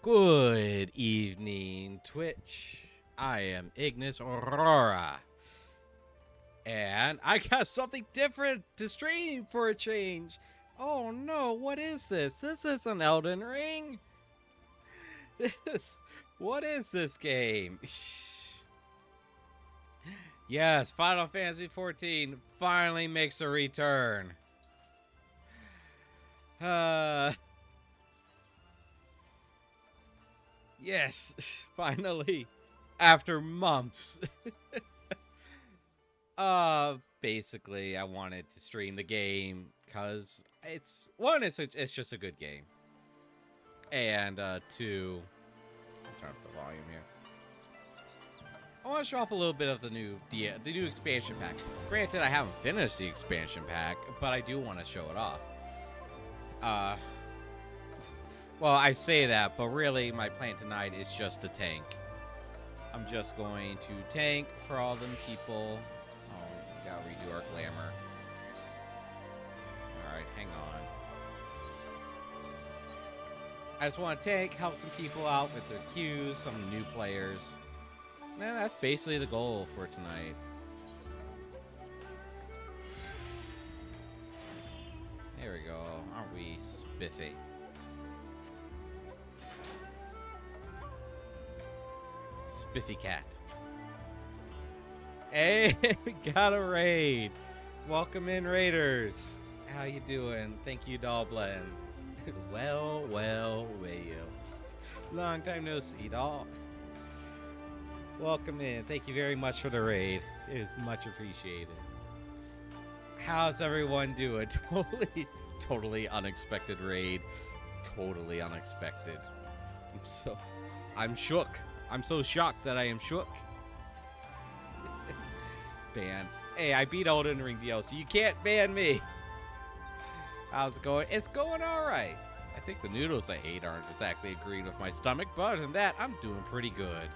Good evening, Twitch. I am Ignis Aurora. And I got something different to stream for a change. Oh no, what is this? This is an Elden Ring. What is this game? Yes, Final Fantasy XIV finally makes a return. Uh, yes, finally, after months. Basically, I wanted to stream the game because it's just a good game, and two, I'll turn up the volume here. I want to show off a little bit of the new expansion pack. Granted, I haven't finished the expansion pack, but I do want to show it off. Uh, well, I say that, but really, my plan tonight is just to tank. I'm just going to tank for all them people. Oh, we gotta redo our glamour. Alright, hang on. I just want to tank, help some people out with their queues, some new players. And that's basically the goal for tonight. There we go. Aren't we spiffy? Spiffy cat. Hey, we got a raid. Welcome in, Raiders. How you doing? Thank you, Dollblend. well. Long time no see, doll. Welcome in. Thank you very much for the raid. It is much appreciated. How's everyone doing? Totally unexpected raid. Totally unexpected. I'm shook. I'm so shocked that I am shook. Ban. Hey, I beat Elden Ring DLC. You can't ban me. How's it going? It's going all right. I think the noodles I ate aren't exactly agreeing with my stomach, but other than that, I'm doing pretty good.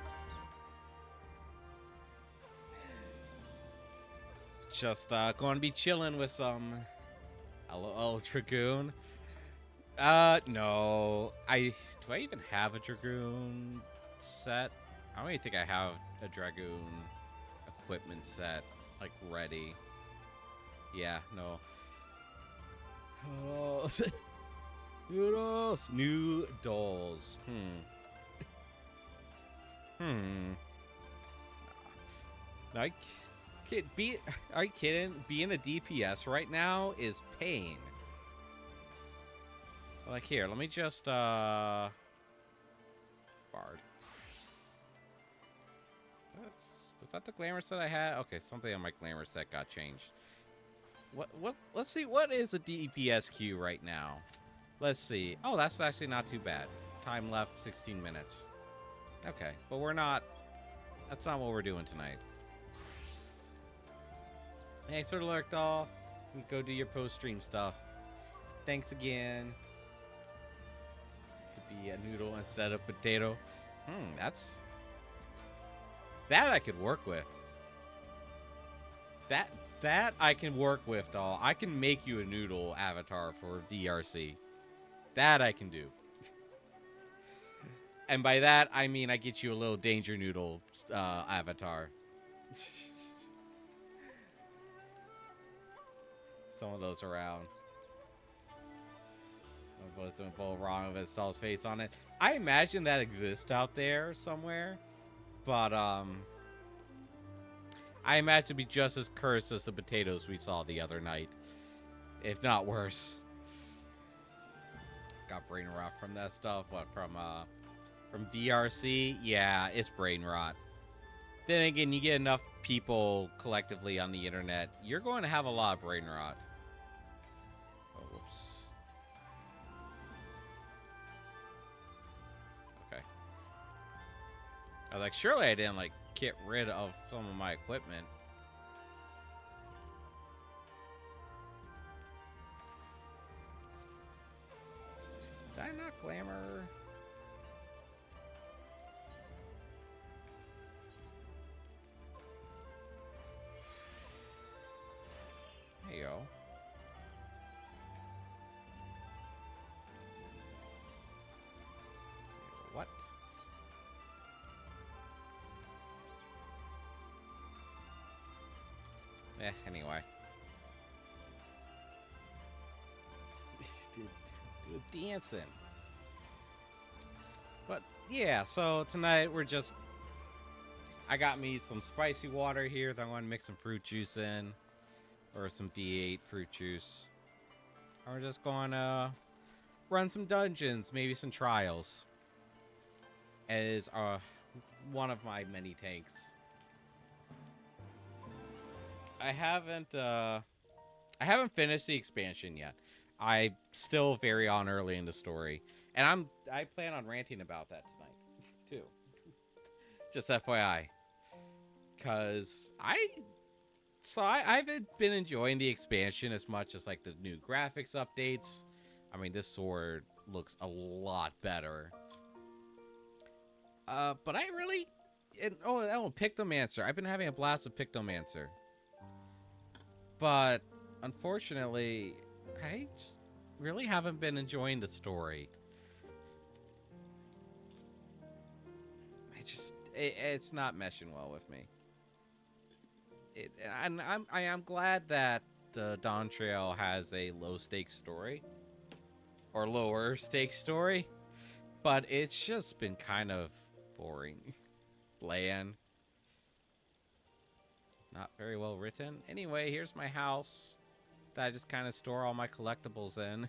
Just going to be chilling with some LOL Dragoon. No. Do I even have a Dragoon set? I don't even think I have a Dragoon equipment set, like, ready. Yeah, no. Oh, new dolls. Like, are you kidding? Being a DPS right now is pain. Like, here, let me just, Bard. Was that the glamour set I had? Okay, something on my glamour set got changed. Let's see, what is a DPS queue right now? Let's see. Oh, that's actually not too bad. Time left, 16 minutes. Okay, but that's not what we're doing tonight. Hey, Sir Lurk Doll. Go do your post-stream stuff. Thanks again. Could be a noodle instead of potato. That I could work with. That I can work with, doll. I can make you a noodle avatar for DRC. That I can do. And by that, I mean I get you a little Danger Noodle avatar. Some of those around. Wasn't full wrong of its doll's face on it. I imagine that exists out there somewhere. But, I imagine it'd be just as cursed as the potatoes we saw the other night. If not worse. Got brain rot from that stuff. What, from DRC? Yeah, it's brain rot. Then again, you get enough people collectively on the internet, you're going to have a lot of brain rot. Oh, whoops. Okay. I was like, surely I didn't, like, get rid of some of my equipment. Did I not glamour? There you go. What? Anyway. Dancing. But yeah, so tonight I got me some spicy water here that I'm going to mix some fruit juice in. Or some D8 fruit juice. And we're just going to run some dungeons, maybe some trials. As one of my many tanks. I haven't finished the expansion yet. I'm still very on early in the story. And I plan on ranting about that tonight, too. Just FYI. Because I've been enjoying the expansion as much as, like, the new graphics updates. I mean, this sword looks a lot better. But I really... Pictomancer. I've been having a blast with Pictomancer. But, unfortunately, I just really haven't been enjoying the story. It's not meshing well with me. I am glad that Dawn Trail has a low stakes story. Or lower stakes story. But it's just been kind of boring. Bland. Not very well written. Anyway, here's my house that I just kind of store all my collectibles in.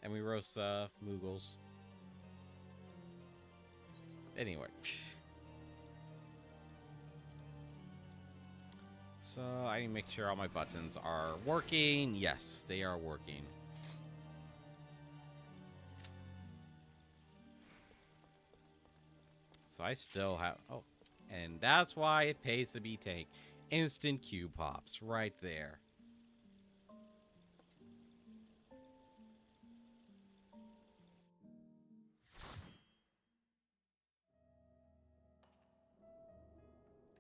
And we roast Moogles. Anyway. So I need to make sure all my buttons are working. Yes, they are working. So I still have... Oh, and that's why it pays to be tank. Instant Q pops right there.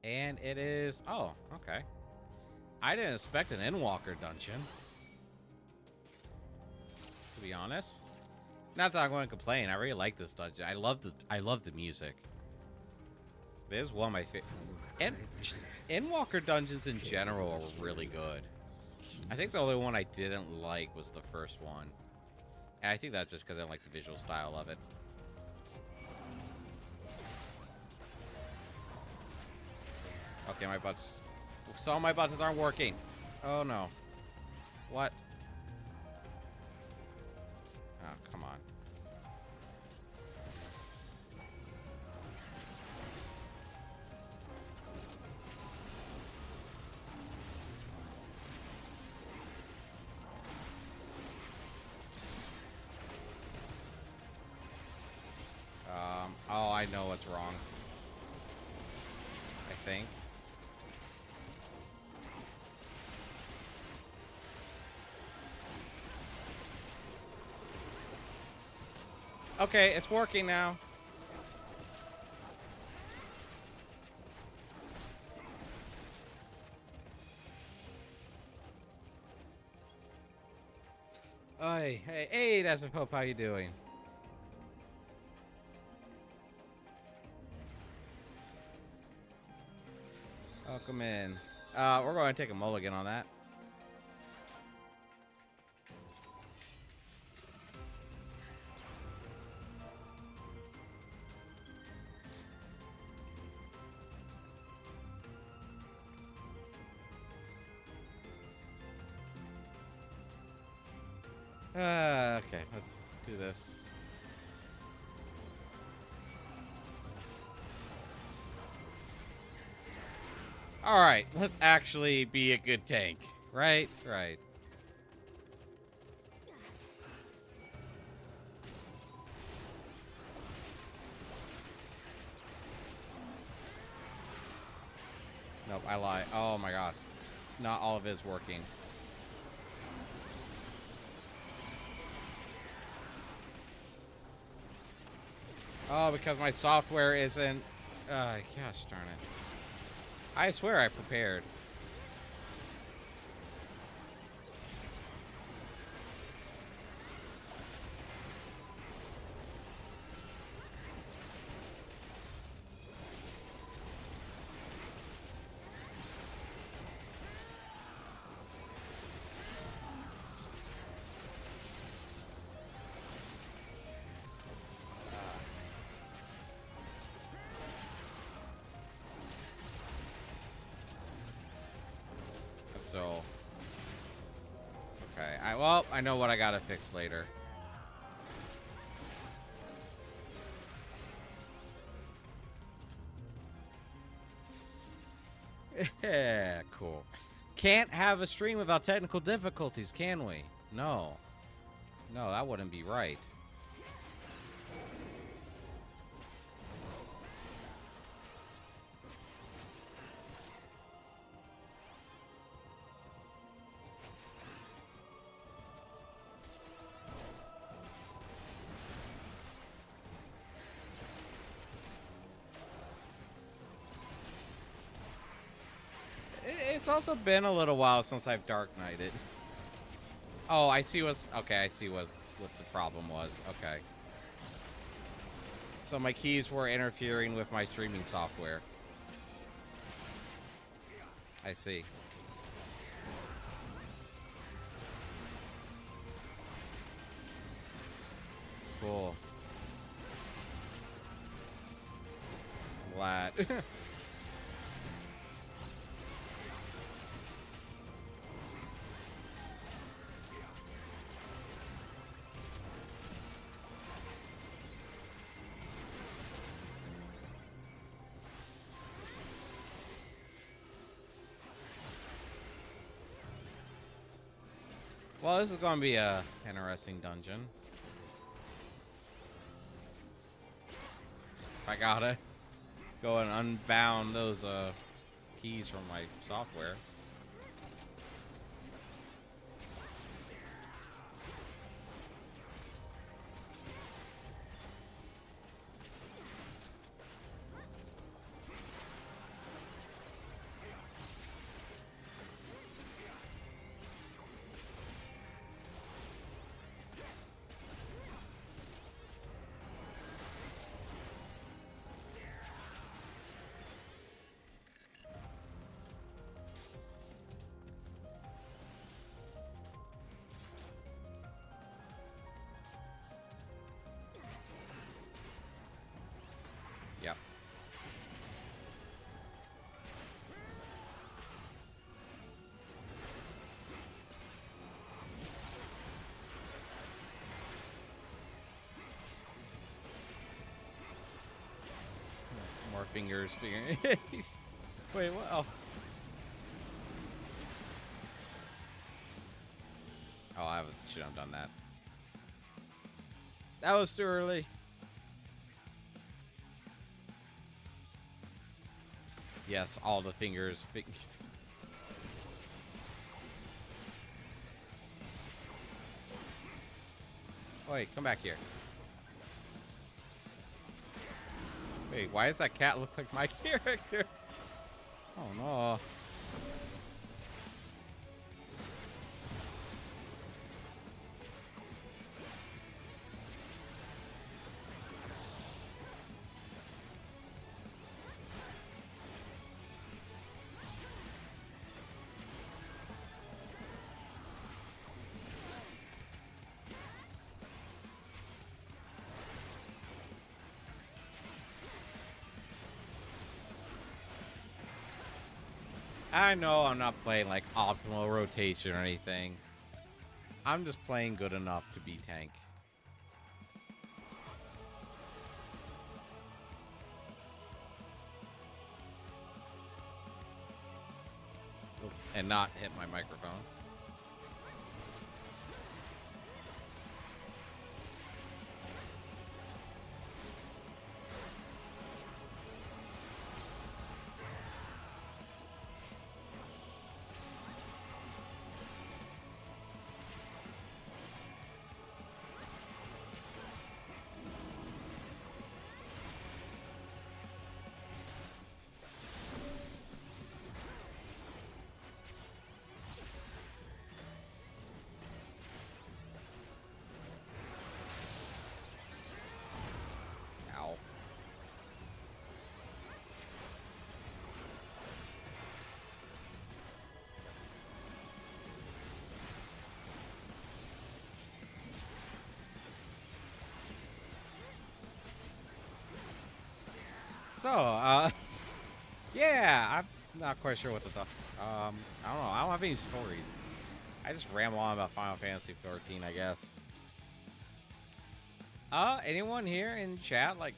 And it is... Oh, okay. I didn't expect an Endwalker dungeon. To be honest. Not that I'm going to complain. I really like this dungeon. I love the music. It is one of my favorite. And Endwalker dungeons in general are really good. I think the only one I didn't like was the first one. And I think that's just because I like the visual style of it. Okay, my buttons. Some of my buttons aren't working. Oh no. What? Oh, come on. Oh, I know what's wrong. I think. Okay, it's working now. Hey, that's my Pope. How you doing? Welcome in. We're going to take a mulligan on that. Okay, let's do this. Alright, let's actually be a good tank. Right? Right. Nope, I lie. Oh my gosh. Not all of it is working. Oh, because my software isn't... gosh darn it. I swear I prepared. Well, I know what I gotta fix later. Yeah, cool. Can't have a stream without technical difficulties, can we? No. No, that wouldn't be right. It's also been a little while since I've Dark Knighted. Oh, I see what's... Okay, I see what the problem was. Okay. So my keys were interfering with my streaming software. I see. Cool. Glad. Well, this is going to be a interesting dungeon. I gotta go and unbound those keys from my software. Yep. More fingers. Wait, what? Oh. Oh, I should have done that. That was too early. Yes, all the fingers. Wait, come back here. Wait, why does that cat look like my character? Oh no. I know I'm not playing like optimal rotation or anything. I'm just playing good enough to be tank. And not hit my microphone. Ow. So, yeah, I'm not quite sure what to talk. I don't know. I don't have any stories. I just ramble on about Final Fantasy 14, I guess. Anyone here in chat, like,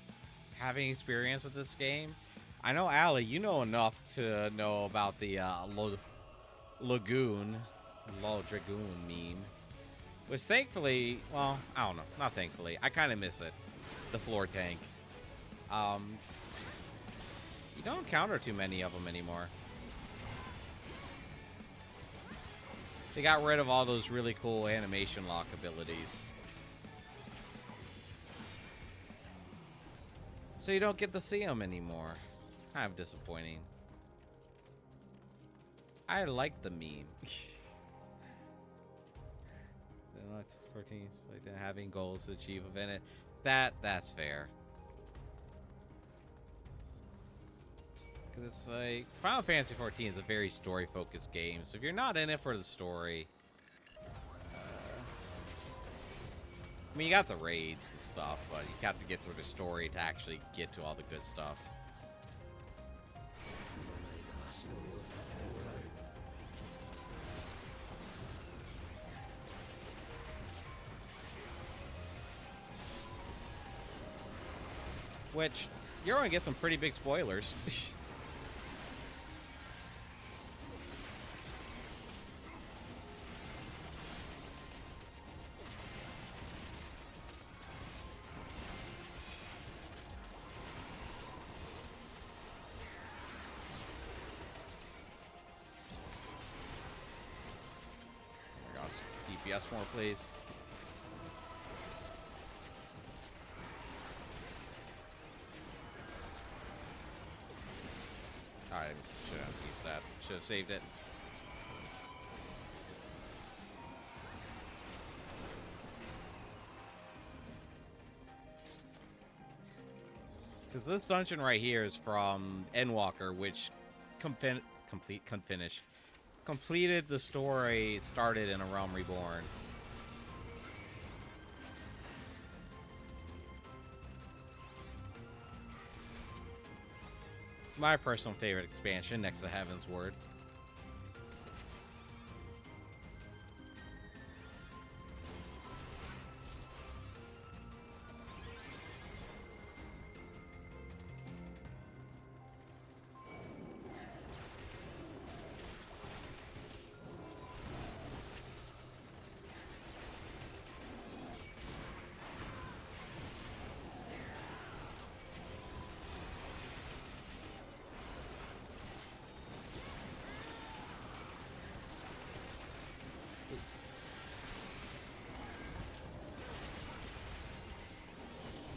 having experience with this game? I know, Allie, you know enough to know about the Lagoon meme. Which thankfully, well, I don't know, not thankfully, I kind of miss it. The floor tank. You don't encounter too many of them anymore. They got rid of all those really cool animation lock abilities. So you don't get to see them anymore. Kind of disappointing. I like the meme. 14, like having goals to achieve within it. That's fair. Because it's like, Final Fantasy 14 is a very story-focused game, so if you're not in it for the story, I mean, you got the raids and stuff, but you have to get through the story to actually get to all the good stuff. Which, you're going to get some pretty big spoilers. DPS more, please. I should have used that. Should have saved it. Because this dungeon right here is from Endwalker, which completed the story started in A Realm Reborn. My personal favorite expansion next to Heaven's Word.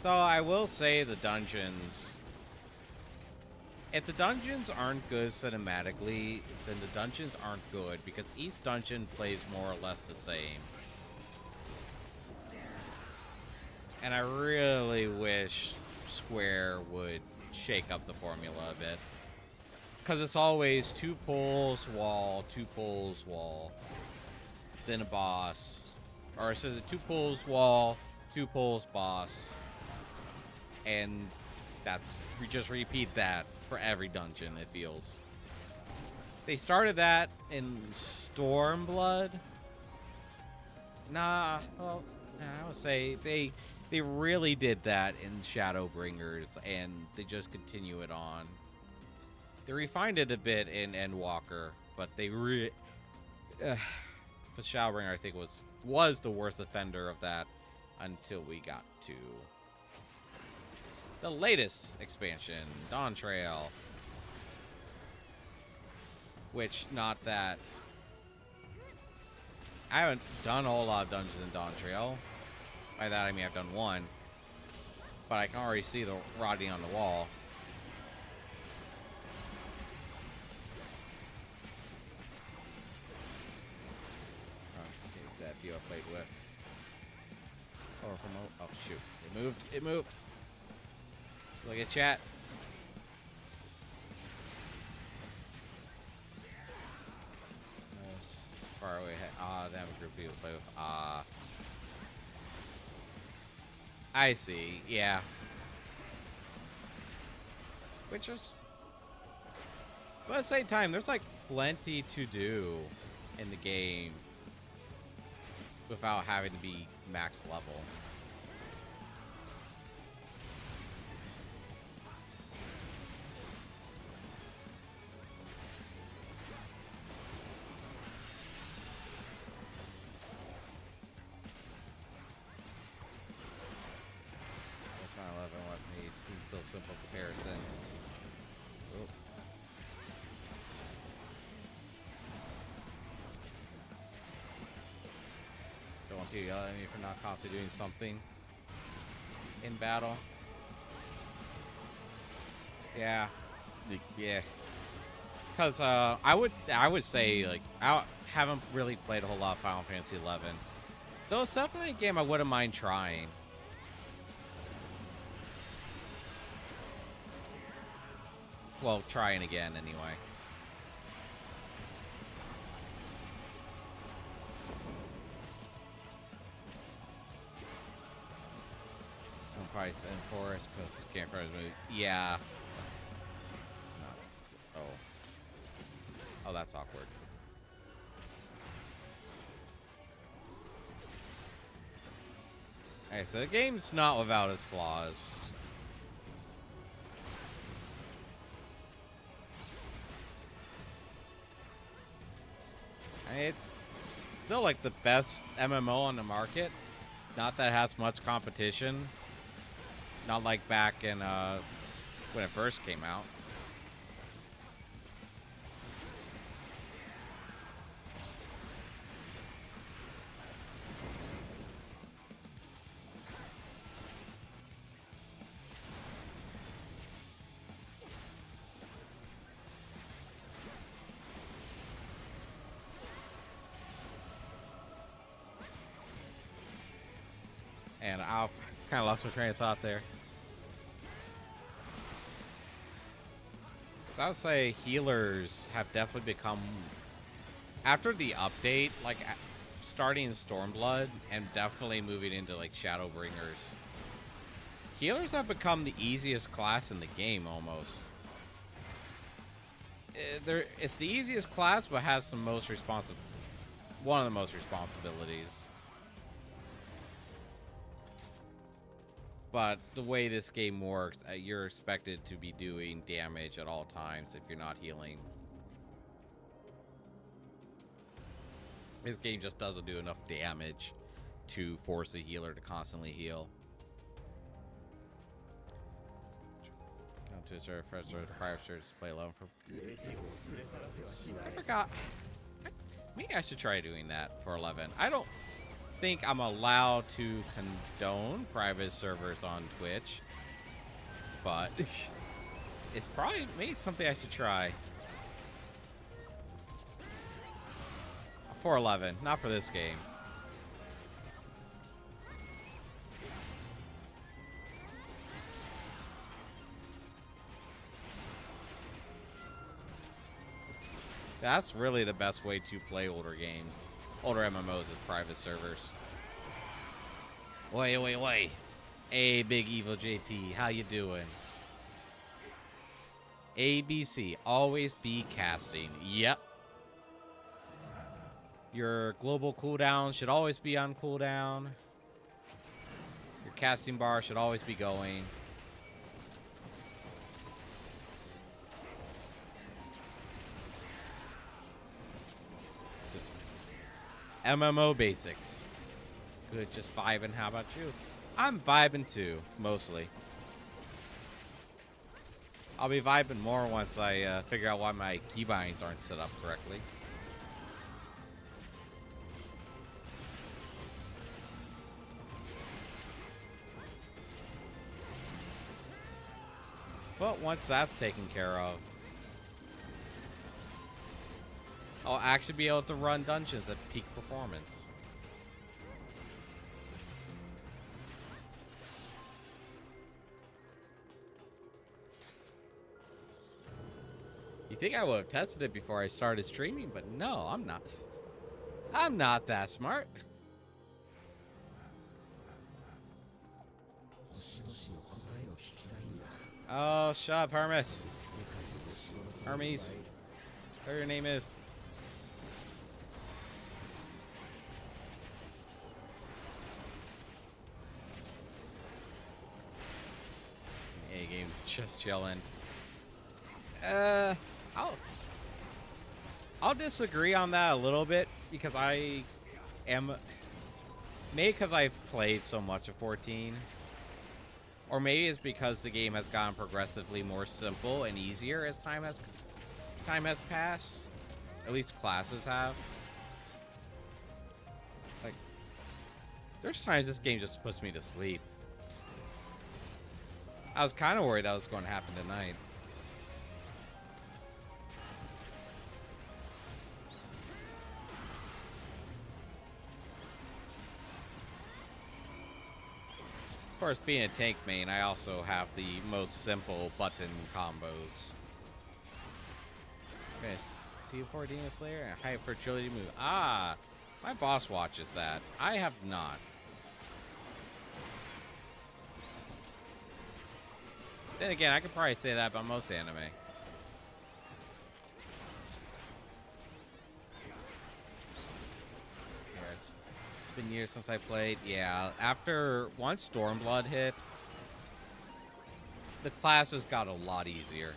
So I will say the dungeons, if the dungeons aren't good cinematically, then the dungeons aren't good, because each dungeon plays more or less the same. And I really wish Square would shake up the formula a bit. Because it's always 2 pulls, wall, 2 pulls, wall, then a boss. Or it says 2 pulls, wall, 2 pulls, boss. And we just repeat that for every dungeon, it feels. They started that in Stormblood. Nah, well, I would say they really did that in Shadowbringers, and they just continue it on. They refined it a bit in Endwalker, but they the Shadowbringer, I think, was the worst offender of that until we got to the latest expansion, Dawntrail. Which, not that I haven't done a whole lot of dungeons in Dawntrail. By that I mean I've done one, but I can already see the writing on the wall. Okay, that view I played with. Oh shoot! It moved. It moved. Look at chat. Far away. They have a group of people to play with. I see. Yeah. Which is, but at the same time, there's like plenty to do in the game without having to be max level. That's not 11 what needs. Seems so simple comparison. Oh. Don't want people yelling at me for not constantly doing something in battle. Yeah. Yeah. Because I would say, like, I haven't really played a whole lot of Final Fantasy 11. Though it's definitely a game I wouldn't mind trying. Well, trying again anyway. Some fights in forest because campfires move. Yeah. No. Oh. Oh, that's awkward. Alright, so the game's not without its flaws. It's still like the best MMO on the market. Not that it has much competition. Not like back in when it first came out. And I kind of lost my train of thought there. So I would say healers have definitely become, after the update, like starting in Stormblood and definitely moving into like Shadowbringers, healers have become the easiest class in the game almost. It's the easiest class, but has the most one of the most responsibilities. But the way this game works, you're expected to be doing damage at all times if you're not healing. This game just doesn't do enough damage to force a healer to constantly heal. Come to a server first or the private server to play alone for. I forgot. Maybe I should try doing that for 11. I don't think I'm allowed to condone private servers on Twitch, but it's probably maybe something I should try. For 11, not for this game. That's really the best way to play older games. Older MMOs with private servers. Wait. Hey, Big Evil JP, how you doing? ABC, always be casting. Yep. Your global cooldown should always be on cooldown. Your casting bar should always be going. Just MMO basics. Good, just vibing. How about you? I'm vibing too, mostly. I'll be vibing more once I figure out why my keybinds aren't set up correctly. But once that's taken care of, I'll actually be able to run dungeons at peak performance. You think I would have tested it before I started streaming, but no, I'm not. I'm not that smart. Oh, shut up, Hermes. Hermes. Whatever your name is. chilling. I'll disagree on that a little bit because I am maybe because I've played so much of 14, or maybe it's because the game has gotten progressively more simple and easier as time has passed. At least classes have. Like, there's times this game just puts me to sleep. I was kind of worried that was going to happen tonight. Of course, being a tank main, I also have the most simple button combos. Okay, see for Demon Slayer and hype for Trilogy move. Ah, my boss watches that. I have not. Then again, I could probably say that about most anime. It's been years since I played. Yeah, after once Stormblood hit, the classes got a lot easier.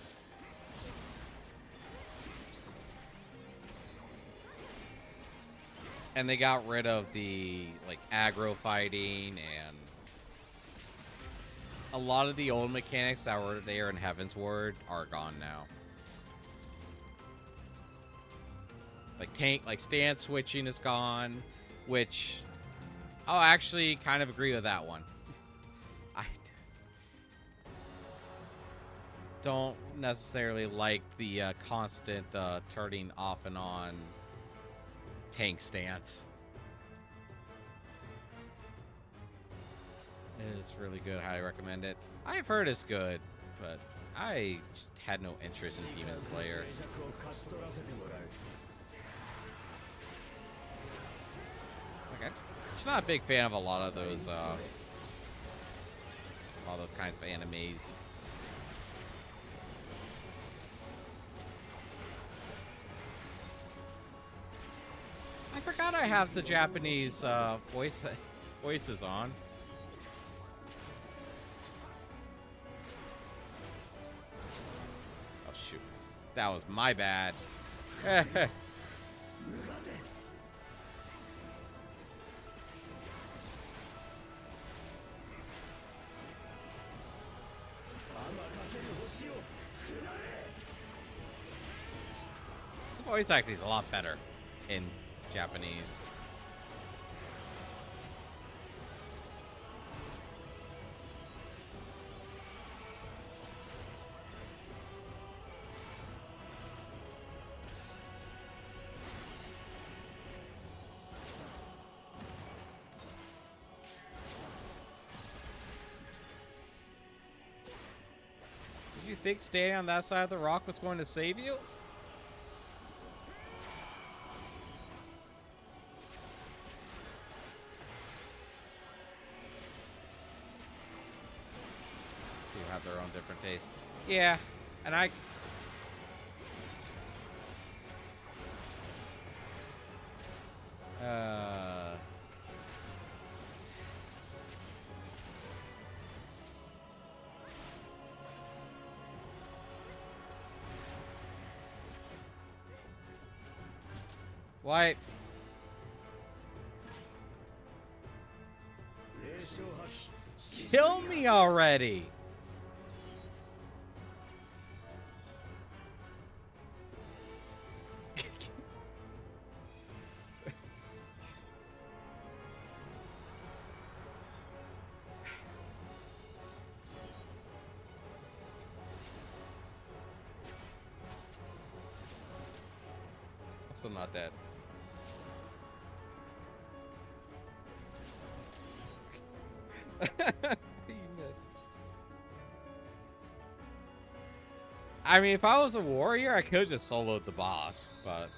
And they got rid of the like aggro fighting, and a lot of the old mechanics that were there in Heavensward are gone now. Like stance switching is gone, which I'll actually kind of agree with that one. I don't necessarily like the constant turning off and on tank stance. It's really good. I highly recommend it. I've heard it's good, but I just had no interest in Demon Slayer. Okay. Just not a big fan of a lot of those kinds of animes. I forgot I have the Japanese voices on. Oh shoot, that was my bad. The voice acting is a lot better in Japanese. Did you think staying on that side of the rock was going to save you? Their own different taste. Yeah, and I why kill me already? Still not dead. You miss. I mean, if I was a warrior, I could have just soloed the boss, but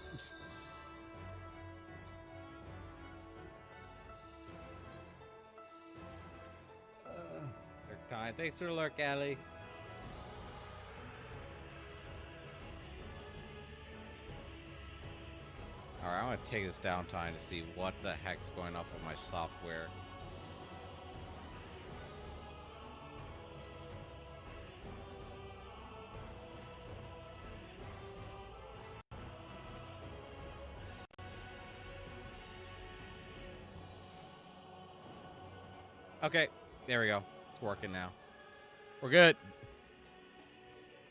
lurk time. Thanks for the lurk, Allie. Alright, I want to take this downtime to see what the heck's going up with my software. Okay, there we go. It's working now. We're good.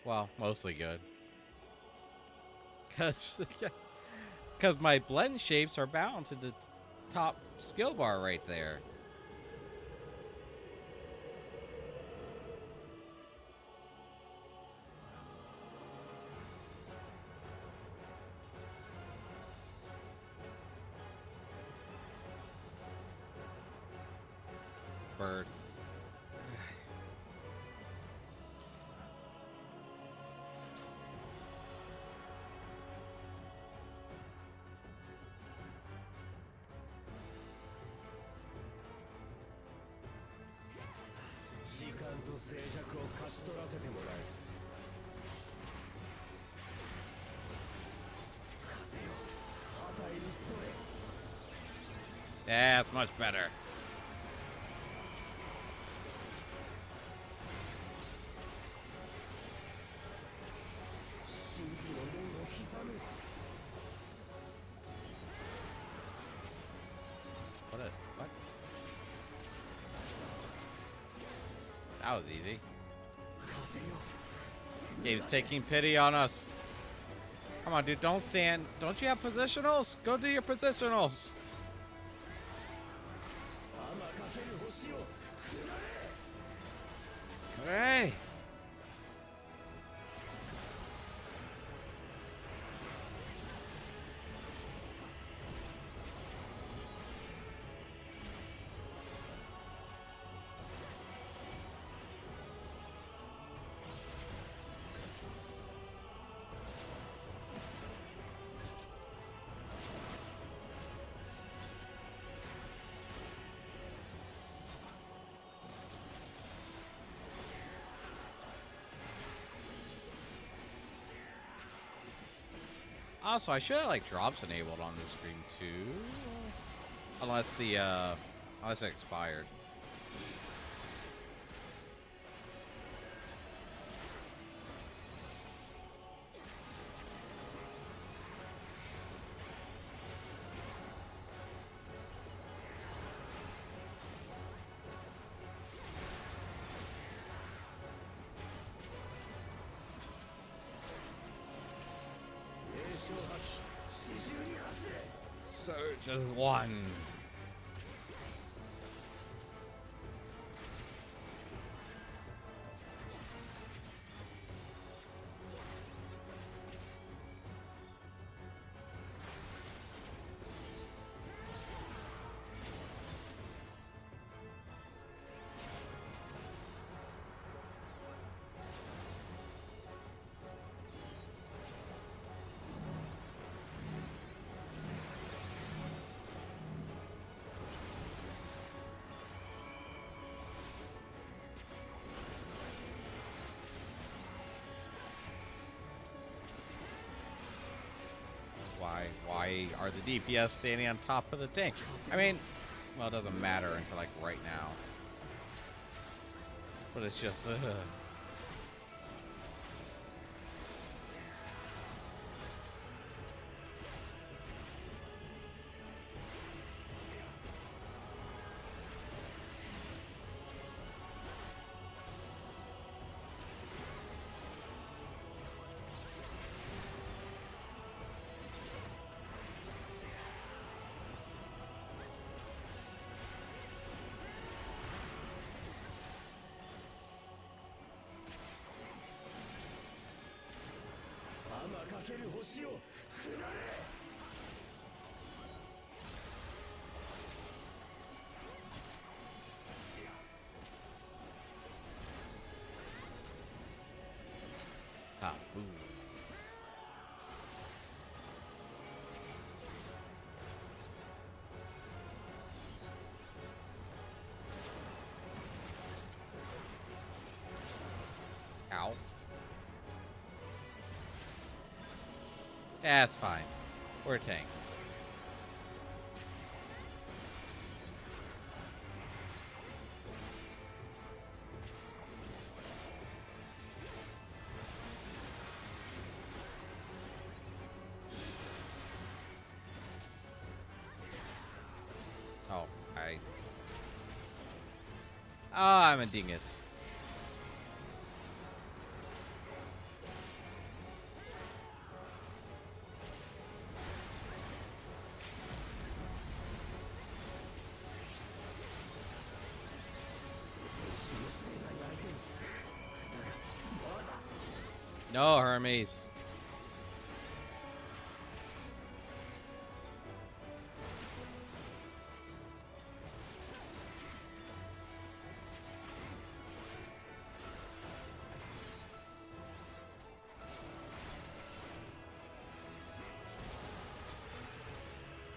Well, mostly good. Because my blend shapes are bound to the top skill bar right there. Bird. Yeah, it's much better. What? That was easy. Game's taking pity on us. Come on, dude, don't stand. Don't you have positionals? Go do your positionals. Hey. Also, I should have like drops enabled on this screen too, unless it expired. Surge is one. Why are the DPS standing on top of the tank? I mean, well, it doesn't matter until like right now. But it's just, ah, ooh. Ow. That's fine. We're a tank. Oh, I... I'm a dingus. No, Hermes.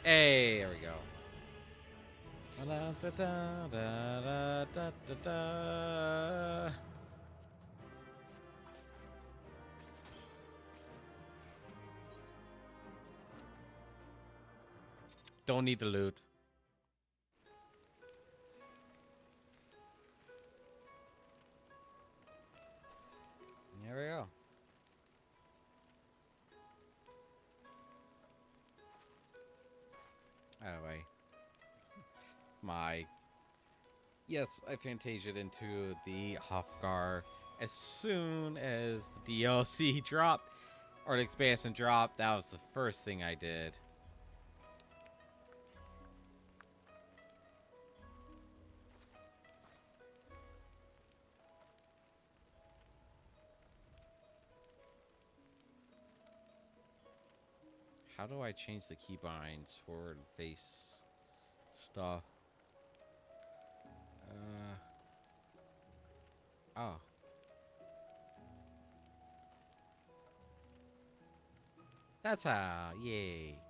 Hey, there we go. Don't need the loot. There we go. Anyway, yes, I Fantasia'd into the Hofgar as soon as the DLC dropped or the expansion dropped. That was the first thing I did. How do I change the keybinds for face stuff? Oh. That's how. Yay.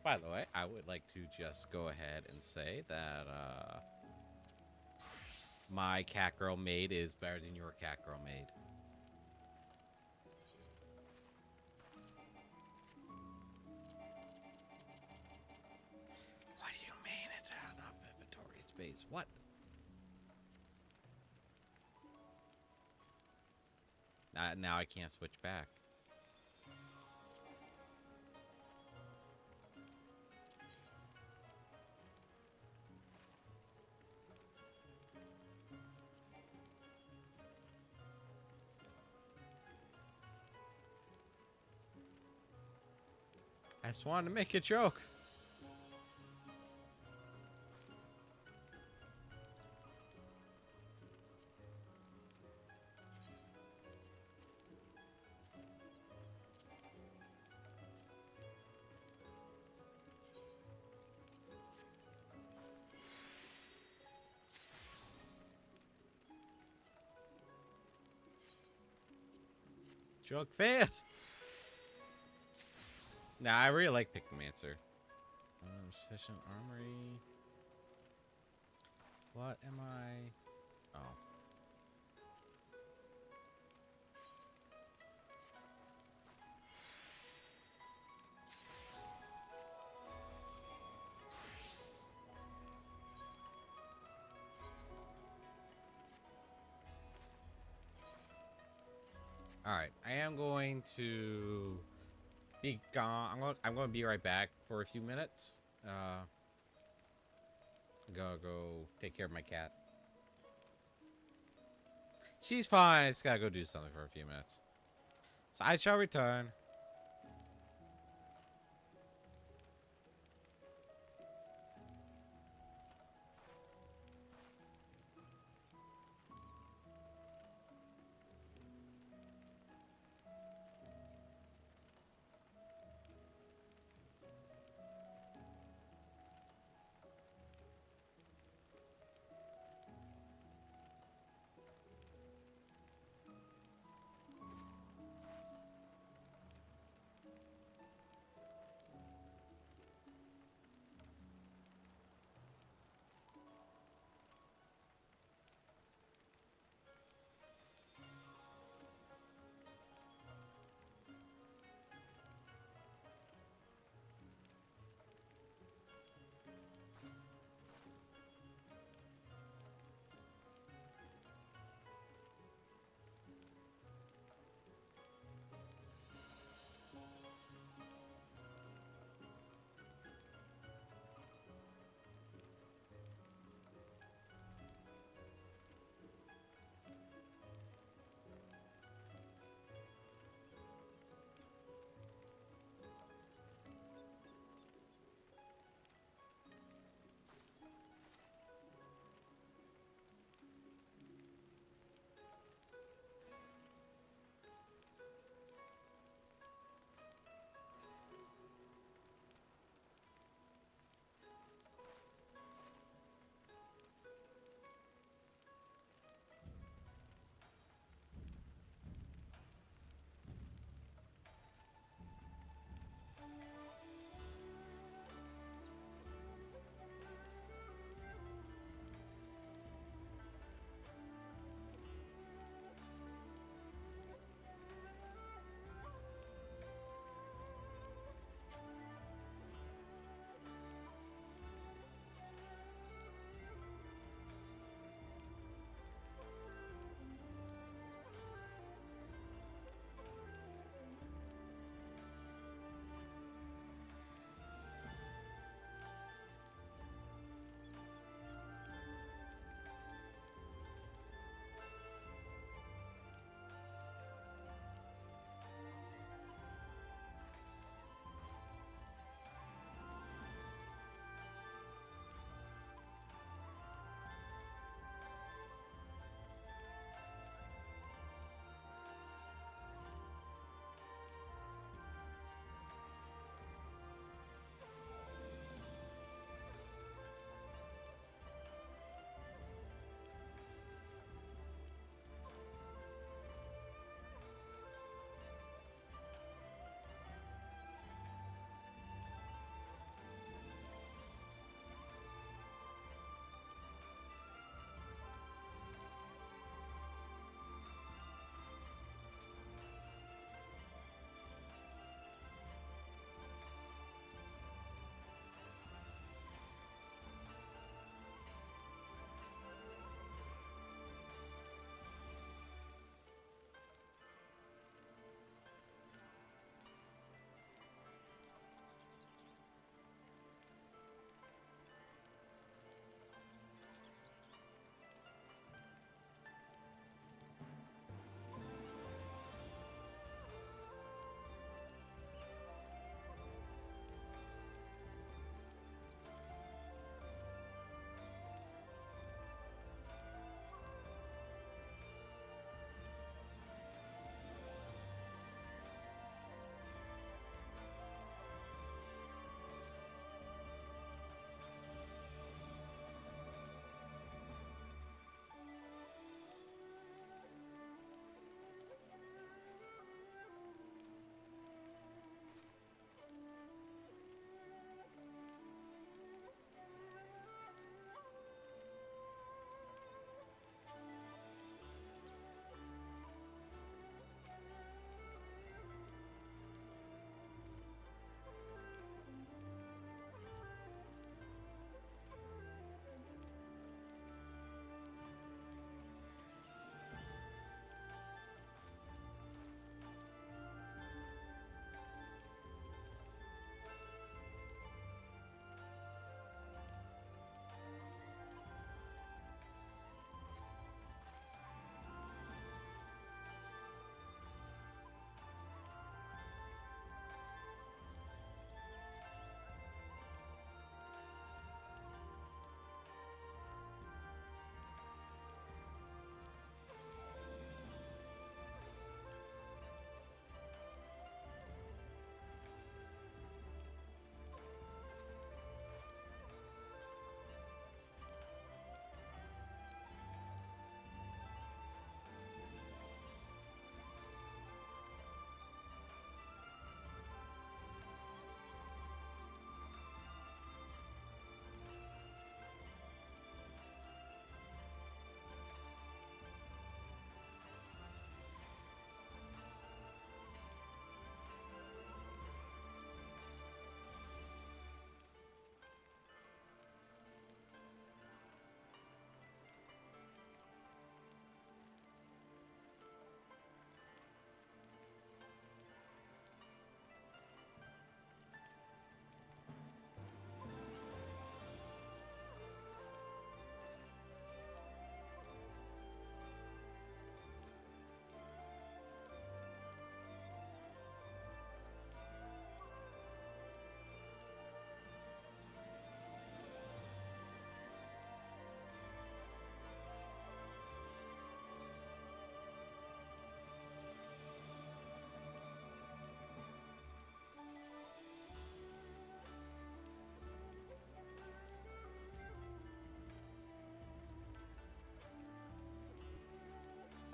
By the way, I would like to just go ahead and say that my cat girl maid is better than your cat girl maid. What do you mean it's not enough inventory space? What? Now I can't switch back. I just wanted to make a joke. Joke failed. Nah, I really like Pictomancer. Sufficient armory. What am I? Oh. All right, I am going to be gone. I'm going to be right back for a few minutes. Go take care of my cat. She's fine. I just gotta go do something for a few minutes. So I shall return.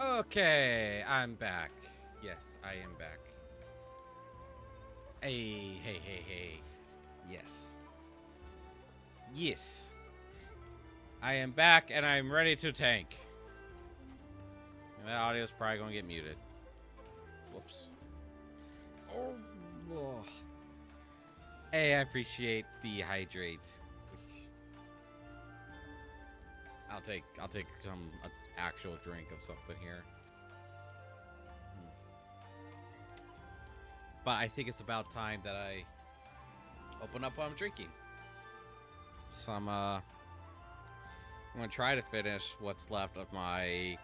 Okay, I'm back. Yes, I am back. Hey. Yes. Yes. I am back and I'm ready to tank. And that audio's probably gonna get muted. Whoops. Oh. Hey, I appreciate the hydrate. I'll take some actual drink of something here. But I think it's about time that I open up what I'm drinking. I'm gonna try to finish what's left of my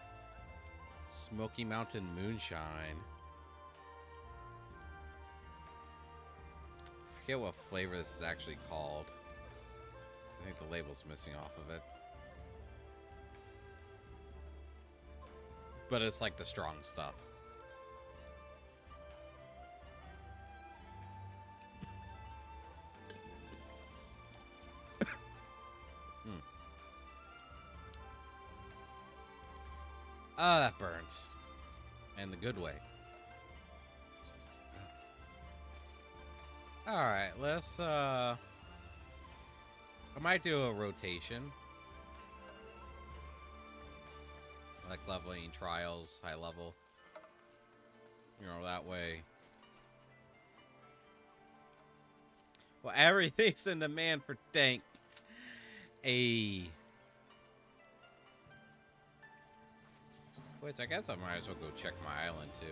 Smoky Mountain Moonshine. I forget what flavor this is actually called. I think the label's missing off of it. But it's like the strong stuff. Oh, that burns. In the good way. Alright, let's, I might do a rotation. Like leveling trials, high level. You know, that way. Well, everything's in demand for tank. Wait, I guess I might as well go check my island, too.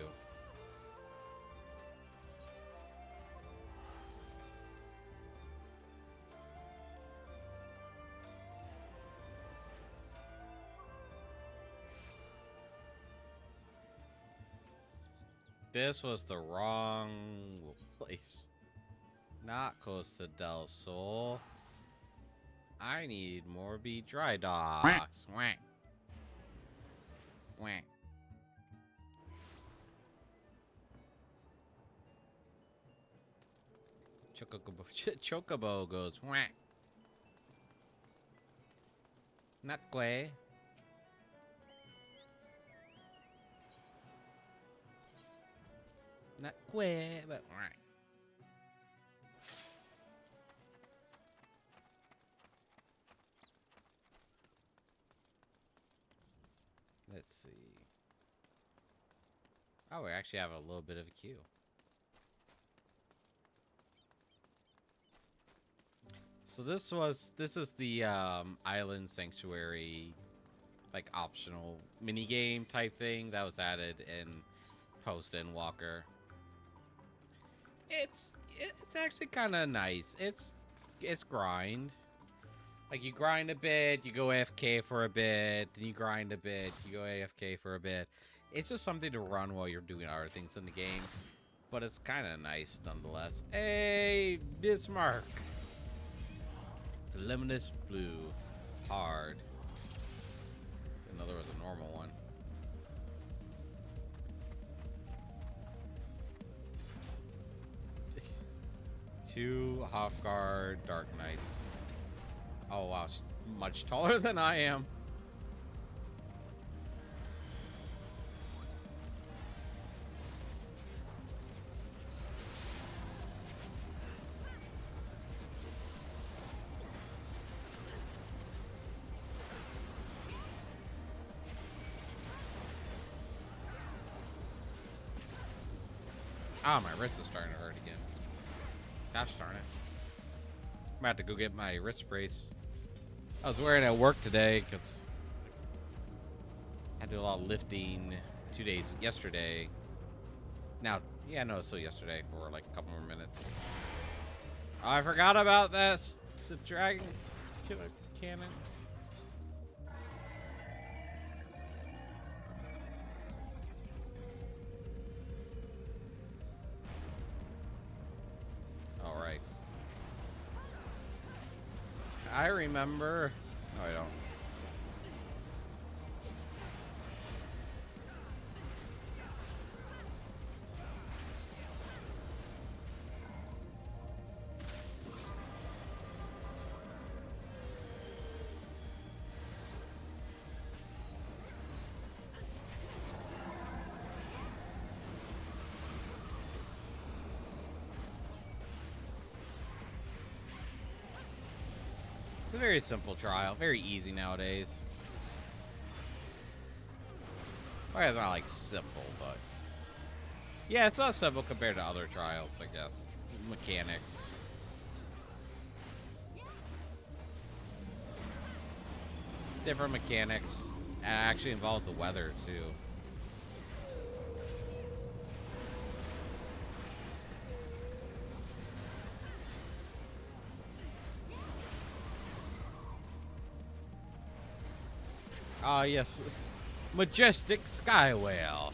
This was the wrong place. Not Costa del Sol. I need Morbi Dry Docks. Wank. Wank. Chocobo goes wank. Nakwe. Nakwe, but wank. Let's see. Oh, we actually have a little bit of a queue. So this is the Island Sanctuary, like, optional mini game type thing that was added in post Endwalker. It's actually kind of nice. It's grind. Like, you grind a bit, you go AFK for a bit, then you grind a bit, you go AFK for a bit. It's just something to run while you're doing other things in the game. But it's kind of nice nonetheless. Hey, Bismarck. The Luminous Blue. Hard. Another was a normal one. Two Hofguard Dark Knights. Oh wow, she's much taller than I am. Ah, my wrist is starting to hurt again. Gosh darn it. I'm about to go get my wrist brace. I was wearing it at work today because I had to do a lot of lifting 2 days yesterday. Now, yeah, no, it's still yesterday for like a couple more minutes. Oh, I forgot about this. The dragon killer cannon. All right. I remember. No, I don't. a very simple trial, very easy nowadays. Well, it's not like simple, but yeah, it's not simple compared to other trials, I guess. Mechanics. Different mechanics. And actually involve the weather, too. Ah, yes. Majestic Sky Whale.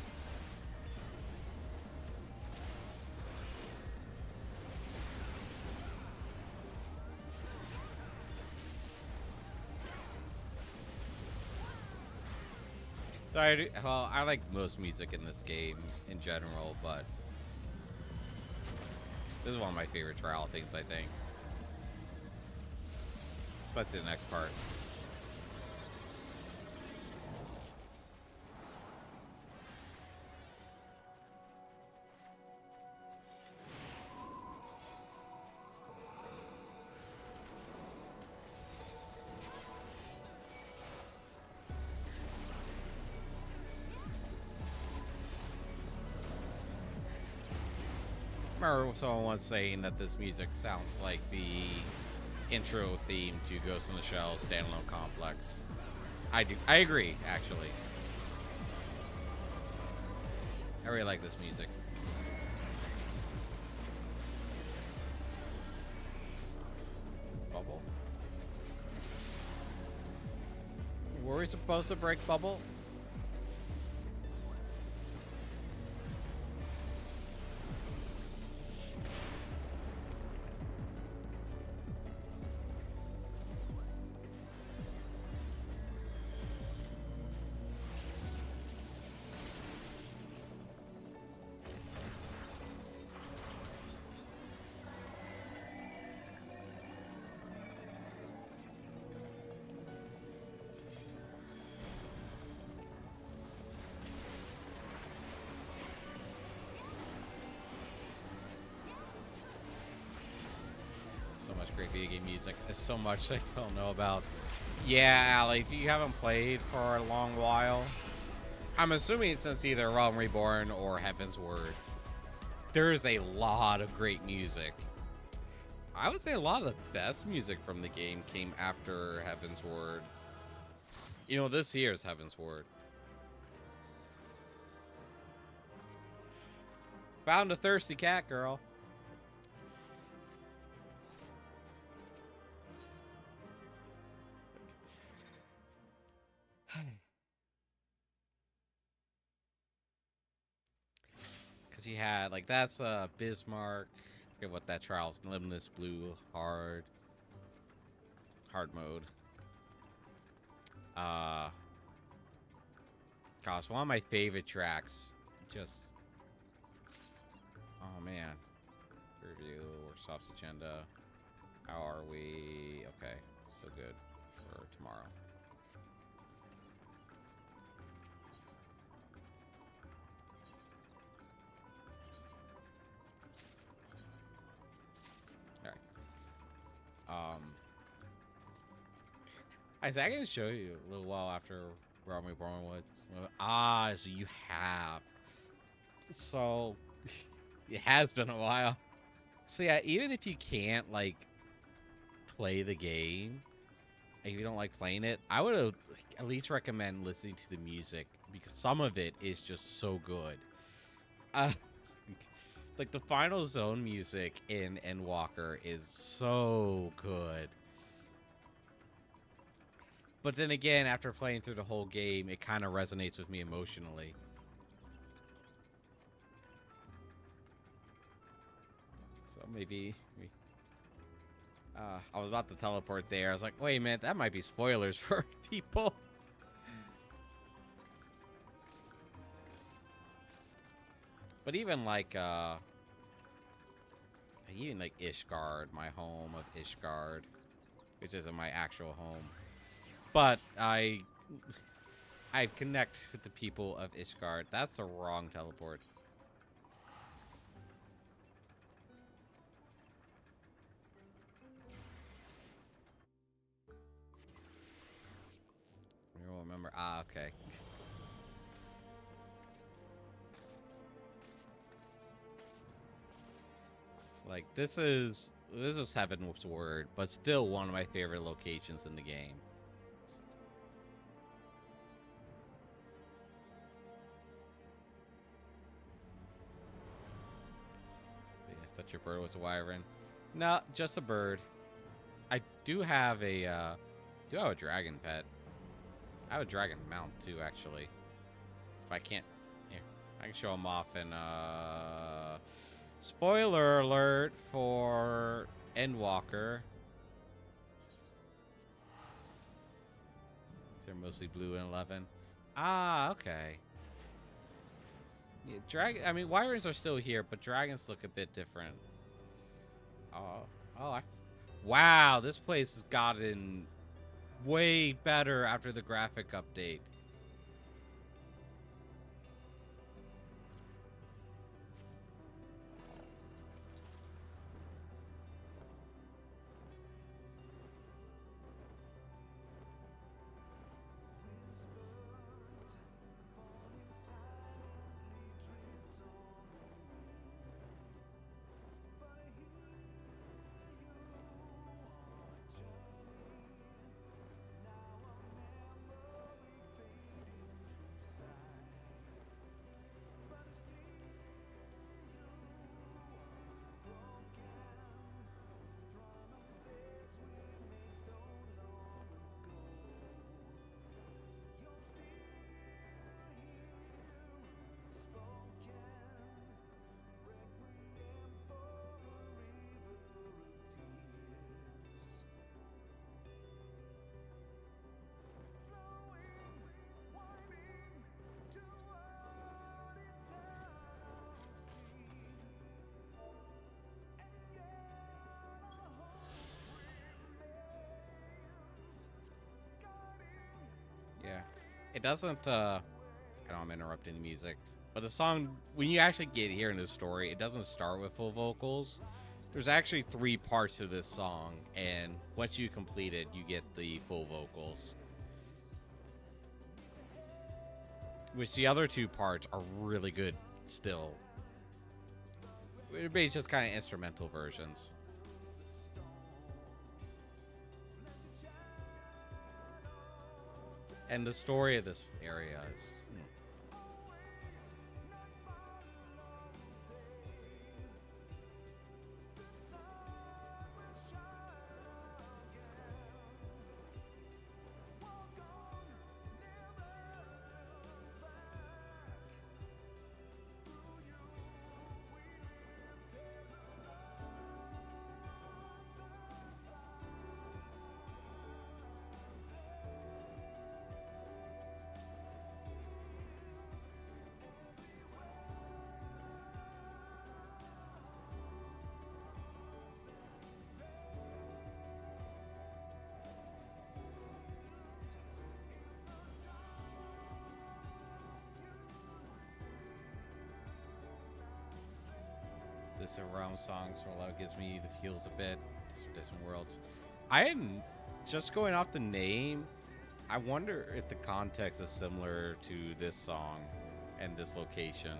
Well, I like most music in this game in general, but this is one of my favorite trial things, I think. Especially the next part. I remember someone once saying that this music sounds like the intro theme to Ghost in the Shell standalone complex. I do. I agree, actually. I really like this music. Bubble? Were we supposed to break Bubble? So much great video game music. There's so much I don't know about. Yeah, Allie, if you haven't played for a long while, I'm assuming since either Realm Reborn or Heaven's Word, there's a lot of great music. I would say a lot of the best music from the game came after Heaven's Word. You know, this year's Heaven's Word. Found a thirsty cat, girl. Because you had, like, that's Bismarck. I forget what that trial's. Limitless Blue, hard mode. Gosh, one of my favorite tracks. Just, oh man. Review or Soft's agenda. How are we? Okay, still good for tomorrow. All right. I think I can show you a little while after Realm Reborn was. Ah, so you have. So it has been a while. So yeah, even if you can't like play the game, if you don't like playing it, I would at least recommend listening to the music because some of it is just so good. Uh, like the final zone music in Endwalker is so good. But then again, after playing through the whole game, it kind of resonates with me emotionally. So maybe I was about to teleport there. I was like, wait a minute, that might be spoilers for people. But even like Ishgard, my home of Ishgard, which isn't my actual home. But I connect with the people of Ishgard. That's the wrong teleport. don't remember. Ah, okay. Like this is Heaven's Word, but still one of my favorite locations in the game. Yeah, I thought your bird was a wyvern. No, just a bird. I do have a dragon pet. I have a dragon mount too, actually. If I can't, here, I can show them off. And spoiler alert for Endwalker. They're mostly blue and 11. Ah, okay. Yeah, I mean, wyverns are still here, but dragons look a bit different. Oh, oh, wow, this place has gotten way better after the graphic update. Yeah. It doesn't, I know I'm interrupting the music, but the song, when you actually get here in the story, it doesn't start with full vocals. There's actually 3 parts to this song, and once you complete it, you get the full vocals. Which the other 2 parts are really good still. It's just kind of instrumental versions. And the story of this area is this realm songs for love gives me the feels a bit. These are different worlds. I am just going off the name. I wonder if the context is similar to this song and this location.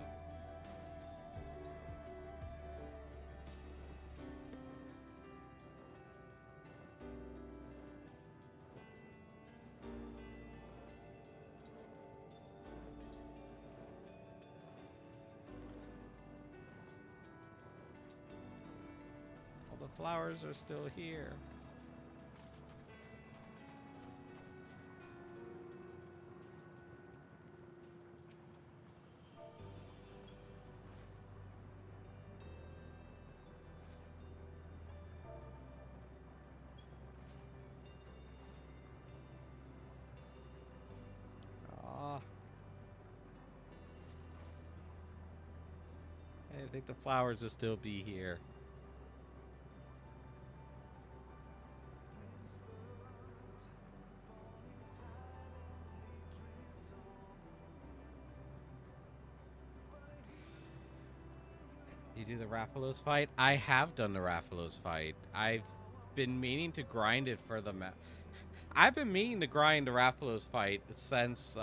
All the flowers are still here. I think the flowers will still be here. You do the Rathalos fight? I have done the Rathalos fight. I've been meaning to grind it for the map. I've been meaning to grind the Rathalos fight since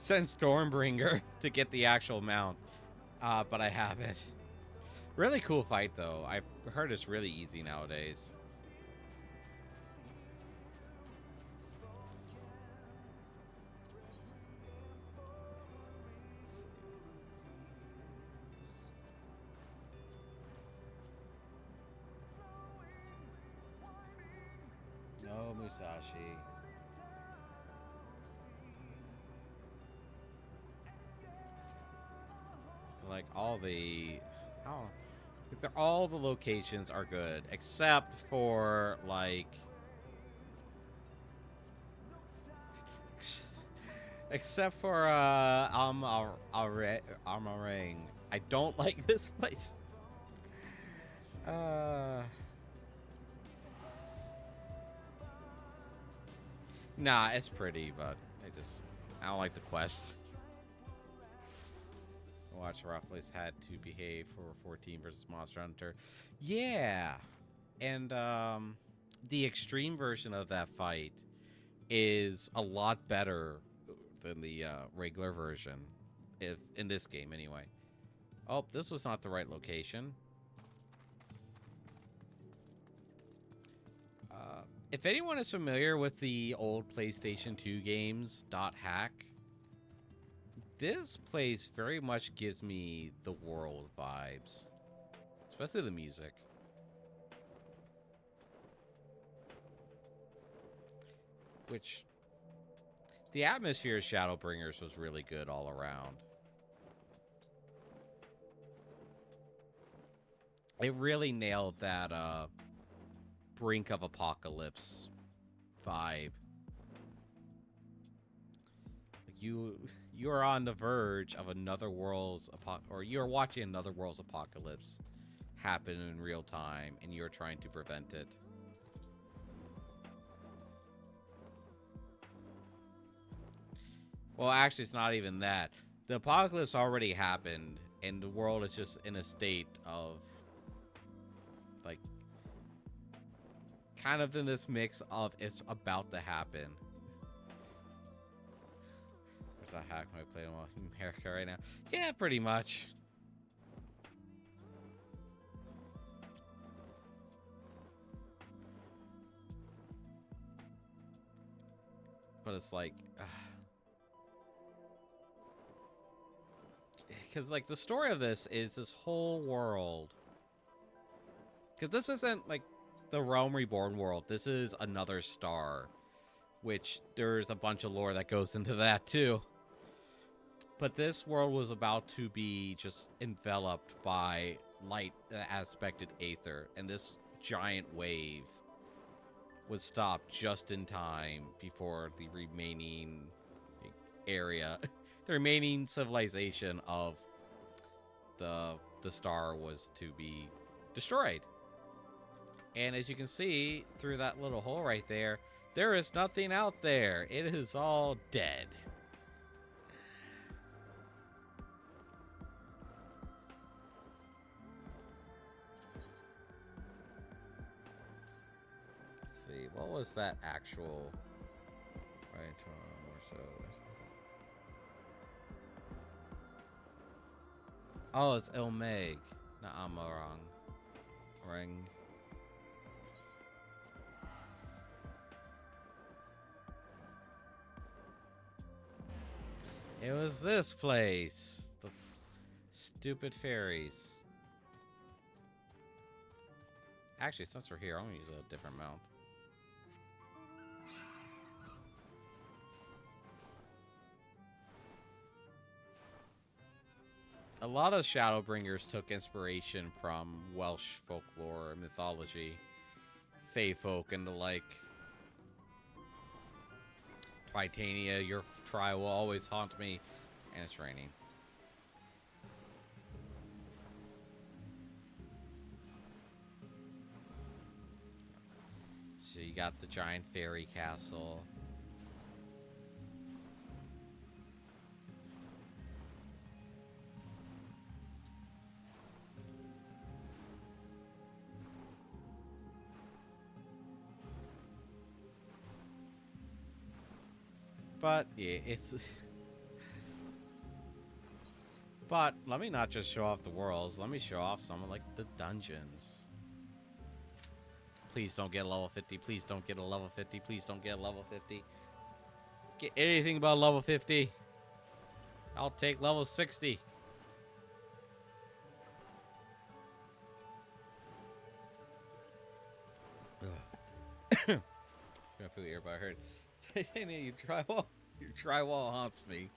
Stormbringer to get the actual mount, but I haven't. Really cool fight though. I've heard it's really easy nowadays. No Musashi. Like all the, oh, all the locations are good except for like, except for Amarang. I don't like this place. Nah, it's pretty, but I don't like the quest. Watch Ruffles had to behave for 14 versus Monster Hunter. Yeah. And the extreme version of that fight is a lot better than the regular version, if in this game anyway. Oh, this was not the right location. If anyone is familiar with the old PlayStation 2 games, .hack, this place very much gives me the world vibes, especially the music. Which, the atmosphere of Shadowbringers was really good all around. It really nailed that brink of apocalypse vibe. Like you're on the verge of another world's or you're watching another world's apocalypse happen in real time, and you're trying to prevent it. Well, actually, it's not even that. The apocalypse already happened, and the world is just in a state of, like, kind of in this mix of it's about to happen. There's a hack when I play in America right now. Yeah, pretty much. But it's like, because like the story of this is this whole world. Because this isn't like the Realm Reborn world. This is another star, which there's a bunch of lore that goes into that too. But this world was about to be just enveloped by light aspected aether, and this giant wave would stop just in time before the remaining area, the remaining civilization of the star was to be destroyed. And as you can see through that little hole right there, there is nothing out there. It is all dead. See, what was that actual right or so? Oh, it's Ilmeg, not Amarang. Ring. It was this place. The stupid fairies. Actually, since we're here, I'm gonna use a different mount. A lot of Shadowbringers took inspiration from Welsh folklore and mythology, Fae folk, and the like. Titania, your try will always haunt me, and it's raining. So you got the giant fairy castle. But yeah, it's. But let me not just show off the worlds. Let me show off some of like the dungeons. Please don't get a level 50. Please don't get a level 50. Please don't get a level 50. Get anything about level 50. I'll take level 60. Gonna feel the earbud hurt. Your drywall haunts me.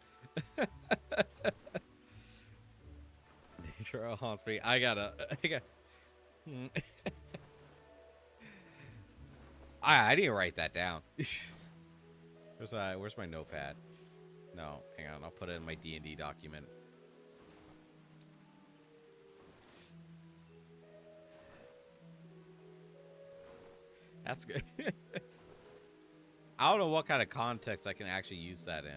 Drywall haunts me. I got. I need to write that down. Where's my notepad? No, hang on. I'll put it in my D&D document. That's good. I don't know what kind of context I can actually use that in.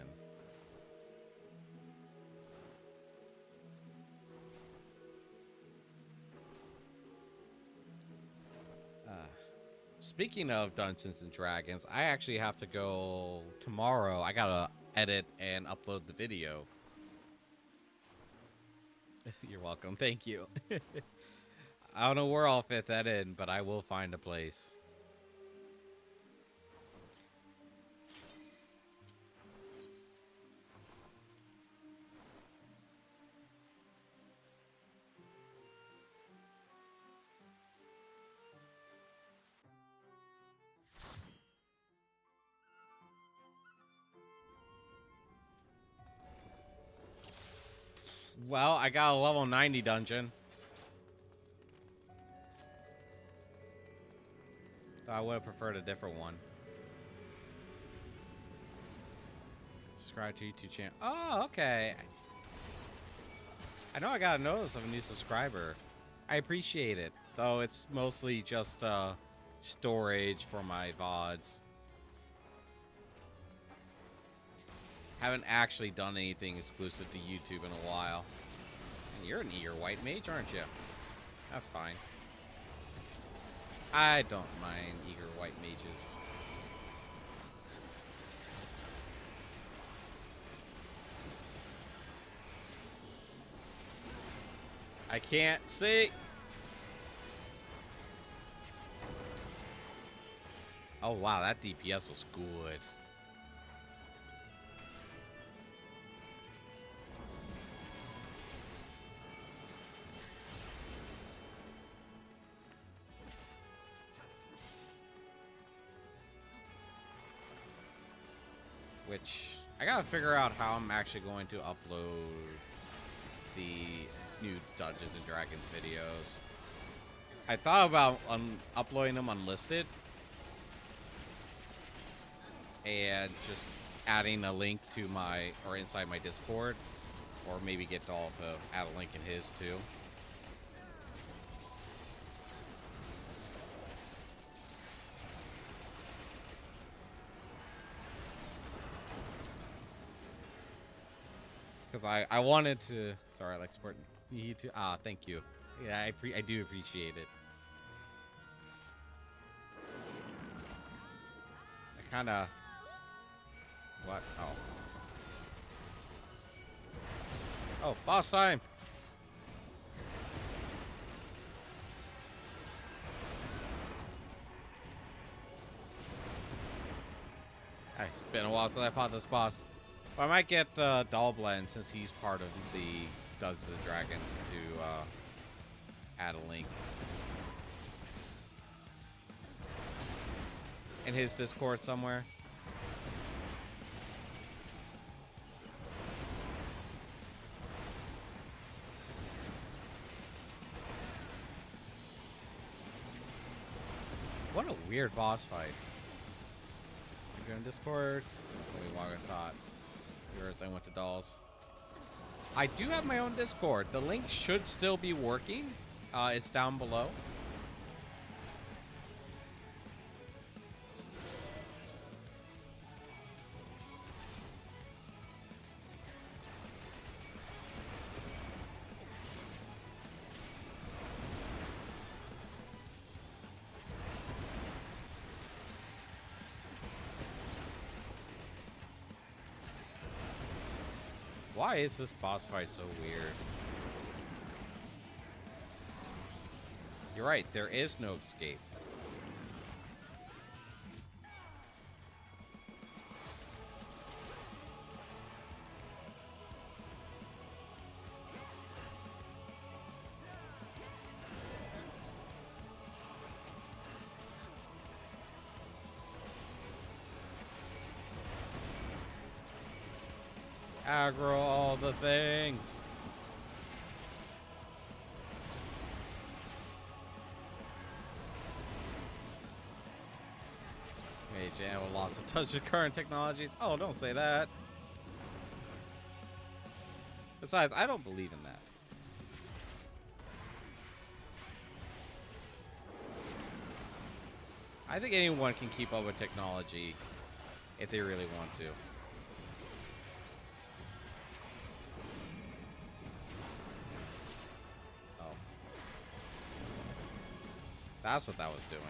Speaking of Dungeons and Dragons, I actually have to go tomorrow. I gotta edit and upload the video. You're welcome. Thank you. I don't know where I'll fit that in, but I will find a place. Well, I got a level 90 dungeon. I would have preferred a different one. Subscribe to YouTube channel. Oh, okay. I know I got a notice of a new subscriber. I appreciate it. Though it's mostly just storage for my VODs. Haven't actually done anything exclusive to YouTube in a while. And you're an eager white mage, aren't you? That's fine. I don't mind eager white mages. I can't see. Oh wow, that DPS was good. Which I gotta figure out how I'm actually going to upload the new Dungeons and Dragons videos. I thought about uploading them unlisted and just adding a link to my or inside my Discord, or maybe get Dahl to add a link in his too. Because I wanted to. Sorry, I like support you too. Ah, thank you. Yeah, I do appreciate it. I kind of. What? Oh. Oh, boss time. Hey, it's been a while since I fought this boss. Well, I might get Dahlblend since he's part of the Dungeons and Dragons to add a link in his Discord somewhere. What a weird boss fight. You go in Discord. Wait, Waga thought. Yours, I went to Dolls. I do have my own Discord. The link should still be working. It's down below. Why is this boss fight so weird? You're right, there is no escape. Aggro all the things. Mage ammo lost a touch of current technologies. Oh, don't say that. Besides, I don't believe in that. I think anyone can keep up with technology if they really want to. Oh. That's what that was doing.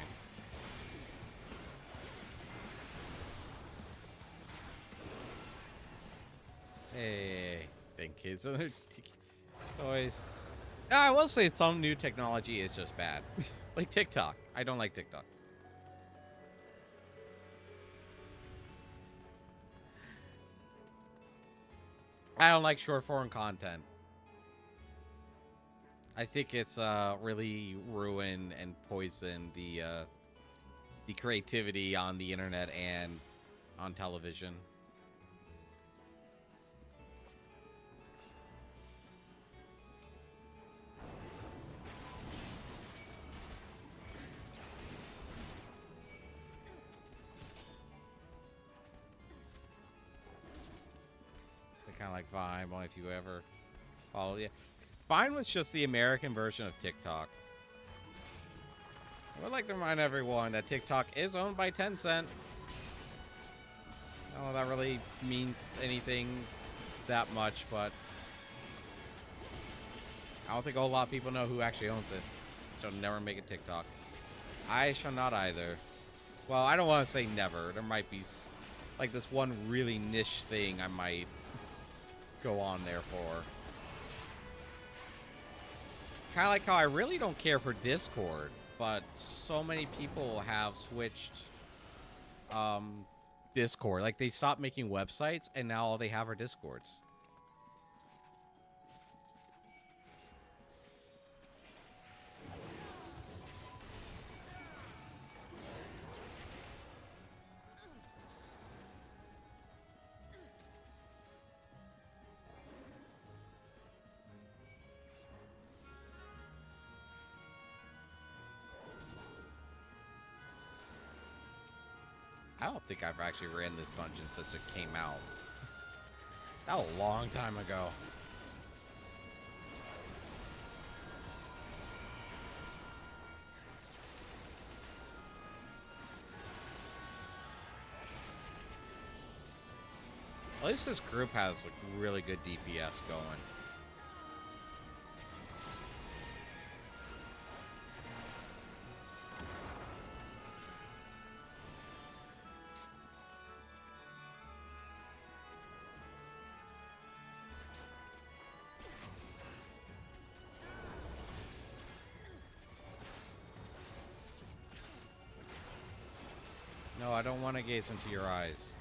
Hey, think kids and their toys. I will say some new technology is just bad. Like TikTok. I don't like TikTok. I don't like short form content. I think it's really ruined and poisoned the creativity on the internet and on television. It's kind of like Vine, only if you ever follow it. Vine was just the American version of TikTok. I would like to remind everyone that TikTok is owned by Tencent. I don't know if that really means anything that much, but I don't think a whole lot of people know who actually owns it. So never make a TikTok. I shall not either. Well, I don't want to say never. There might be like this one really niche thing I might go on there for. Kind of like how I really don't care for Discord, but so many people have switched Discord. Like they stopped making websites and now all they have are Discords. I don't think I've actually ran this dungeon since it came out. That was a long time ago. At least this group has like really good DPS going. No, I don't want to gaze into your eyes.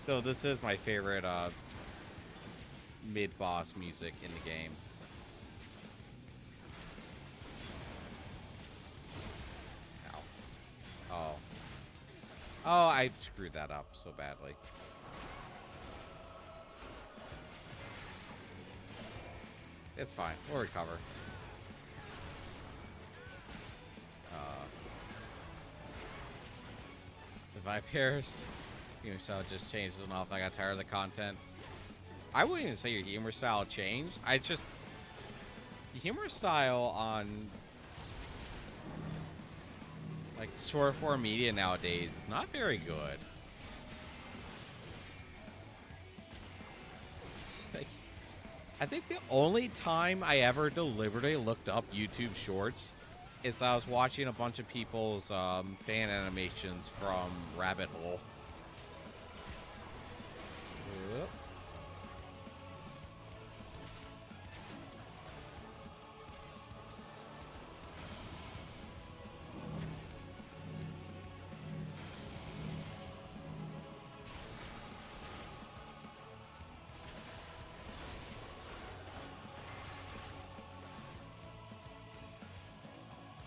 So this is my favorite mid-boss music in the game. Ow. Oh. Oh, I screwed that up so badly. It's fine. We'll recover. The Vibe Pairs. Humor style just changed enough. I got tired of the content. I wouldn't even say your humor style changed. I just the humor style on Like, short form media nowadays is not very good. Like, I think the only time I ever deliberately looked up YouTube Shorts is I was watching a bunch of people's fan animations from Rabbit Hole. Yep.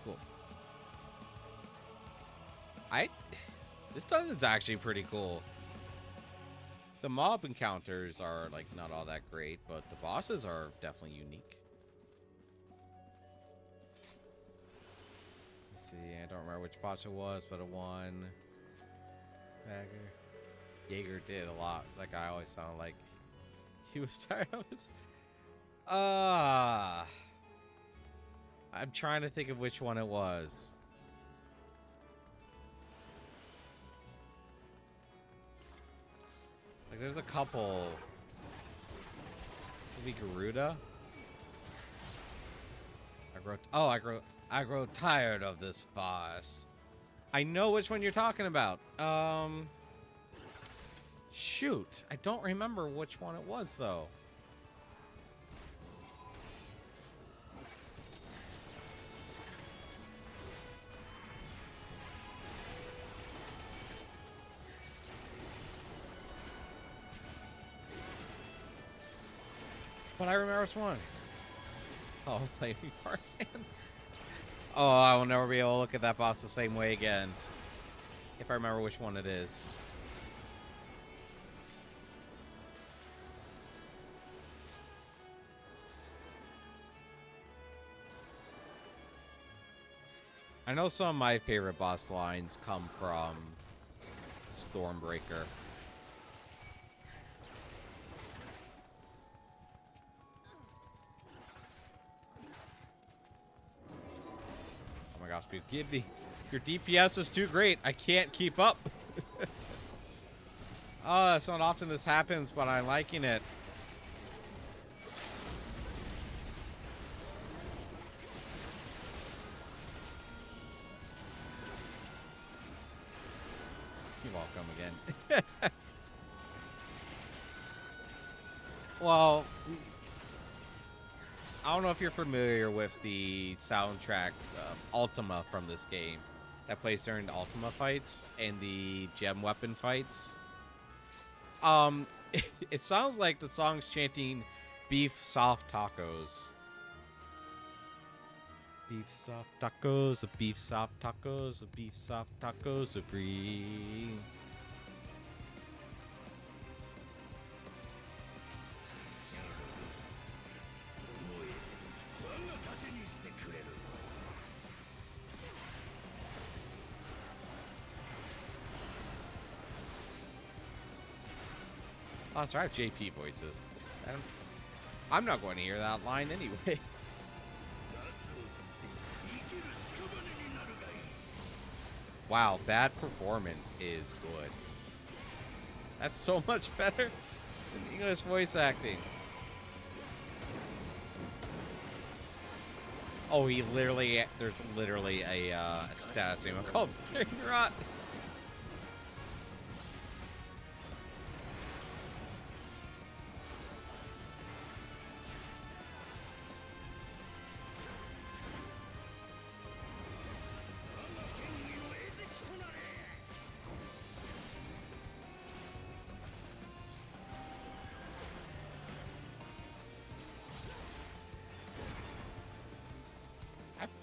Cool. This dungeon's actually pretty cool. The mob encounters are, like, not all that great, but the bosses are definitely unique. Let's see, I don't remember which boss it was, but it won. Jaeger did a lot. It's like I always sound like he was tired of his. I'm trying to think of which one it was. Like, there's a couple. Maybe Garuda. I grow tired of this farce. I know which one you're talking about. Shoot, I don't remember which one it was though. But I remember which one. Oh, play me part. Oh, I will never be able to look at that boss the same way again. If I remember which one it is. I know some of my favorite boss lines come from Stormbreaker. Oh my gosh, dude, give me... Your DPS is too great. I can't keep up. Oh, it's not often this happens, but I'm liking it. You're welcome again. Well, I don't know if you're familiar with the soundtrack Ultima from this game that plays during the Ultima fights and the gem weapon fights. It sounds like the song's chanting beef soft tacos. Beef soft tacos, a beef soft tacos, a beef soft tacos, a brie. Oh, sorry, I have JP voices. I'm not going to hear that line anyway. Wow, bad performance is good. That's so much better than English voice acting. Oh, there's literally a status name called Rot.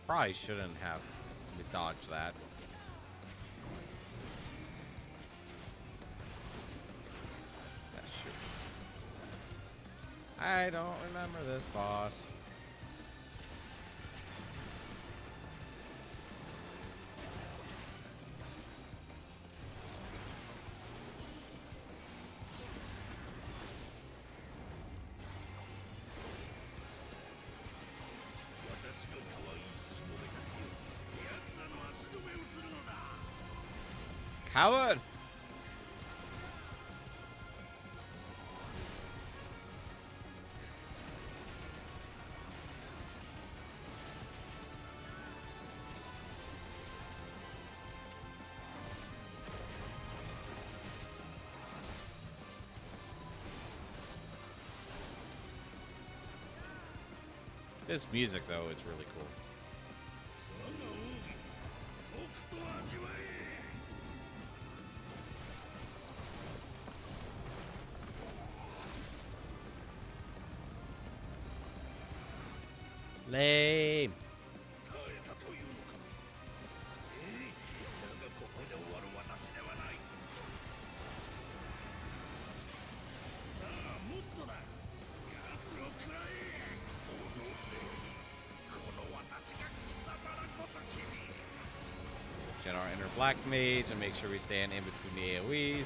Probably shouldn't have dodged that. I don't remember this boss. Howard! This music, though, is really cool. Lame. Gen our inner black mage and make sure we stand in between the AoEs.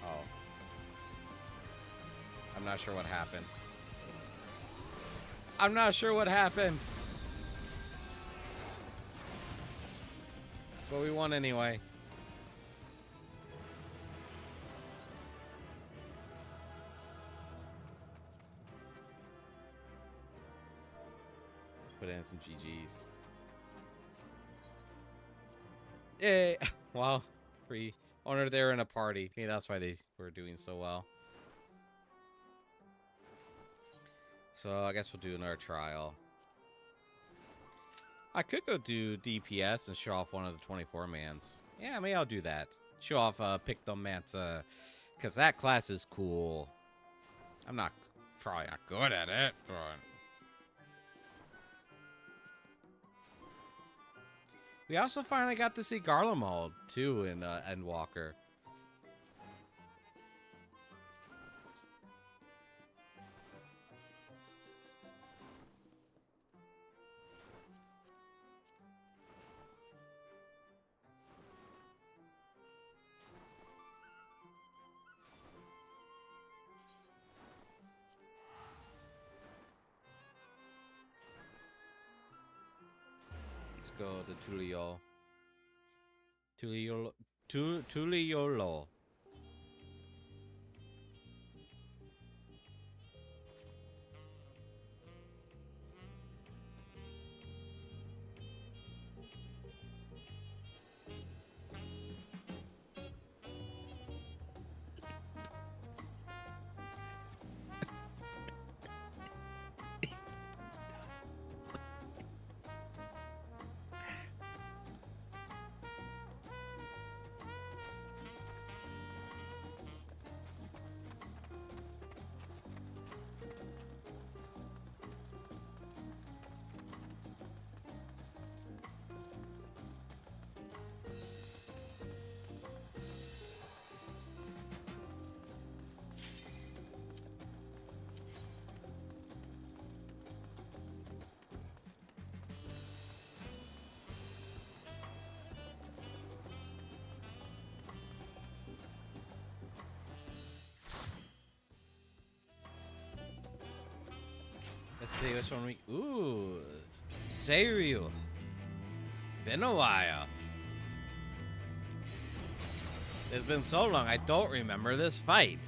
Oh. I'm not sure what happened. I'm not sure what happened. But we won anyway. Put in some GGs. Yay! Wow. 3. Honor they're in a party. Maybe that's why they were doing so well. So I guess we'll do another trial. I could go do DPS and show off one of the 24 mans. Yeah, maybe I'll do that. Show off Picto Manta, because that class is cool. I'm probably not good at it, but we also finally got to see Garlemald too in Endwalker. Let's go to Tulio. Tuliolo. Let's see which one we. Ooh, Seiryu. Been a while. It's been so long, I don't remember this fight.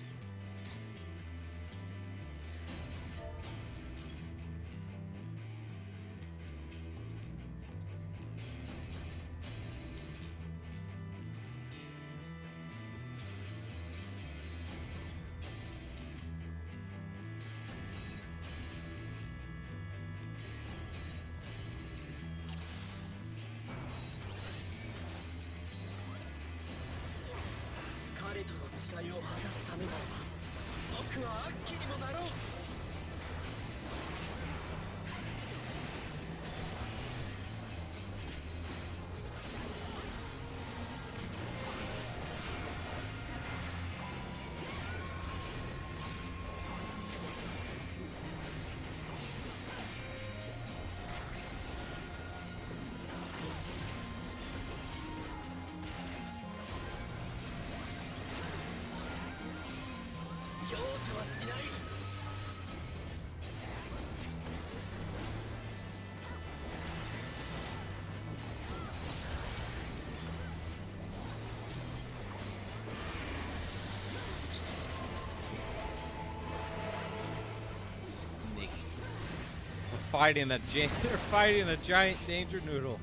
fighting a they're fighting a giant danger noodle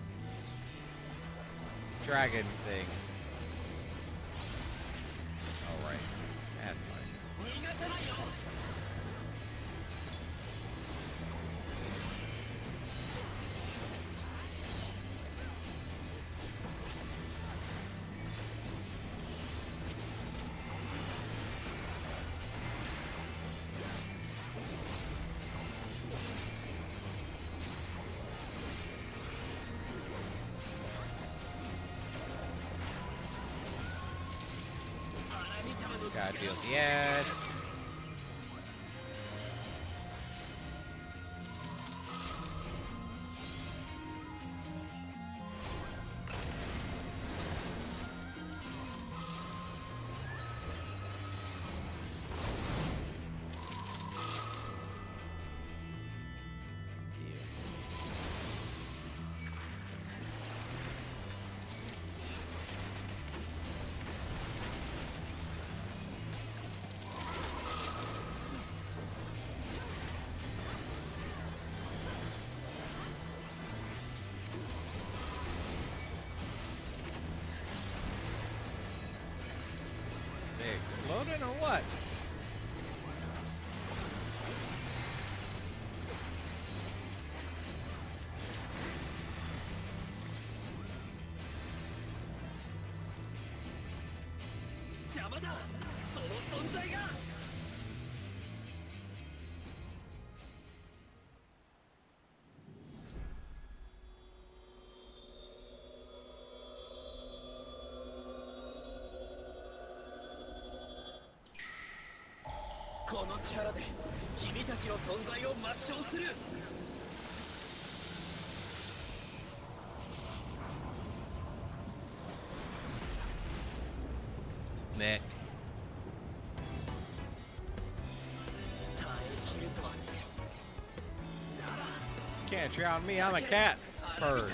dragon thing. All right, that's fine. Gotta deal with the edge. Exploding or what? Nick. Can't drown me, I'm a cat bird.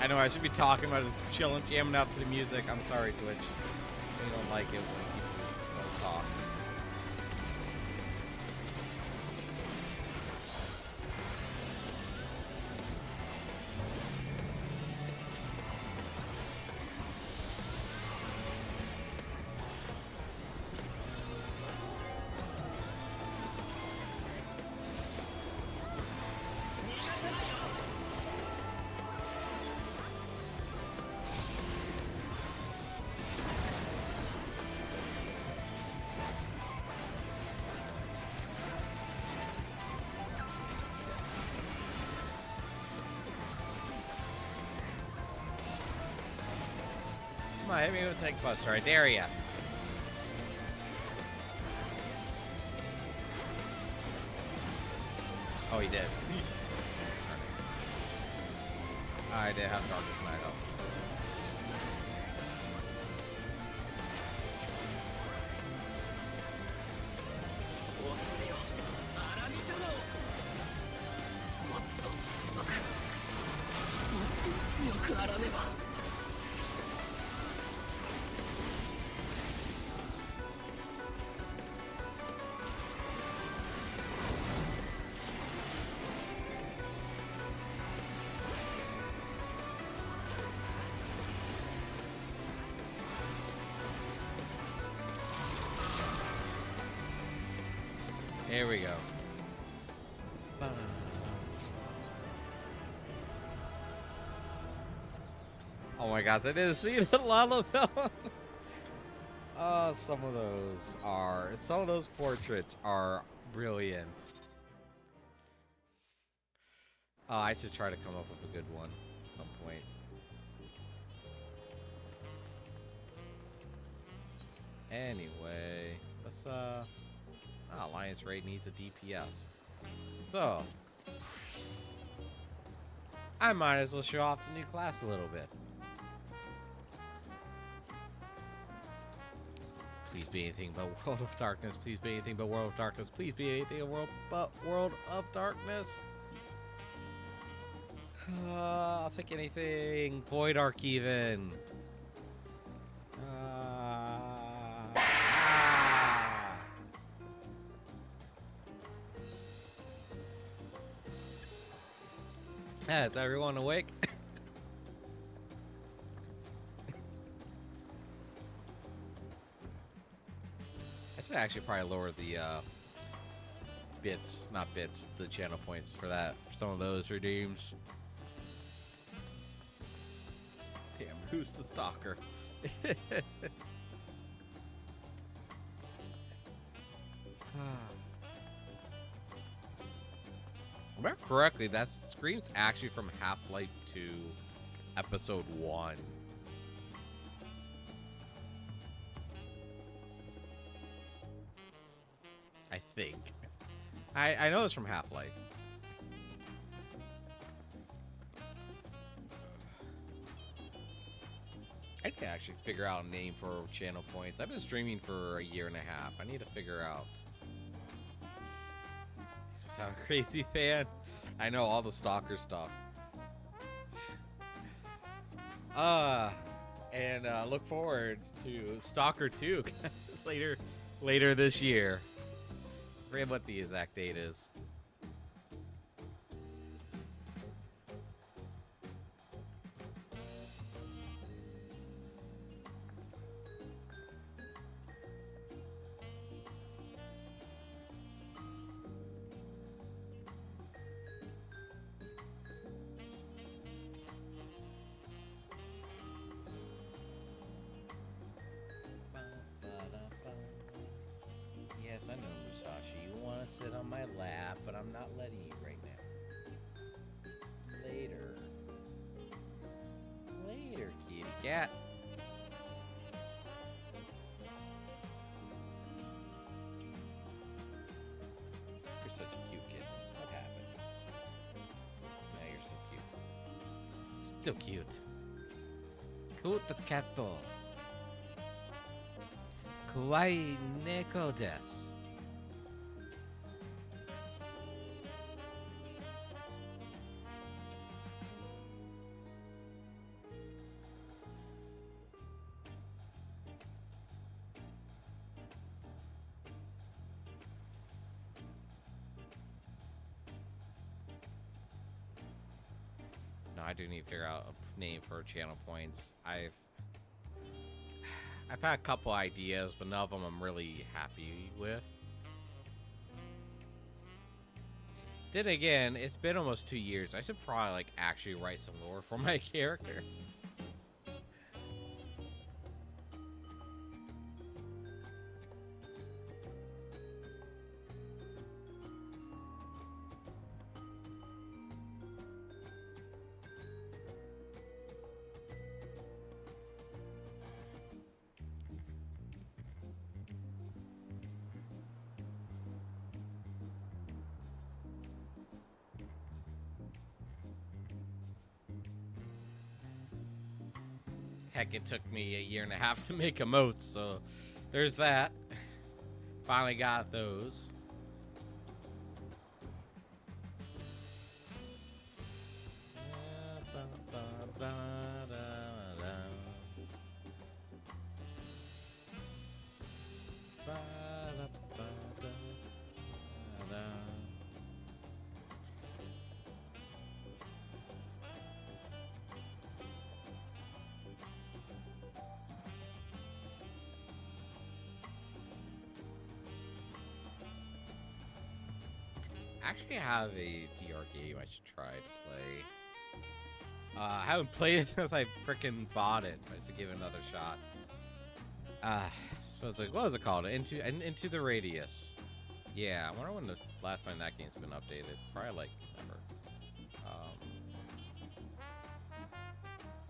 I know I should be talking about chilling, jamming out to the music. I'm sorry, Twitch. You don't like it when you don't talk. Come on, hit me with a tank buster. I dare ya. Oh, he did. I did have Darkest Night up. Here we go. Oh my gosh, I didn't see the Lalafell. Some of those portraits are brilliant. I should try to come up with a good one at some point. Anyway, let's Alliance Raid needs a DPS. So I might as well show off the new class a little bit. Please be anything but World of Darkness. Please be anything but World of Darkness. Please be anything but World of Darkness. I'll take anything. Void Arc even. Is everyone awake? I should actually probably lower the the channel points for that. Some of those redeems. Damn, who's the stalker? Remember correctly, that scream's actually from Half-Life 2, Episode 1. I think. I know it's from Half-Life. I can actually figure out a name for channel points. I've been streaming for a year and a half. I need to figure out. He's just a crazy fan. I know all the stalker stuff. And look forward to Stalker 2 later this year. I forget what the exact date is. Yes, I know, Musashi. You want to sit on my lap, but I'm not letting you right now. Later. Later, kitty cat. You're such a cute kitten. What happened? Now you're so cute. Still cute. Cute catto. Kawaii neko desu. No, I do need to figure out a name for channel points. I've had a couple ideas, but none of them I'm really happy with. Then again, it's been almost 2 years. I should probably like actually write some lore for my character. Heck, it took me a year and a half to make emotes, so there's that. Finally got those. Actually, I have a VR game I should try to play. I haven't played it since I freaking bought it. I should give it another shot. So it's like, what was it called? Into the Radius. Yeah, I wonder when the last time that game's been updated. Probably like never.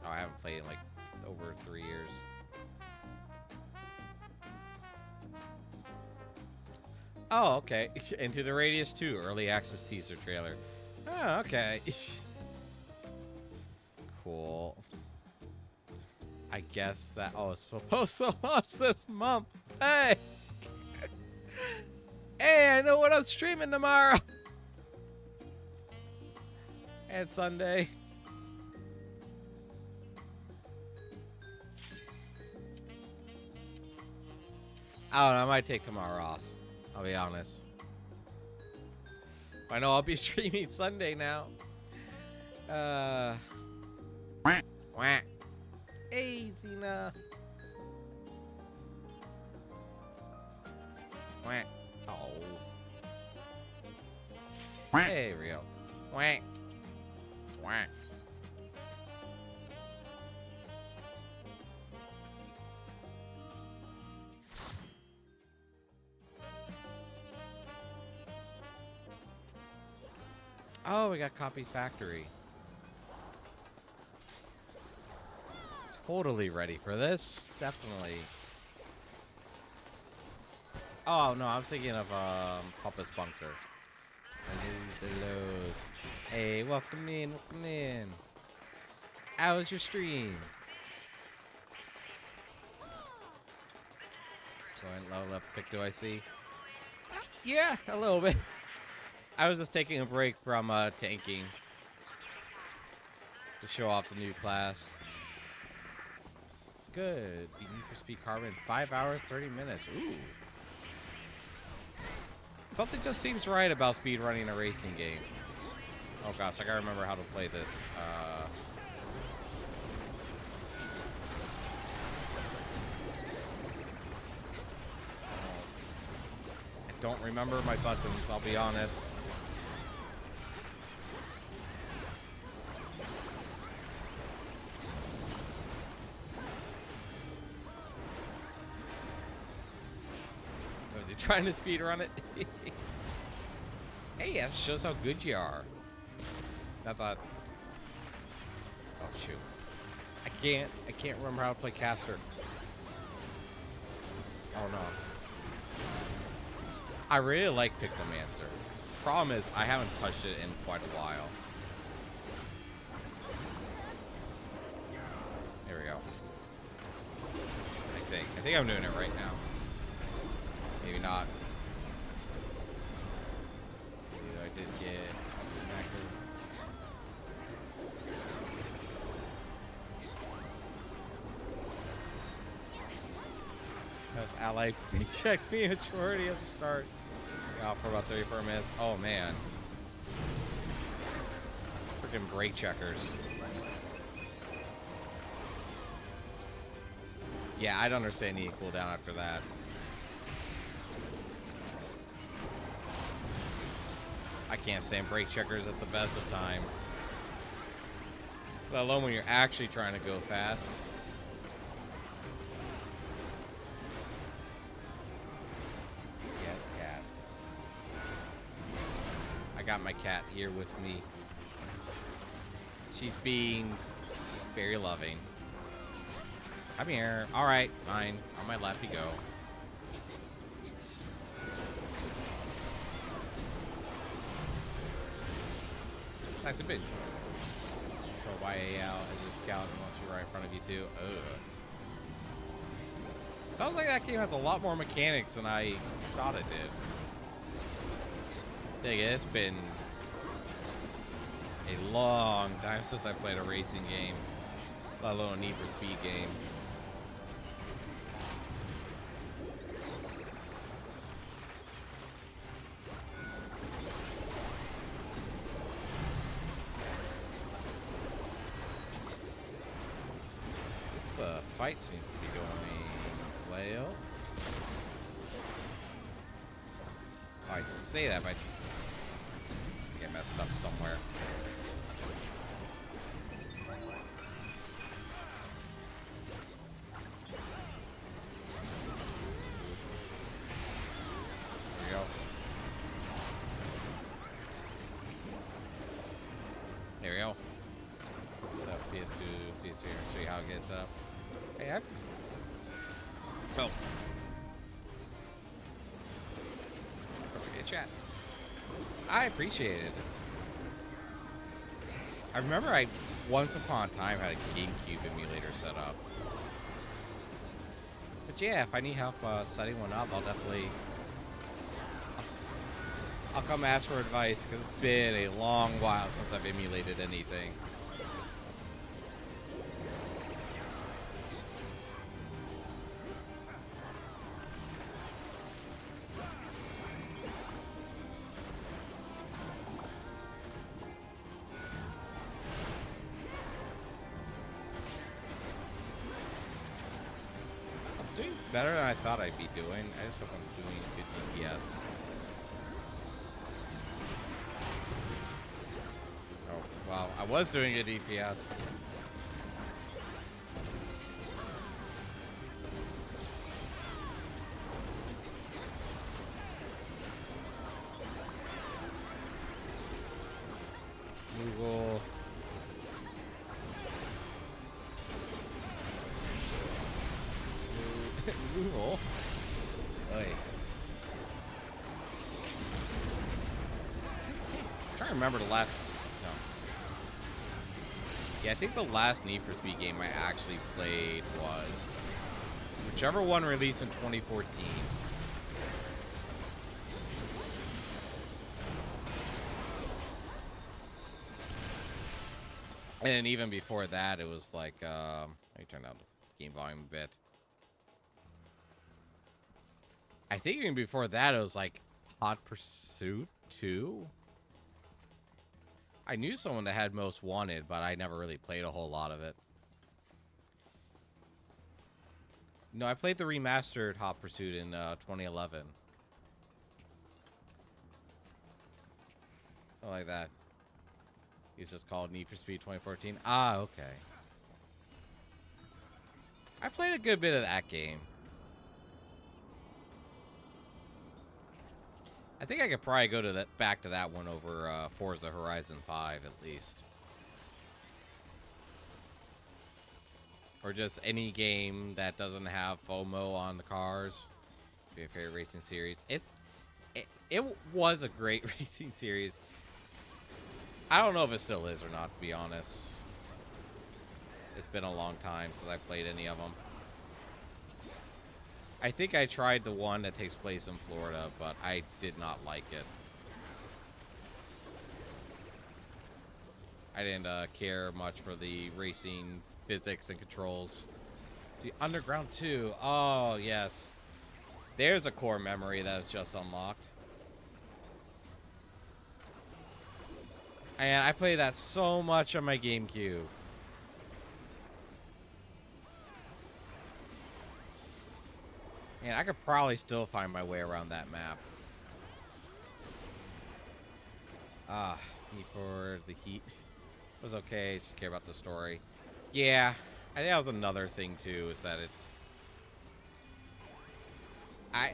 Oh, I haven't played it in like over 3 years. Oh, okay. Into the Radius 2, early access teaser trailer. Oh, okay. Cool. I guess that. Oh, it's supposed to launch this month. Hey! Hey, I know what I'm streaming tomorrow! And Sunday. I don't know, I might take tomorrow off. I'll be honest. I know I'll be streaming Sunday now. Wah. Hey, Zena. Wah. Oh. Hey, Rio. Wah. Wah. Oh, we got Copy Factory. Totally ready for this. Definitely. Oh, no, I was thinking of Papa's Bunker. The lows. Hey, welcome in, welcome in. How was your stream? Going low left pick, do I see? Yeah, a little bit. I was just taking a break from tanking to show off the new class. It's good. The Need for Speed Carbon, 5 hours, 30 minutes. Ooh. Something just seems right about speedrunning a racing game. Oh gosh, I gotta remember how to play this. I don't remember my buttons, I'll be honest. Was he trying to speedrun it? Hey, that shows how good you are. I thought. Oh shoot! I can't remember how to play caster. Oh no! I really like Pixelmancer. Problem is, I haven't touched it in quite a while. There we go. I think I'm doing it right now. Maybe not. I did get that's ally check me majority at the start. Out for about 34 minutes. Oh man. Freaking brake checkers. Yeah, I don't understand the cooldown after that. I can't stand brake checkers at the best of time. Let alone when you're actually trying to go fast. Yes, cat. I got my cat here with me. She's being very loving. Come here. Alright, fine. On my left you go. It's nice to be. So YA out as a scout must be right in front of you too. Ugh. Sounds like that game has a lot more mechanics than I thought it did. Dang it, it's been a long time since I played a racing game, let alone a Need for Speed game. The fight seems to be going well. I say that, but up somewhere. There we go. There we go. So PS2, PS3, show you how it gets up. Hey, oh. Perfect chat. I appreciate it. I remember I once upon a time had a GameCube emulator set up. But yeah, if I need help setting one up, I'll definitely I'll come ask for advice, because it's been a long while since I've emulated anything. I'm doing better than I thought I'd be doing. I just hope I'm doing good DPS. Wow, I was doing a DPS. Google. Google. Oy. I'm trying to remember the last. Yeah, I think the last Need for Speed game I actually played was whichever one released in 2014. And even before that, it was like, let me turn down the game volume a bit. I think even before that, it was like Hot Pursuit 2. I knew someone that had Most Wanted, but I never really played a whole lot of it. No, I played the remastered Hot Pursuit in 2011. Something like that. It's just called Need for Speed 2014. Ah, okay. I played a good bit of that game. I think I could probably go to that back to that one over Forza Horizon 5 at least. Or just any game that doesn't have FOMO on the cars. Be a favorite racing series. It was a great racing series. I don't know if it still is or not, to be honest. It's been a long time since I played any of them. I think I tried the one that takes place in Florida, but I did not like it. I didn't care much for the racing physics and controls. The Underground 2. Oh, yes. There's a core memory that is just unlocked. And I played that so much on my GameCube. And I could probably still find my way around that map. Ah, Need for the Heat was okay. Just care about the story. Yeah, I think that was another thing too. Is that I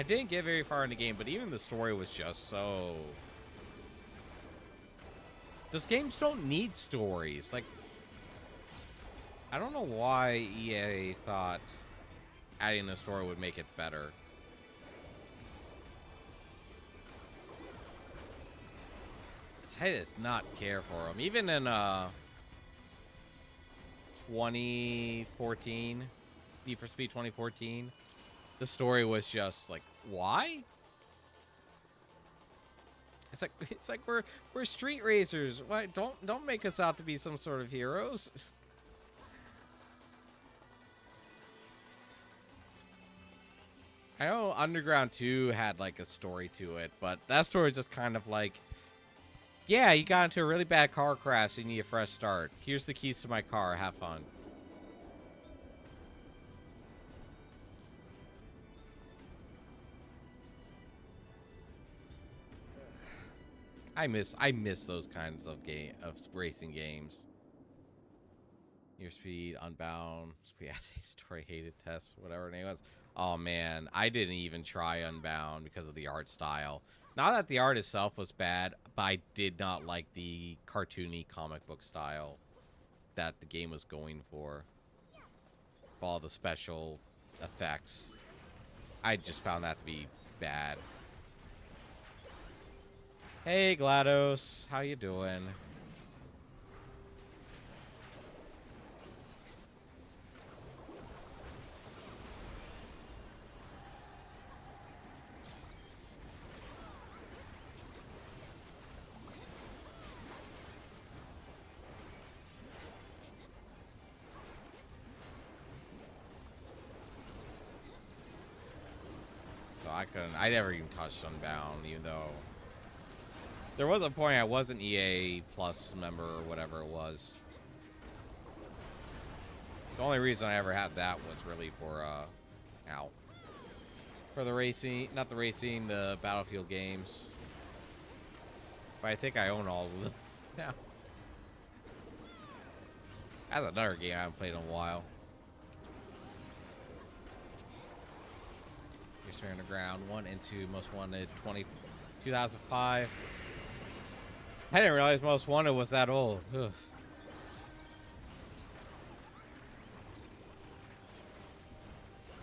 didn't get very far in the game, but even the story was just so. Those games don't need stories. Like, I don't know why EA thought adding a story would make it better. I just not care for them. Even in 2014, Need for Speed 2014, the story was just like, why? It's like we're street racers. Why don't make us out to be some sort of heroes? I know Underground 2 had like a story to it, but that story is just kind of like, yeah, you got into a really bad car crash, you need a fresh start. Here's the keys to my car, have fun. I miss those kinds of racing games. Your Speed, Unbound, Speed Assay Story, Hated Test, whatever her name was. Oh man, I didn't even try Unbound because of the art style. Not that the art itself was bad, but I did not like the cartoony comic book style that the game was going for. All the special effects. I just found that to be bad. Hey GLaDOS, how you doing? So I never even touched Unbound, even though there was a point I was an EA Plus member or whatever it was. The only reason I ever had that was really for, for the racing, not the racing, the Battlefield games. But I think I own all of them now. That's another game I haven't played in a while. Racer Underground 1 and 2, Most Wanted 2005. I didn't realize Most Wanted was that old. Ugh.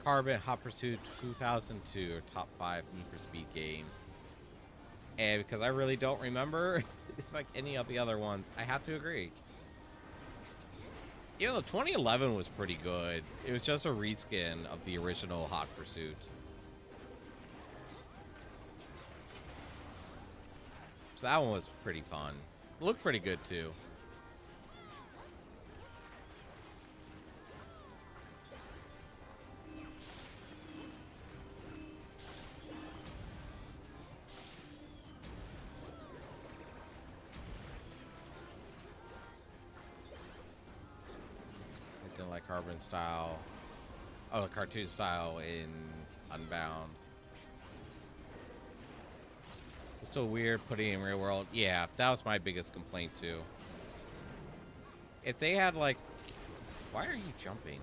Carbon, Hot Pursuit 2002 are top 5 Need for Speed games. And because I really don't remember like any of the other ones, I have to agree. You know, 2011 was pretty good. It was just a reskin of the original Hot Pursuit. So that one was pretty fun. It looked pretty good too. I didn't like Carbon style. Oh, the cartoon style in Unbound. It's so weird putting it in real world. Yeah, that was my biggest complaint too. If they had like, why are you jumping?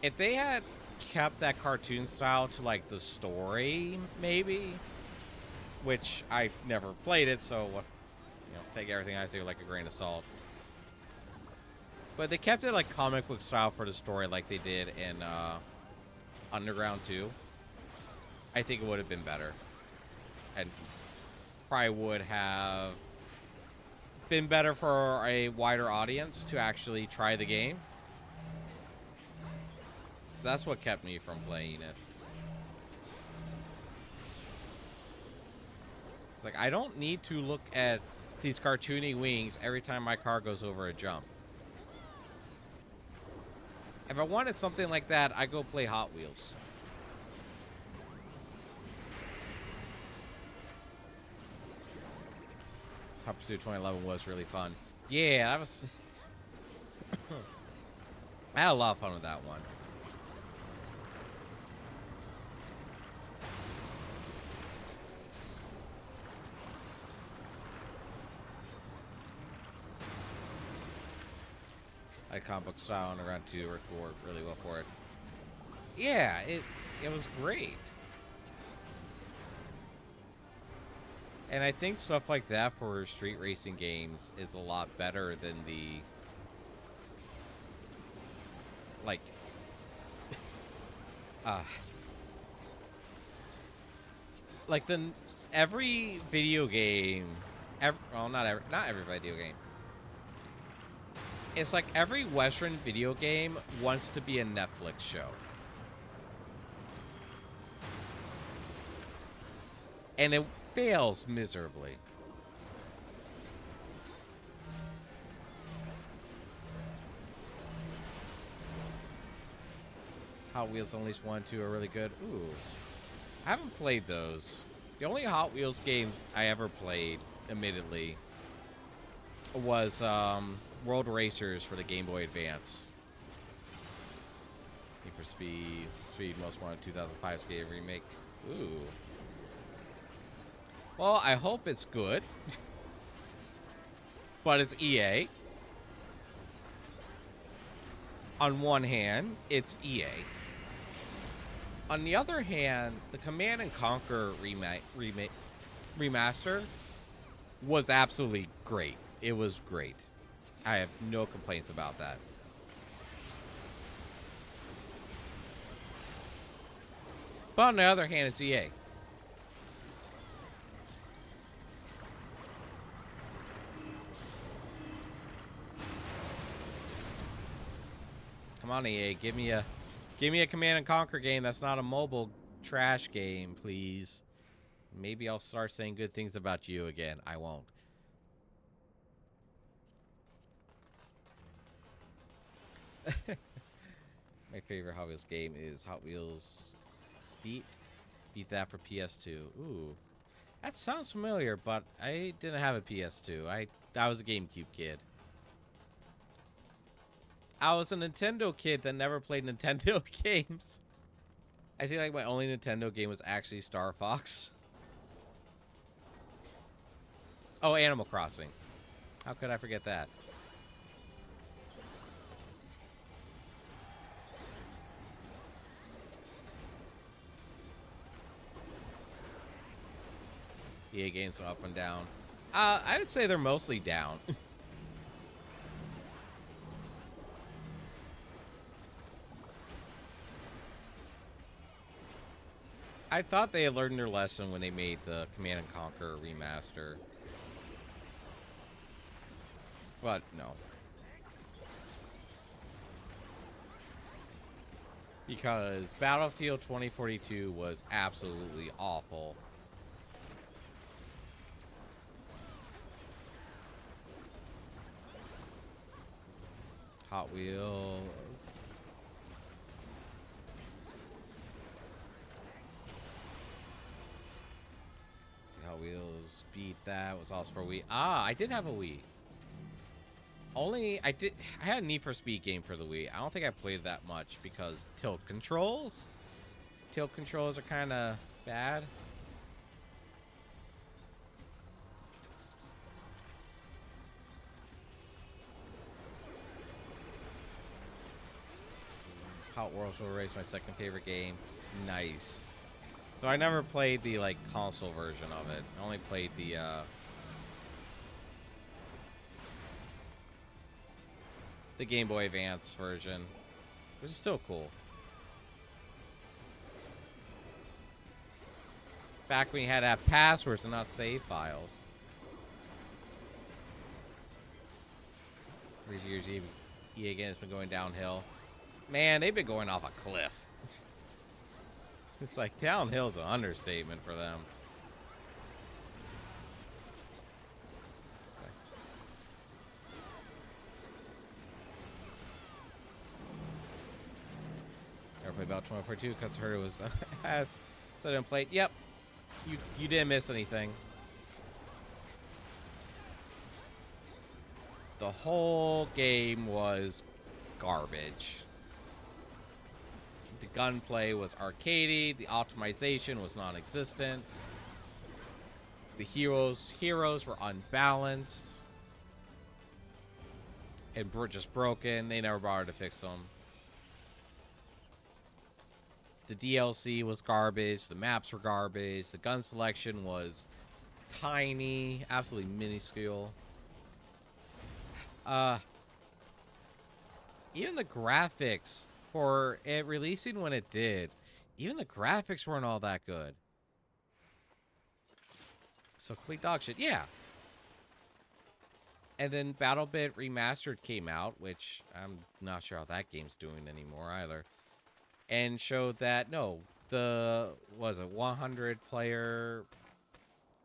If they had kept that cartoon style to like the story, maybe, which I never played it, so take everything I say with like a grain of salt. But they kept it like comic book style for the story, like they did in Underground 2. I think it would have been better. And probably would have been better for a wider audience to actually try the game. That's what kept me from playing it. It's like, I don't need to look at these cartoony wings every time my car goes over a jump. If I wanted something like that, I'd go play Hot Wheels. Hot Pursuit 2011 was really fun. Yeah, that was... I had a lot of fun with that one. Like comic book style and Underground 2 worked really well for it. Yeah, it was great. And I think stuff like that for street racing games is a lot better than the like like every video game, not every video game. It's like every Western video game wants to be a Netflix show. And it fails miserably. Hot Wheels Unleashed 1 and 2 are really good. Ooh. I haven't played those. The only Hot Wheels game I ever played, admittedly, was World Racers for the Game Boy Advance. Need for Speed Most Wanted 2005 skate remake. Ooh. Well, I hope it's good, but it's EA. On one hand, it's EA. On the other hand, the Command and Conquer remaster was absolutely great. It was great. I have no complaints about that. But on the other hand, it's EA. Come on, EA, give me a Command and Conquer game that's not a mobile trash game, please. Maybe I'll start saying good things about you again. I won't. My favorite Hot Wheels game is Hot Wheels Beat. Beat that for PS2. Ooh. That sounds familiar, but I didn't have a PS2. I was a GameCube kid. I was a Nintendo kid that never played Nintendo games. I think like my only Nintendo game was actually Star Fox. Oh, Animal Crossing. How could I forget that? EA games are up and down. I would say they're mostly down. I thought they had learned their lesson when they made the Command and Conquer remaster. But no. Because Battlefield 2042 was absolutely awful. Hot Wheel. See, Hot Wheels beat that. Was also for Wii. I did have a Wii. I had a Need for Speed game for the Wii. I don't think I played that much because tilt controls are kind of bad. Hot Wheels Road Race, my second favorite game. Nice. So I never played the like console version of it. I only played the Game Boy Advance version, which is still cool. Back when you had to have passwords and not save files. Recent years, EA again has been going downhill. Man, they've been going off a cliff. It's like downhill's an understatement for them. Never played Battle 2042 because I heard it was so I didn't play it. Yep. You didn't miss anything. The whole game was garbage. The gunplay was arcadey. The optimization was non-existent. The heroes were unbalanced and just broken. They never bothered to fix them. The DLC was garbage. The maps were garbage. The gun selection was tiny, absolutely minuscule. Even the graphics for it releasing when it did, even the graphics weren't all that good. So complete dog shit, yeah. And then BattleBit Remastered came out, which I'm not sure how that game's doing anymore either. And showed that, no, the, what was it, 100 player,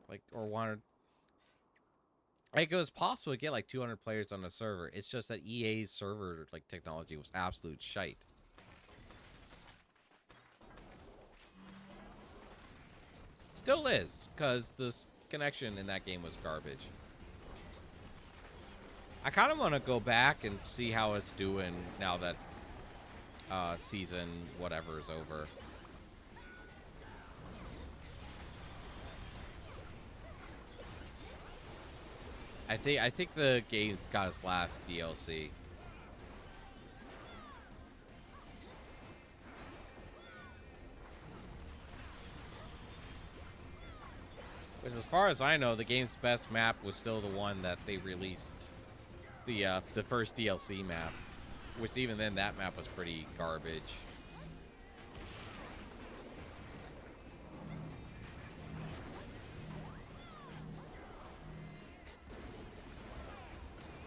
like, or 100, like, it was possible to get, like, 200 players on a server. It's just that EA's server, like, technology was absolute shite. Still is, because the connection in that game was garbage. I kind of want to go back and see how it's doing now that season whatever is over. I think the game's got its last DLC. Which, as far as I know, the game's best map was still the one that they released, the first DLC map. Which even then, that map was pretty garbage.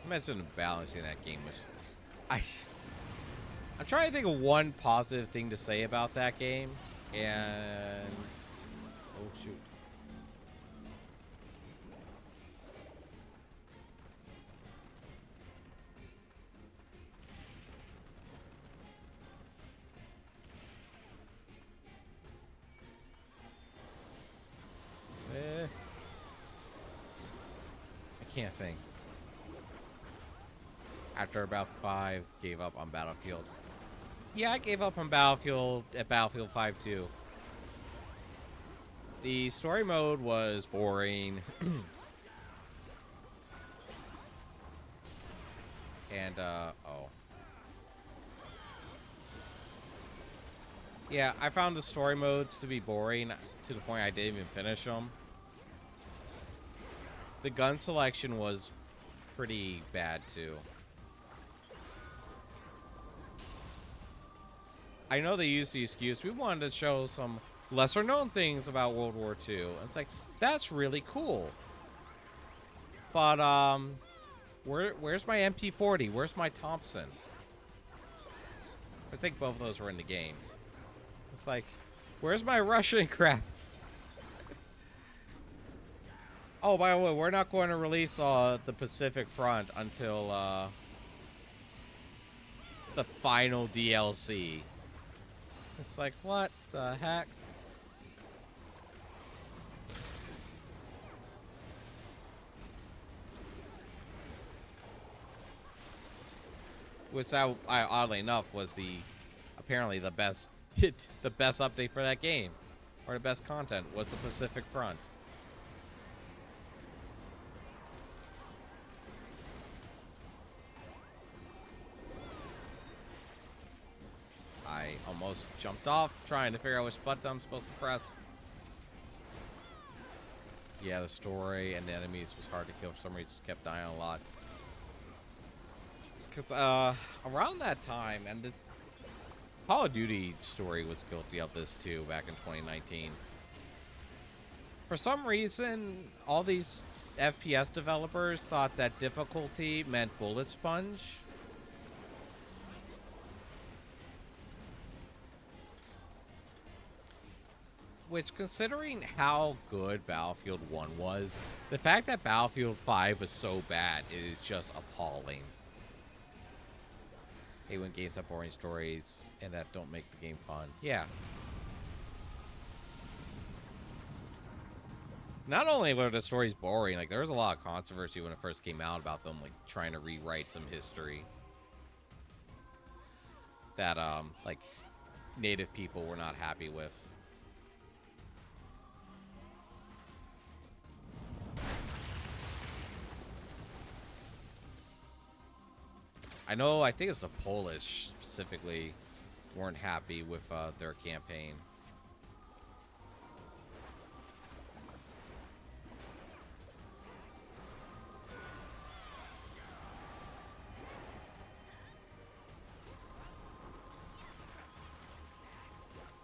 I mentioned balancing that game was, I I'm trying to think of one positive thing to say about that game, and oh shoot. I can't think. After Battlefield 5, gave up on Battlefield. Yeah, I gave up on Battlefield at Battlefield 5 too. The story mode was boring. And, oh. Yeah, I found the story modes to be boring to the point I didn't even finish them. The gun selection was pretty bad too. I know they used the excuse, we wanted to show some lesser known things about World War II. And it's like, that's really cool. But, where's my MT-40? Where's my Thompson? I think both of those were in the game. It's like, where's my Russian crap? Oh, by the way, we're not going to release the Pacific Front until the final DLC. It's like, what the heck? Which, oddly enough, was apparently the best the best update for that game, or the best content was the Pacific Front. I almost jumped off trying to figure out which button I'm supposed to press. Yeah, the story and the enemies was hard to kill for some reason. Kept dying a lot. Because around that time, and this Call of Duty story was guilty of this too back in 2019. For some reason, all these FPS developers thought that difficulty meant bullet sponge. Which, considering how good Battlefield 1 was, the fact that Battlefield 5 was so bad is just appalling. Hate when games have boring stories and that don't make the game fun. Yeah. Not only were the stories boring, like there was a lot of controversy when it first came out about them like trying to rewrite some history that like native people were not happy with. I think it's the Polish specifically weren't happy with their campaign.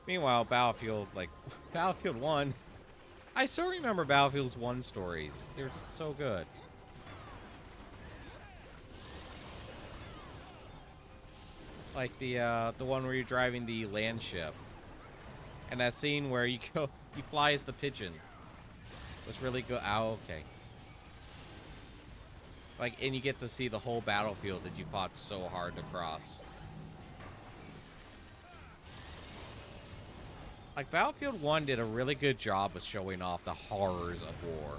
Meanwhile, Battlefield 1, I still remember Battlefield's 1 stories. They were just so good. Like the one where you're driving the land ship. And that scene where you fly as the pigeon. Was really good. Oh, okay. Like, and you get to see the whole battlefield that you fought so hard to cross. Like, Battlefield 1 did a really good job of showing off the horrors of war.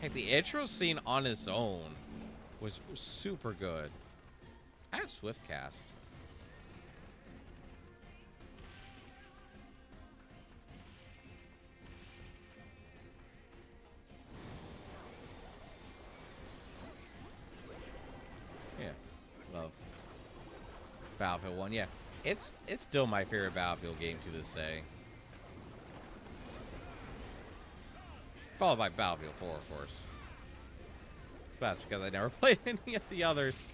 Heck, the intro scene on its own was super good. I have Swiftcast. Battlefield 1, yeah. It's still my favorite Battlefield game to this day. Followed by Battlefield 4, of course. That's because I never played any of the others.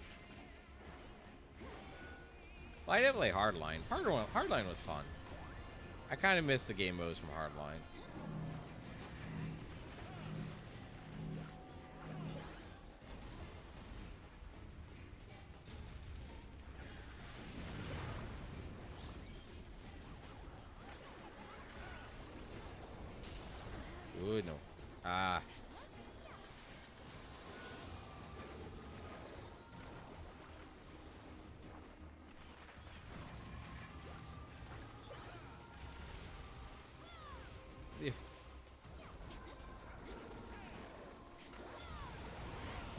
Well, I didn't play Hardline. Hardline was fun. I kind of miss the game modes from Hardline. Ooh, no. Ah.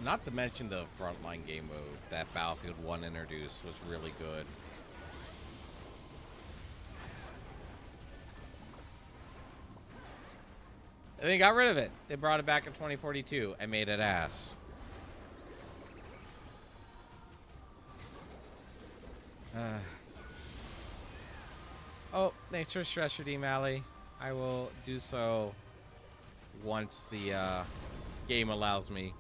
Not to mention the frontline game mode that Battlefield 1 introduced was really good. And they got rid of it. They brought it back in 2042 and made it ass. Oh, thanks for stress redeem, Allie. I will do so once the game allows me.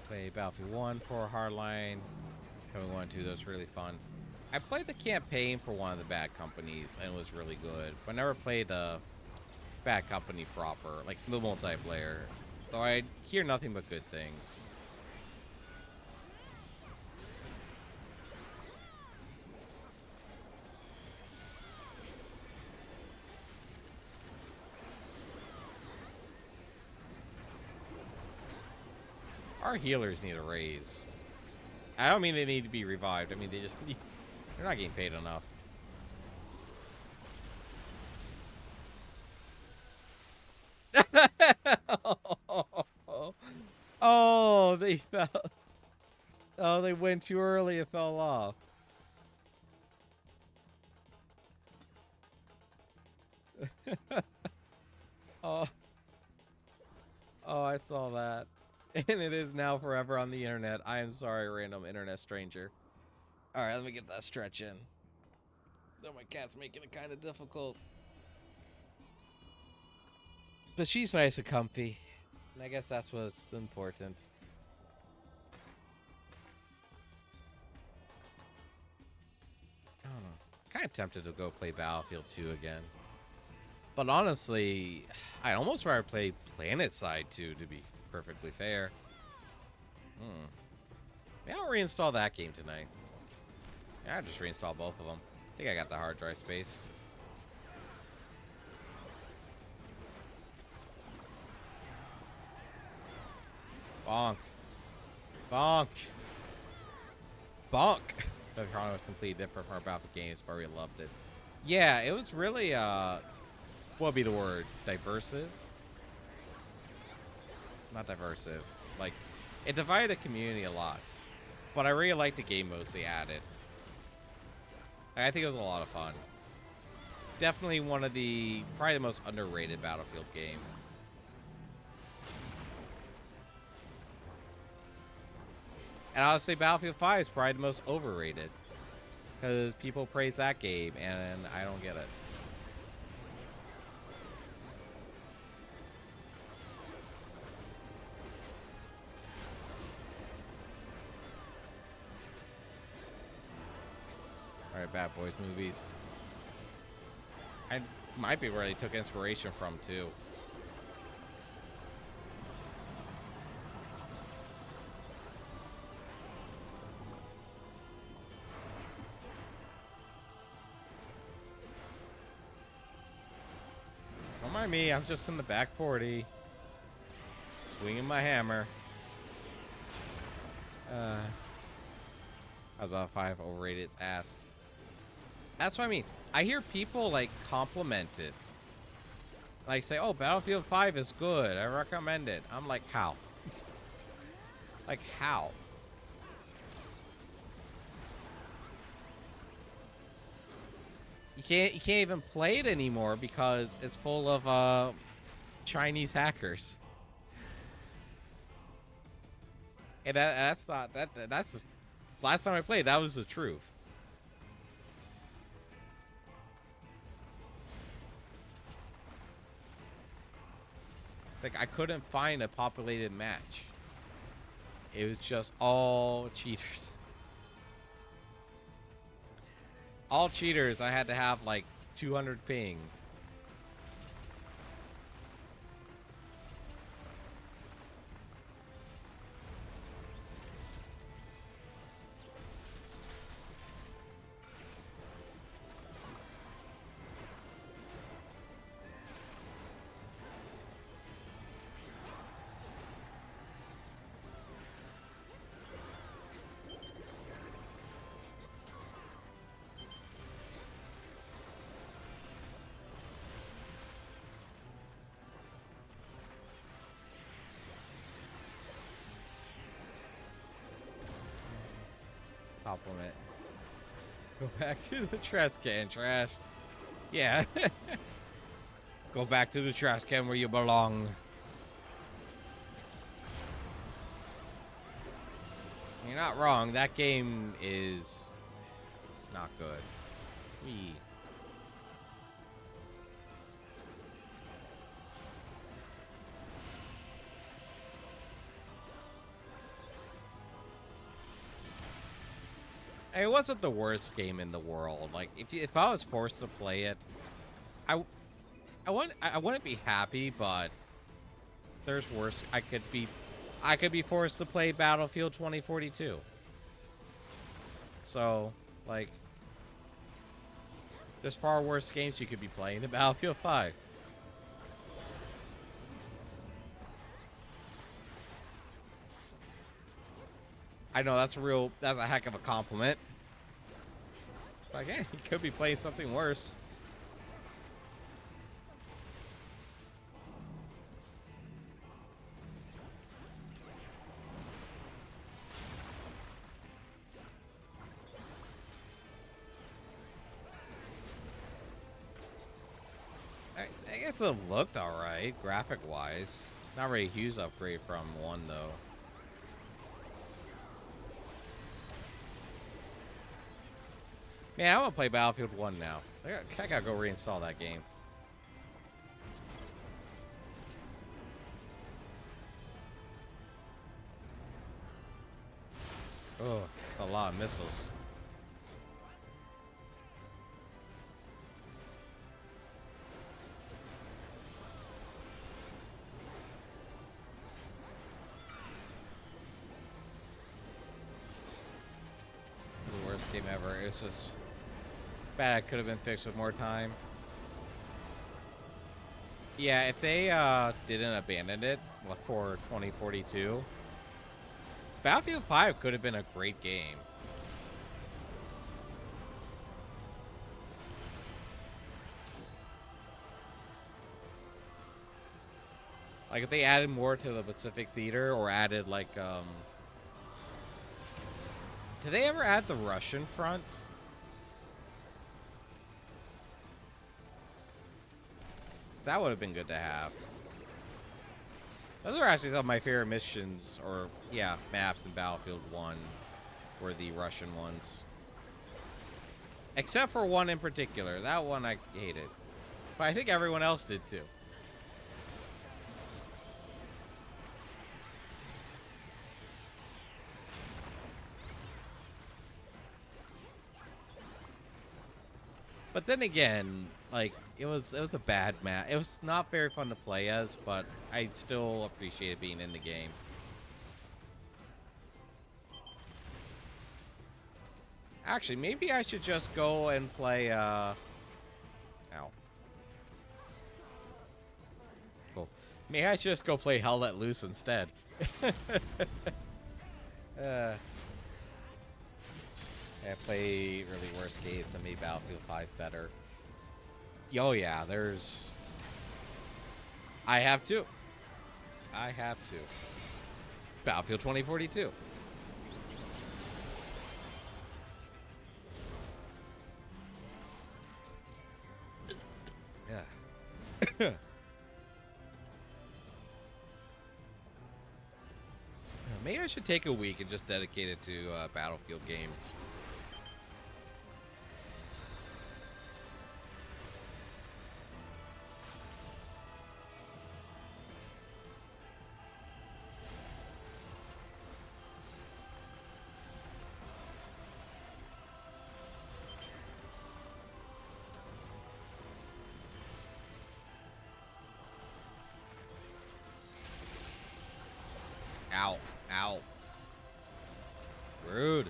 Play Battlefield 1 for Hardline. Coming 1 2, that's really fun. I played the campaign for one of the Bad Companies and it was really good, but I never played the Bad Company proper, like the multiplayer. So I hear nothing but good things. Our healers need a raise. I don't mean they need to be revived. I mean they just need, they're not getting paid enough. Oh, they fell. Oh, they went too early. It fell off. Oh, oh, I saw that. And it is now forever on the internet. I am sorry, random internet stranger. All right, let me get that stretch in. Though my cat's making it kind of difficult. But she's nice and comfy. And I guess that's what's important. I don't know. Kind of tempted to go play Battlefield 2 again. But honestly, I'd almost rather play PlanetSide 2, to be perfectly fair. Maybe I'll reinstall that game tonight. Yeah, I'll just reinstall both of them. I think I got the hard drive space. Bonk. Bonk. Bonk. The Chrono was completely different from our Battlefield games, but we loved it. Yeah, it was really, what would be the word? Diversive? Not diversive. Like, it divided the community a lot. But I really liked the game modes they added. I think it was a lot of fun. Definitely one of the, probably the most underrated Battlefield game. And I would say Battlefield 5 is probably the most overrated. Because people praise that game, and I don't get it. Alright, Bad Boys movies. I might be where they took inspiration from, too. Don't mind me, I'm just in the back 40. Swinging my hammer. About 5 overrated its ass. That's what I mean. I hear people like compliment it. Like say, oh, Battlefield 5 is good. I recommend it. I'm like, how? Like, how? You can't even play it anymore because it's full of Chinese hackers. And that's not that's the last time I played, that was the truth. Like, I couldn't find a populated match. It was just all cheaters. All cheaters. I had to have like 200 ping. Compliment. Go back to the trash can, trash. Yeah. Go back to the trash can where you belong. You're not wrong. That game is not good. Wee. It wasn't the worst game in the world. Like, if I was forced to play it, I wouldn't be happy, but there's worse. I could be forced to play Battlefield 2042. So, like, there's far worse games you could be playing than Battlefield 5. I know that's a heck of a compliment. Like, hey, you could be playing something worse. I guess it looked alright, graphic-wise. Not really a huge upgrade from 1, though. Man, I want to play Battlefield 1 now. I gotta go reinstall that game. Oh, it's a lot of missiles. The worst game ever. It's just bad. Could have been fixed with more time. Yeah, if they didn't abandon it for 2042, Battlefield 5 could have been a great game. Like, if they added more to the Pacific Theater or added, like, did they ever add the Russian front? That would have been good to have. Those are actually some of my favorite missions, or, yeah, maps in Battlefield 1 were the Russian ones. Except for one in particular. That one I hated. But I think everyone else did too. But then again, like, it was a bad map. It was not very fun to play as, but I still appreciated being in the game. Actually, maybe I should just go and play, Ow. Cool. Maybe I should just go play Hell Let Loose instead. I play really worse games that made Battlefield 5 better. Oh yeah, there's... I have to. Battlefield 2042. Yeah. Maybe I should take a week and just dedicate it to Battlefield games. Ow. Ow. Rude.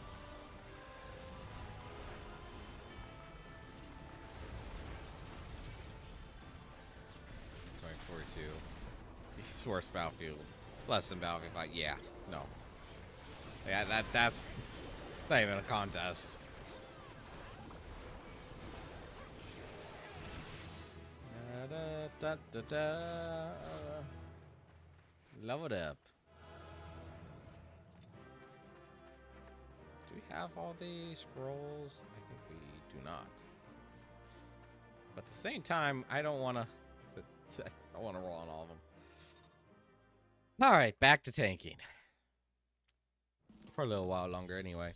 2042. It's worse Battlefield. Less than Battlefield 5. Yeah. No. Yeah, that's not even a contest. Da, da, da, da. Level it up. Do we have all the scrolls? I think we do not. But at the same time, I don't want to. I want to roll on all of them. All right, back to tanking for a little while longer, anyway.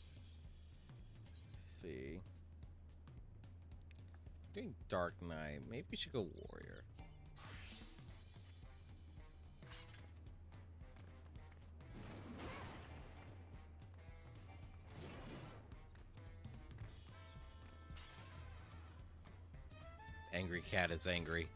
Let's see, doing Dark Knight. Maybe we should go Warrior. Angry Cat is angry.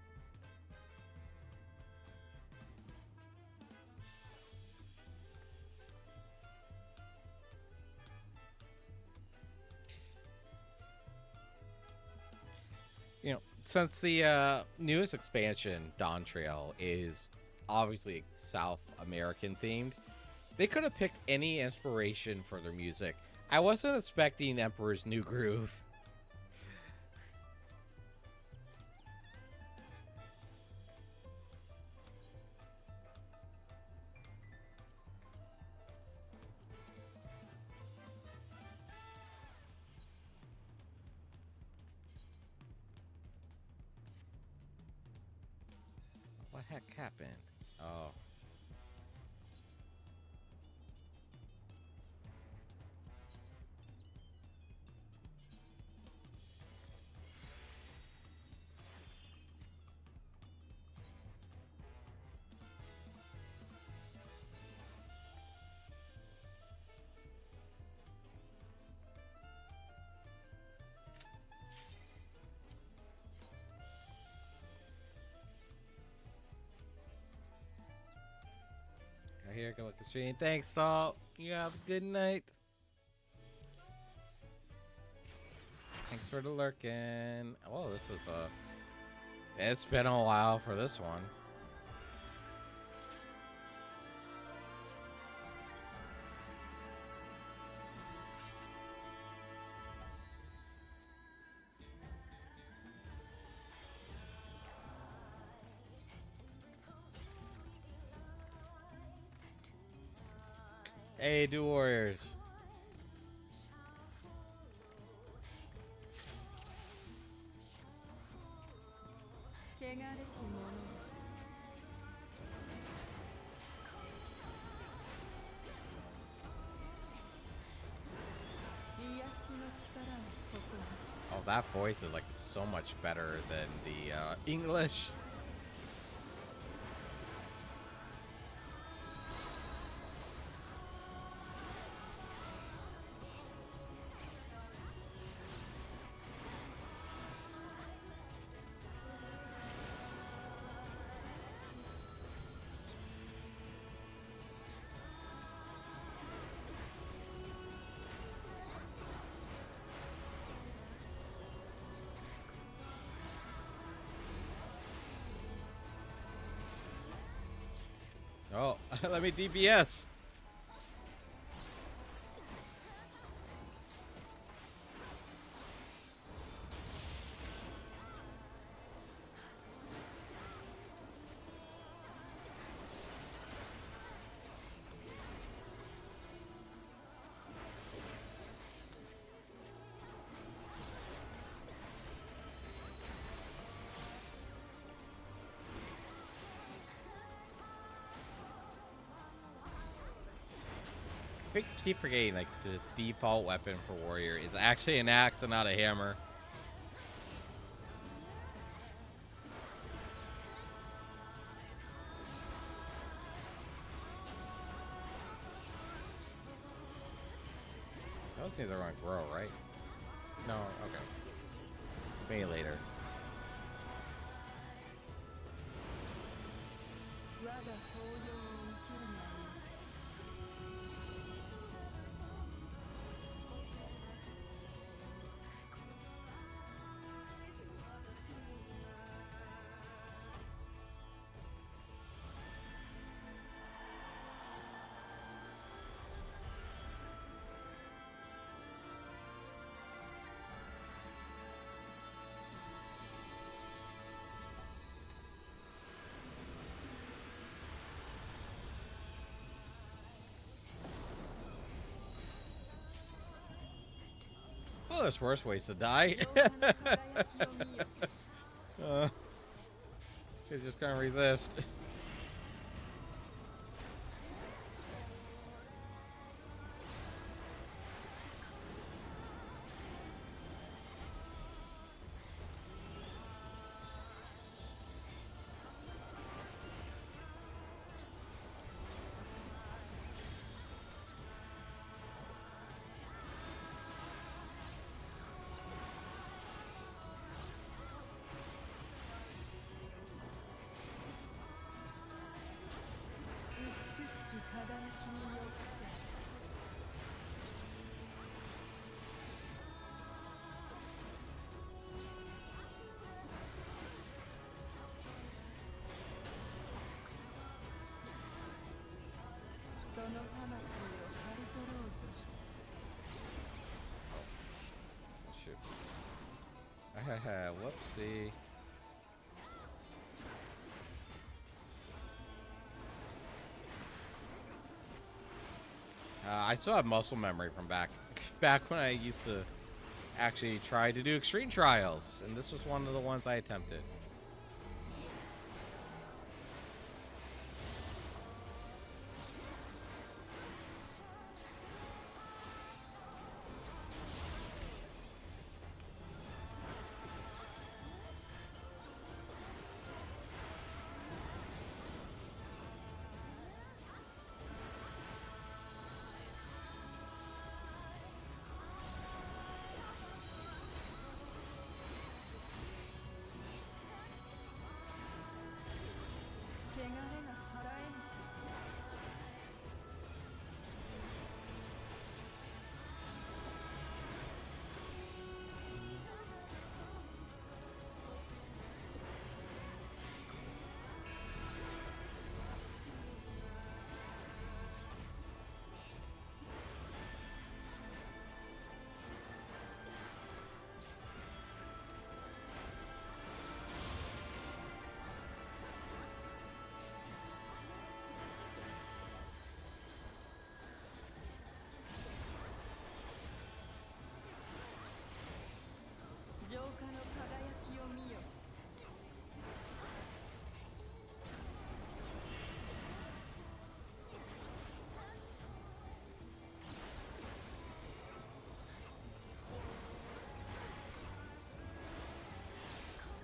You know, since the newest expansion, Dawn Trail, is obviously South American themed, they could have picked any inspiration for their music. I wasn't expecting Emperor's New Groove. What heck happened? Oh. I hear go with the stream. Thanks, Salt. You have a good night. Thanks for the lurking. Oh, this is it's been a while for this one. Hey, do Warriors. Oh, that voice is like so much better than the English. Oh, let me DPS. Keep forgetting, like, the default weapon for warrior is actually an axe and not a hammer. Those things are going to grow, right? No, okay. Maybe later. Well, there's worse ways to die. She's just gonna resist. Shoot. Whoopsie. I still have muscle memory from back when I used to actually try to do extreme trials, and this was one of the ones I attempted.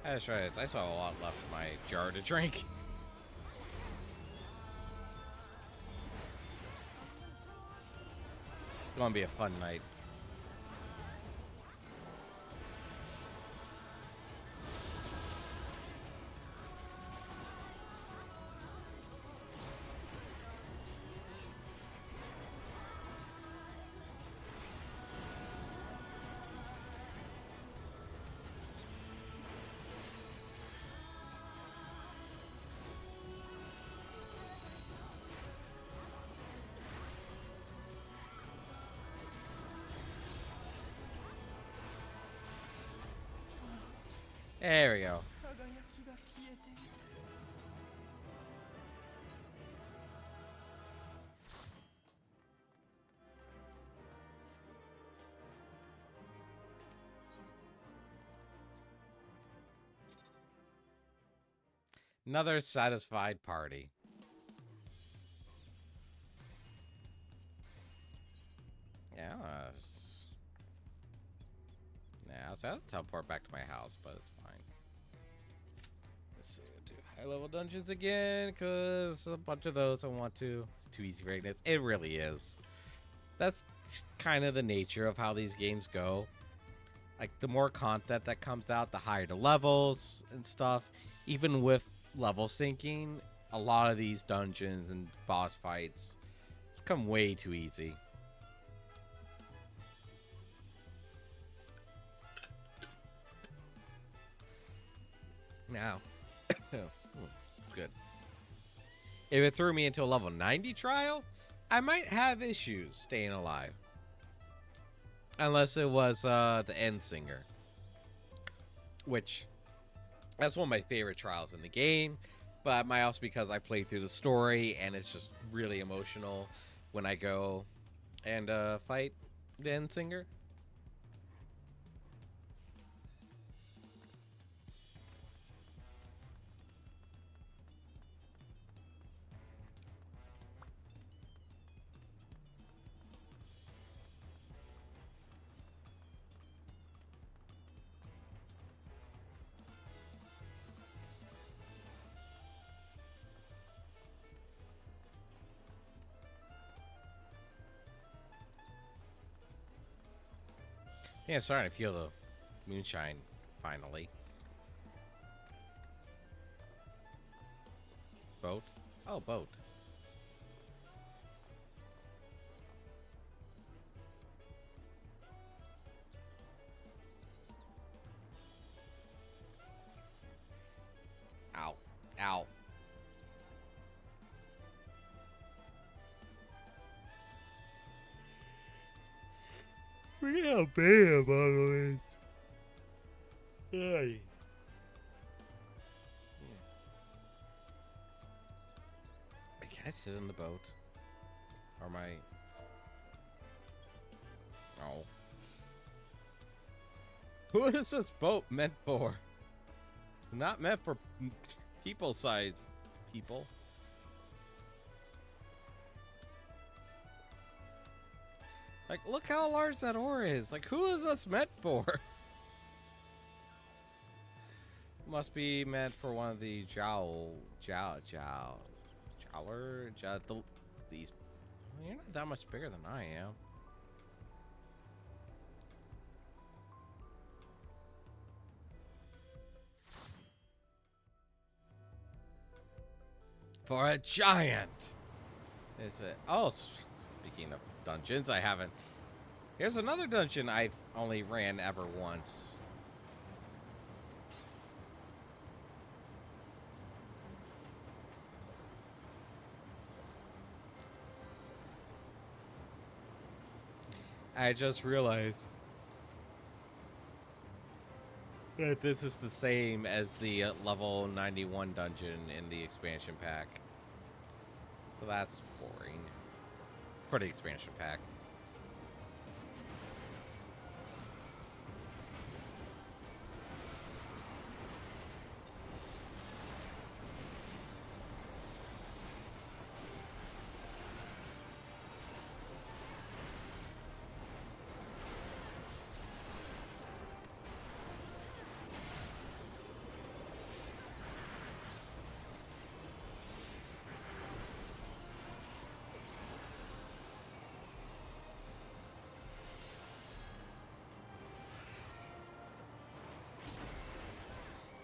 That's right. I saw a lot left in my jar to drink. It's gonna be a fun night. There we go. Another satisfied party. So I have to teleport back to my house, but it's fine. Let's see, do high level dungeons again, because a bunch of those I want to. It's too easy right now. It really is. That's kind of the nature of how these games go. Like, the more content that comes out, the higher the levels and stuff. Even with level syncing, a lot of these dungeons and boss fights become way too easy. Now, good. If it threw me into a level 90 trial, I might have issues staying alive. Unless it was the End Singer. Which, that's one of my favorite trials in the game. But it might also because I played through the story and it's just really emotional when I go and fight the End Singer. Yeah, starting to feel the moonshine finally. Boat? Oh, boat. Ow. Ow. Look how bad bottle is. Hey. Can I sit in the boat? Or am I... Oh. Who is this boat meant for? Not meant for people size people. Like, look how large that oar is. Like, who is this meant for? Must be meant for one of the these. You're not that much bigger than I am. For a giant. Is it? Oh, speaking of dungeons, I haven't. Here's another dungeon I only ran ever once. I just realized that this is the same as the level 91 dungeon in the expansion pack. So that's boring. For the expansion pack.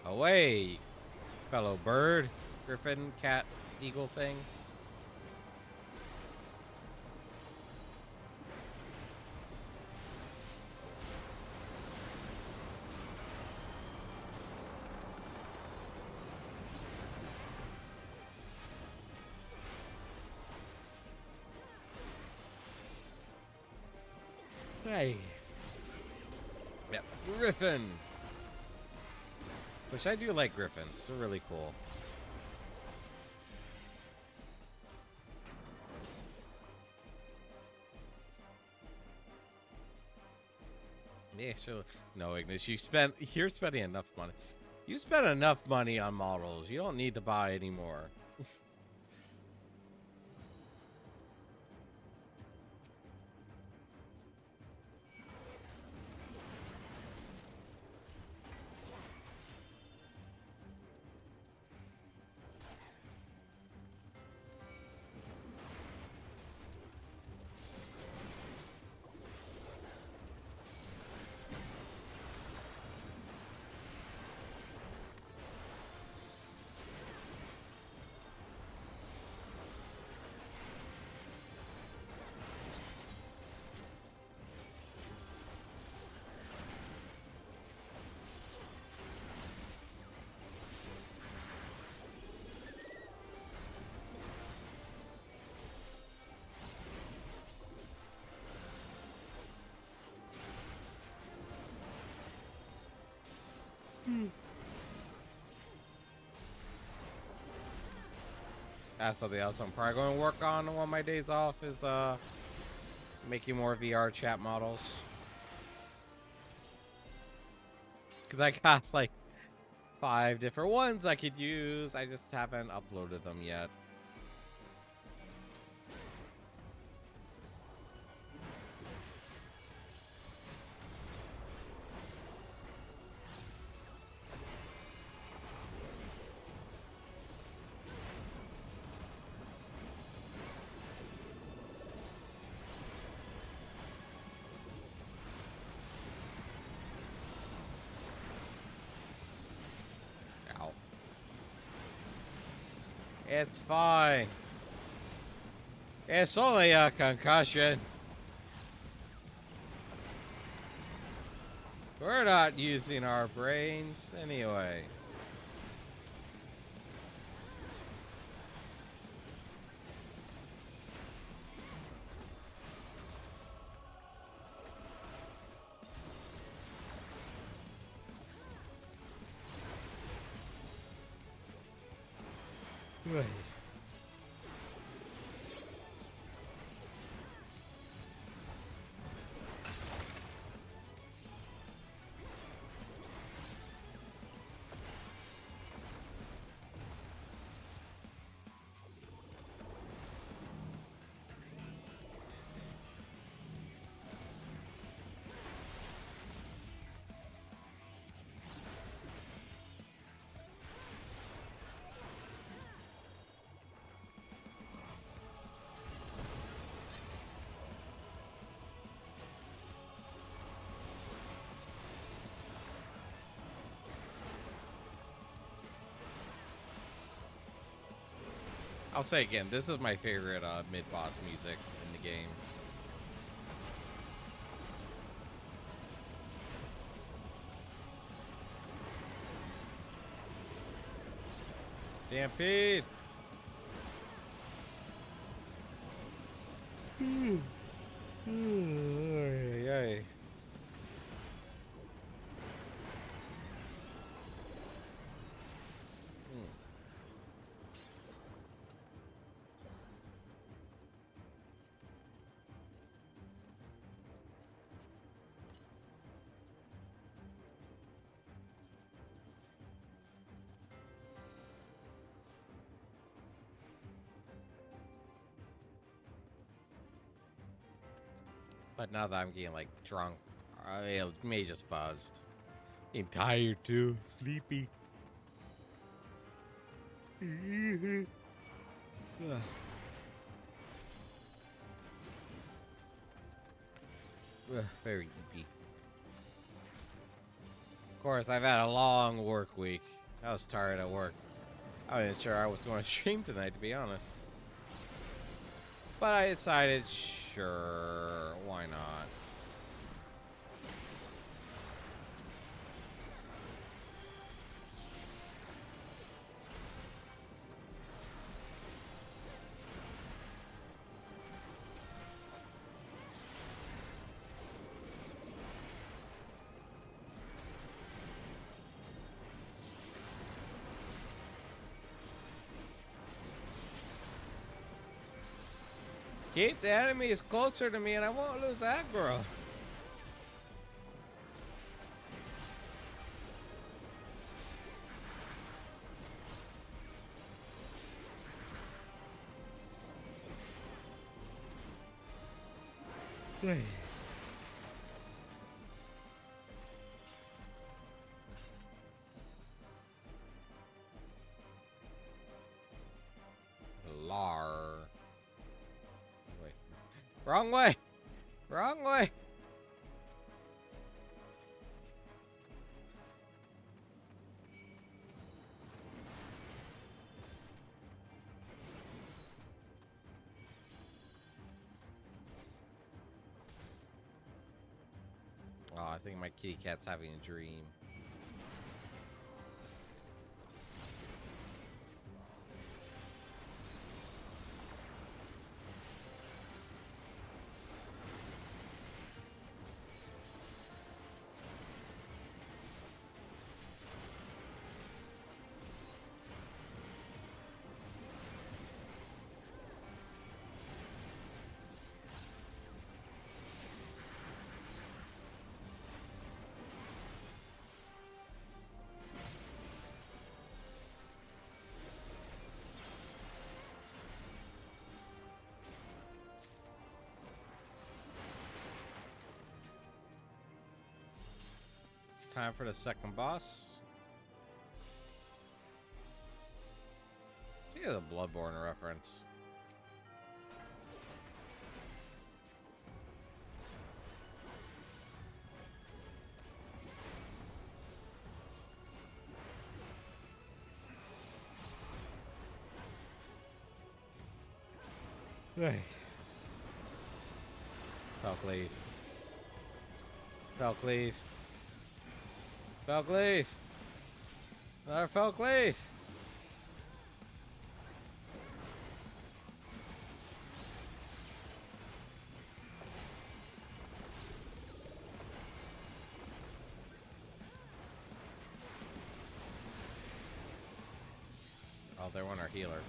Away, fellow bird, griffin, cat, eagle thing. Hey. Yep, griffin. Which I do like griffins. They're really cool. Yeah, sure. No, Ignis, you're spending enough money. You spent enough money on models. You don't need to buy anymore. That's something else I'm probably going to work on one of my days off is making more VR chat models. Because I got like 5 different ones I could use. I just haven't uploaded them yet. Ow. It's fine. It's only a concussion. We're not using our brains anyway. Right. I'll say again, this is my favorite mid-boss music in the game. Stampede! Yay. But now that I'm getting like drunk, I may just buzzed. I'm tired too, sleepy. Very eepy. Of course, I've had a long work week. I was tired at work. I wasn't sure I was going to stream tonight, to be honest. But I decided, sure, why not? Keep the enemies closer to me and I won't lose aggro. Lar. Wait. Wrong way. Wrong way. Oh, I think my kitty cat's having a dream. Time for the second boss. I think it's a Bloodborne reference. Hey. Falkleaf. Falkleaf. Falkleaf. Another Falkleaf. Oh, they want our healer.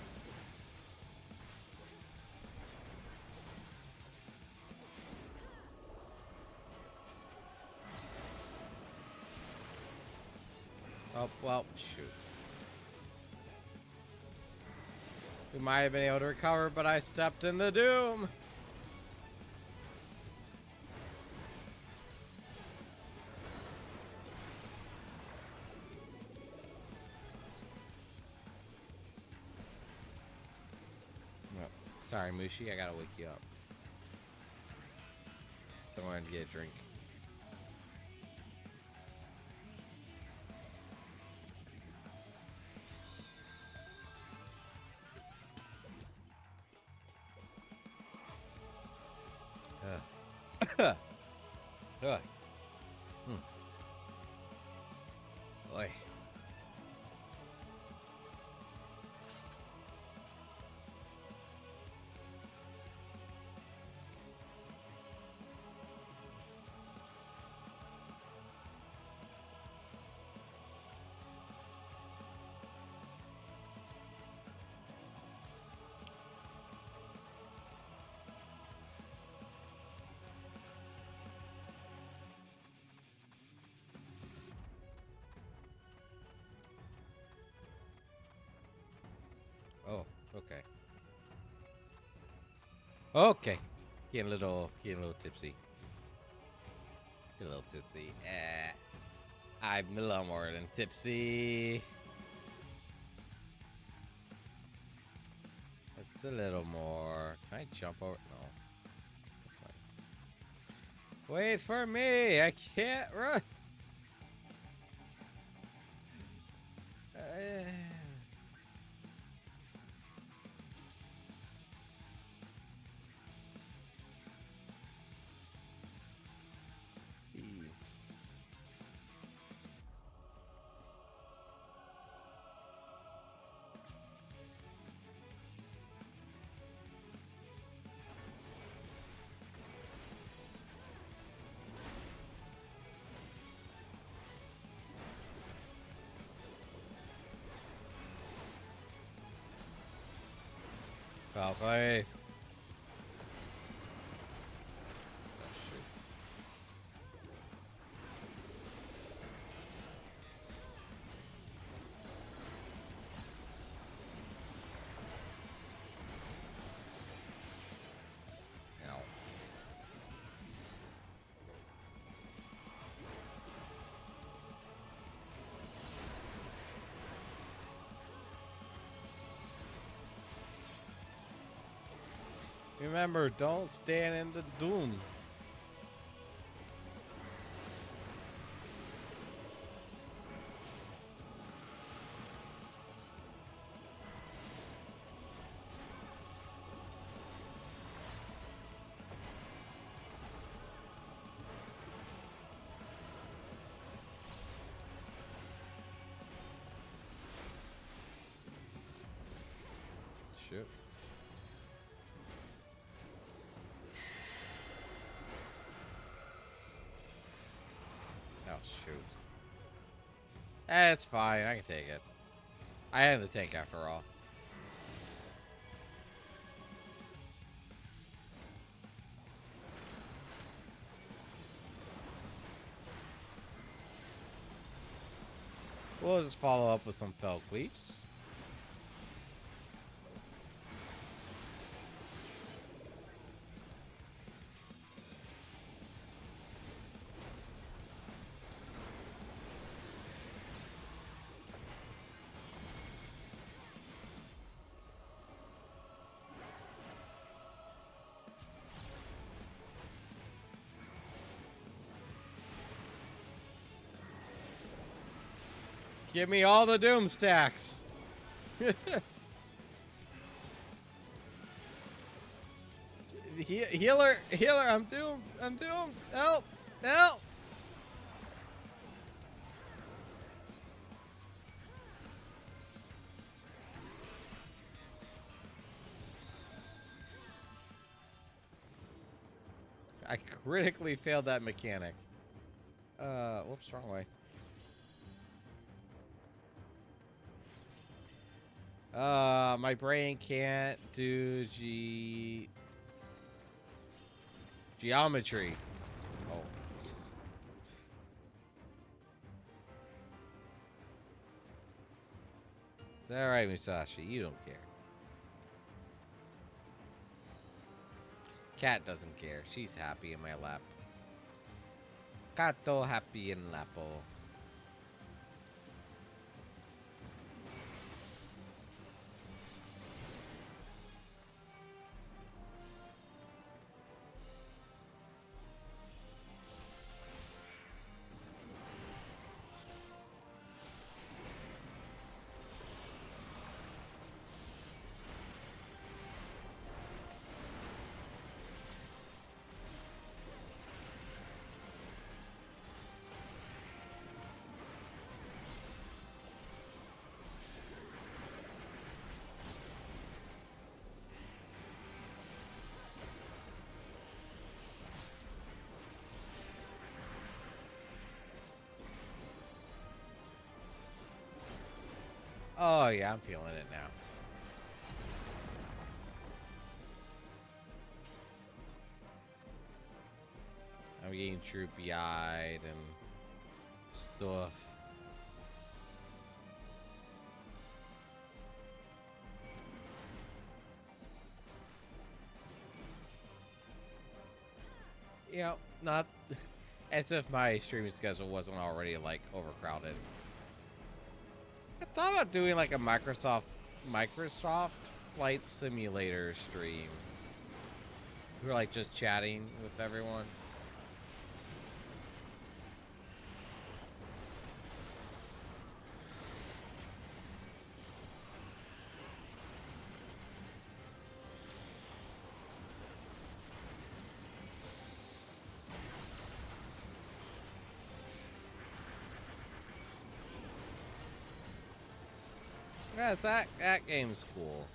Oh, well, shoot. We might have been able to recover, but I stepped in the doom. Oh, sorry, Mushi, I gotta wake you up. I wanted to get a drink. Oi. Oi. Oh, okay. Okay. Getting a little tipsy. Getting a little tipsy. I'm a little more than tipsy. It's a little more. Can I jump over? No. Wait for me. I can't run. Falkleaf. Remember, don't stand in the doom. Shit. Oh, shoot. It's fine. I can take it. I have the tank after all. We'll just follow up with some Falkleafs. Give me all the doom stacks. Healer, I'm doomed. I'm doomed. Help, help. I critically failed that mechanic. Whoops, wrong way. My brain can't do geometry. Oh. Is that right, Musashi? You don't care. Cat doesn't care. She's happy in my lap. Kato happy in lapo. Oh, yeah, I'm feeling it now. I'm getting droopy-eyed and stuff. You know, not as if my streaming schedule wasn't already, like, overcrowded. I thought about doing, like, a Microsoft Flight Simulator stream. We were, like, just chatting with everyone. Yeah, it's that game's cool.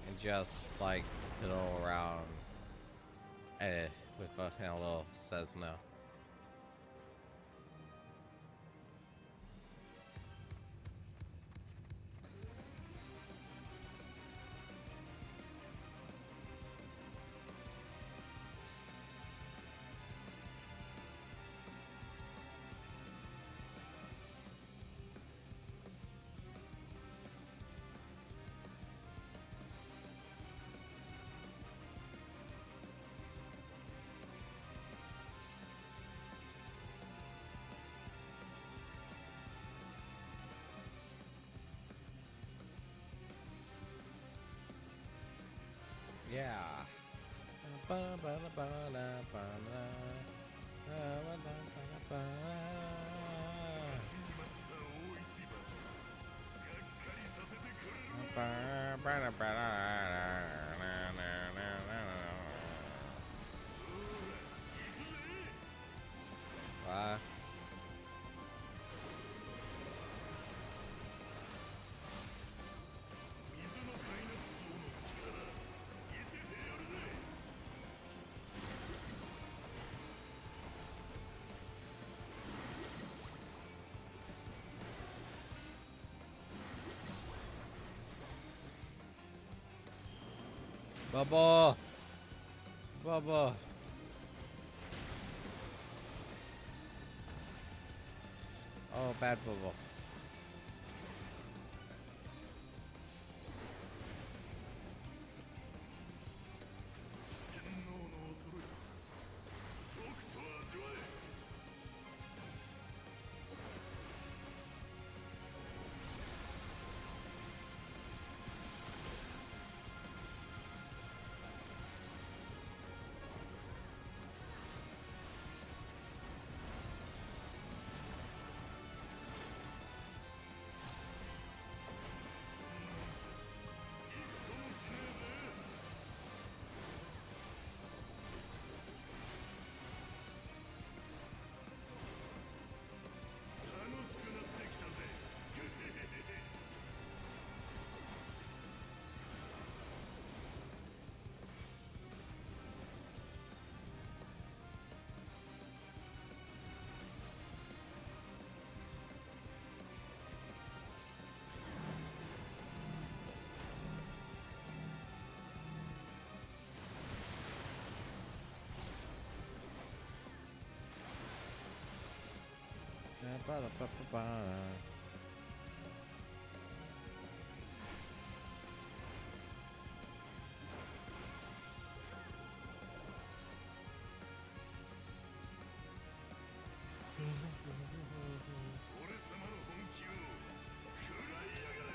And just like fiddle around with a little Cessna. Yeah. Bubba! Bubba! Oh, bad Bubba.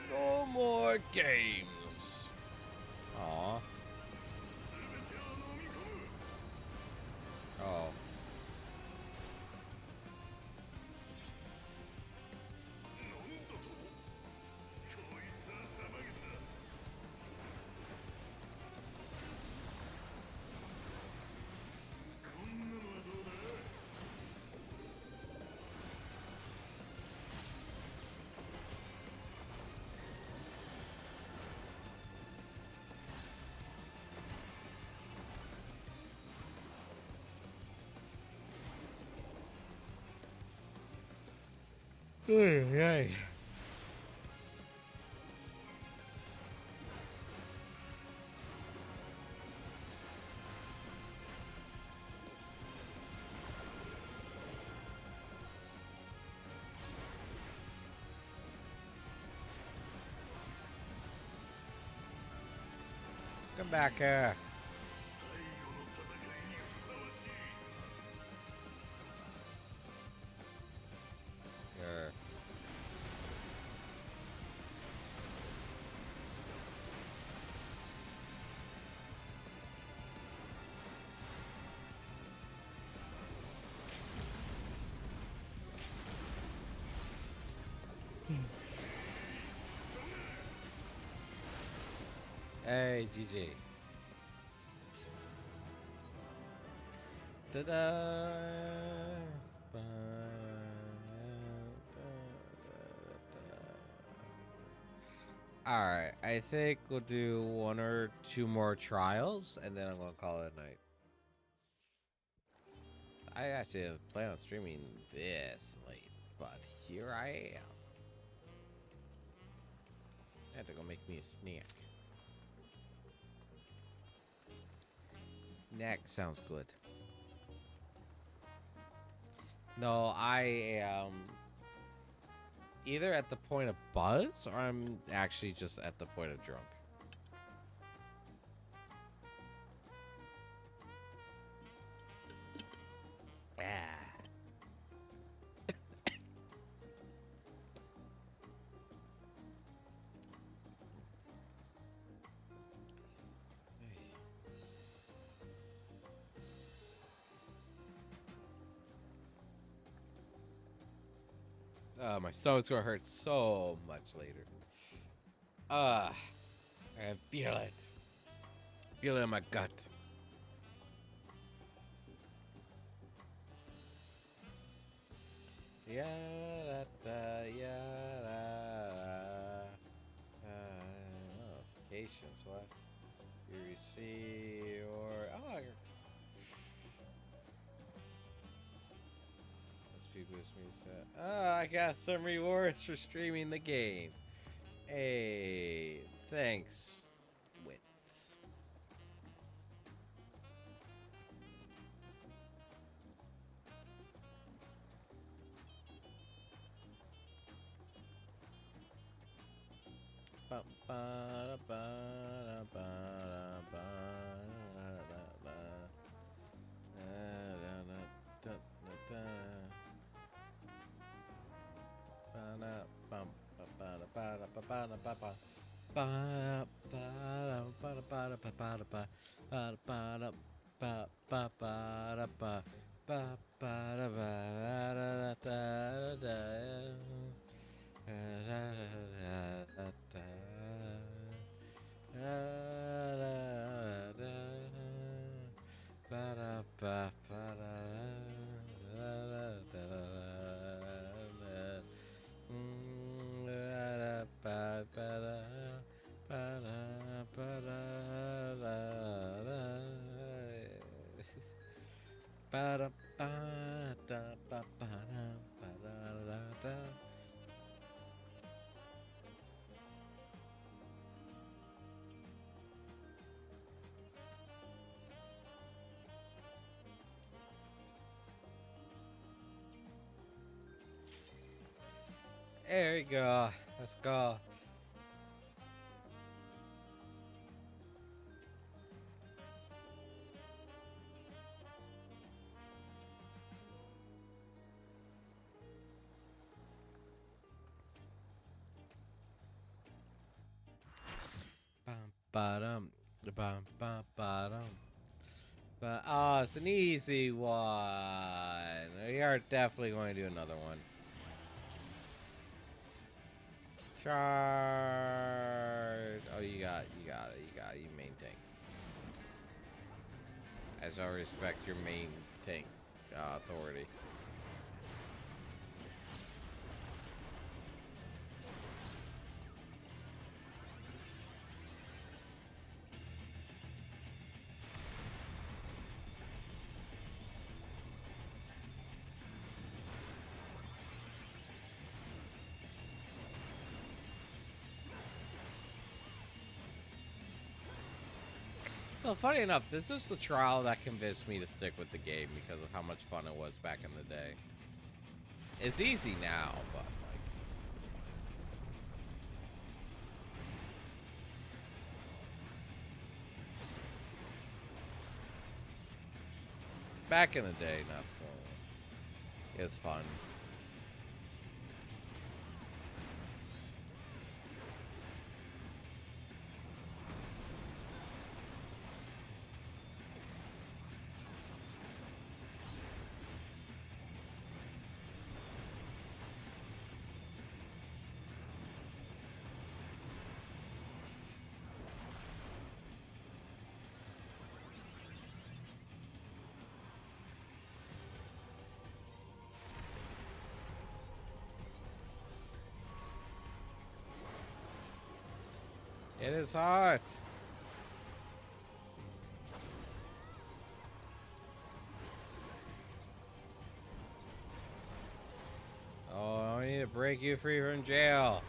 No more games. Aw. Oh. Hey. Come back here. Here. Hey, GG. Alright, I think we'll do one or two more trials, and then I'm gonna call it a night. I actually didn't plan on streaming this late, but here I am. I had to go make me a snack. Snack sounds good. No, I am either at the point of buzz, or I'm actually just at the point of drunk. Ah. My stomach's gonna hurt so much later. I feel it. Feel it in my gut. Yeah, notifications. What you receive or boost me set. Oh, I got some rewards for streaming the game. Hey, thanks, Wit. There you go. Let's go. Bum, ba-dum, bum, bum, ba-dum. But oh, it's an easy one. We are definitely going to do another one. Charge. Oh, you got it. You main tank. As I respect your main tank authority. Well, funny enough, this is the trial that convinced me to stick with the game because of how much fun it was back in the day. It's easy now, but like back in the day, not so. It's fun. It is hot. Oh, I need to break you free from jail.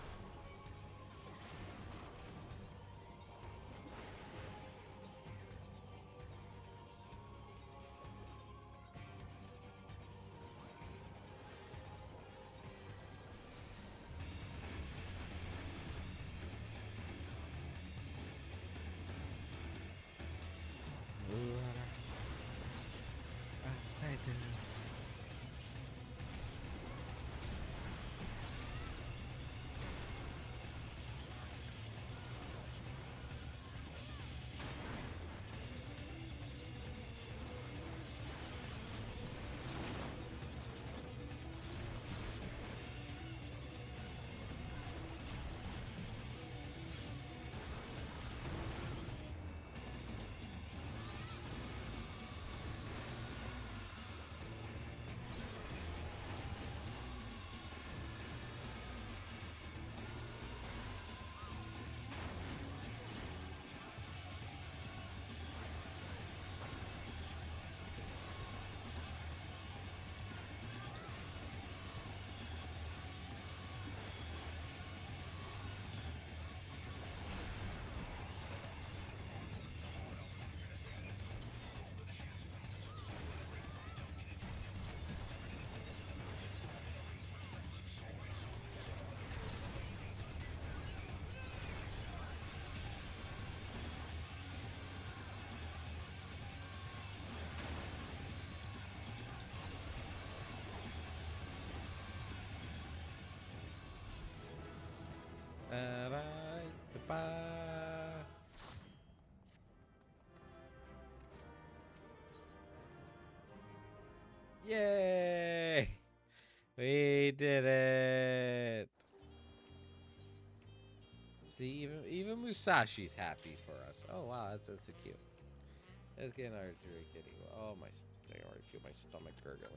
Yay! We did it. See, even Musashi's happy for us. Oh wow, that's so cute. Let's get another kitty. Oh my! I already feel my stomach gurgling.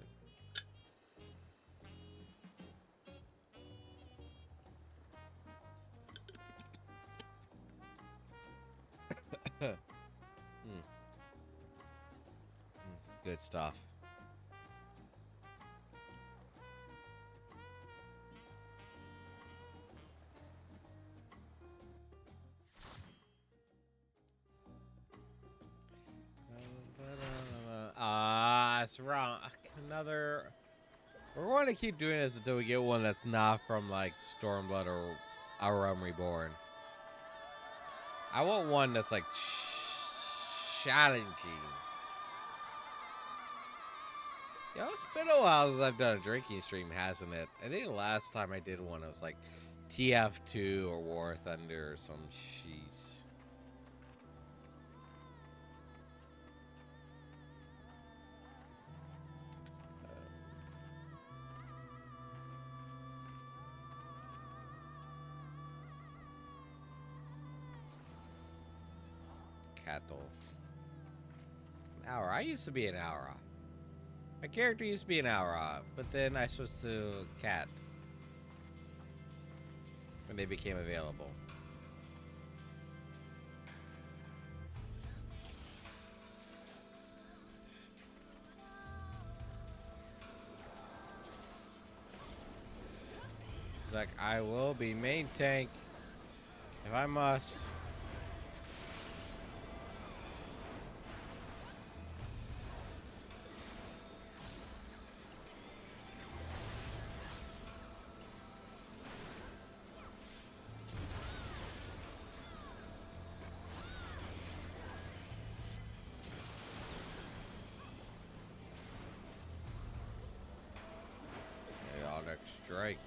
Mm, good stuff. Ah, it's wrong. Another. We're going to keep doing this until we get one that's not from like Stormblood or Our Realm Reborn. I want one that's like challenging. Yo, it's been a while since I've done a drinking stream, hasn't it? I think the last time I did one, it was like TF2 or War Thunder or some sheets. Cattle. An Aura. I used to be an Aura. My character used to be an Aura, but then I switched to Cat when they became available. It's like, I will be main tank if I must. Chaotic Strike.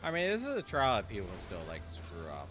I mean, this is a trial that people can still like screw up.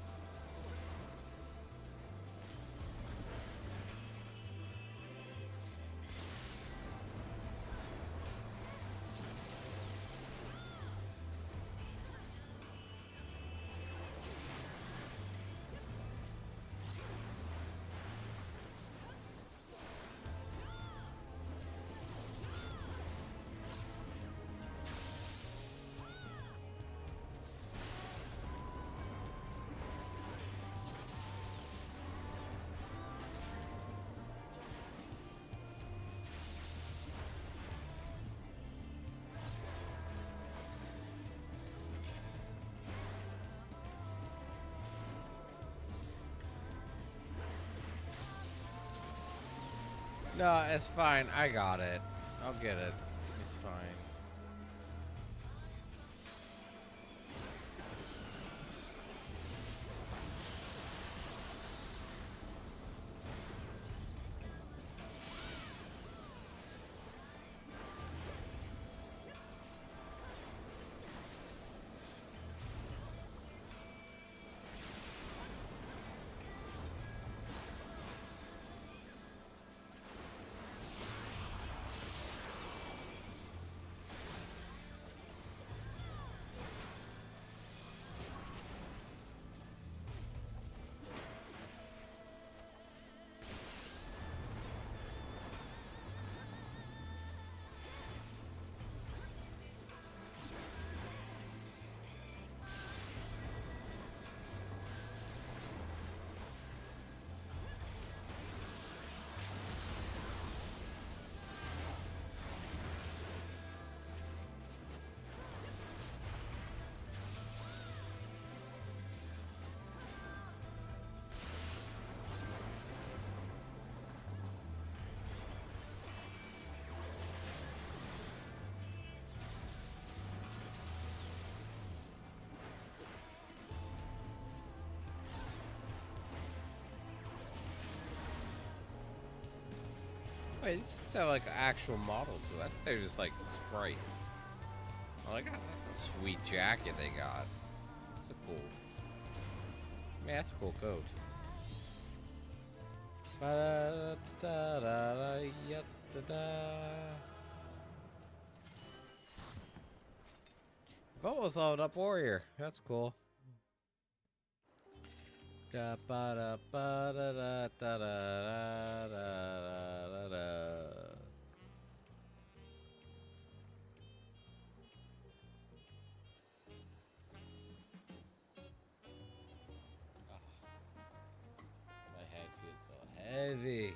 No, it's fine. I got it. I'll get it. It's fine. Wait, they have like an actual model to it. I think they're just like sprites. Oh my god, that's a sweet jacket they got. That's a cool. Man, that's a cool coat. I've almost leveled up warrior. That's cool. Da ba da ba da da da da da da. My head feels so heavy.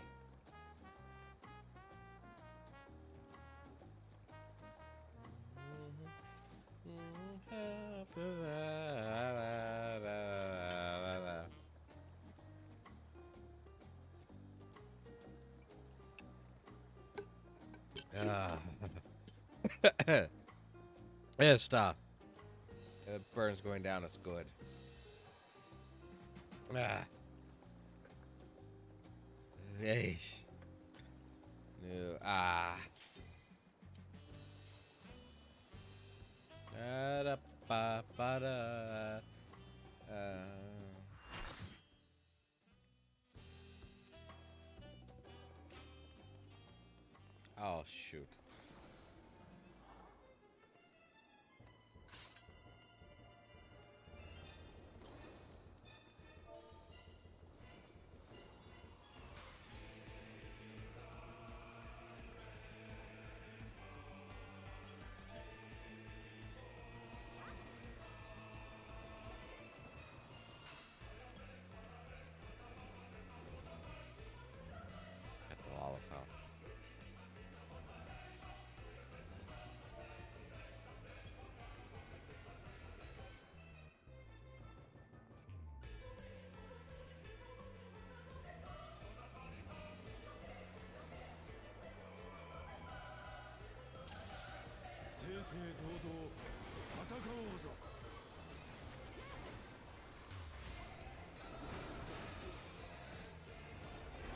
It's tough. Burns going down is good. Ah. Yeesh. No. Ah. Da-da-ba-ba-da. Oh, shoot. Got the lollipop.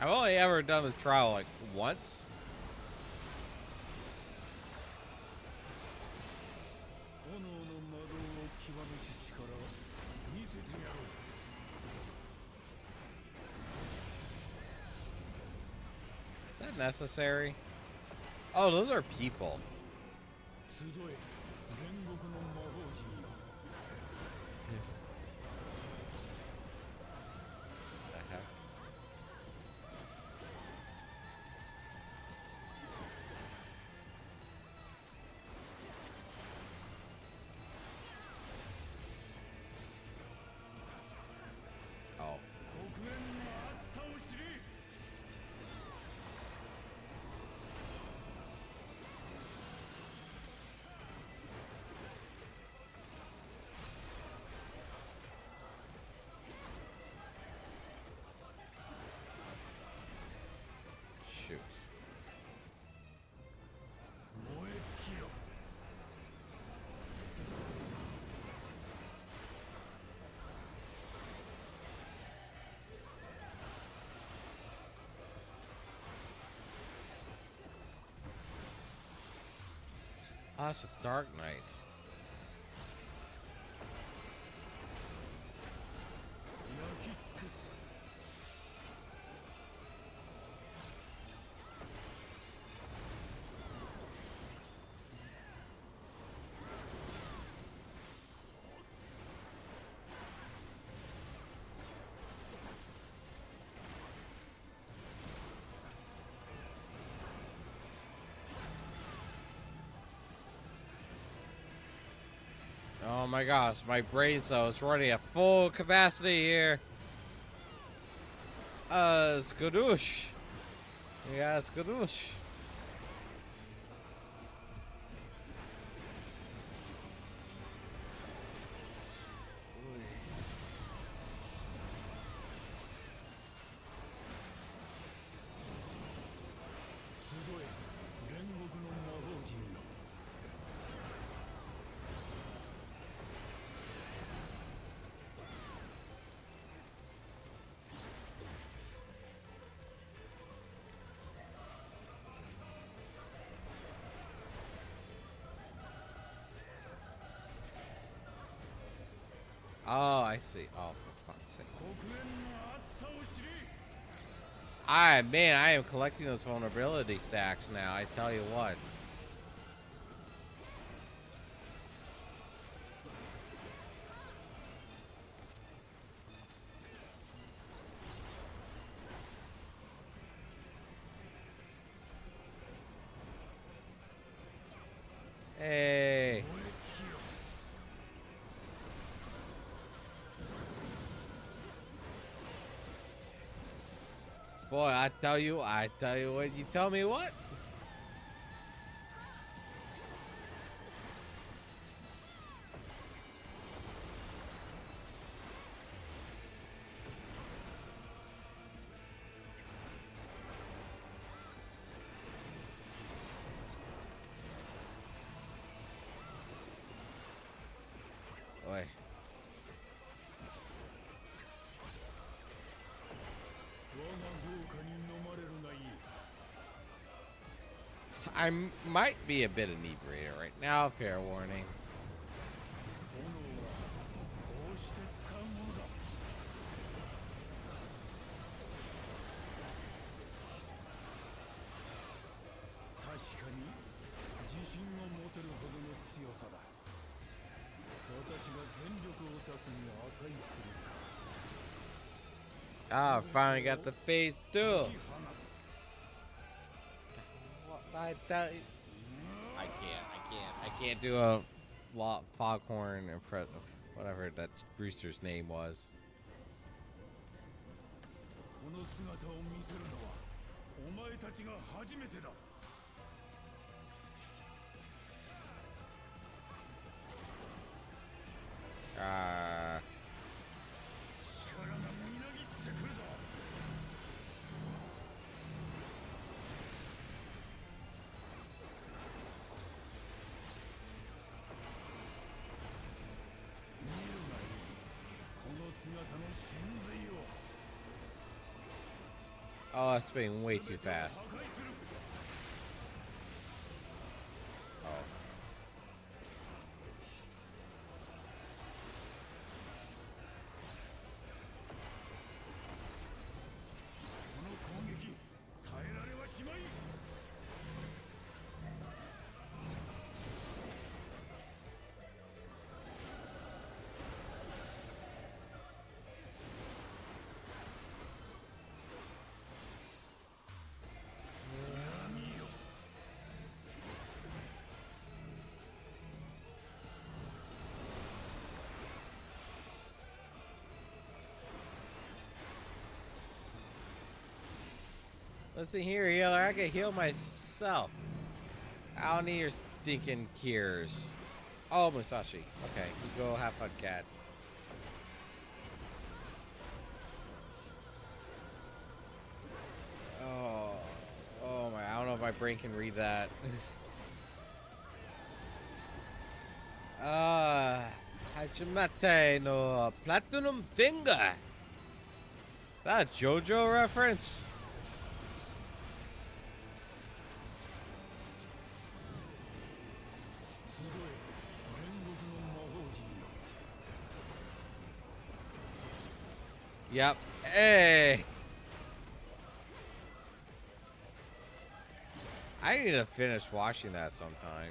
I've only ever done the trial like once. Is that necessary? Oh, those are people. The heck? Oh. Shoot. Oh, it's a Dark Knight. Oh my gosh, my brain cells running at full capacity here. Skadoosh. Yeah, skadoosh. Oh, I see. Oh, for fuck's sake. Man, I am collecting those vulnerability stacks now, I tell you what. Hey. Boy, I tell you what, you tell me what? might be a bit inebriated right now. Fair warning. Ah, finally got the phase 2. I can't do a foghorn in front of whatever that rooster's name was. Oh, that's being way too fast. Oh. Listen here, healer. I can heal myself. I don't need your stinking cures. Oh, Musashi. Okay, you go have fun, cat. Oh my! I don't know if my brain can read that. Hajimate no Platinum Finger. That a JoJo reference? Yep. Hey. I need to finish watching that sometime.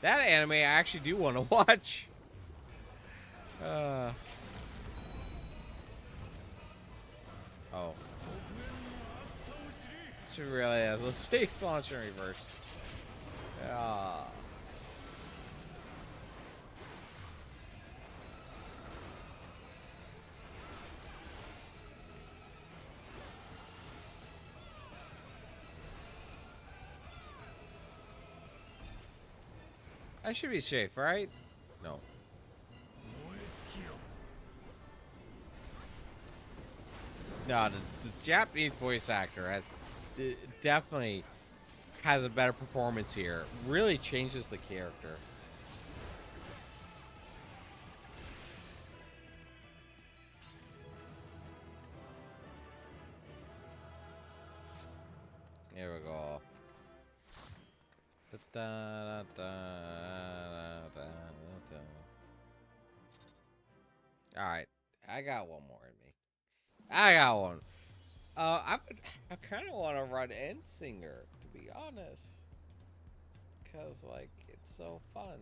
That anime I actually do want to watch. Oh. Should really have. Let's take launch in reverse. Yeah. I should be safe, right? No. No, the Japanese voice actor definitely has a better performance here. Really changes the character. Here we go. All right, I got one more in me. I got one. I kind of want to run Endsinger, to be honest, cause like it's so fun.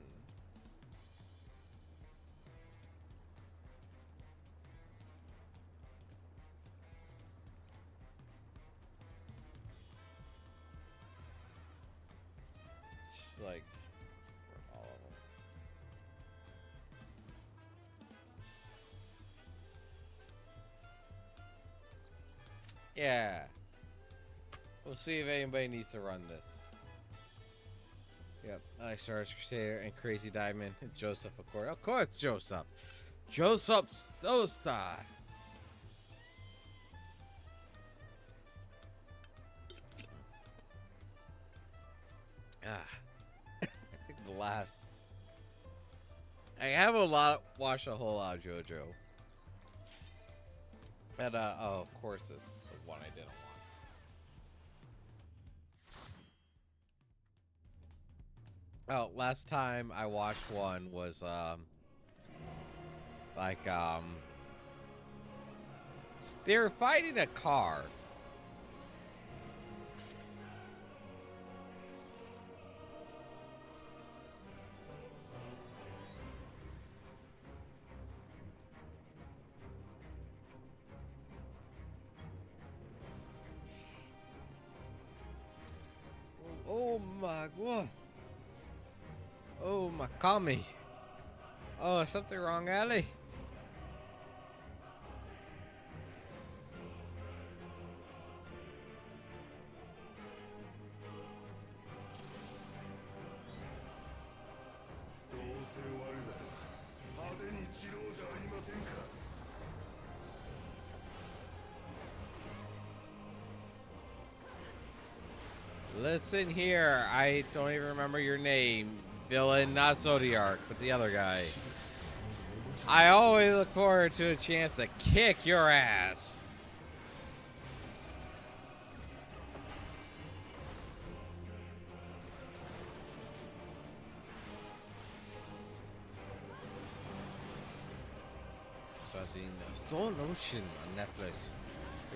Just like all of them. Yeah. We'll see if anybody needs to run this. Yep. Alex Stars Crusader and Crazy Diamond and Joseph, of course. Of course, Joseph. Joseph Stostar. I think the last. I haven't watched a whole lot of JoJo. And, oh, of course, this is the one I didn't Oh, last time I watched one was like they were fighting a car. Oh my god. Oh my kami. Oh, is something wrong, Ali? Listen here, I don't even remember your name. Villain, not Zodiark, but the other guy. I always look forward to a chance to kick your ass. So I've seen Stone Ocean on Netflix.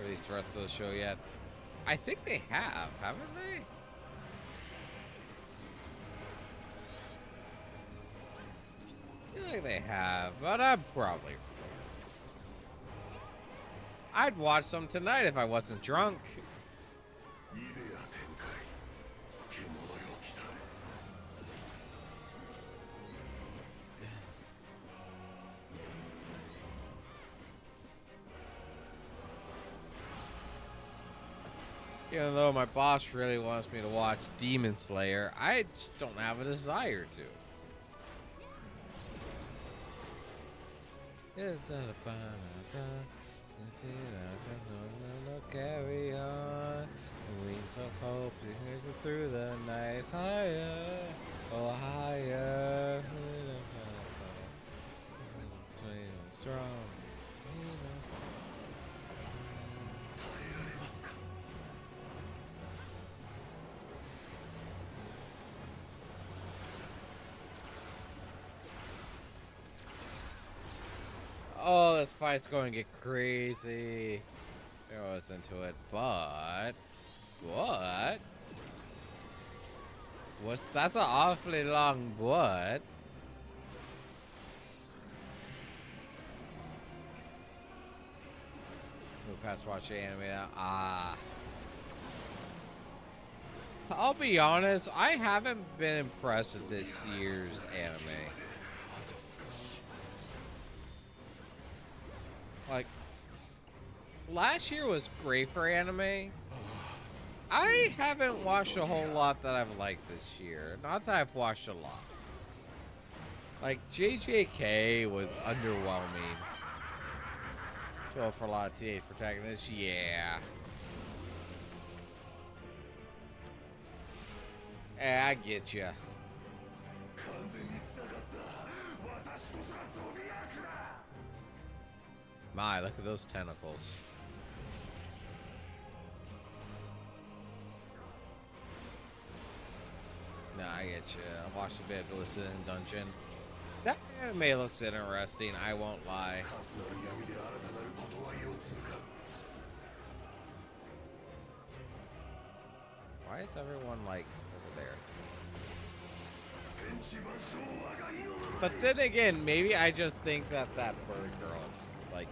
Released the rest of the show yet? I think they have, haven't they? I feel like they have, but I'm probably. I'd watch some tonight if I wasn't drunk. Even though my boss really wants me to watch Demon Slayer, I just don't have a desire to. Carry on. Wings of hope, through the night higher, oh higher. Strong. Oh, this fight's going to get crazy. I was into it, but what? That's an awfully long what? Move past watching anime now. Ah. I'll be honest, I haven't been impressed with this year's anime. Like, last year was great for anime. I haven't watched a whole lot that I've liked this year. Not that I've watched a lot. Like, JJK was underwhelming. So for a lot of teenage protagonists, yeah. Yeah, I get ya. My, look at those tentacles. Nah, I get you. I watched a bit of Listen Dungeon. That anime looks interesting, I won't lie. Why is everyone, like, over there? But then again, maybe I just think that that bird girl is, like,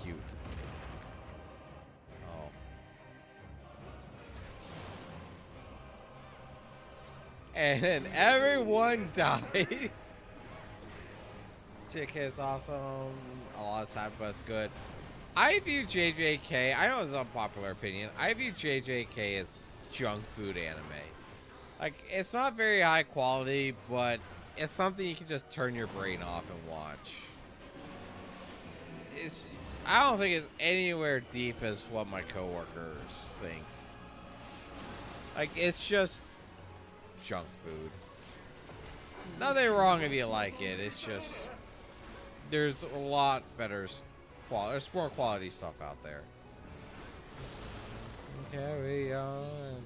cute. Oh. And then everyone dies. JK is awesome. A lot of side quests good. I view JJK, I know it's an unpopular opinion, I view JJK as junk food anime. Like, it's not very high quality, but it's something you can just turn your brain off and watch. I don't think it's anywhere deep as what my coworkers think. Like, it's just junk food. Nothing wrong if you like it, it's just there's a lot better quality. There's more quality stuff out there. Carry on.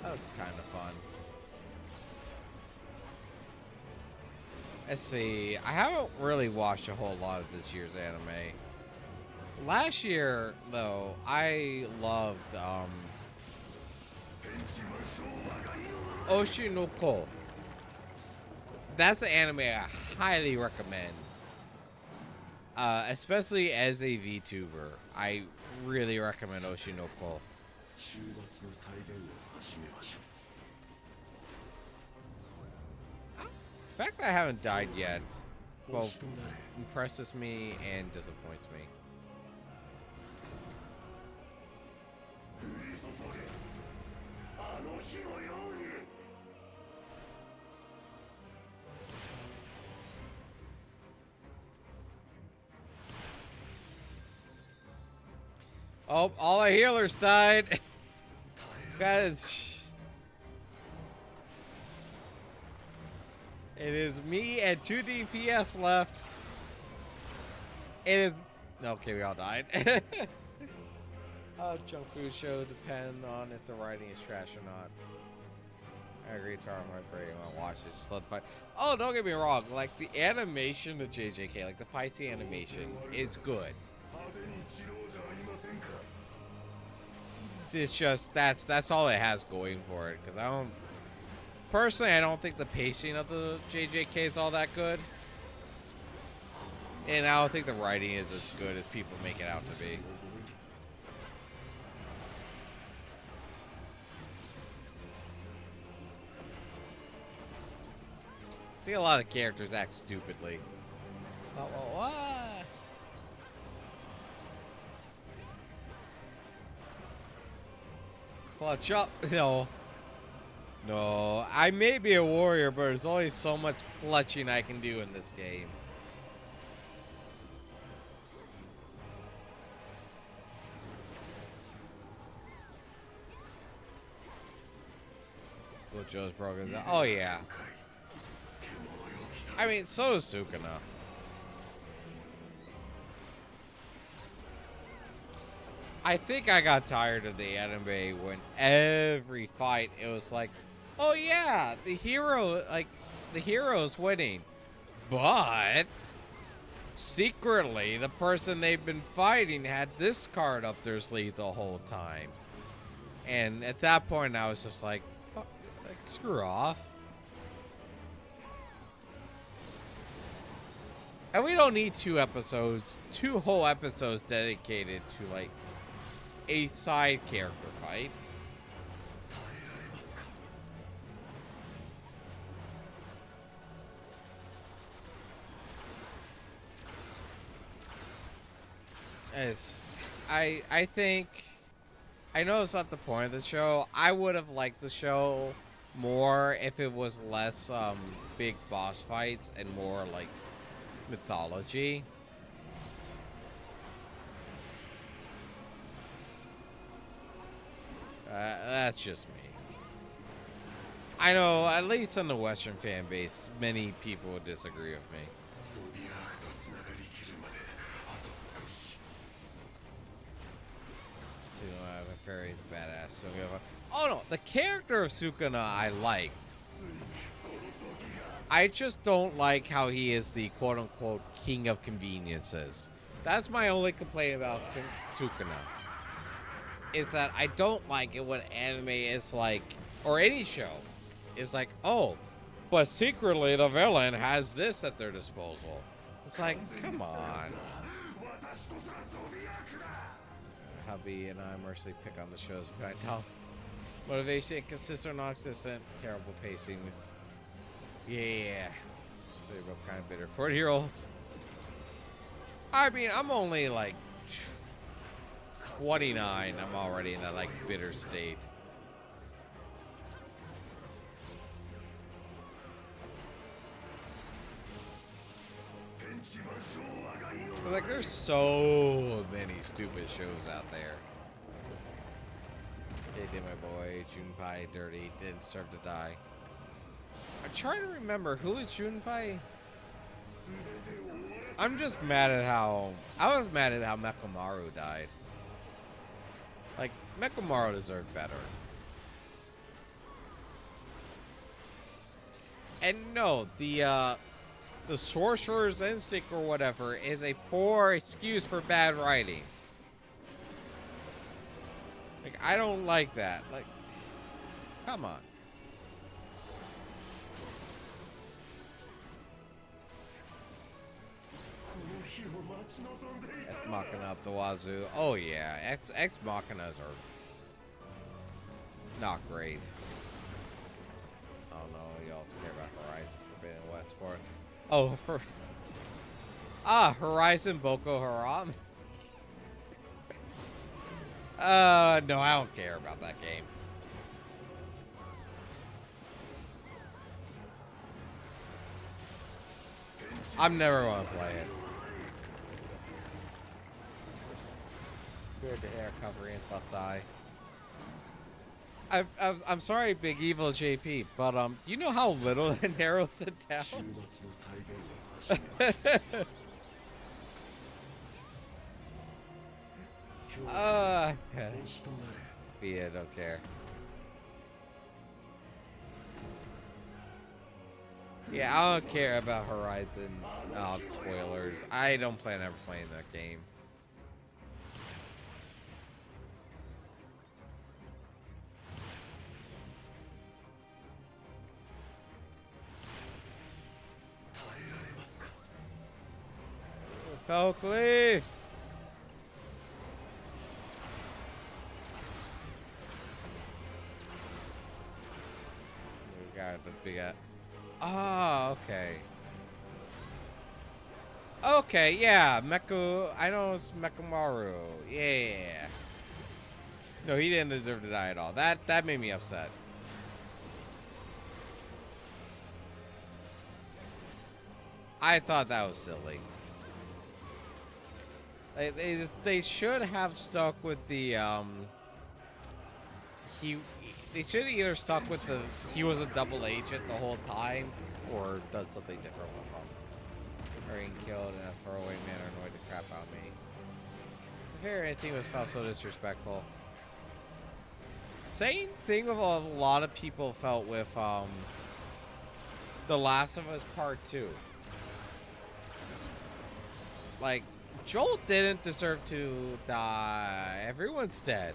That was kind of fun. Let's see. I haven't really watched a whole lot of this year's anime. Last year, though, I loved Oshinoko. That's an anime I highly recommend. Especially as a VTuber. I really recommend Oshinoko. The fact that I haven't died yet both impresses me and disappoints me. Oh, all our healers died. Guys, it is me and 2 DPS left. It is okay. We all died. Junk food show depend on if the writing is trash or not. I agree, Tara. I'm pretty want to watch it. Just let the fight. Oh, don't get me wrong. Like the animation of JJK, like the Pisces animation, is good. It's just that's all it has going for it. Because I don't think the pacing of the JJK is all that good, and I don't think the writing is as good as people make it out to be. I think a lot of characters act stupidly. What? Clutch up. No. I may be a warrior, but there's only so much clutching I can do in this game. Joe's broken. Oh, yeah. I mean, so is Sukuna. I think I got tired of the anime when every fight it was like, oh yeah, the hero's winning. But secretly the person they've been fighting had this card up their sleeve the whole time. And at that point I was just like, fuck, like screw off. And we don't need 2 whole episodes dedicated to like a side character fight. As I think I know it's not the point of the show. I would have liked the show more if it was less big boss fights and more like mythology. That's just me. I know, at least in the Western fan base, many people would disagree with me. So you don't have a very badass. So we have oh no, the character of Sukuna I like. I just don't like how he is the quote-unquote king of conveniences. That's my only complaint about Sukuna. Is that I don't like it when anime is like, or any show, is like, oh, but secretly the villain has this at their disposal. It's like, come on. Hubby and I mercilessly pick on the shows. Can I tell? Motivation, consistent or non-consistent, terrible pacing. Yeah. They're both kind of bitter. 40-year-olds. I mean, I'm only like 29. I'm already in that like bitter state. But like, there's so many stupid shows out there. They did my boy Junpei dirty. Didn't deserve to die. I'm trying to remember who is Junpei. I'm just mad at how I was mad at how Mechamaru died. Like Mechamaru deserved better. And no, the sorcerer's instinct or whatever is a poor excuse for bad writing. Like, I don't like that. Like, come on. Ex Machina up the wazoo. Oh yeah, Ex Machinas are not great. Oh no, you also care about Horizon Forbidden West for. Oh, for Horizon Boko Haram. No, I don't care about that game. I'm never gonna play it. Good to hair recovery and stuff die. I'm sorry, Big Evil JP, but do you know how little it narrows it down? Be it, don't care. Yeah, I don't care about Horizon spoilers. I don't plan on ever playing that game. Falkley! We got the big oh, okay. Okay, yeah, I know it's Mechamaru. Yeah. No, he didn't deserve to die at all. That made me upset. I thought that was silly. They should have stuck with the they should have either stuck with the he was a double agent the whole time, or done something different with him. Or being killed in a throwaway manner annoyed the crap out of me. To be fair, anything was felt so disrespectful. Same thing with a lot of people felt with The Last of Us Part 2. Like, Joel didn't deserve to die. Everyone's dead.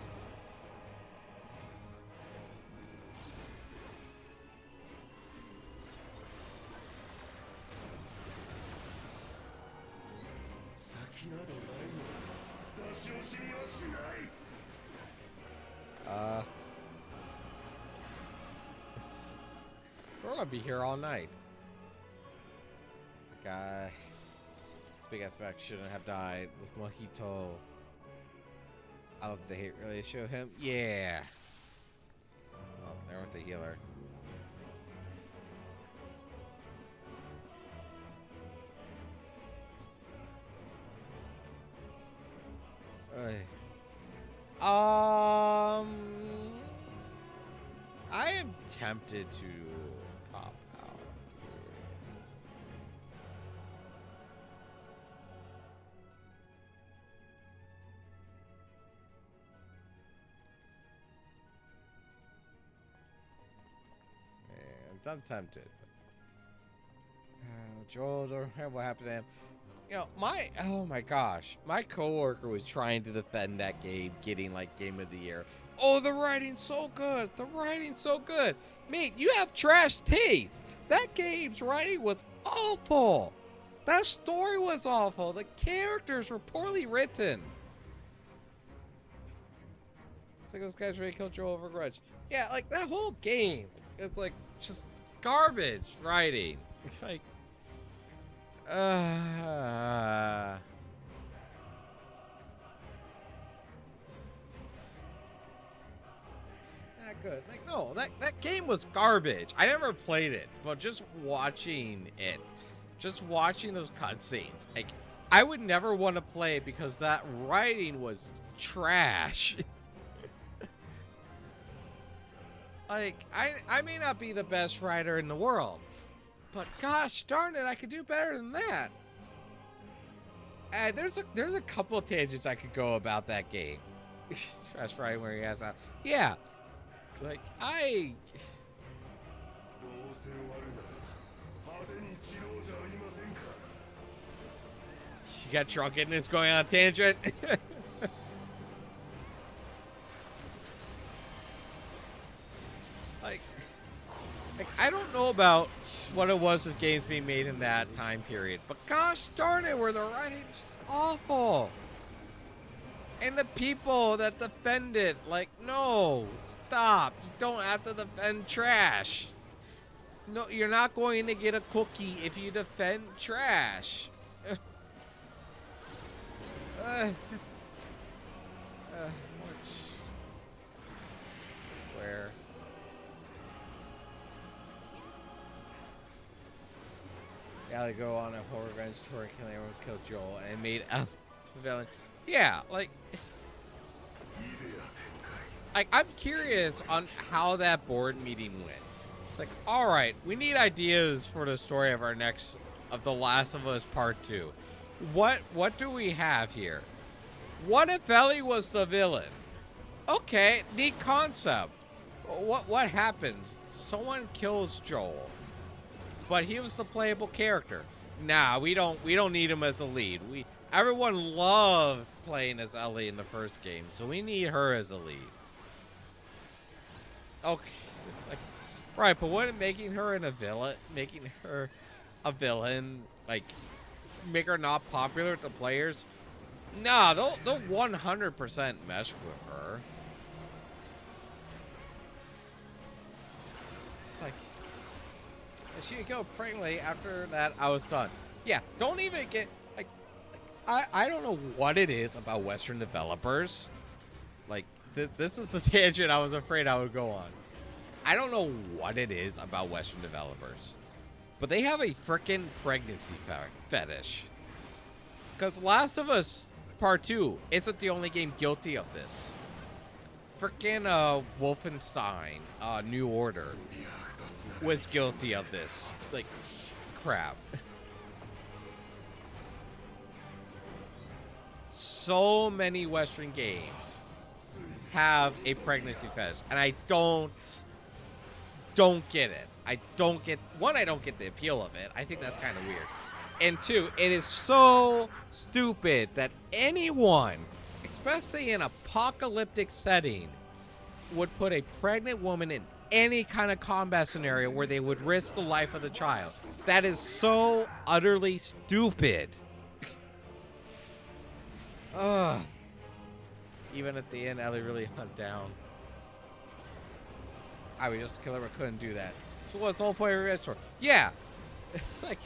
We're gonna be here all night. The guy, big ass back shouldn't have died with Mojito. I love the hate really show him. Yeah. Oh, there went the healer. I am tempted to pop out. And I'm tempted. Joel, what happened to him? You know, oh my gosh, my coworker was trying to defend that game, getting like Game of the Year. Oh, the writing's so good. The writing's so good. Mate, you have trash taste. That game's writing was awful. That story was awful. The characters were poorly written. It's like those guys ready to kill Joel over grudge. Yeah, like that whole game. It's like just garbage writing. It's like, not good. Like, no, that game was garbage. I never played it, but just watching it, just watching those cutscenes, like, I would never want to play it because that writing was trash. Like, I may not be the best writer in the world, but gosh darn it, I could do better than that. And there's a couple of tangents I could go about that game. Trash writing where he has a yeah. Like, She got drunkenness going on a tangent. like, I don't know about what it was with games being made in that time period, but gosh darn it, were the writing just awful. And the people that defend it, like, no, stop. You don't have to defend trash. No, you're not going to get a cookie if you defend trash. Square. Yeah, they go on a whole revenge tour, killing everyone, killed Joel, and made a villain. Yeah, like I'm curious on how that board meeting went. It's like, all right, we need ideas for the story of The Last of Us Part 2. What do we have here? What if Ellie was the villain? Okay, neat concept. What happens? Someone kills Joel, but he was the playable character. Nah, we don't need him as a lead. Everyone loved playing as Ellie in the first game, so we need her as a lead. Okay, it's like, right, but wouldn't making her a villain, like, make her not popular with the players? Nah, they'll 100% mesh with her. It's like, she would go pregnantly. After that, I was done. Yeah, don't even get, like, I don't know what it is about Western developers. Like, this is the tangent I was afraid I would go on. I don't know what it is about Western developers, but they have a freaking pregnancy fetish. Because Last of Us Part 2 isn't the only game guilty of this. Freaking Wolfenstein New Order was guilty of this. Like, crap. So many Western games have a pregnancy fetish, and I don't get it. I don't get the appeal of it. I think that's kind of weird. And two, it is so stupid that anyone, especially in an apocalyptic setting, would put a pregnant woman in any kind of combat scenario where they would risk the life of the child. That is so utterly stupid. Ugh. Even at the end, Ellie really hunt down. I would just kill her, but couldn't do that. So what's the whole point of Revenge Tour? Yeah. It's like...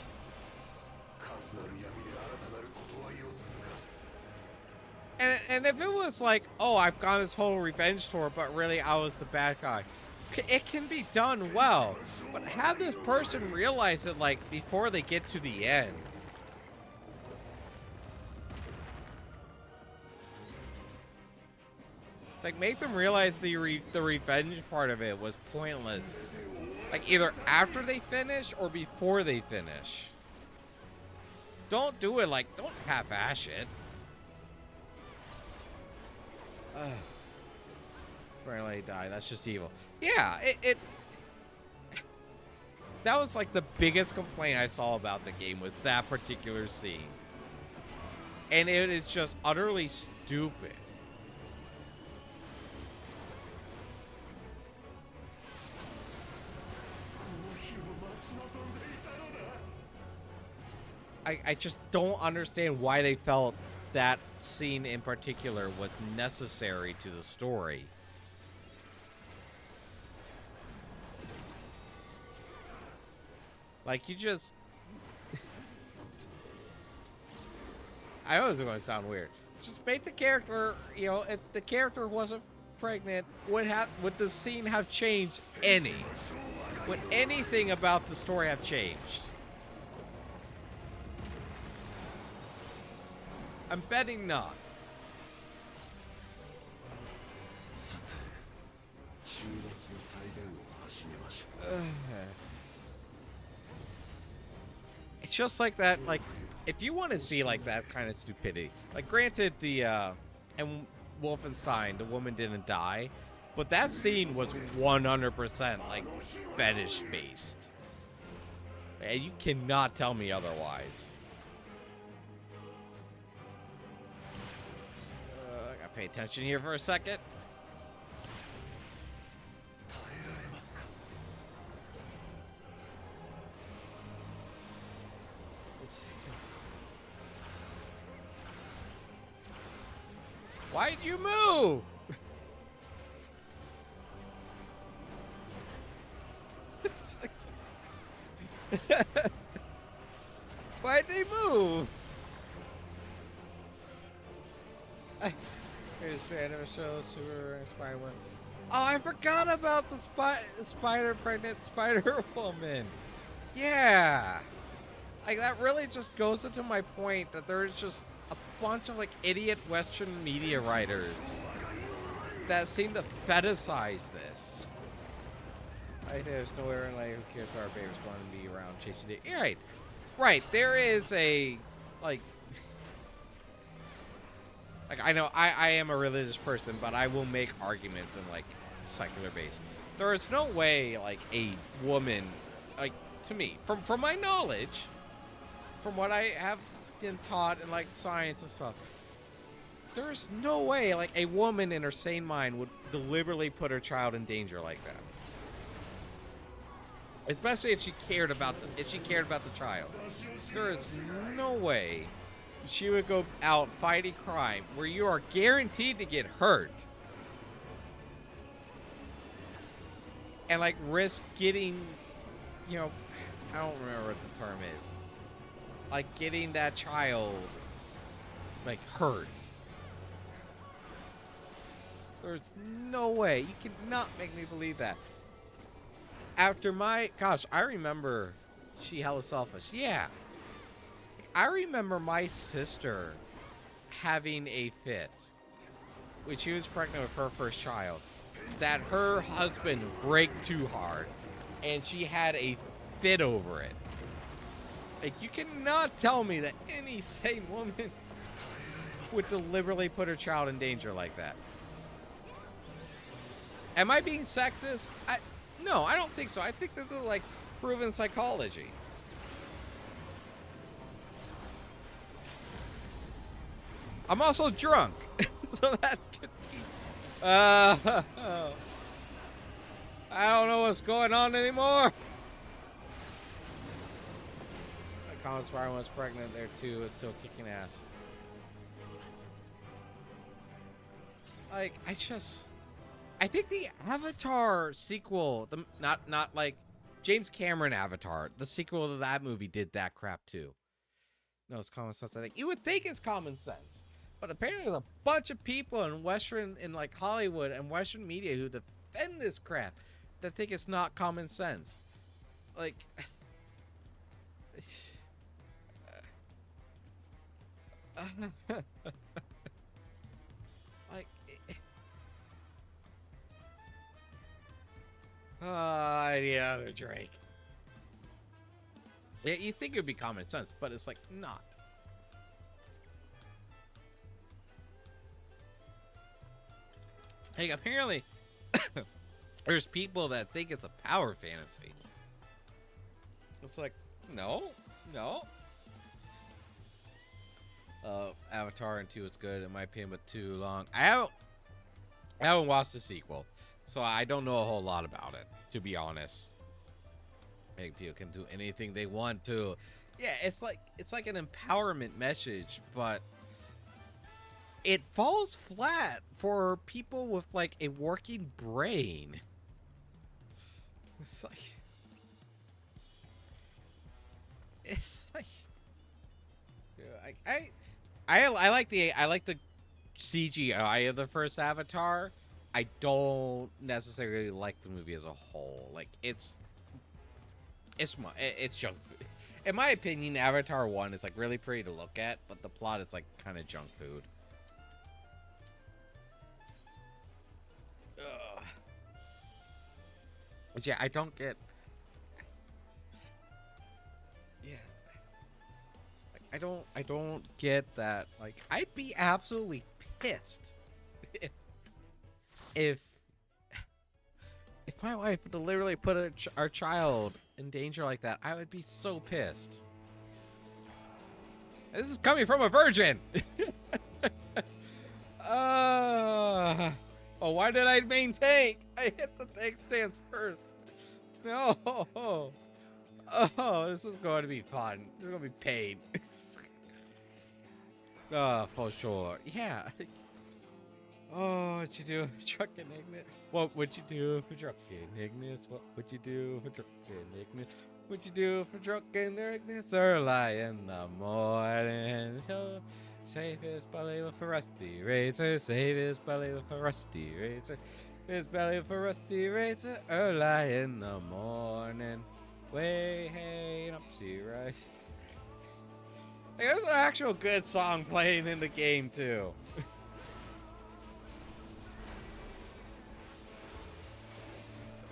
And if it was like, oh, I've gone this whole revenge tour, but really I was the bad guy. It can be done well. But have this person realize it, like, before they get to the end. Like, make them realize the revenge part of it was pointless. Like, either after they finish or before they finish. Don't do it, like, don't half-ass it. Apparently die. That's just evil. Yeah, it that was like the biggest complaint I saw about the game was that particular scene. And it is just utterly stupid. I just don't understand why they felt that scene in particular was necessary to the story. Like, you just... I know this is going to sound weird. Just make the character, you know, if the character wasn't pregnant, would the scene have changed any? Would anything about the story have changed? I'm betting not. It's just like that, like, if you want to see, like, that kind of stupidity, like, granted, and Wolfenstein, the woman didn't die, but that scene was 100%, like, fetish-based. And you cannot tell me otherwise. I gotta pay attention here for a second. Why'd you move? Why'd they move? Here's random show super spider woman. Oh, I forgot about the pregnant spider woman. Yeah. Like, that really just goes into my point that there's just a bunch of, like, idiot Western media writers that seem to fetishize this. There's nowhere in life who cares about our babies going to be around chasing it. You're right. Right. There is a, like, I know I am a religious person, but I will make arguments in, like, secular base. There is no way, like, a woman, like, to me, from my knowledge, from what I have been taught in, like, science and stuff, there's no way, like, a woman in her sane mind would deliberately put her child in danger like that. Especially if she cared about the child. There is no way she would go out fighting crime where you are guaranteed to get hurt and, like, risk getting, you know, I don't remember what the term is, like, getting that child, like, hurt. There's no way. You cannot make me believe that. After gosh, I remember she hella selfish. Yeah. I remember my sister having a fit when she was pregnant with her first child, that her husband braked too hard and she had a fit over it. Like, you cannot tell me that any sane woman would deliberately put her child in danger like that. Am I being sexist? No, I don't think so. I think this is, like, proven psychology. I'm also drunk, so that could be. I don't know what's going on anymore. Common Spider was pregnant there too. It's still kicking ass. Like, I think the Avatar sequel, not like James Cameron Avatar, the sequel to that movie did that crap too. No, it's common sense. I think you would think it's common sense, but apparently there's a bunch of people in like Hollywood and Western media who defend this crap that think it's not common sense. Like, like, I need another drink. Yeah, you think it would be common sense, but it's like not. Like, apparently, there's people that think it's a power fantasy. It's like, no. Avatar and 2 is good in my opinion, but too long. I haven't watched the sequel, so I don't know a whole lot about it, to be honest. Maybe people can do anything they want to. Yeah, it's like an empowerment message, but it falls flat for people with, like, a working brain. It's like I like the CGI of the first Avatar. I don't necessarily like the movie as a whole. Like, it's junk food. In my opinion, Avatar 1 is, like, really pretty to look at, but the plot is, like, kind of junk food. Ugh. But yeah, I don't get. Yeah. Like, I don't get that. Like, I'd be absolutely pissed if if my wife would literally put our child in danger like that, I would be so pissed. This is coming from a virgin. Oh, why did I main tank? I hit the tank stance first. No. Oh, this is going to be fun. There's going to be pain. For sure. Yeah. Oh, what you do for truck Ignis? What would you do for truck Ignis? What would you do for truck Ignis? What you do for truck Ignis? Early in the morning. Save his belly with a rusty razor. Save his belly with a rusty razor. His belly with a rusty razor. Early in the morning. Way hey up to right. Like, there's an actual good song playing in the game too.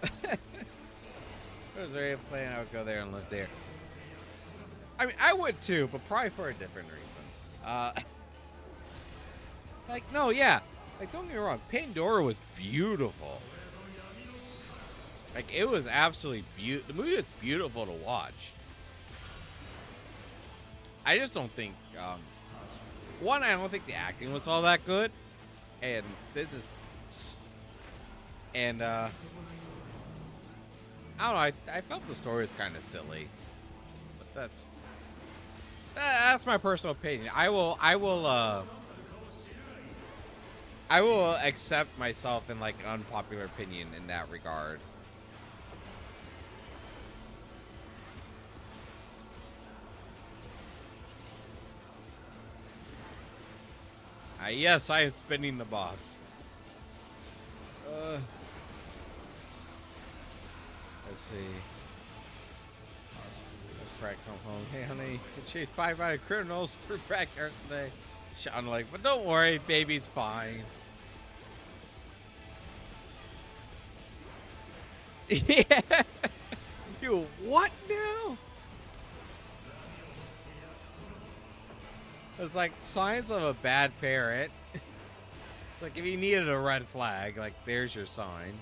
If I was ready to play, I would go there and live there. I mean, I would too, but probably for a different reason. Like, no, yeah. Like, don't get me wrong. Pandora was beautiful. Like, it was absolutely beautiful. The movie was beautiful to watch. I just don't think, one, I don't think the acting was all that good. And this is, and, I don't know, I felt the story was kind of silly. But that's my personal opinion. I will accept myself in, like, an unpopular opinion in that regard. Yes, I am spinning the boss. Let's see. Let's Frank come home. Hey, honey, you chased 5 out of criminals through backyards today. Sean like, but don't worry, baby, it's fine. Yeah. You what now? It's like signs of a bad parent. It's like if you needed a red flag, like there's your sign.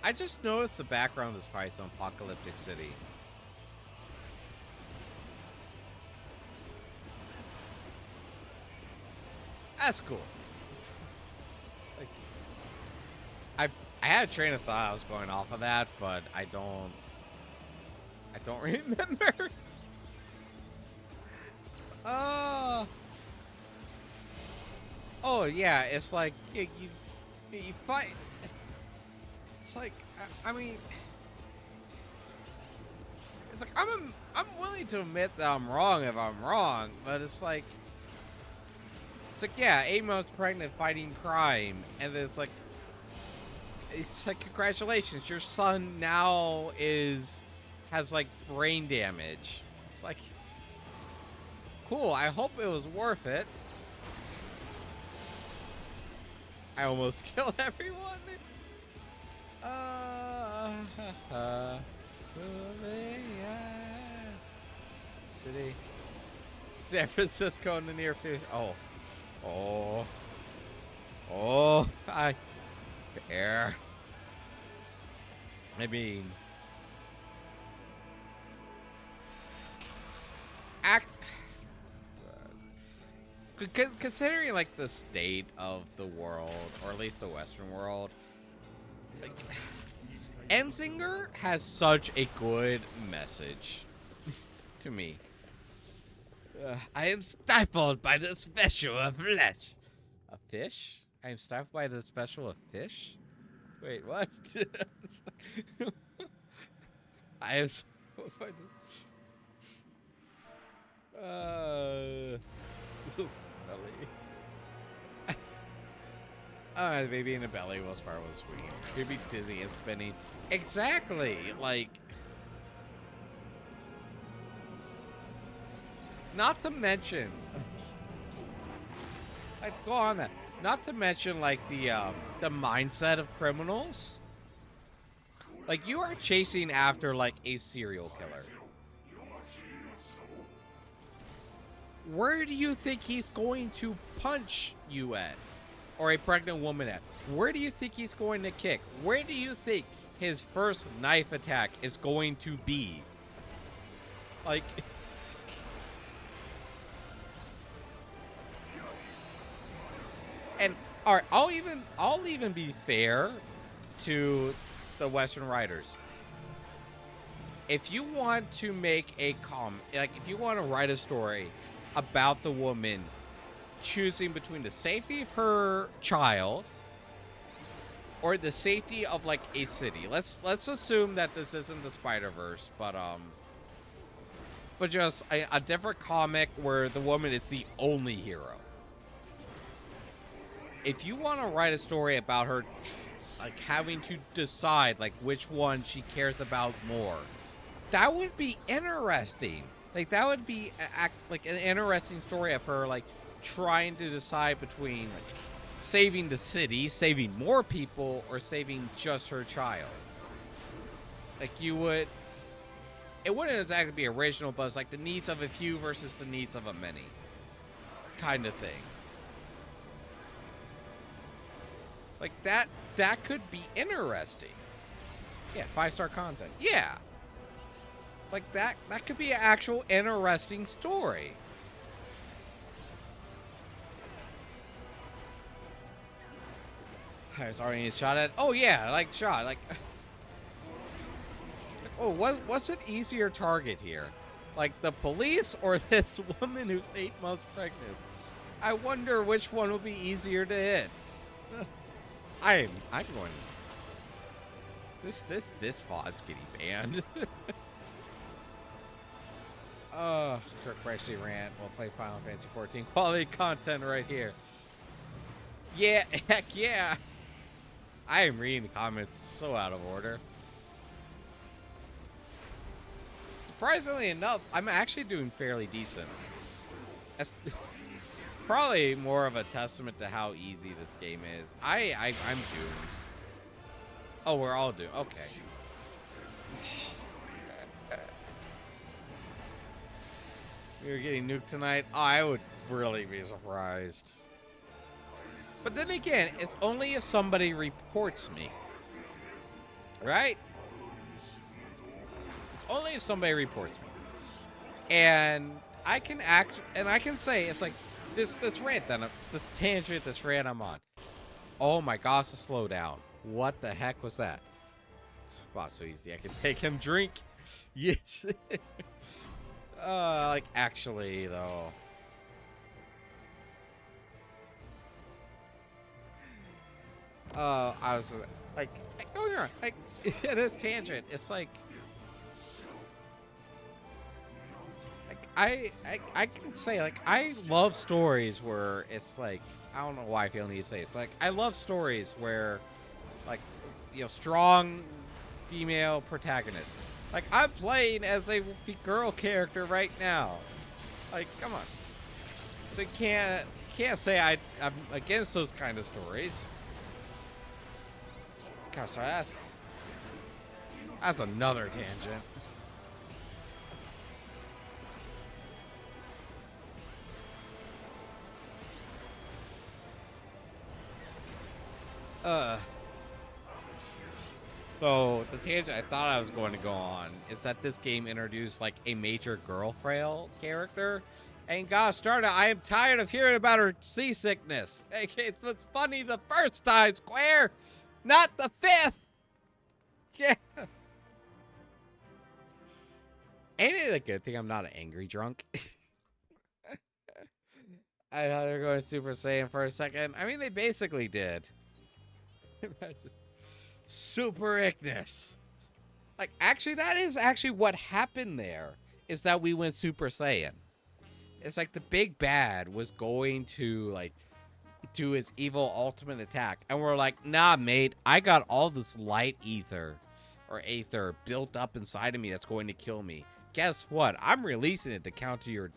I just noticed the background of this fight's on Apocalyptic City. That's cool. Like, I had a train of thought I was going off of that, but I don't remember. Oh yeah, it's like you fight. It's like I mean, it's like I'm willing to admit that I'm wrong if I'm wrong, but it's like yeah, Amos pregnant fighting crime, and then it's like congratulations, your son now has like brain damage. It's like cool. I hope it was worth it. I almost killed everyone. City, San Francisco in the near future. Fair. I mean, considering like the state of the world, or at least the Western world, like, Ensinger has such a good message to me. I am stifled by the special of flesh. A fish? I am stifled by the special of fish? Wait, what? I am stifled by the... so smelly. Baby in the belly was part was sweet. You'd be dizzy and spinning. Exactly, like... Not to mention... Let's go on that. Not to mention, like, the mindset of criminals. Like, you are chasing after, like, a serial killer. where do you think he's going to punch you at? Or a pregnant woman at? Where do you think he's going to kick? Where do you think his first knife attack is going to be? Like, and all right, I'll even be fair to the Western writers. If you want to make a if you want to write a story about the woman choosing between the safety of her child or the safety of like a city. Let's assume that this isn't the Spider-Verse, but just a different comic where the woman is the only hero. If you want to write a story about her like having to decide like which one she cares about more, that would be interesting. Like that would be like an interesting story of her like trying to decide between like saving the city, saving more people, or saving just her child. Like it wouldn't exactly be original, but it's like the needs of a few versus the needs of a many kind of thing. Like that could be interesting. Yeah, 5-star content. Yeah. Like that could be an actual interesting story. There's already a shot at. Oh yeah, like shot. Like, oh, what's an easier target here? Like the police or this woman who's 8 months pregnant? I wonder which one will be easier to hit. I'm going. This VOD's getting banned. Jerk Brexy rant. We'll play Final Fantasy 14 quality content right here. Yeah, heck yeah. I am reading the comments so out of order. Surprisingly enough, I'm actually doing fairly decent. That's probably more of a testament to how easy this game is. I'm doomed. Oh, we're all doomed. Okay. We were getting nuked tonight. Oh, I would really be surprised. But then again, it's only if somebody reports me. Right? It's only if somebody reports me. And I can say, it's like, this rant, this tangent, this rant I'm on. Oh my gosh, the slowdown. What the heck was that? Wow, so easy. I can take him drink. Yes. Like, actually, though. I was like, oh yeah, like this tangent. It's like I can say like I love stories where it's like I don't know why I feel the need to say it, but like I love stories where like strong female protagonist. Like I'm playing as a girl character right now. Like come on, so you can't say I'm against those kind of stories. Gosh, sorry, that's another tangent. So the tangent I thought I was going to go on is that this game introduced like a major girl frail character. And gosh darn it, I am tired of hearing about her seasickness. It's what's funny the first time, Square, not the 5th. Yeah. Ain't it a good thing I'm not an angry drunk? I thought they were going Super Saiyan for a second. I mean, they basically did. Imagine. Super Ignis. Like, actually, that is actually what happened there, is that we went Super Saiyan. It's like the big bad was going to, like, do its evil ultimate attack. And we're like, nah, mate, I got all this light ether, or aether, built up inside of me that's going to kill me. Guess what? I'm releasing it to counter your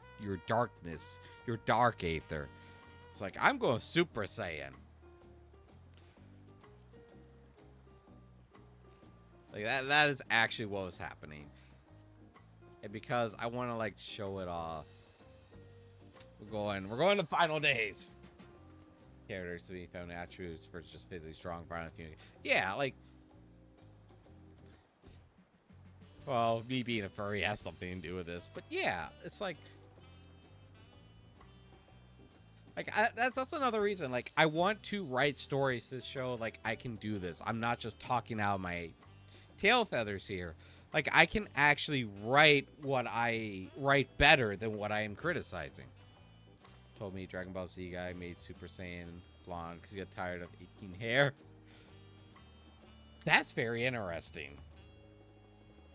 darkness, your dark aether. It's like, I'm going Super Saiyan. Like that is actually what was happening. And because I want to like show it off. We're going to final days. Characters to be found attributes for just physically strong, violent, yeah, like. Well, me being a furry has something to do with this, but yeah, it's like that's another reason. Like, I want to write stories to show like I can do this. I'm not just talking out my tail feathers here. Like, I can actually write what I write better than what I am criticizing. Told me Dragon Ball Z guy made Super Saiyan blonde because he got tired of 18 hair. That's very interesting.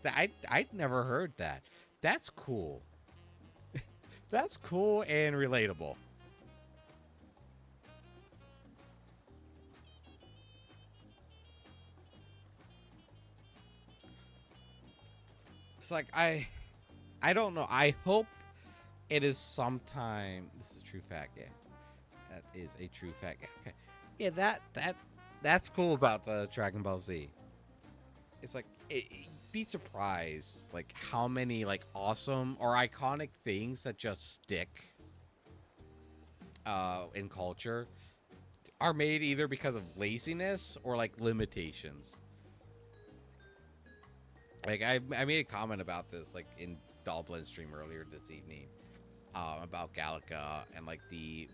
I'd never heard that. That's cool. That's cool and relatable. It's like I don't know. I hope it is sometime. This is a true fact. Yeah, that is a true fact. Okay. Yeah, that's cool about the Dragon Ball Z. It's like be surprised like how many like awesome or iconic things that just stick in culture are made either because of laziness or like limitations. Like I made a comment about this like in Dollblend stream earlier this evening about Galaga and like the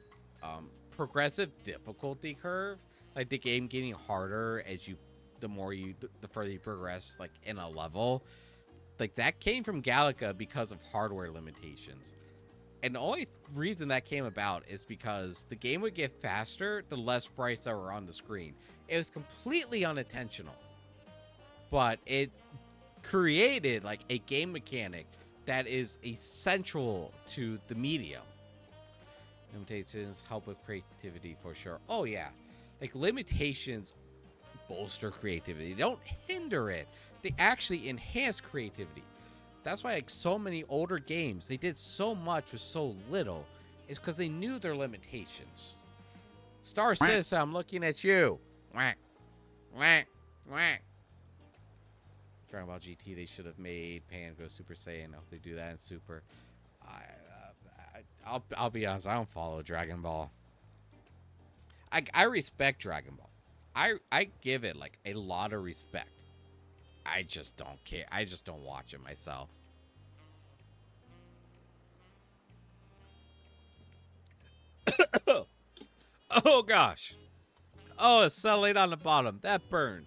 progressive difficulty curve, like the game getting harder as you the further you progress like in a level. Like that came from Galaga because of hardware limitations. And the only reason that came about is because the game would get faster the less sprites that were on the screen. It was completely unintentional. But it created like a game mechanic that is essential to the medium. Limitations help with creativity for sure. Oh yeah. Like limitations bolster creativity. They don't hinder it. They actually enhance creativity. That's why like so many older games, they did so much with so little, is because they knew their limitations. Star Citizen, I'm looking at you. Whack. Whack. Whack. Dragon Ball GT, they should have made Pan go Super Saiyan. I hope they do that in Super. I'll be honest, I don't follow Dragon Ball. I respect Dragon Ball. I give it like a lot of respect. I just don't care. I just don't watch it myself. Oh gosh. Oh, it's settled on the bottom. That burned.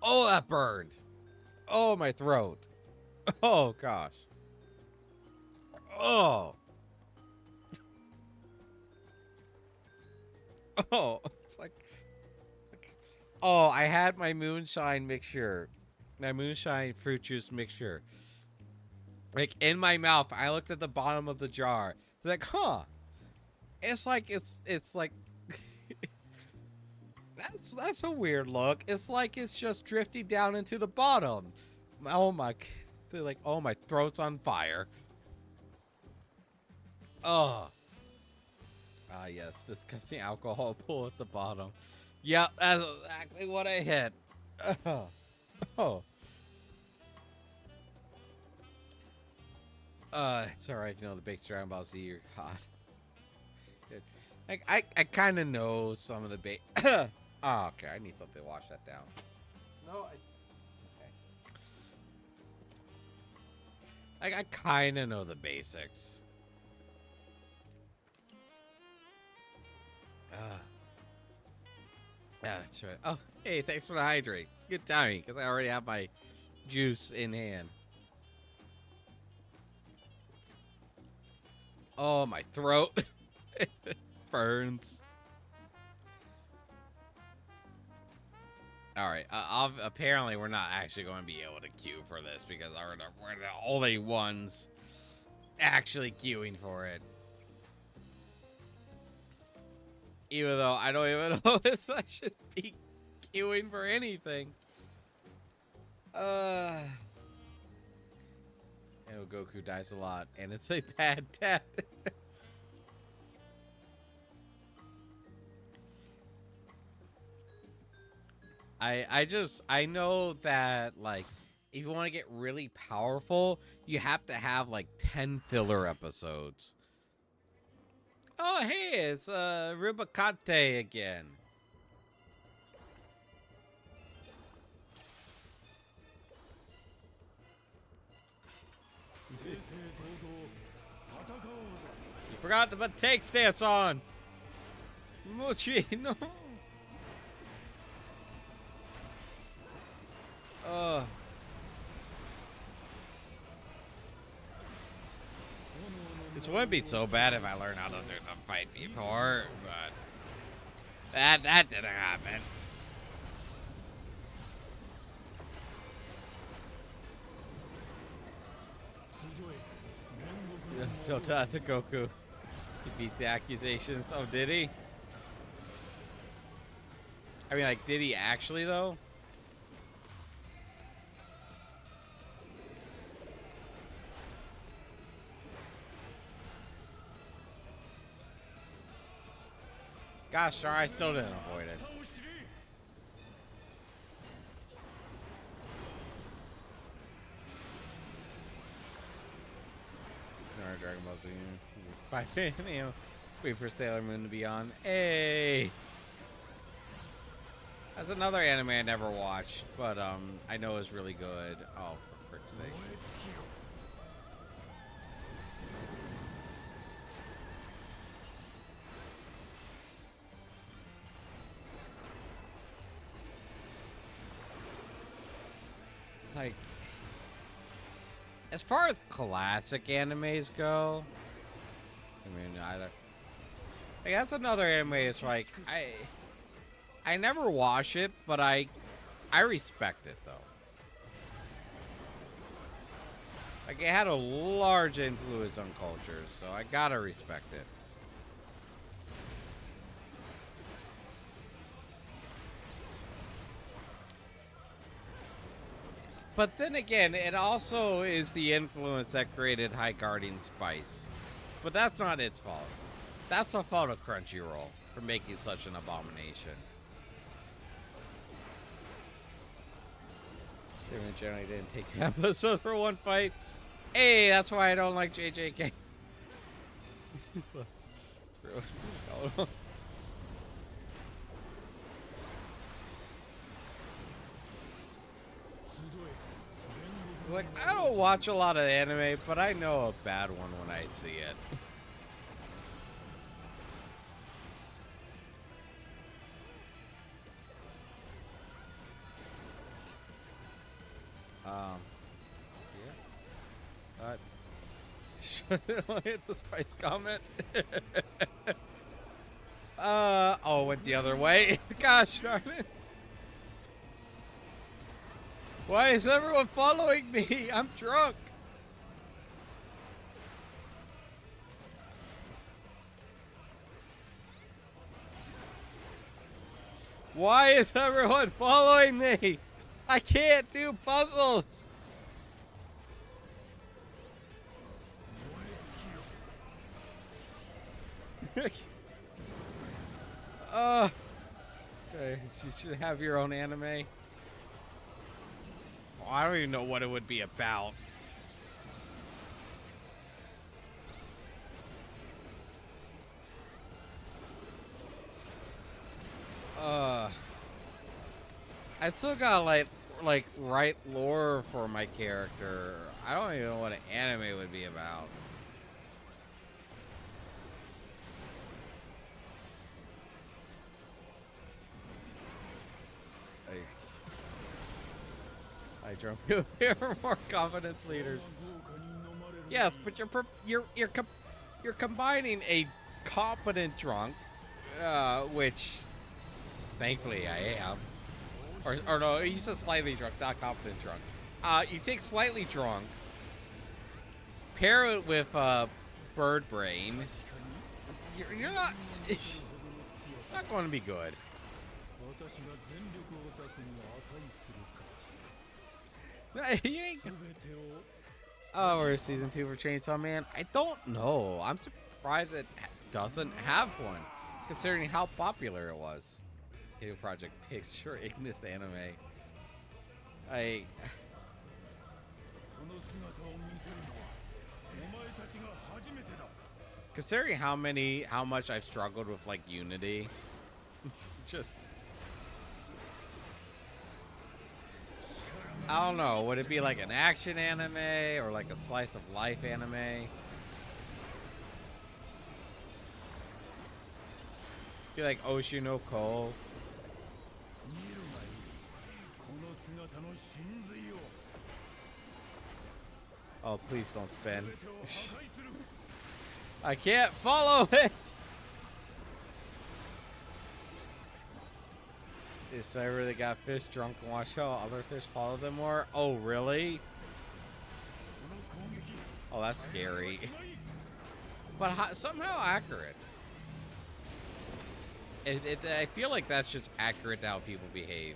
Oh, that burned. Oh, my throat. Oh gosh. Oh. Oh, it's like oh, I had my moonshine mixture. My moonshine fruit juice mixture. Like in my mouth. I looked at the bottom of the jar. It's like, huh. It's like it's like that's a weird look. It's like it's just drifting down into the bottom. Oh my they're like, oh my throat's on fire. Oh. Ah yes, disgusting alcohol pool at the bottom. Yep, that's exactly what I hit. Oh. Oh. It's alright, you know, the base Dragon Ball Z are hot. I kind of know some of the base. Oh, okay, I need something to wash that down. No, okay. I kind of know the basics. Yeah, that's right. Oh, hey, thanks for the hydrate. Good timing, because I already have my juice in hand. Oh, my throat burns. All right. Apparently, we're not actually going to be able to queue for this because we're the only ones actually queuing for it. Even though I don't even know if I should be queuing for anything. And Goku dies a lot, and it's a bad death. I know that like if you want to get really powerful, you have to have like 10 filler episodes. Oh, hey, it's Rubicante again. You forgot to put take stance on. Mochi, no. This wouldn't be so bad if I learned how to do the fight before, but that didn't happen. Shota to Goku. He beat the accusations. Oh, did he? I mean, like, did he actually, though? Gosh, sorry, I still didn't avoid it. Alright, Dragon Ball Z. 5 a.m. Wait for Sailor Moon to be on. Hey! That's another anime I never watched, but I know is really good. Oh, for frick's sake. Like, as far as classic animes go, I mean, like, that's another anime. It's like I never watch it, but I respect it though. Like, it had a large influence on culture, so I gotta respect it. But then again, it also is the influence that created High Guardian Spice. But that's not its fault. That's the fault of Crunchyroll for making such an abomination. They generally didn't take 10 episodes for one fight. Hey, that's why I don't like JJK. Like, I don't watch a lot of anime, but I know a bad one when I see it. Should I hit the Spice comment? Oh, it went the other way. Gosh darn it. Why is everyone following me? I'm drunk. Why is everyone following me? I can't do puzzles. Okay, you should have your own anime. Oh, I don't even know what it would be about. I still gotta like write lore for my character. I don't even know what an anime would be about. I drunk you here more confidence leaders. Yes, but you're combining a competent drunk, which thankfully I am. Or no, you said slightly drunk, not confident drunk. You take slightly drunk, pair it with bird brain. You're not. It's not going to be good. Oh, we're season 2 for Chainsaw Man. I don't know. I'm surprised it doesn't have one, considering how popular it was. Halo Project Picture Ignis anime. Considering how much I've struggled with like Unity, just I don't know. Would it be like an action anime or like a slice of life anime? Be like Oshi no Ko. Oh, please don't spin. I can't follow it. This I really got fish drunk and watch how other fish follow them more. Oh, really? Oh, that's scary. But somehow accurate. I feel like that's just accurate to how people behave.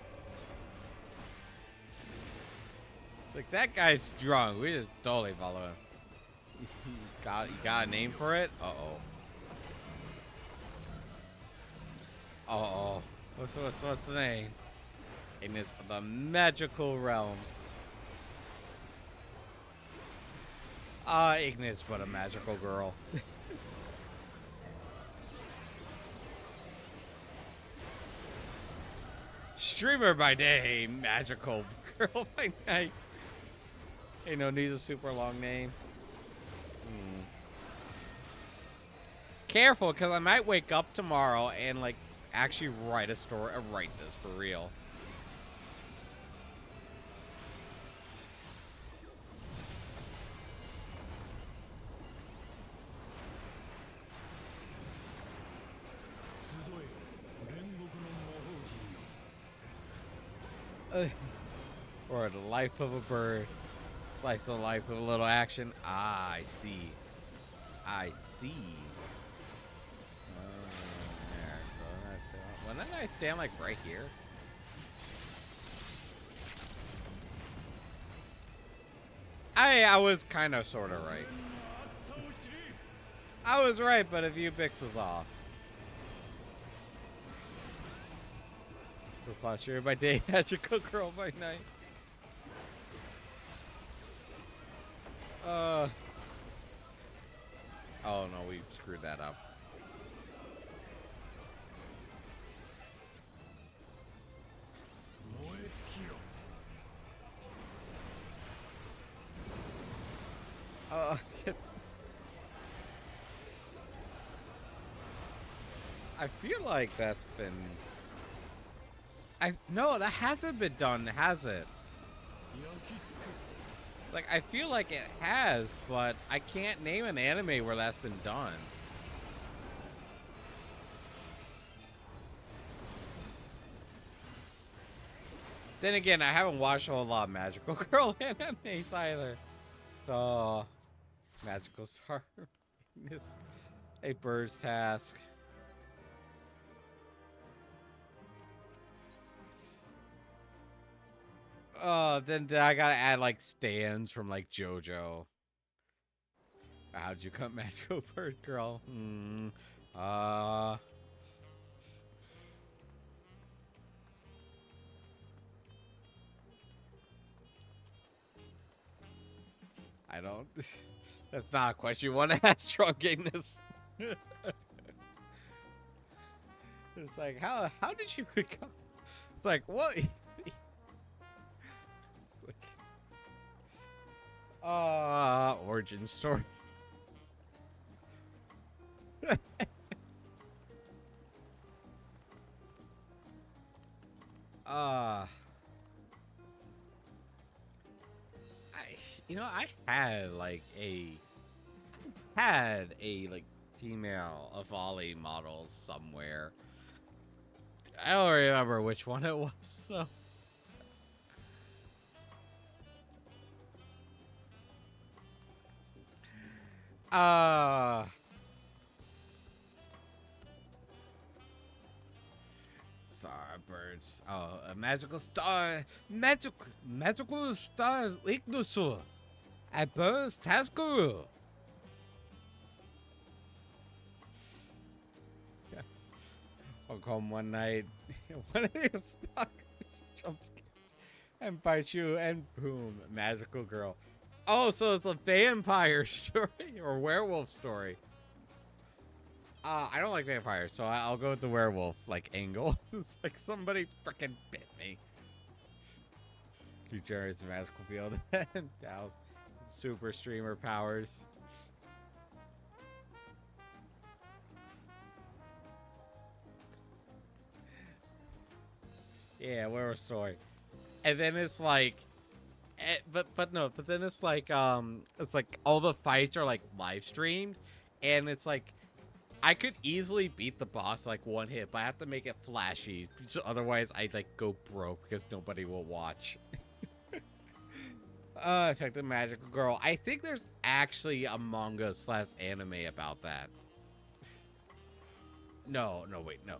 It's like, that guy's drunk. We just totally follow him. You got a name for it? Uh-oh. Uh-oh. What's the name? Ignis of the Magical Realm. Ignis, but a magical girl. Streamer by day, magical girl by night. Hey, no, needs a super long name. Careful, because I might wake up tomorrow and, like, actually write a story, write this for real. Or the life of a bird. Slice of life with a little action. Ah, I see. I see. There, so when did I stand like right here? I was kind of sort of right. I was right, but a few pixels off. Posture by day, magical girl by night. Oh no, we screwed that up. I feel like that's been. No, that hasn't been done, has it? Like, I feel like it has, but I can't name an anime where that's been done. Then again, I haven't watched a whole lot of Magical Girl animes either. So, Magical Star. A bird's task. Oh, then I gotta add like stands from like JoJo. How'd you cut Magical Bird Girl? I don't. That's not a question you want to ask, Drunk Ignis. It's like, how did you become? It's like, what? Origin story. I had a like female Avali model somewhere. I don't remember which one it was though. Starbirds. Oh, a magical star. Magical star Ignis. A bird's task. Oh, come one night, one of your stalkers jumps and bites you, and boom, magical girl. Oh, so it's a vampire story or werewolf story. I don't like vampires, so I'll go with the werewolf like angle. It's like somebody freaking bit me. He generates a magical field and douse super streamer powers. Yeah, werewolf story. And then it's like, but then it's like all the fights are like live streamed, and it's like I could easily beat the boss like one hit, but I have to make it flashy, so otherwise I like go broke because nobody will watch. Effective magical girl. I think there's actually a manga / anime about that. No, wait, no.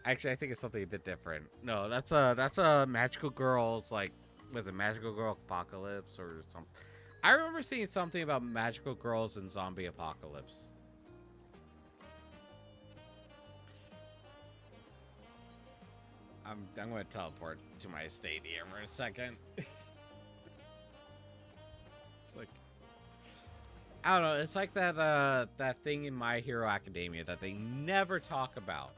Actually, I think it's something a bit different. No, that's a magical girl's like, was it Magical Girl Apocalypse or something? I remember seeing something about magical girls and zombie apocalypse. I'm going to teleport to my estate here for a second. It's like, I don't know. It's like that thing in My Hero Academia that they never talk about.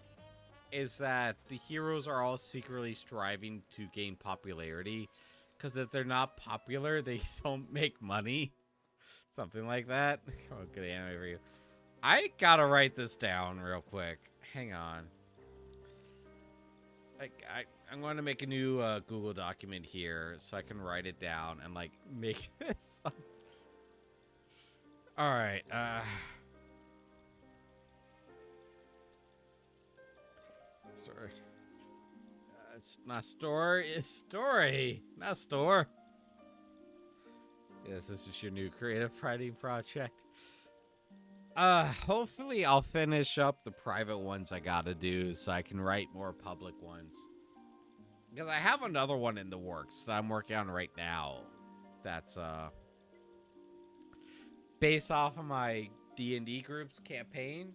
Is that the heroes are all secretly striving to gain popularity, because if they're not popular, they don't make money. Something like that. Oh, good anime for you. I gotta write this down real quick. Hang on. I'm going to make a new Google document here so I can write it down and like make this up. All right. Sorry. It's not story. It's story, not store. Yes, this is your new creative writing project. Hopefully I'll finish up the private ones I gotta do so I can write more public ones. Because I have another one in the works that I'm working on right now. That's based off of my D&D group's campaign.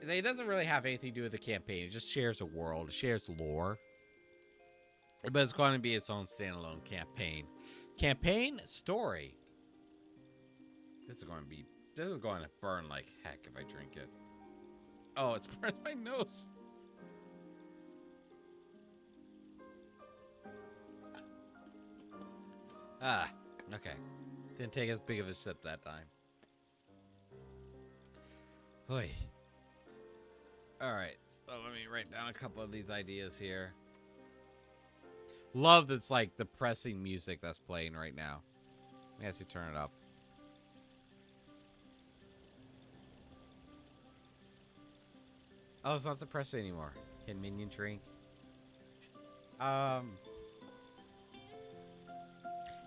It doesn't really have anything to do with the campaign. It just shares a world. It shares lore. But it's going to be its own standalone campaign. Campaign story. This is going to burn like heck if I drink it. Oh, it's burned my nose. Okay. Didn't take as big of a sip that time. Oy. Alright, so let me write down a couple of these ideas here. Love that's like depressing music that's playing right now. Let me actually turn it up. Oh, it's not depressing anymore. Can Minion drink?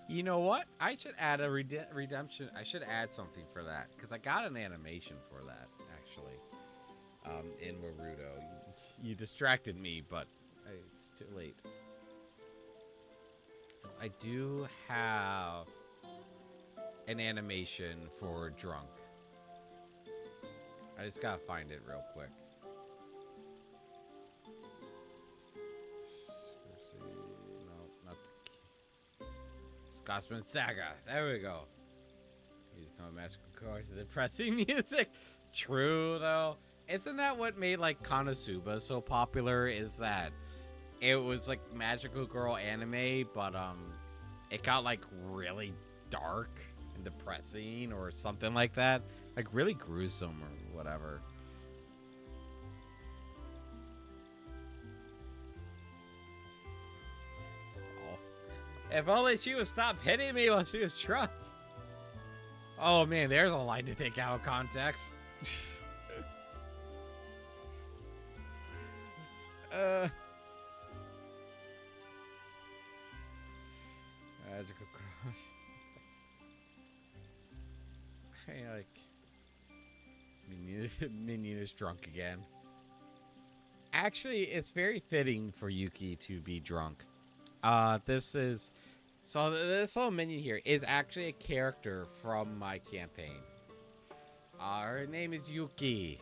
You know what? I should add a redemption. I should add something for that because I got an animation for that actually. In Naruto, you distracted me, but it's too late. I do have an animation for drunk. I just gotta find it real quick. No, not the Scotsman Saga. There we go. Music on magical chords and depressing music. True though. Isn't that what made like Konosuba so popular? Is that it was like magical girl anime, but it got like really dark and depressing or something like that, like really gruesome or whatever. Oh. If only she would stop hitting me while she was drunk. Oh man, there's a line to take out of context. Magical crush. Hey, like Minion is drunk again. Actually, it's very fitting for Yuki to be drunk. This little Minion here is actually a character from my campaign. Her name is Yuki.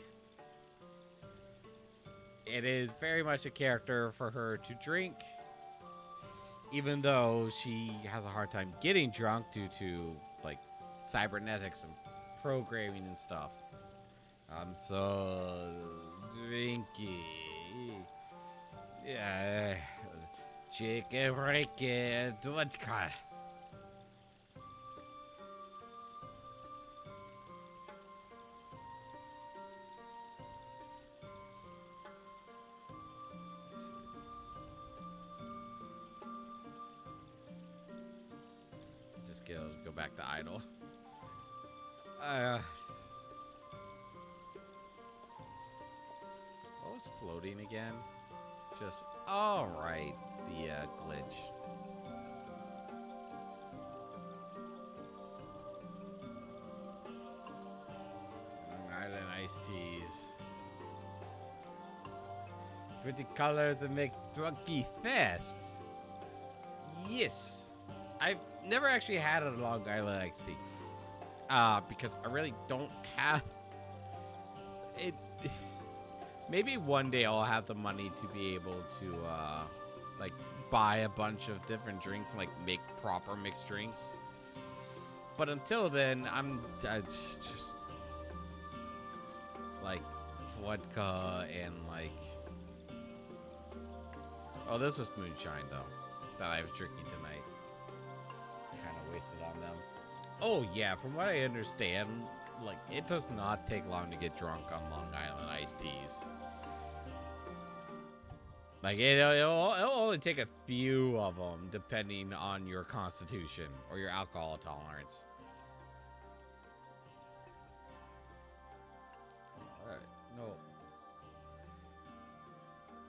It is very much a character for her to drink, even though she has a hard time getting drunk due to like cybernetics and programming and stuff. I'm so drinky. Yeah. Chicken breaking vodka. Just go back to idle. What was floating again? Just all right. The glitch. Long Island iced teas. Pretty colors that make drunky fast. Yes. I've never actually had a Long Island iced tea. Because I really don't have it. Maybe one day I'll have the money to be able to, like, buy a bunch of different drinks and, like, make proper mixed drinks. But until then, I'm just like, vodka and, like... Oh, this was moonshine, though, that I was drinking tonight. Kind of wasted on them. Oh, yeah, from what I understand, like, it does not take long to get drunk on Long Island iced teas. Like, it'll only take a few of them, depending on your constitution or your alcohol tolerance. Alright, no.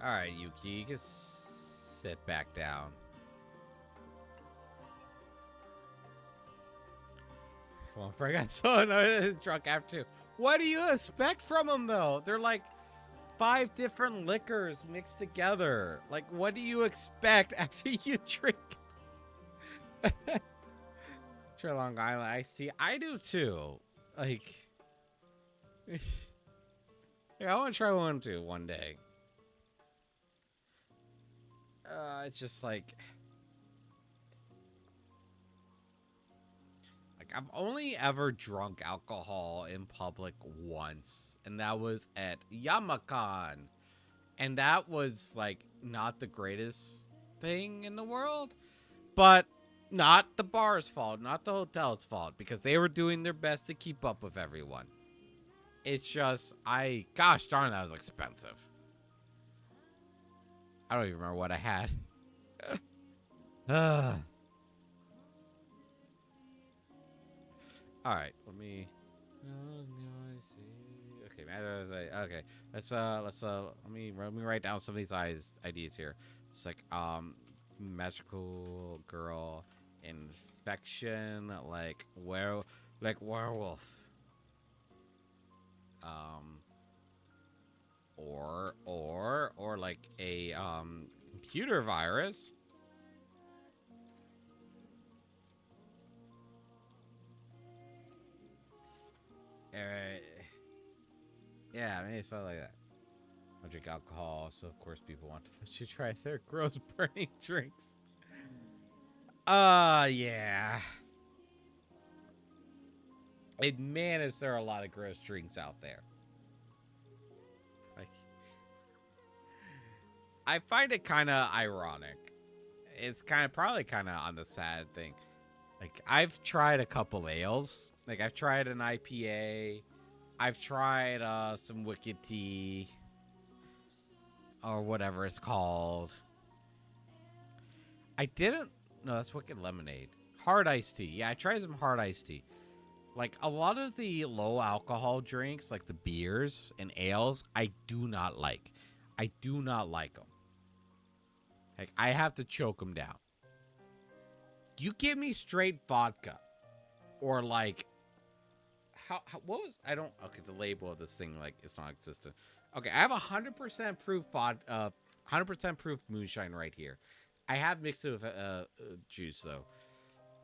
Alright, Yuki, you can sit back down. Come on, Frank, I'm so drunk after two. What do you expect from them, though? They're like 5 different liquors mixed together. Like, what do you expect after you drink? Try Long Island iced tea. I do too. Like, yeah, I want to try one too one day. It's just like I've only ever drunk alcohol in public once, and that was at Yamakan. And that was, like, not the greatest thing in the world, but not the bar's fault, not the hotel's fault, because they were doing their best to keep up with everyone. It's just, gosh darn, that was expensive. I don't even remember what I had. All right, let me. Okay, let me write down some of these ideas here. It's like magical girl, infection, like werewolf, or like a computer virus. Yeah, maybe something like that. I drink alcohol, so of course people want to try their gross burning drinks. Yeah. And man, is there a lot of gross drinks out there. Like, I find it kind of ironic. It's probably kind of on the sad thing. Like, I've tried a couple ales. Like, I've tried an IPA. I've tried some Wicked Tea. Or whatever it's called. I didn't... No, that's Wicked Lemonade. Hard iced tea. Yeah, I tried some hard iced tea. Like, a lot of the low alcohol drinks, like the beers and ales, I do not like. I do not like them. Like, I have to choke them down. You give me straight vodka. Or, like... What was... I don't... Okay, the label of this thing, like, it's not existent. Okay, I have 100% proof 100% proof moonshine right here. I have mixed it with juice, though.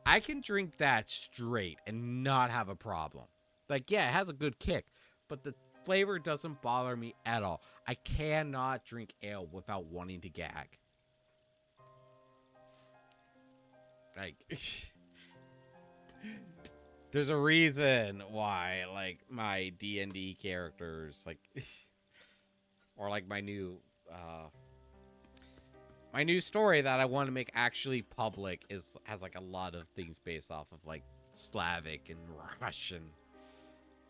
I can drink that straight and not have a problem. Like, yeah, it has a good kick, but the flavor doesn't bother me at all. I cannot drink ale without wanting to gag. Like... There's a reason why, like, my D&D characters, like, or like my new story that I want to make actually public has like a lot of things based off of like Slavic and Russian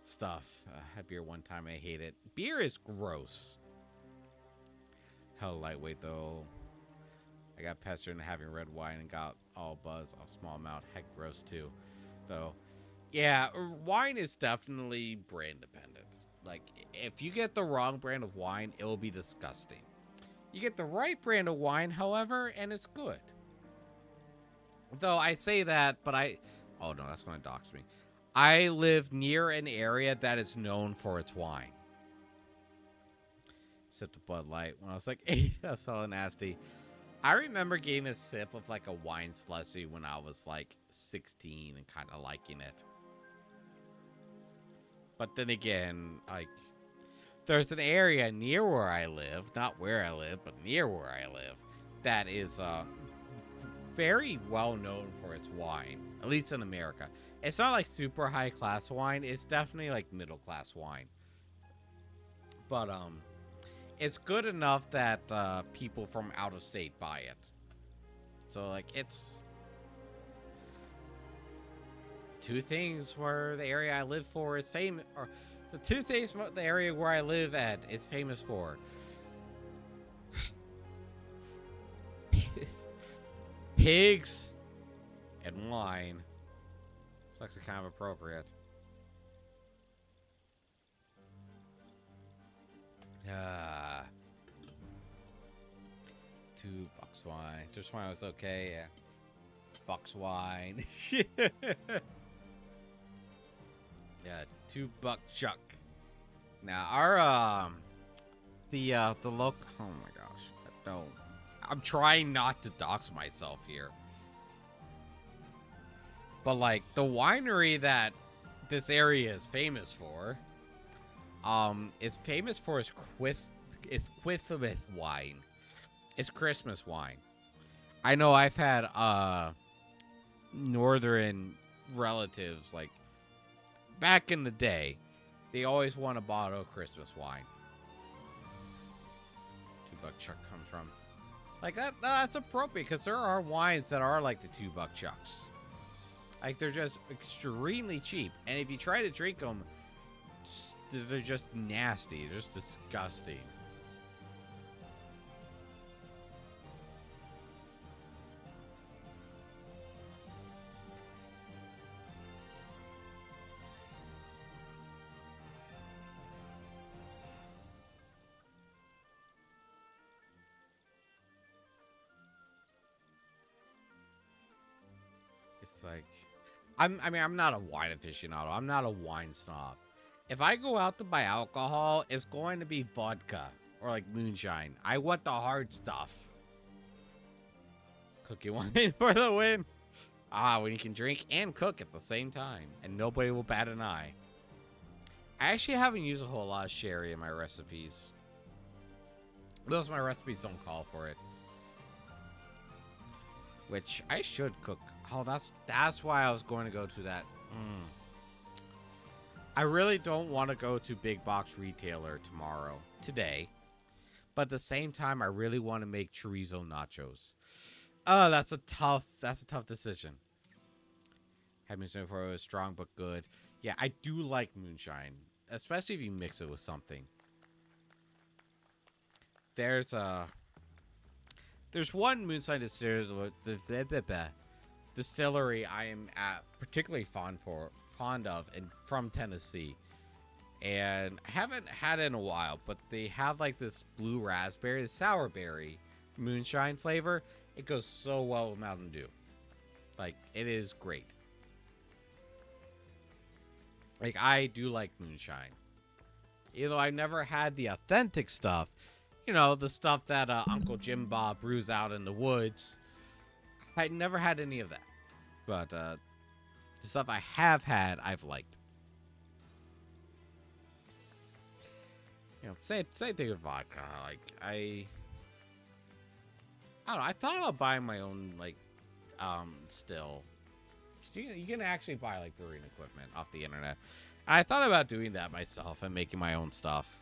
stuff. I had beer one time. I hate it. Beer is gross. Hell lightweight though. I got pestered into having red wine and got all buzz off small amount. Heck, gross too, though. Yeah, wine is definitely brand dependent. Like, if you get the wrong brand of wine, it'll be disgusting. You get the right brand of wine, however, and it's good. Though I say that, but oh no, that's going to dox me. I live near an area that is known for its wine. Sipped a Bud Light when I was like 8. That's hella nasty. I remember getting a sip of like a wine slushy when I was like 16 and kind of liking it. But then again, like, there's an area near where I live, not where I live, but near where I live, that is very well known for its wine, at least in America. It's not like super high class wine. It's definitely like middle class wine. But it's good enough that people from out of state buy it. So like it's two things where the area I live for is famous, or the two things the area where I live at is famous for. Pigs and wine. It's actually kind of appropriate. Ah. $2 wine. Just wine was okay, yeah. Bucks wine. Yeah, $2 chuck. Now our the look. Oh my gosh, no. I'm trying not to dox myself here. But like the winery that this area is famous for, it's famous for its Quithomith wine. It's Christmas wine. I know I've had northern relatives, like back in the day, they always want a bottle of Christmas wine. $2 chuck comes from. Like that's appropriate because there are wines that are like the $2 chucks. Like they're just extremely cheap, and if you try to drink them, they're just nasty. They're just disgusting. It's like, I'm not a wine aficionado. I'm not a wine snob. If I go out to buy alcohol, it's going to be vodka or like moonshine. I want the hard stuff. Cookie wine for the win. When you can drink and cook at the same time, and nobody will bat an eye. I actually haven't used a whole lot of sherry in my recipes. Most of my recipes don't call for it. Which I should cook. Oh, that's why I was going to go to that. I really don't want to go to big box retailer today. But at the same time, I really want to make chorizo nachos. Oh, that's a tough decision. Having something for it was strong but good. Yeah, I do like moonshine, especially if you mix it with something. There's one moonshine distillery I am particularly fond of, and from Tennessee, and I haven't had it in a while, but they have like this blue raspberry, the sour berry moonshine flavor. It goes so well with Mountain Dew. Like, it is great. Like, I do like moonshine. Even though I never had the authentic stuff, you know, the stuff that Uncle Jim Bob brews out in the woods. I never had any of that. But the stuff I have had, I've liked. You know, same thing with vodka. Like, I don't know. I thought about buying my own, like, still. You can actually buy like brewing equipment off the internet. I thought about doing that myself and making my own stuff,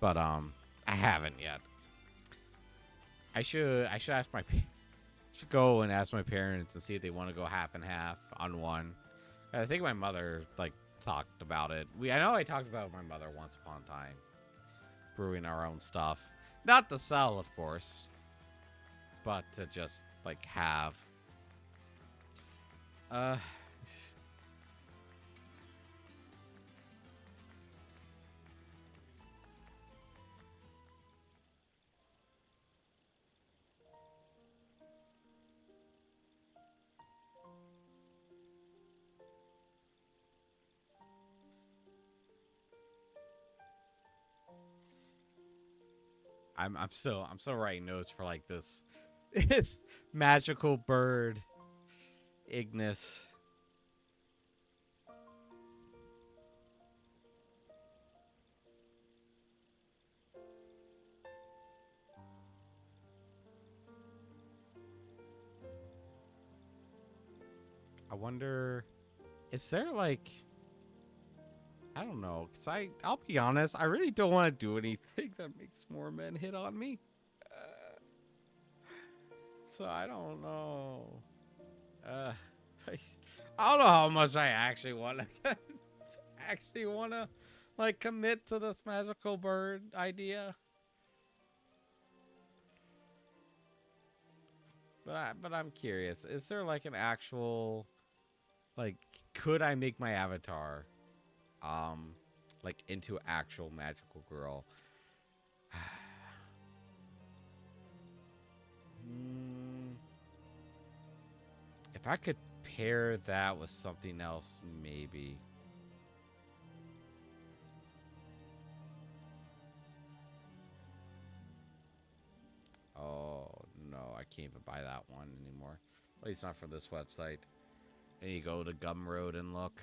but I haven't yet. I should ask my should go and ask my parents and see if they want to go half and half on one. I think my mother like talked about it. I know I talked about it with my mother once upon a time, brewing our own stuff, not to sell, of course, but to just like have. Uh. I'm still writing notes for like this. It's magical bird, Ignis. I wonder, is there like, I don't know, cause I'll be honest, I really don't want to do anything that makes more men hit on me. So I don't know. Uh, I don't know how much I actually want to like commit to this magical bird idea. But I'm curious. Is there like an actual like could I make my avatar like into actual magical girl? If I could pair that with something else, maybe. Oh no, I can't even buy that one anymore. At least not for this website. And you go to Gumroad and look.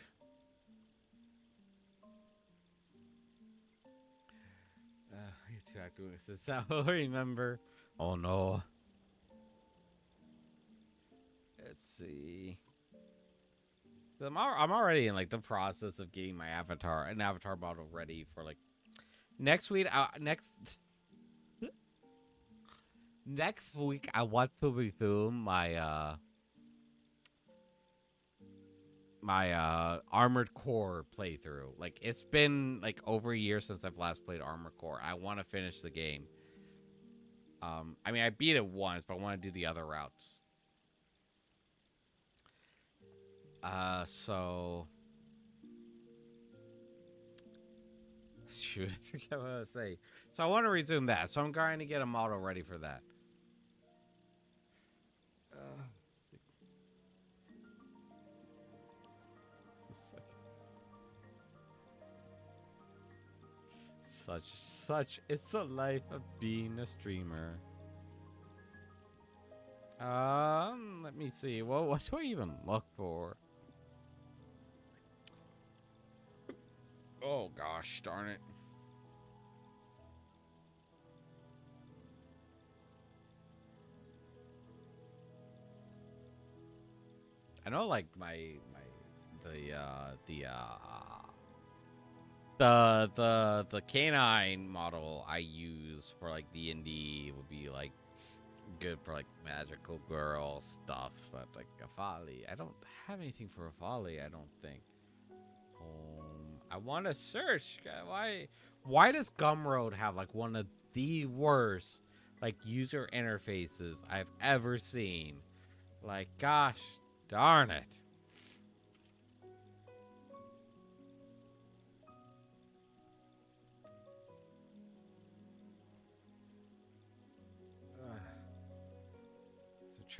You two activists. Is that what I remember? Oh no. Let's see. I'm already in like the process of getting my an avatar model ready for like next week. Next week I want to resume my Armored Core playthrough. Like it's been like over a year since I've last played Armored Core. I want to finish the game. I mean I beat it once, but I want to do the other routes. So shoot, I forget what I was saying. So I want to resume that. So I'm trying to get a model ready for that. Such is the life of being a streamer. Let me see. Well, what do I even look for? Oh gosh, darn it. I know like the canine model I use for like D&D would be like good for like magical girl stuff, but like Afali, I don't have anything for Afali, I don't think. I want to search. Why does Gumroad have like one of the worst like user interfaces I've ever seen? Like gosh darn it.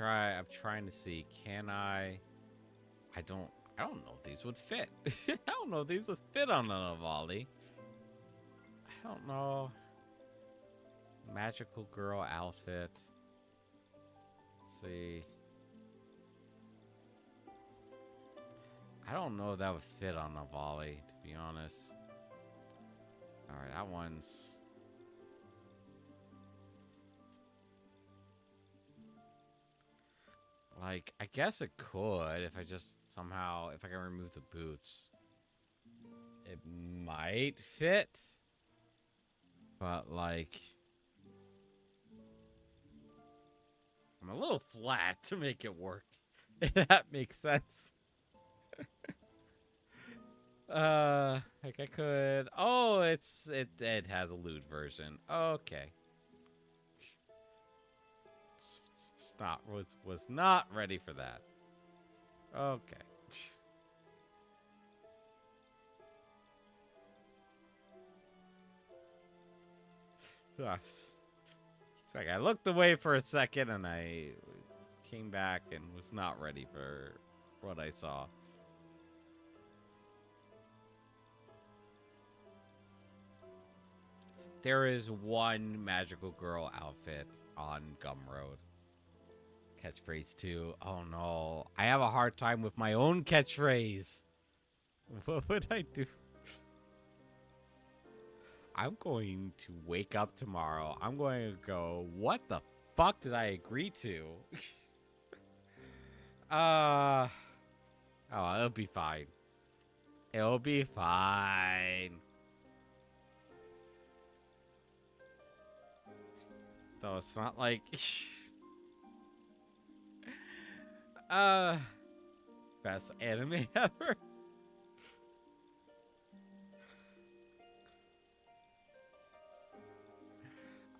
I'm trying to see, can I don't know if these would fit. I don't know if these would fit on an Avali. I don't know. Magical girl outfit. Let's see. I don't know if that would fit on a volley, to be honest. Alright, that one's... Like, I guess it could if I just somehow, if I can remove the boots. It might fit. But, like, I'm a little flat to make it work. If that makes sense. Like I could. Oh, it has a lewd version. Okay. Was not ready for that. Okay. It's like I looked away for a second and I came back and was not ready for what I saw. There is one magical girl outfit on Gumroad. Catchphrase 2. Oh no. I have a hard time with my own catchphrase. What would I do? I'm going to wake up tomorrow. I'm going to go, what the fuck did I agree to? Oh, it'll be fine. It'll be fine. Though it's not like best anime ever.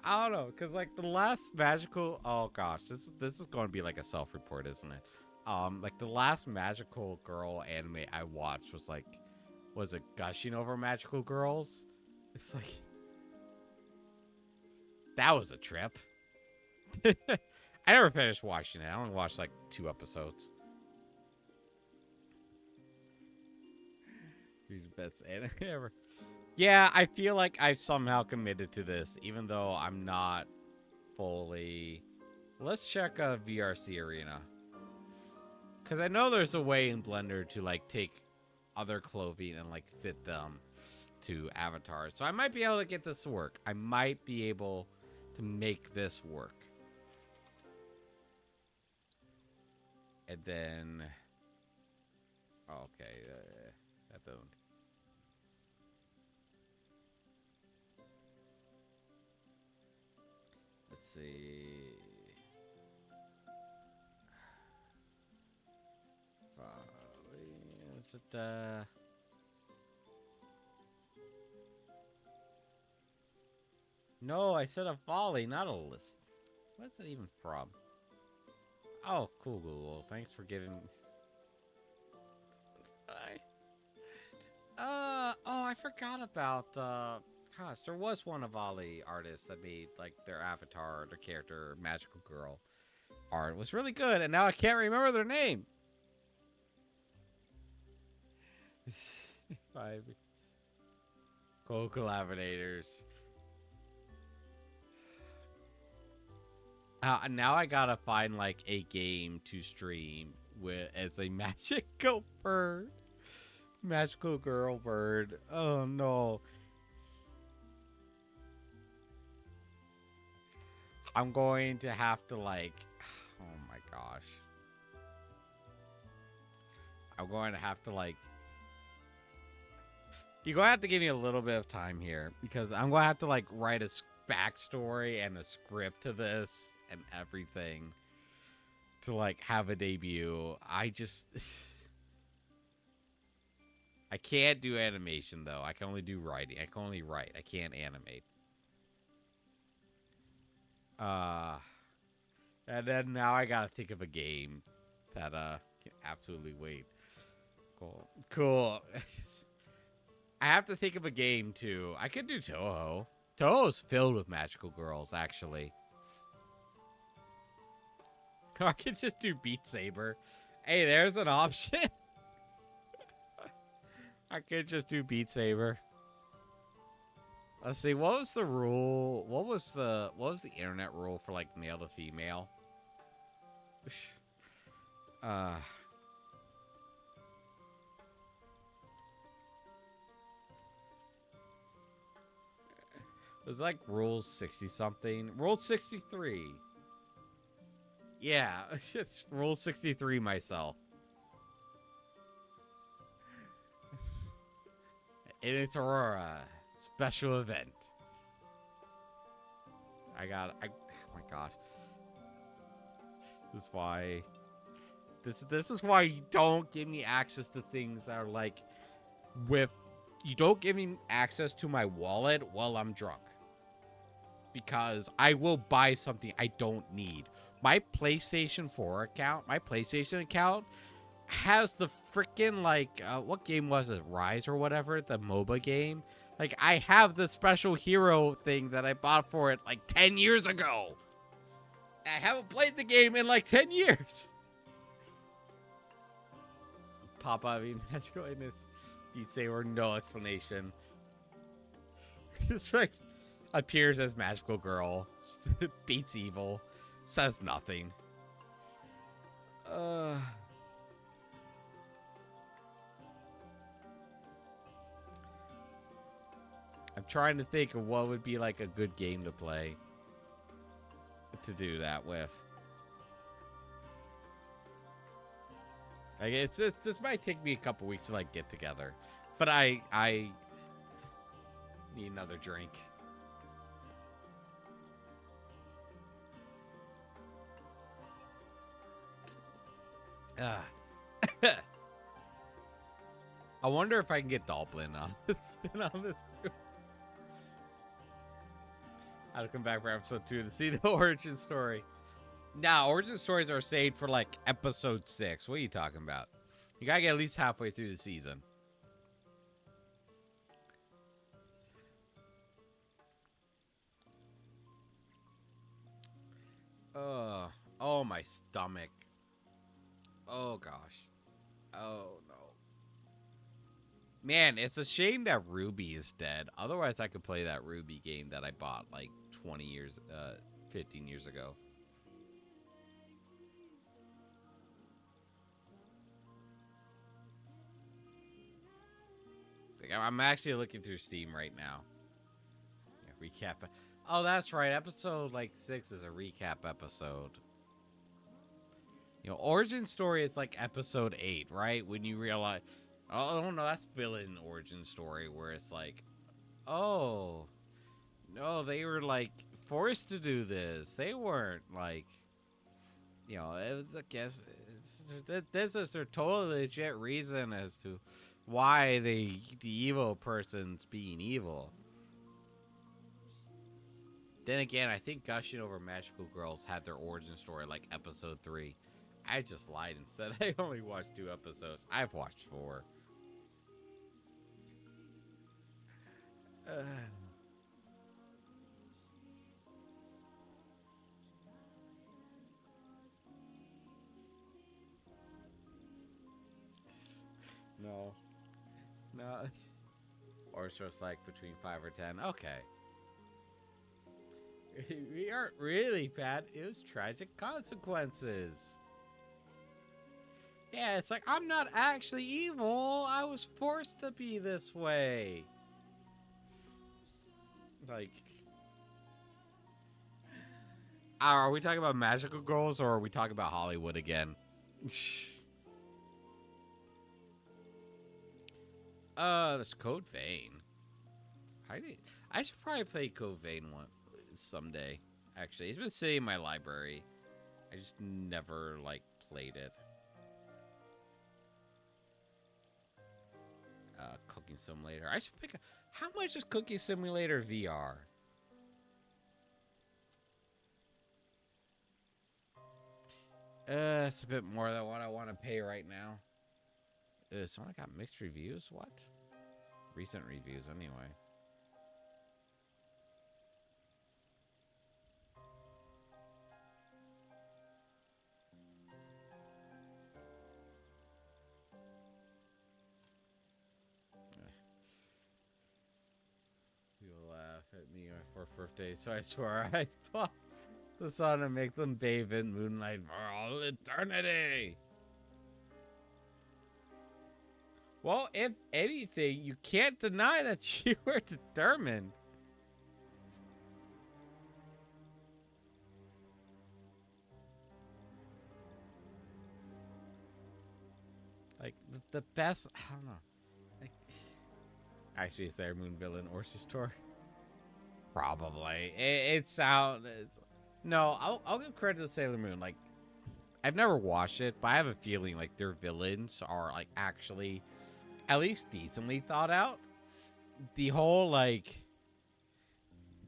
I don't know, cause like the last magical, oh gosh, this is going to be like a self-report, isn't it? Like the last magical girl anime I watched was it gushing over magical girls? It's like that was a trip. I never finished watching it. I only watched like 2 episodes. Best anime ever. Yeah, I feel like I've somehow committed to this, even though I'm not fully. Let's check VRC Arena. Because I know there's a way in Blender to like take other clothing and like fit them to avatars. So I might be able to get this to work. I might be able to make this work. And then. Oh, okay. That doesn't. Let's see. No, I said a volley, not a list. What's it even from? Oh, cool, Google. Thanks for giving me. Oh, I forgot about. Gosh, there was one of Volley artists that made like their avatar, their character, magical girl art. It was really good, and now I can't remember their name. 5 co-collaborators. Now I gotta find like a game to stream with as a magical bird, magical girl bird. Oh no! I'm going to have to like. Oh my gosh! I'm going to have to like. You're going to have to give me a little bit of time here because I'm going to have to like write a backstory and a script to this and everything to like have a debut. I just I can't do animation though. I can only do writing. I can only write. I can't animate. And then now I got to think of a game that can absolutely wait. Cool. I have to think of a game too. I could do Touhou. Touhou's filled with magical girls, actually. Or I could just do Beat Saber. Hey, there's an option. I could just do Beat Saber. Let's see. What was the rule? What was the internet rule for like male to female? It was like Rule 60 something. Rule 63. Yeah, it's Rule 63 myself. And it's Aurora. Special event. Oh my gosh. This is why. This is why you don't give me access to things that are like with. You don't give me access to my wallet while I'm drunk. Because I will buy something I don't need. My PlayStation 4 account, my PlayStation account has the freaking like what game was it? Rise or whatever, the MOBA game. Like I have the special hero thing that I bought for it like 10 years ago. I haven't played the game in like 10 years. Pop up, I mean, magical in this Beat Saber, no explanation. It's like appears as magical girl, beats evil, says nothing. I'm trying to think of what would be like a good game to play to do that with. Like this might take me a couple weeks to like get together, but I need another drink. I wonder if I can get Dolphin on this. Too. I'll come back for episode 2 to see the origin story. Now, origin stories are saved for like episode 6. What are you talking about? You gotta get at least halfway through the season. Oh, my stomach. Oh, gosh. Oh, no. Man, it's a shame that Ruby is dead. Otherwise, I could play that Ruby game that I bought like 15 years ago. I'm actually looking through Steam right now. Yeah, recap. Oh, that's right. Episode like 6 is a recap episode. You know, origin story is like episode 8, right? When you realize, oh no, that's villain origin story where it's like, oh no, they were like forced to do this. They weren't like, you know, it was, I guess this is a totally legit reason as to why the evil person's being evil. Then again, I think Gushing Over Magical Girls had their origin story like episode 3. I just lied and said I only watched 2 episodes. I've watched 4. No. Or it's just like between 5 or 10. Okay. We aren't really bad. It was tragic consequences. Yeah, it's like, I'm not actually evil. I was forced to be this way. Like, are we talking about magical girls or are we talking about Hollywood again? There's Code Vein. I should probably play Code Vein one someday. Actually, it's been sitting in my library. I just never like played it. Cooking Simulator. I should pick. How much is Cooking Simulator VR? It's a bit more than what I want to pay right now. It's only got mixed reviews. What? Recent reviews, anyway. People laugh at me on my 4th birthday, so I swear I thought the sun and make them bathe in moonlight for all eternity. Well, if anything, you can't deny that you were determined. the best. I don't know. Like, actually, is there Moon Villain Orsis Tour? Probably. It sounds. No, I'll give credit to Sailor Moon. Like, I've never watched it, but I have a feeling like their villains are like actually at least decently thought out. The whole like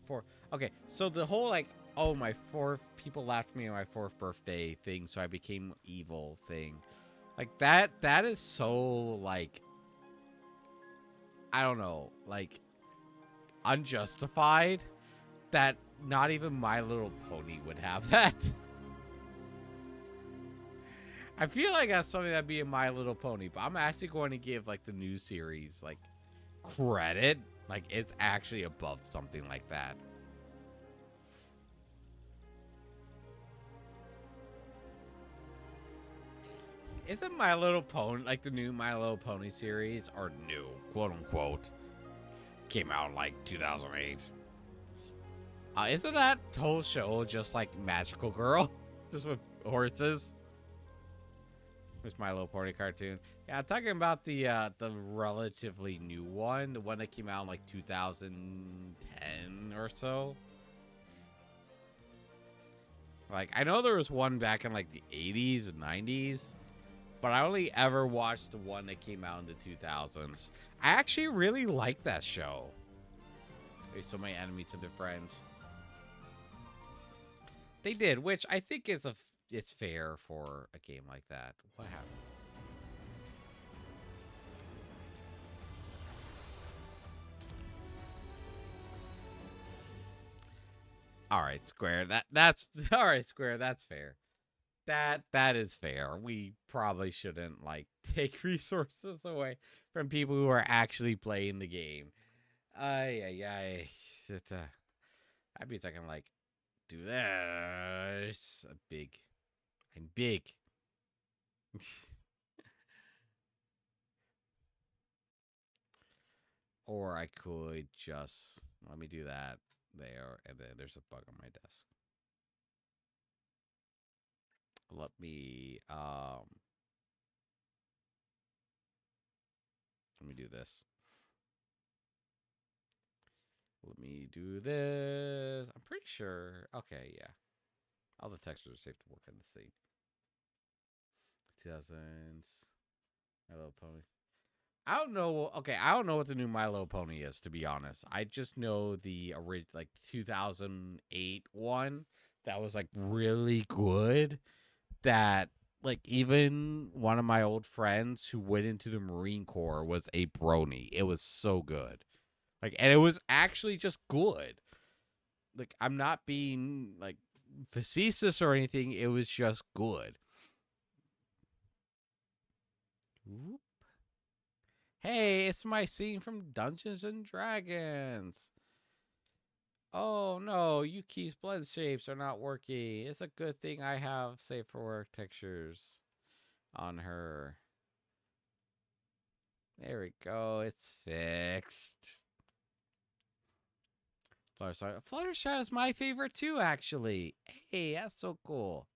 for okay, so the whole like oh my fourth people laughed at me on my fourth birthday thing, so I became evil thing. Like that is so like I don't know, like unjustified that not even My Little Pony would have that. I feel like that's something that'd be in My Little Pony, but I'm actually going to give like the new series like credit. Like it's actually above something like that. Isn't My Little Pony like the new My Little Pony series or new quote unquote came out in like 2008? Isn't that whole show just like Magical Girl, just with horses? It's My Little Pony cartoon. Yeah, I'm talking about the relatively new one, the one that came out in like 2010 or so. Like I know there was one back in like the 80s and 90s, but I only ever watched the one that came out in the 2000s. I actually really like that show. There's so many enemies and their friends. They did, which I think is it's fair for a game like that. What happened? All right, Square. That's all right, Square. That's fair. That is fair. We probably shouldn't like take resources away from people who are actually playing the game. Ay. That means I can like do this. I'm big. Or I could just let me do that there, and then there's a bug on my desk. Let me do this. Let me do this. I'm pretty sure. Okay, yeah. All the textures are safe to work on the scene. 2000s. My Little Pony. I don't know. Okay, I don't know what the new My Little Pony is, to be honest. I just know the original, like 2008 one that was like really good. That like even one of my old friends who went into the Marine Corps was a brony. It was so good. Like, and it was actually just good. Like, I'm not being like facetious or anything. It was just good. Oop. Hey, it's my scene from Dungeons and Dragons. Oh no, Yuki's blood shapes are not working. It's a good thing I have safe for work textures on her. There we go. It's fixed. Fluttershy is my favorite too, actually. Hey, that's so cool.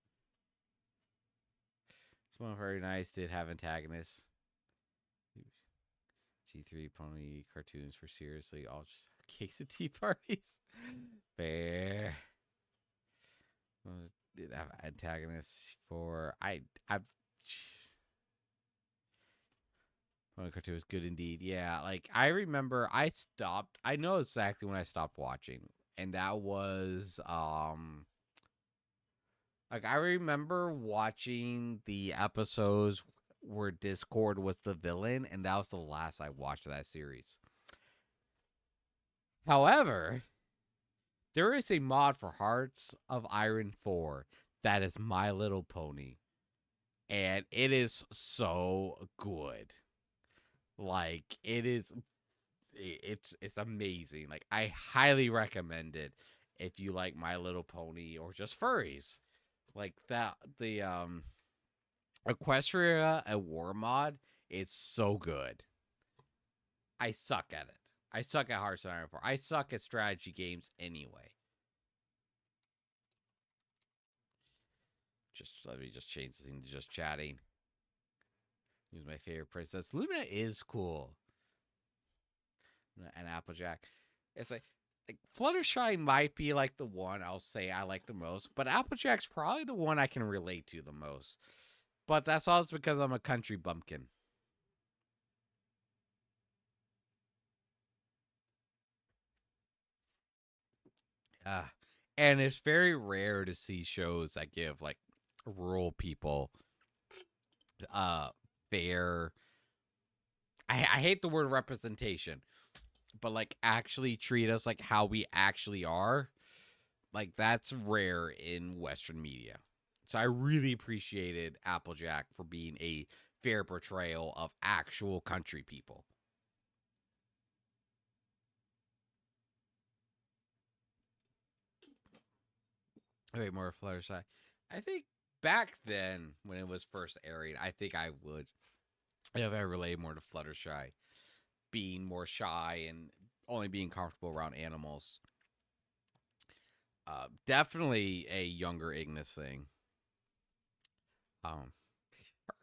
This one very nice. Did have antagonists. G3 pony cartoons for seriously all just cakes and tea parties. Fair. Did have antagonists for pony cartoon was good indeed. Yeah, like I remember I know exactly when I stopped watching. And that was like I remember watching the episodes where Discord was the villain, and that was the last I watched of that series. However, there is a mod for Hearts of Iron 4 that is My Little Pony. And it is so good. Like it's amazing. Like I highly recommend it if you like My Little Pony or just furries. Like that the Equestria a War mod is so good. I suck at it. I suck at Hearts of Iron 4. I suck at strategy games anyway. Just let me just change the thing to just chatting. Who's my favorite princess? Luna is cool. And Applejack. It's like Fluttershy might be like the one I'll say I like the most, but Applejack's probably the one I can relate to the most. But that's also because I'm a country bumpkin. Uh, and it's very rare to see shows that give like rural people uh fair I hate the word representation, but like actually treat us like how we actually are. Like that's rare in Western media. So I really appreciated Applejack for being a fair portrayal of actual country people. Wait, more Fluttershy. I think back then when it was first airing, I think I would if I relate more to Fluttershy being more shy and only being comfortable around animals. Definitely a younger Ignis thing. Um,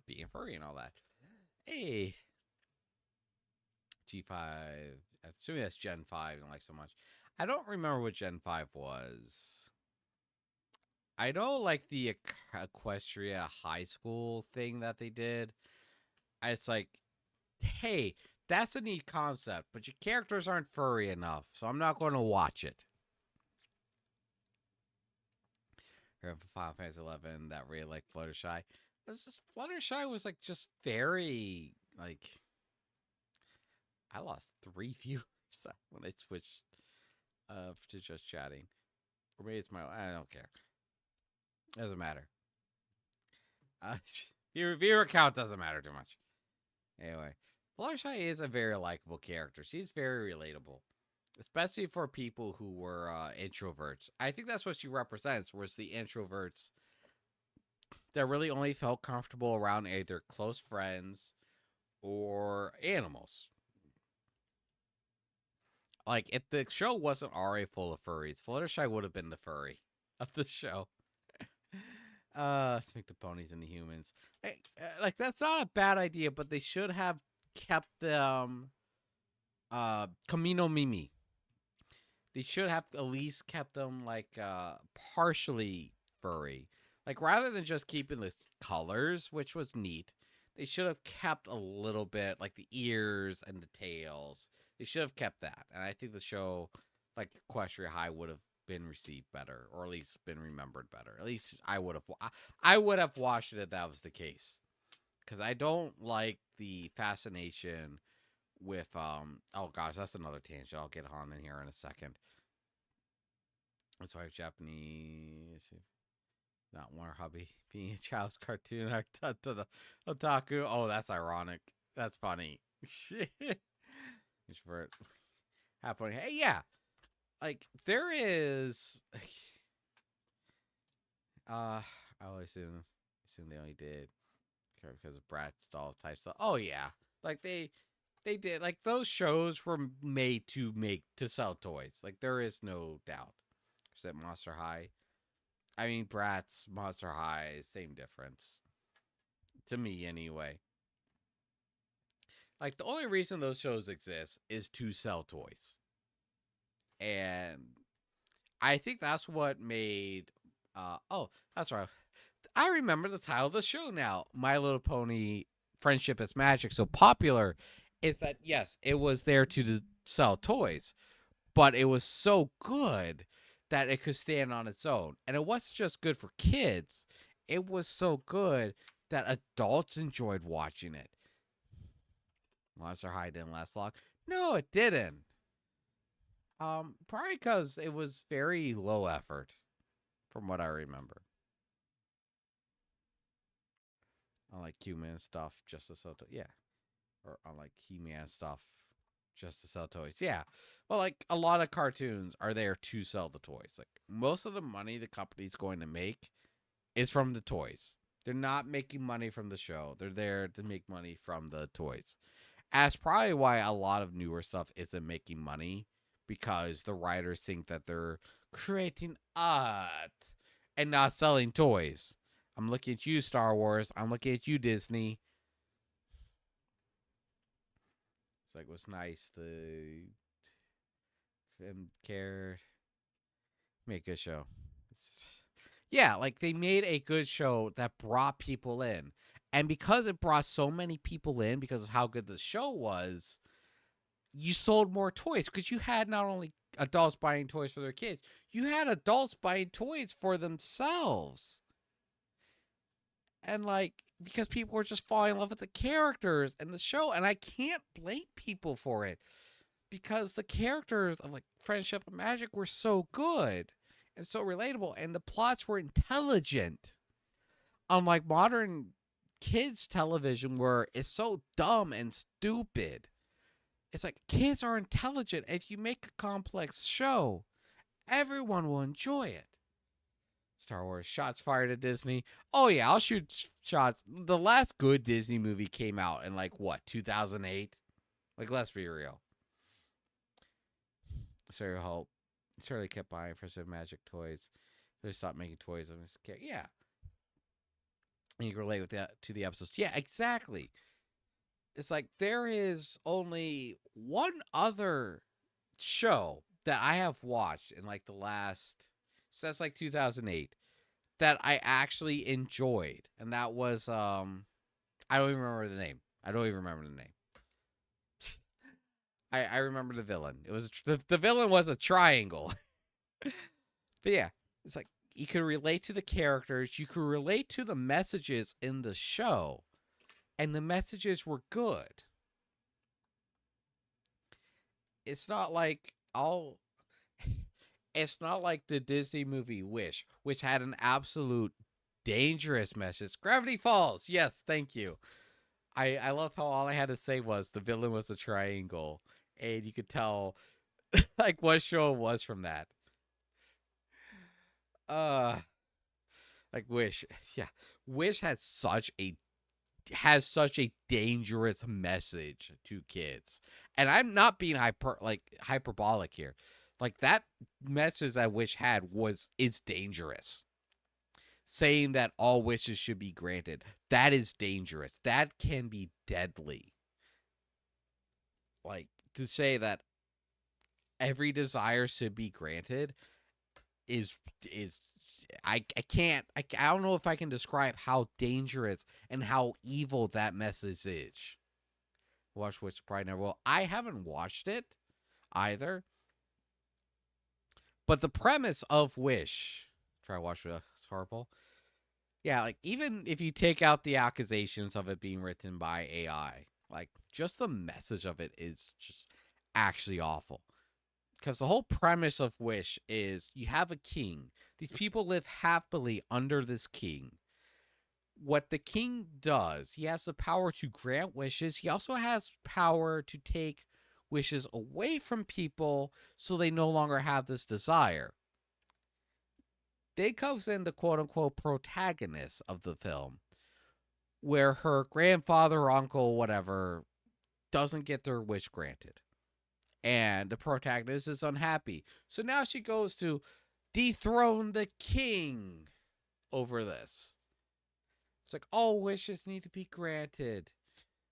being furry and all that. Hey, G5. Assuming that's Gen 5 and like so much. I don't remember what Gen 5 was. I know like the Equestria High School thing that they did. It's like, hey, that's a neat concept, but your characters aren't furry enough, so I'm not going to watch it. Here for Final Fantasy 11, that really like Fluttershy. It's just Fluttershy was like just very like I lost 3 viewers when I switched to just chatting. Or maybe it's my I don't care. Doesn't matter. Uh, viewer count doesn't matter too much. Anyway, Fluttershy is a very likable character. She's very relatable, especially for people who were introverts. I think that's what she represents. Was the introverts that really only felt comfortable around either close friends or animals. Like if the show wasn't already full of furries, Fluttershy would have been the furry of the show. Let's make the ponies and the humans. Like that's not a bad idea, but they should have kept them Camino Mimi. They should have at least kept them like partially furry. Like rather than just keeping the colors, which was neat, they should have kept a little bit like the ears and the tails. They should have kept that. And I think the show like Equestria High would have been received better or at least been remembered better. At least I would have watched it if that was the case. Cuz I don't like the fascination with oh gosh, that's another tangent. I'll get on in here in a second. That's why Japanese not more hobby being a child's cartoon otaku. Oh, that's ironic. That's funny. Shit. For it happening. Hey, yeah. Like there is I always assume they only did because of Bratz doll type stuff. Oh yeah. Like they did like those shows were made to sell toys. Like there is no doubt. Is that Monster High? I mean, Bratz, Monster High, same difference to me anyway. Like the only reason those shows exist is to sell toys, and I think that's what made. Oh, that's right. I remember the title of the show now. My Little Pony: Friendship is Magic. So popular is that yes, it was there to sell toys, but it was so good that it could stand on its own. And it wasn't just good for kids, it was so good that adults enjoyed watching it. Monster High didn't last long. No, it didn't. Probably because it was very low effort, from what I remember. Unlike Human stuff, just to sell toys. Yeah. Or unlike He-Man stuff, just to sell toys. Yeah. Well, like a lot of cartoons are there to sell the toys. Like most of the money the company's going to make is from the toys. They're not making money from the show. They're there to make money from the toys. That's probably why a lot of newer stuff isn't making money because the writers think that they're creating art and not selling toys. I'm looking at you, Star Wars. I'm looking at you, Disney. It's like, it was nice. The film cared. Made a good show. Yeah, like they made a good show that brought people in. And because it brought so many people in because of how good the show was, you sold more toys because you had not only adults buying toys for their kids, you had adults buying toys for themselves. And like, because people were just falling in love with the characters and the show, and I can't blame people for it because the characters of like Friendship and Magic were so good and so relatable, and the plots were intelligent. Unlike modern kids television where it's so dumb and stupid. It's like kids are intelligent. If you make a complex show, everyone will enjoy it. Star Wars shots fired at Disney. Oh yeah, I'll shoot shots. The last good Disney movie came out in like what, 2008? Like, let's be real. Sarah Hope certainly kept buying for some magic toys. They stopped making toys of his character. Yeah. And you can relate with that to the episodes. Yeah, exactly. It's like there is only one other show that I have watched in like the last, since like 2008, that I actually enjoyed, and that was I don't even remember the name. I remember the villain. It was the villain was a triangle. But yeah, it's like you can relate to the characters, you can relate to the messages in the show, and the messages were good. It's not like all it's not like the Disney movie Wish, which had an absolute dangerous message. Gravity Falls. Yes, thank you. I love how all I had to say was the villain was a triangle, and you could tell like what show it was from that. Uh like Wish. Yeah. Wish has such a dangerous message to kids. And I'm not being hyperbolic here. Like that message that Wish had is dangerous. Saying that all wishes should be granted, that is dangerous. That can be deadly. Like to say that every desire should be granted is I can't I don't know if I can describe how dangerous and how evil that message is. Watch Wish probably never will. I haven't watched it either. But the premise of Wish, try to watch it. It's horrible. Yeah, like even if you take out the accusations of it being written by AI, like just the message of it is just actually awful. Because the whole premise of Wish is you have a king. These people live happily under this king. What the king does, he has the power to grant wishes. He also has power to take wishes away from people so they no longer have this desire. They comes in the quote-unquote protagonist of the film, where her grandfather or uncle, whatever, doesn't get their wish granted. And the protagonist is unhappy. So now she goes to dethrone the king over this. It's like, all wishes need to be granted.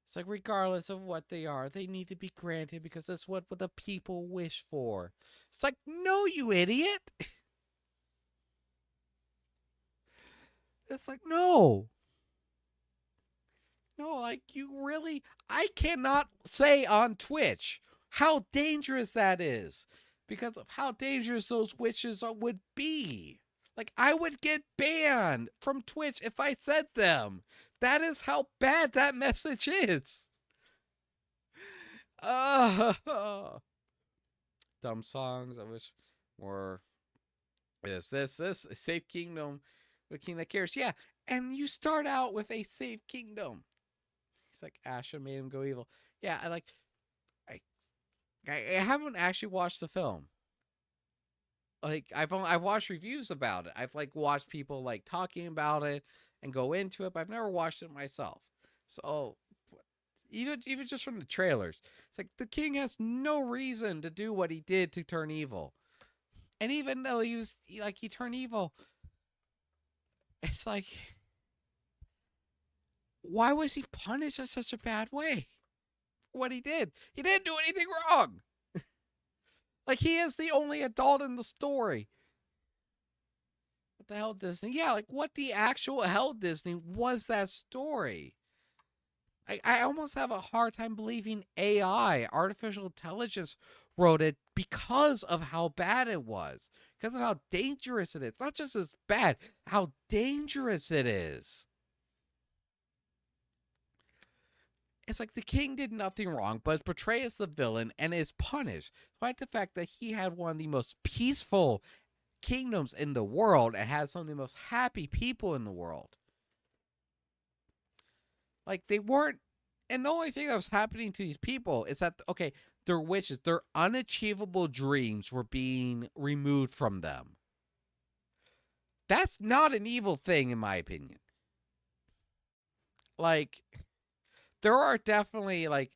It's like, regardless of what they are, they need to be granted because that's what the people wish for. It's like, no, you idiot. It's like, no. No, like, you really, I cannot say on Twitch how dangerous that is because of how dangerous those wishes would be. Like, I would get banned from Twitch if I said them. That is how bad that message is. Dumb songs. I wish more. This a safe kingdom, a king that cares. Yeah, and you start out with a safe kingdom. He's like, Asha made him go evil. Yeah, I haven't actually watched the film. Like I've watched reviews about it. I've like watched people like talking about it and go into it, but I've never watched it myself. So even just from the trailers, it's like the king has no reason to do what he did to turn evil. And even though he turned evil, it's like, why was he punished in such a bad way? what he did. He didn't do anything wrong. Like, he is the only adult in the story. What the hell, Disney? Yeah, like, what the actual hell, Disney, was that story? I almost have a hard time believing AI, artificial intelligence, wrote it because of how bad it was. Because of how dangerous it is. Not just as bad, how dangerous it is. It's like the king did nothing wrong, but is portrayed as the villain and is punished. Despite the fact that he had one of the most peaceful kingdoms in the world and had some of the most happy people in the world. Like, they weren't, and the only thing that was happening to these people is that, okay, their wishes, their unachievable dreams were being removed from them. That's not an evil thing, in my opinion. Like, there are definitely, like,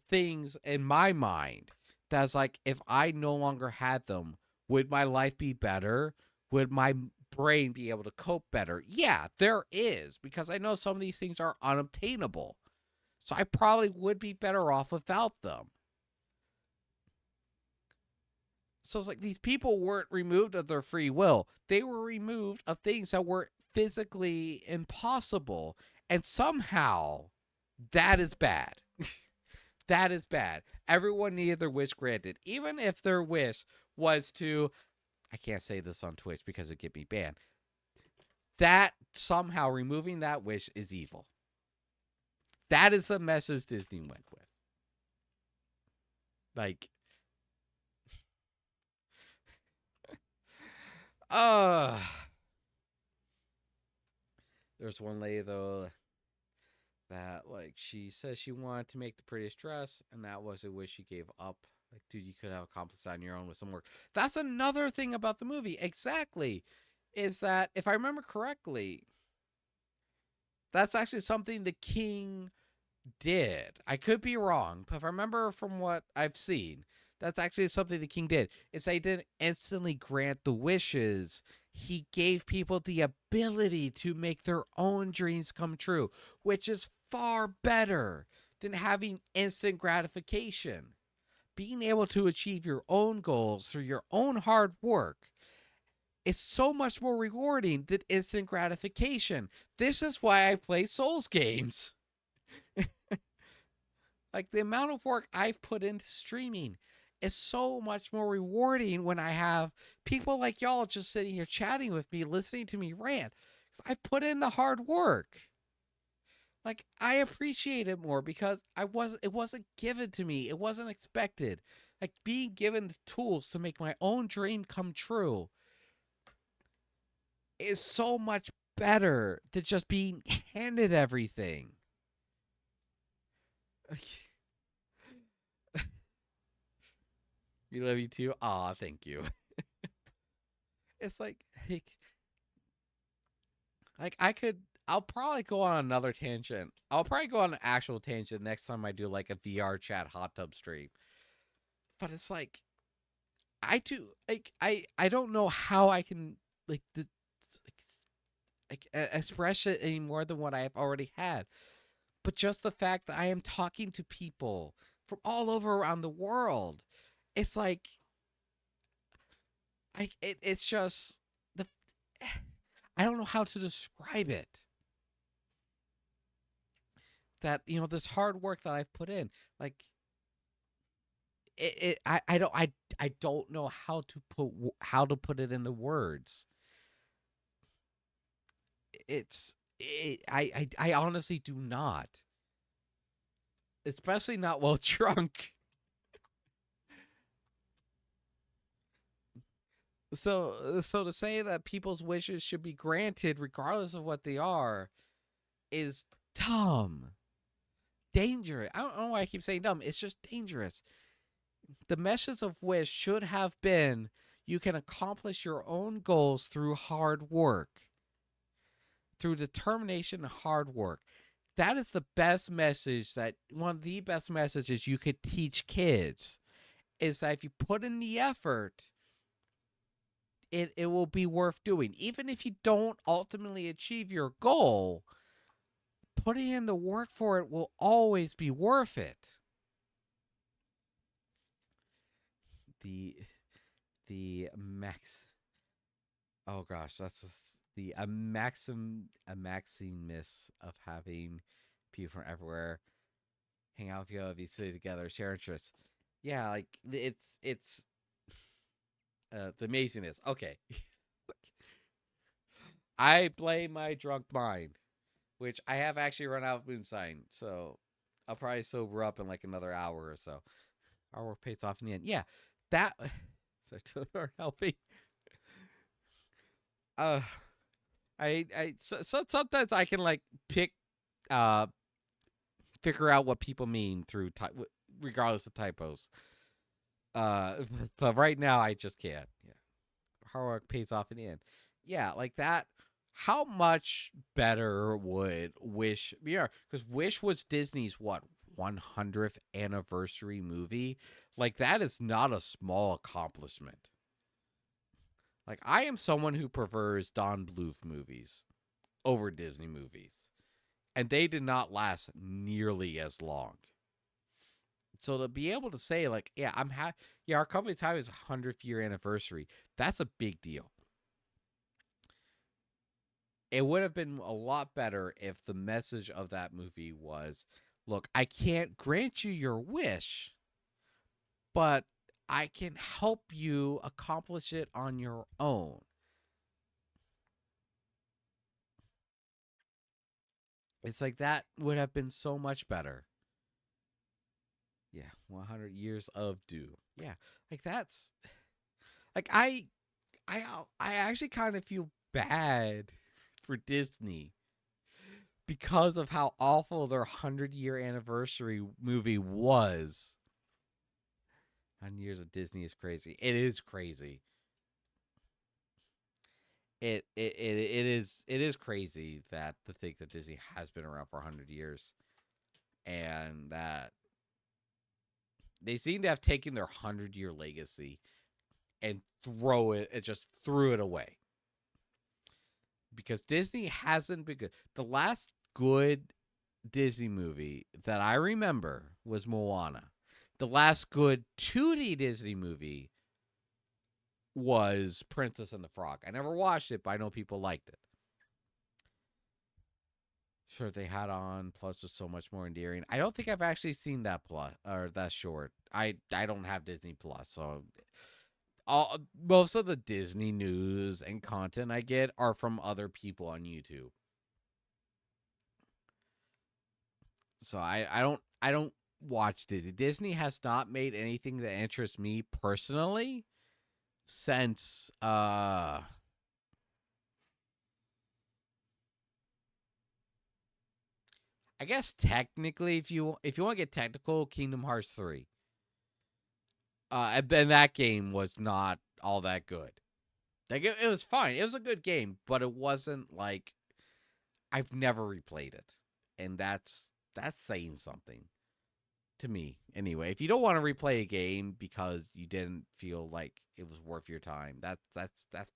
things in my mind that's like, if I no longer had them, would my life be better? Would my brain be able to cope better? Yeah, there is, because I know some of these things are unobtainable. So I probably would be better off without them. So it's like, these people weren't removed of their free will. They were removed of things that were physically impossible. And somehow, that is bad. That is bad. Everyone needed their wish granted. Even if their wish was to, I can't say this on Twitch because it'd get me banned. That somehow removing that wish is evil. That is the message Disney went with. Like, there's one lady, though, that, like, she says she wanted to make the prettiest dress, and that was a wish she gave up. Like, dude, you could have accomplished that on your own with some work. That's another thing about the movie. Exactly. Is that, if I remember correctly, that's actually something the king did. I could be wrong, but if I remember from what I've seen, that's actually something the king did. Is that he didn't instantly grant the wishes. He gave people the ability to make their own dreams come true, which is far better than having instant gratification. Being able to achieve your own goals through your own hard work is so much more rewarding than instant gratification. This is why I play Souls games. Like, the amount of work I've put into streaming is so much more rewarding when I have people like y'all just sitting here chatting with me, listening to me rant. I put in the hard work. Like, I appreciate it more because it wasn't given to me. It wasn't expected. Like, being given the tools to make my own dream come true is so much better than just being handed everything. You love you too? Aw, thank you. It's like I'll probably go on another tangent. I'll probably go on an actual tangent next time I do, like, a VR chat hot tub stream. But it's like, I don't know how I can, like, express it any more than what I have already had. But just the fact that I am talking to people from all over around the world, it's like, it's just the, I don't know how to describe it. That, this hard work that I've put in, like, I don't know how to put it into words. I honestly do not, especially not while drunk. So to say that people's wishes should be granted regardless of what they are is dumb. Dangerous. I don't know why I keep saying dumb. It's just dangerous. The message of wish should have been, you can accomplish your own goals through hard work. Through determination and hard work. That is the best message, one of the best messages you could teach kids, is that if you put in the effort, it will be worth doing. Even if you don't ultimately achieve your goal, putting in the work for it will always be worth it. the max. Oh gosh, that's the a maximus of having people from everywhere hang out with you, be sitting together, share interests. Yeah, like it's the amazingness. Okay, I blame my drunk mind, which I have actually run out of moonshine, so I'll probably sober up in like another hour or so. Our work pays off in the end. Yeah, that. So are helping. Uh, so sometimes I can like pick, uh, figure out what people mean through regardless of typos. Uh, but right now I just can't. Yeah, hard work pays off in the end. Yeah, like that. How much better would Wish be? Yeah, because Wish was Disney's what 100th anniversary movie. Like that is not a small accomplishment. Like I am someone who prefers Don Bluth movies over Disney movies, and they did not last nearly as long. So to be able to say like, yeah, yeah, our company time is 100th year anniversary. That's a big deal. It would have been a lot better if the message of that movie was, look, I can't grant you your wish, but I can help you accomplish it on your own. It's like that would have been so much better. Yeah, 100 years of due. Yeah, like that's like I actually kind of feel bad for Disney because of how awful their 100-year anniversary movie was. 100 years of Disney is crazy. It is crazy. It is crazy that to think that Disney has been around for 100 years and that they seem to have taken their 100-year legacy and just threw it away. Because Disney hasn't been good. The last good Disney movie that I remember was Moana. The last good 2D Disney movie was Princess and the Frog. I never watched it, but I know people liked it. Sure, they had on plus was so much more endearing. I don't think I've actually seen that plus or that short. I don't have Disney Plus, so most of the Disney news and content I get are from other people on YouTube. So I don't watch Disney. Disney has not made anything that interests me personally since I guess technically if you want to get technical, Kingdom Hearts 3. And that game was not all that good. Like it was fine. It was a good game, but it wasn't like I've never replayed it. And that's saying something to me anyway. If you don't want to replay a game because you didn't feel like it was worth your time, that's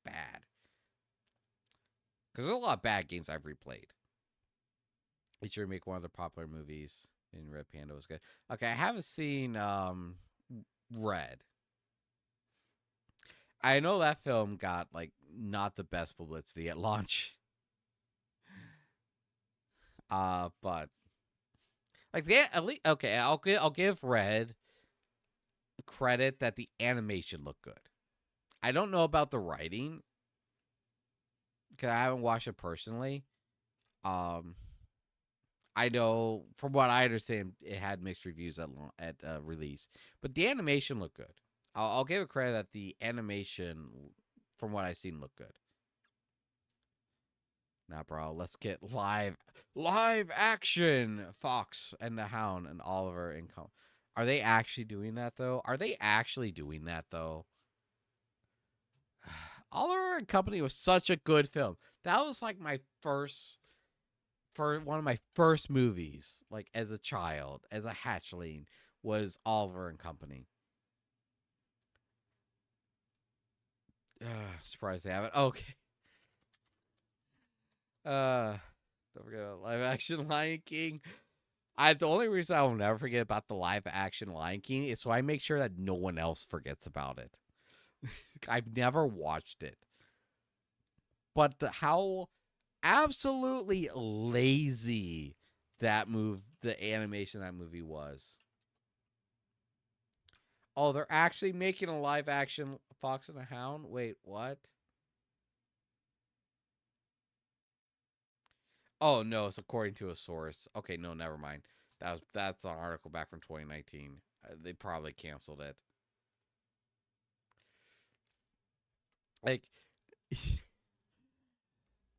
bad. Because there's a lot of bad games I've replayed. It's your make one of the popular movies in Red Panda was good. Okay, I haven't seen Red. I know that film got like not the best publicity at launch. But like the at least okay, I'll give Red credit that the animation looked good. I don't know about the writing because I haven't watched it personally. Um, I know from what I understand, it had mixed reviews at release, but the animation looked good. I'll give it credit that the animation, from what I've seen, looked good. Nah, bro, let's get live action. Fox and the Hound and Oliver and Are they actually doing that though? Oliver and Company was such a good film. That was like my first for one of my first movies, like as a child, as a hatchling, was Oliver and Company. Surprised they have it. Okay. Don't forget about live action Lion King. The only reason I will never forget about the live action Lion King is so I make sure that no one else forgets about it. I've never watched it, but how absolutely lazy the animation of that movie was. Oh, they're actually making a live action Fox and the Hound. Wait, what? Oh no, it's according to a source. Okay, no, never mind. That's an article back from 2019. They probably canceled it. Like,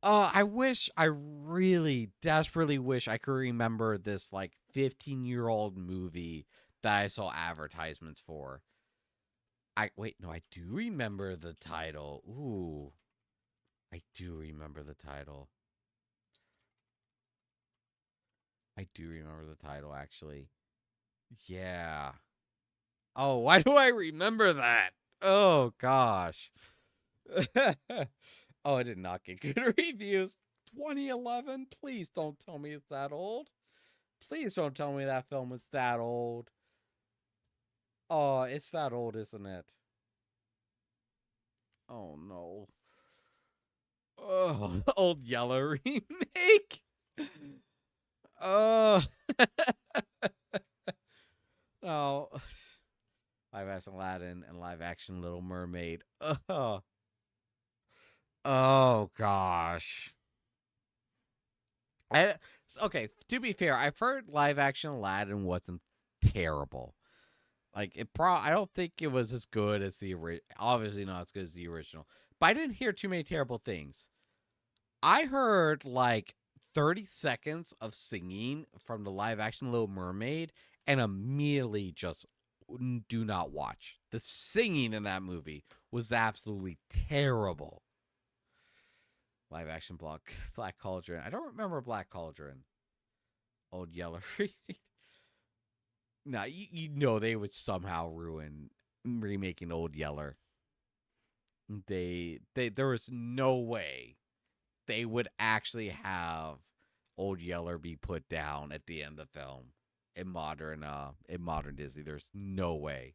I really desperately wish I could remember this like 15-year-old movie that I saw advertisements for. No, I do remember the title. Ooh, I do remember the title. I do remember the title actually. Yeah. Oh, why do I remember that? Oh gosh. Oh, it did not get good reviews. 2011. Please don't tell me it's that old. Please don't tell me that film is that old. Oh, it's that old, isn't it? Oh no. Oh, Old Yeller remake. Oh. Oh. Live action Aladdin and live action Little Mermaid. Oh. Oh gosh. I, okay, to be fair, I've heard live action Aladdin wasn't terrible. Like I don't think it was as good as the obviously not as good as the original. But I didn't hear too many terrible things. I heard like 30 seconds of singing from the live action Little Mermaid and immediately just do not watch. The singing in that movie was absolutely terrible. Live action Black Cauldron. I don't remember Black Cauldron. Old Yeller. No, you know they would somehow ruin remaking Old Yeller. They there was no way they would actually have Old Yeller be put down at the end of the film in modern Disney. There's no way.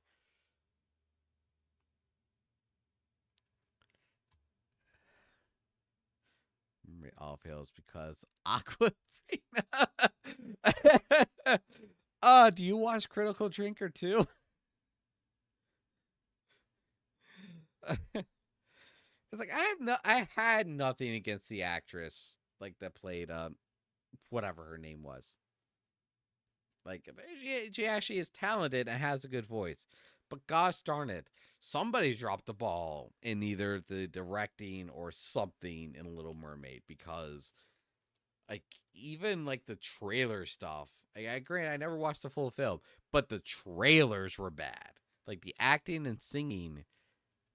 All fails because Aquafina. Do you watch Critical Drinker too? It's like I had nothing against the actress like that played whatever her name was. Like she actually is talented and has a good voice. But gosh darn it, somebody dropped the ball in either the directing or something in Little Mermaid because like even like the trailer stuff. I agree, I never watched the full film, but the trailers were bad. Like the acting and singing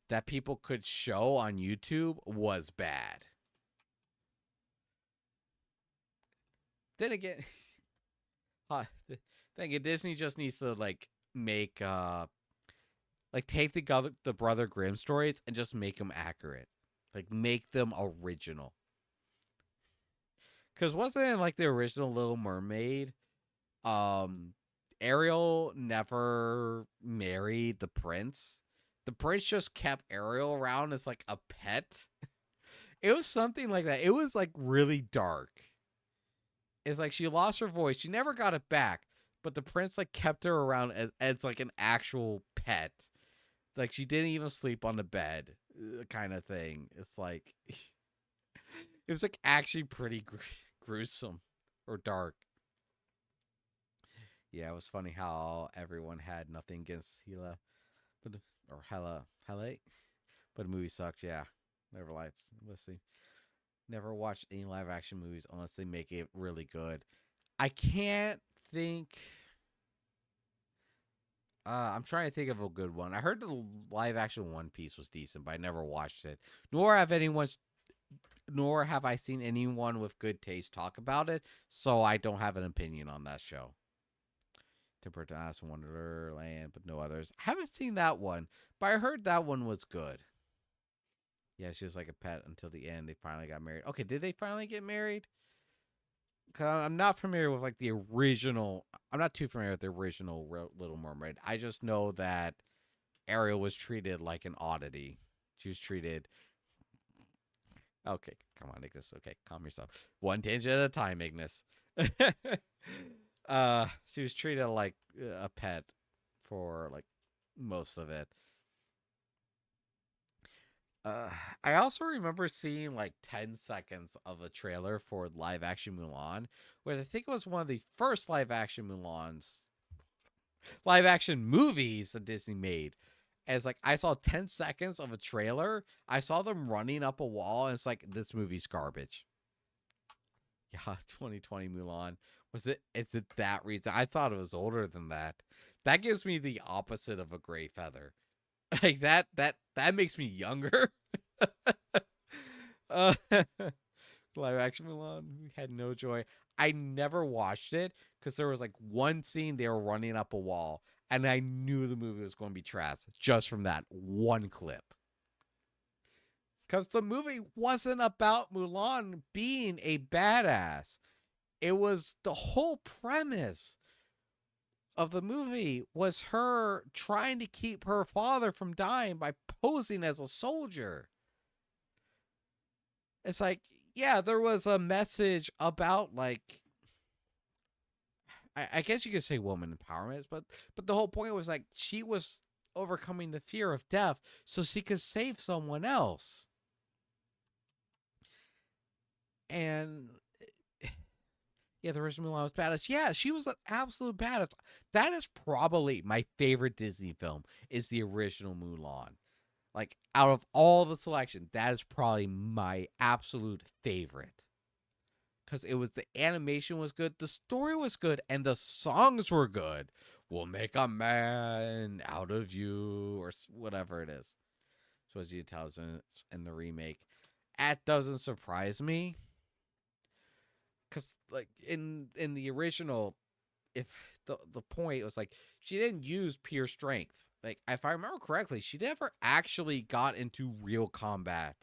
that people could show on YouTube was bad. Then again, then again, Disney just needs to like make like take the Brother Grimm stories and just make them accurate, like make them original. Because wasn't it like the original Little Mermaid? Um, Ariel never married the prince. The prince just kept Ariel around as like a pet. It was something like that. It was like really dark. It's like she lost her voice. She never got it back, but the prince like kept her around as like an actual pet. Like she didn't even sleep on the bed, kind of thing. It's like it was like actually pretty gruesome or dark. Yeah, it was funny how everyone had nothing against Hela, but or Hele, but the movie sucked. Yeah, never liked. Let's see, never watched any live action movies unless they make it really good. I can't think. I'm trying to think of a good one. I heard the live action One Piece was decent, but I never watched it. Nor have I seen anyone with good taste talk about it, so I don't have an opinion on that show. Tempered to Alice in Wonderland, but no others. I haven't seen that one, but I heard that one was good. Yeah, she was like a pet until the end. They finally got married. Okay, did they finally get married? I'm not familiar with like the original. I'm not too familiar with the original Little Mermaid. I just know that Ariel was treated like an oddity. She was treated. Okay, come on, Ignis. Okay, calm yourself. One tangent at a time, Ignis. She was treated like a pet for like most of it. I also remember seeing like 10 seconds of a trailer for live action Mulan, which I think was one of the first live action movies that Disney made. As like I saw 10 seconds of a trailer, I saw them running up a wall, and it's like, this movie's garbage. Yeah, 2020 Mulan. Is it that reason? I thought it was older than that. That gives me the opposite of a gray feather. Like that makes me younger. uh, Live action Mulan had no joy. I never watched it because there was like one scene they were running up a wall, and I knew the movie was going to be trash just from that one clip. Because the movie wasn't about Mulan being a badass. It was the whole premise of the movie was her trying to keep her father from dying by posing as a soldier. It's like, yeah, there was a message about like, I guess you could say woman empowerment, but the whole point was like she was overcoming the fear of death so she could save someone else. And yeah, the original Mulan was badass. Yeah, she was an absolute badass. That is probably my favorite Disney film, is the original Mulan. Like, out of all the selection, that is probably my absolute favorite. Because the animation was good, the story was good, and the songs were good. We'll make a man out of you, or whatever it is. So as you tell us in the remake. That doesn't surprise me. Because like in the original, if the point was like she didn't use pure strength. Like if I remember correctly, she never actually got into real combat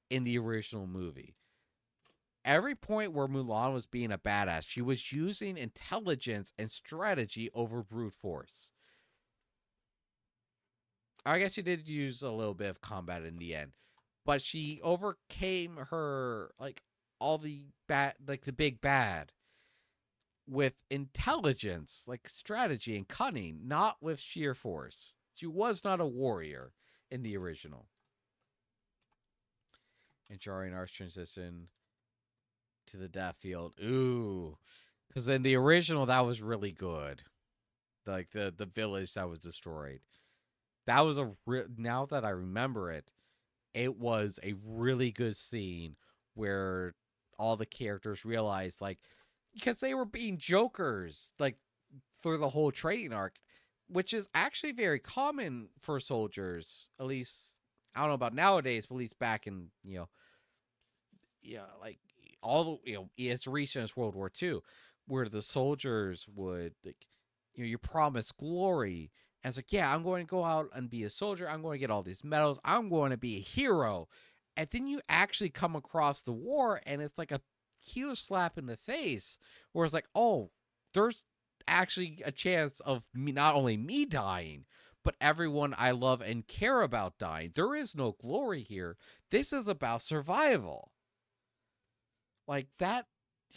in the original movie. Every point where Mulan was being a badass, she was using intelligence and strategy over brute force. I guess she did use a little bit of combat in the end, but she overcame her like all the the big bad with intelligence, like strategy and cunning, not with sheer force. She was not a warrior in the original. And jarring arch transition to the death field. Ooh. Because in the original, that was really good. Like the village that was destroyed. That was now that I remember it, it was a really good scene where all the characters realized, like, because they were being jokers, like, through the whole training arc, which is actually very common for soldiers. At least, I don't know about nowadays, but at least back in, like, all the, as recent as World War II, where the soldiers would, like, you promise glory. And it's like, yeah, I'm going to go out and be a soldier. I'm going to get all these medals. I'm going to be a hero. And then you actually come across the war, and it's like a huge slap in the face, where it's like, oh, there's actually a chance of me, not only me dying, but everyone I love and care about dying. There is no glory here. This is about survival. Like that,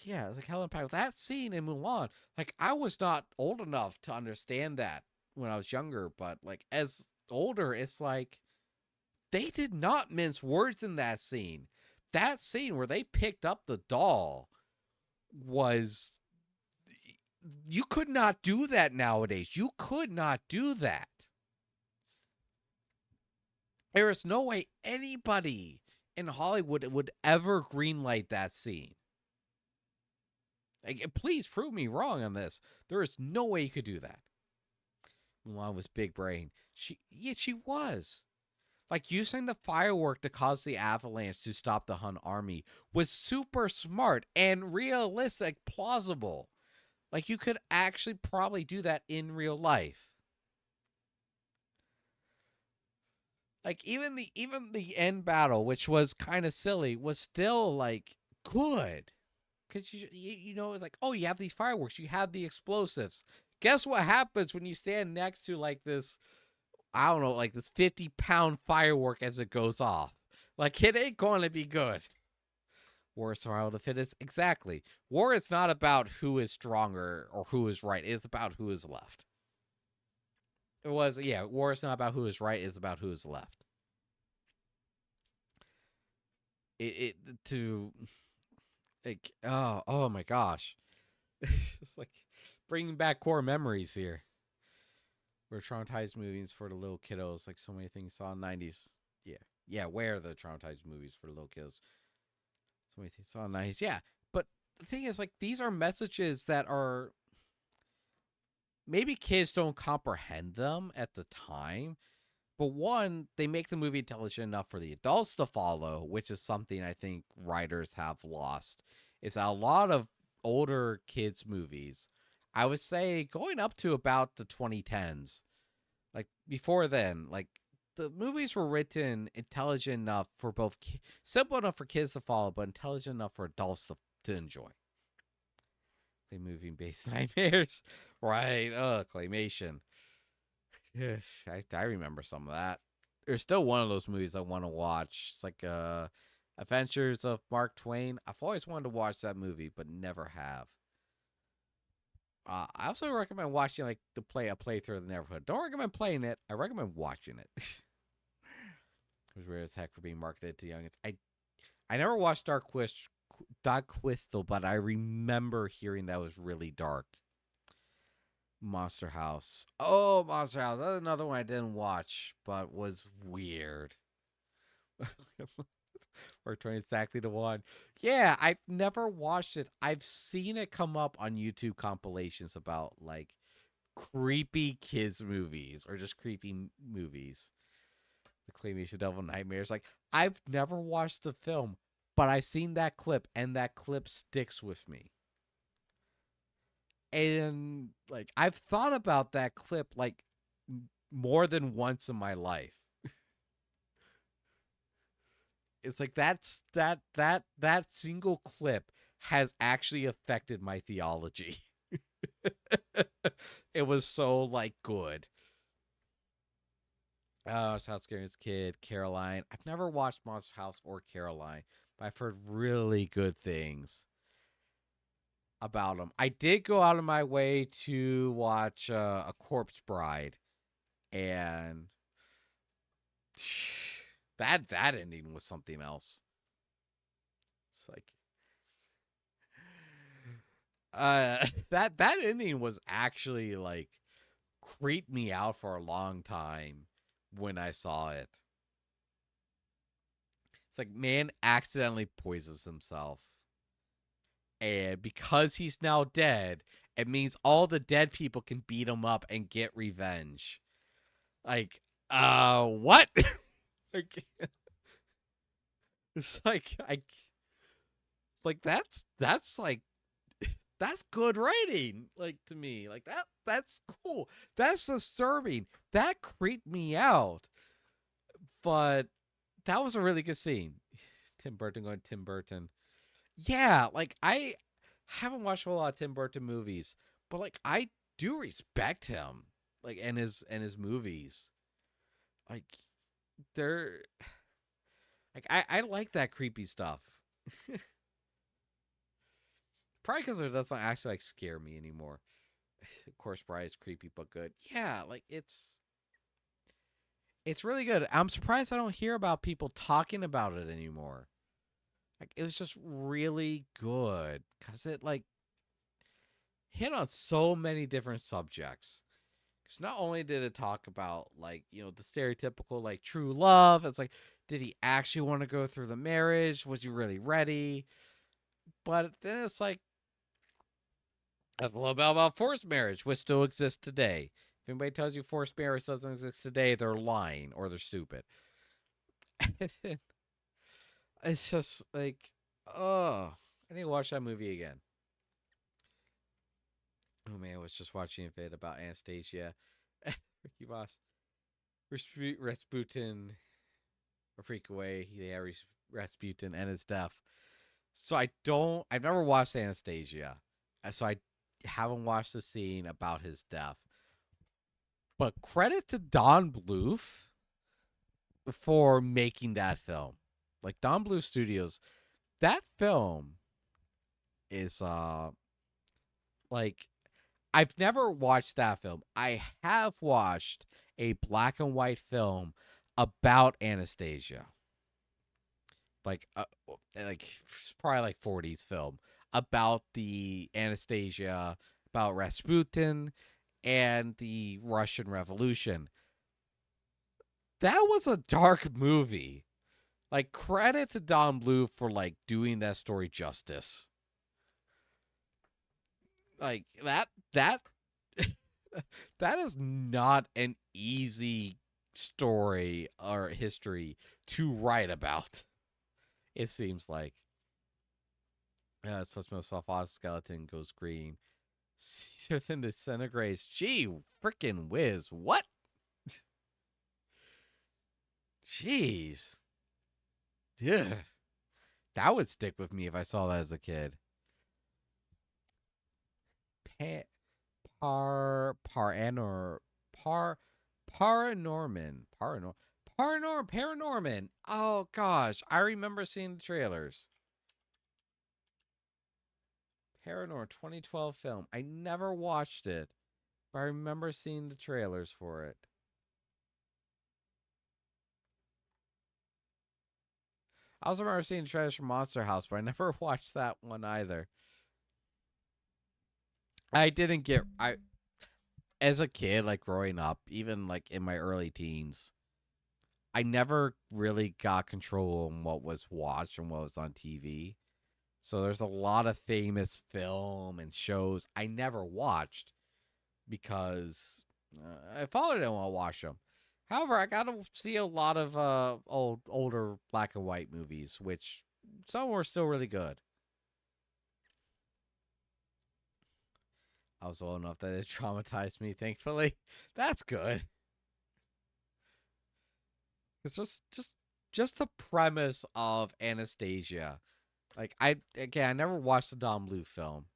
yeah, like Helen Pack. That scene in Mulan, like I was not old enough to understand that when I was younger, but like as older, it's like they did not mince words in that scene. That scene where they picked up the doll was, you could not do that nowadays. You could not do that. There is no way anybody in Hollywood would ever greenlight that scene. Like, please prove me wrong on this. There is no way you could do that. Mulan was big brain. She was. Like, using the firework to cause the avalanche to stop the Hun army was super smart and realistic, plausible. Like, you could actually probably do that in real life. Like, even the end battle, which was kind of silly, was still, like, good. because you know, it's like, oh, you have these fireworks, you have the explosives. Guess what happens when you stand next to like this, I don't know, like this 50-pound firework as it goes off? Like, it ain't going to be good. War is survival of the fittest. Exactly. War is not about who is stronger or who is right. It's about who is left. War is not about who is right. It's about who is left. It to like, oh my gosh. It's just like bringing back core memories here. We're traumatized movies for the little kiddos, like so many things saw in the 90s. Yeah, where are the traumatized movies for the little kids? So many things saw in the 90s. Yeah, but the thing is, like, these are messages that are maybe kids don't comprehend them at the time. But one, they make the movie intelligent enough for the adults to follow, which is something I think writers have lost. Is that a lot of older kids' movies, I would say going up to about the 2010s, like before then, like the movies were written intelligent enough for both simple enough for kids to follow, but intelligent enough for adults to enjoy. The movie-based nightmares, right? Claymation. I remember some of that. There's still one of those movies I want to watch. It's like Adventures of Mark Twain. I've always wanted to watch that movie, but never have. I also recommend watching like a playthrough of the Neverhood. Don't recommend playing it. I recommend watching it. It was weird as heck for being marketed to youngins. I never watched Dark Crystal, but I remember hearing that was really dark. Monster House. Oh, Monster House. That's another one I didn't watch, but was weird. We're trying exactly to one. Yeah, I've never watched it. I've seen it come up on YouTube compilations about like creepy kids movies or just creepy movies. The Claymation Devil Nightmares. Like, I've never watched the film, but I've seen that clip, and that clip sticks with me. And like, I've thought about that clip like more than once in my life. It's like that single clip has actually affected my theology. It was so like good. Monster House Scary as a Kid, Caroline. I've never watched Monster House or Caroline, but I've heard really good things about them. I did go out of my way to watch A Corpse Bride, and that ending was something else. It's like that ending was actually like creeped me out for a long time when I saw it. It's like, man accidentally poisons himself, and because he's now dead, it means all the dead people can beat him up and get revenge. Like, what? Like, it's like that's like that's good writing. Like, to me, like that's cool. That's disturbing. That creeped me out. But that was a really good scene. Tim Burton. Yeah, like I haven't watched a whole lot of Tim Burton movies, but like I do respect him, like and his movies. Like, they're like I like that creepy stuff. Probably because it doesn't actually like scare me anymore. Of course, Bride is creepy but good. Yeah, like it's really good. I'm surprised I don't hear about people talking about it anymore. Like, it was just really good because it like hit on so many different subjects. Because not only did it talk about like, you know, the stereotypical like true love, it's like, did he actually want to go through the marriage? Was he really ready? But then it's like, that's a little bit about forced marriage, which still exists today. If anybody tells you forced marriage doesn't exist today, they're lying or they're stupid. It's just like, oh, I need to watch that movie again. Oh man, I was just watching a vid about Anastasia. Ricky Boss. Rasputin, or Freak Away. Yeah, Rasputin and his death. So I've never watched Anastasia. So I haven't watched the scene about his death. But credit to Don Bluth for making that film. Like Don Bluth Studios, that film is like I've never watched that film. I have watched a black and white film about Anastasia. Like probably like 40s film about the Anastasia, about Rasputin and the Russian Revolution. That was a dark movie. Like credit to Don Bluth for like doing that story justice. Like that that is not an easy story or history to write about. It seems like. It's supposed to myself off skeleton goes green. Caesar then disintegrates. Gee, freaking whiz. What? Jeez. Yeah. That would stick with me if I saw that as a kid. Pa- Paranor par Paranorman. Oh gosh, I remember seeing the trailers. Paranor 2012 film. I never watched it, but I remember seeing the trailers for it. I also remember seeing the trailers for Monster House, but I never watched that one either. I didn't get I as a kid, like growing up, even like in my early teens, I never really got control on what was watched and what was on TV. So there's a lot of famous film and shows I never watched because I followed them while I watched them. However, I got to see a lot of older black and white movies, which some were still really good. I was old enough that it traumatized me. Thankfully, that's good. It's just the premise of Anastasia. Like I never watched the Don Bluth film,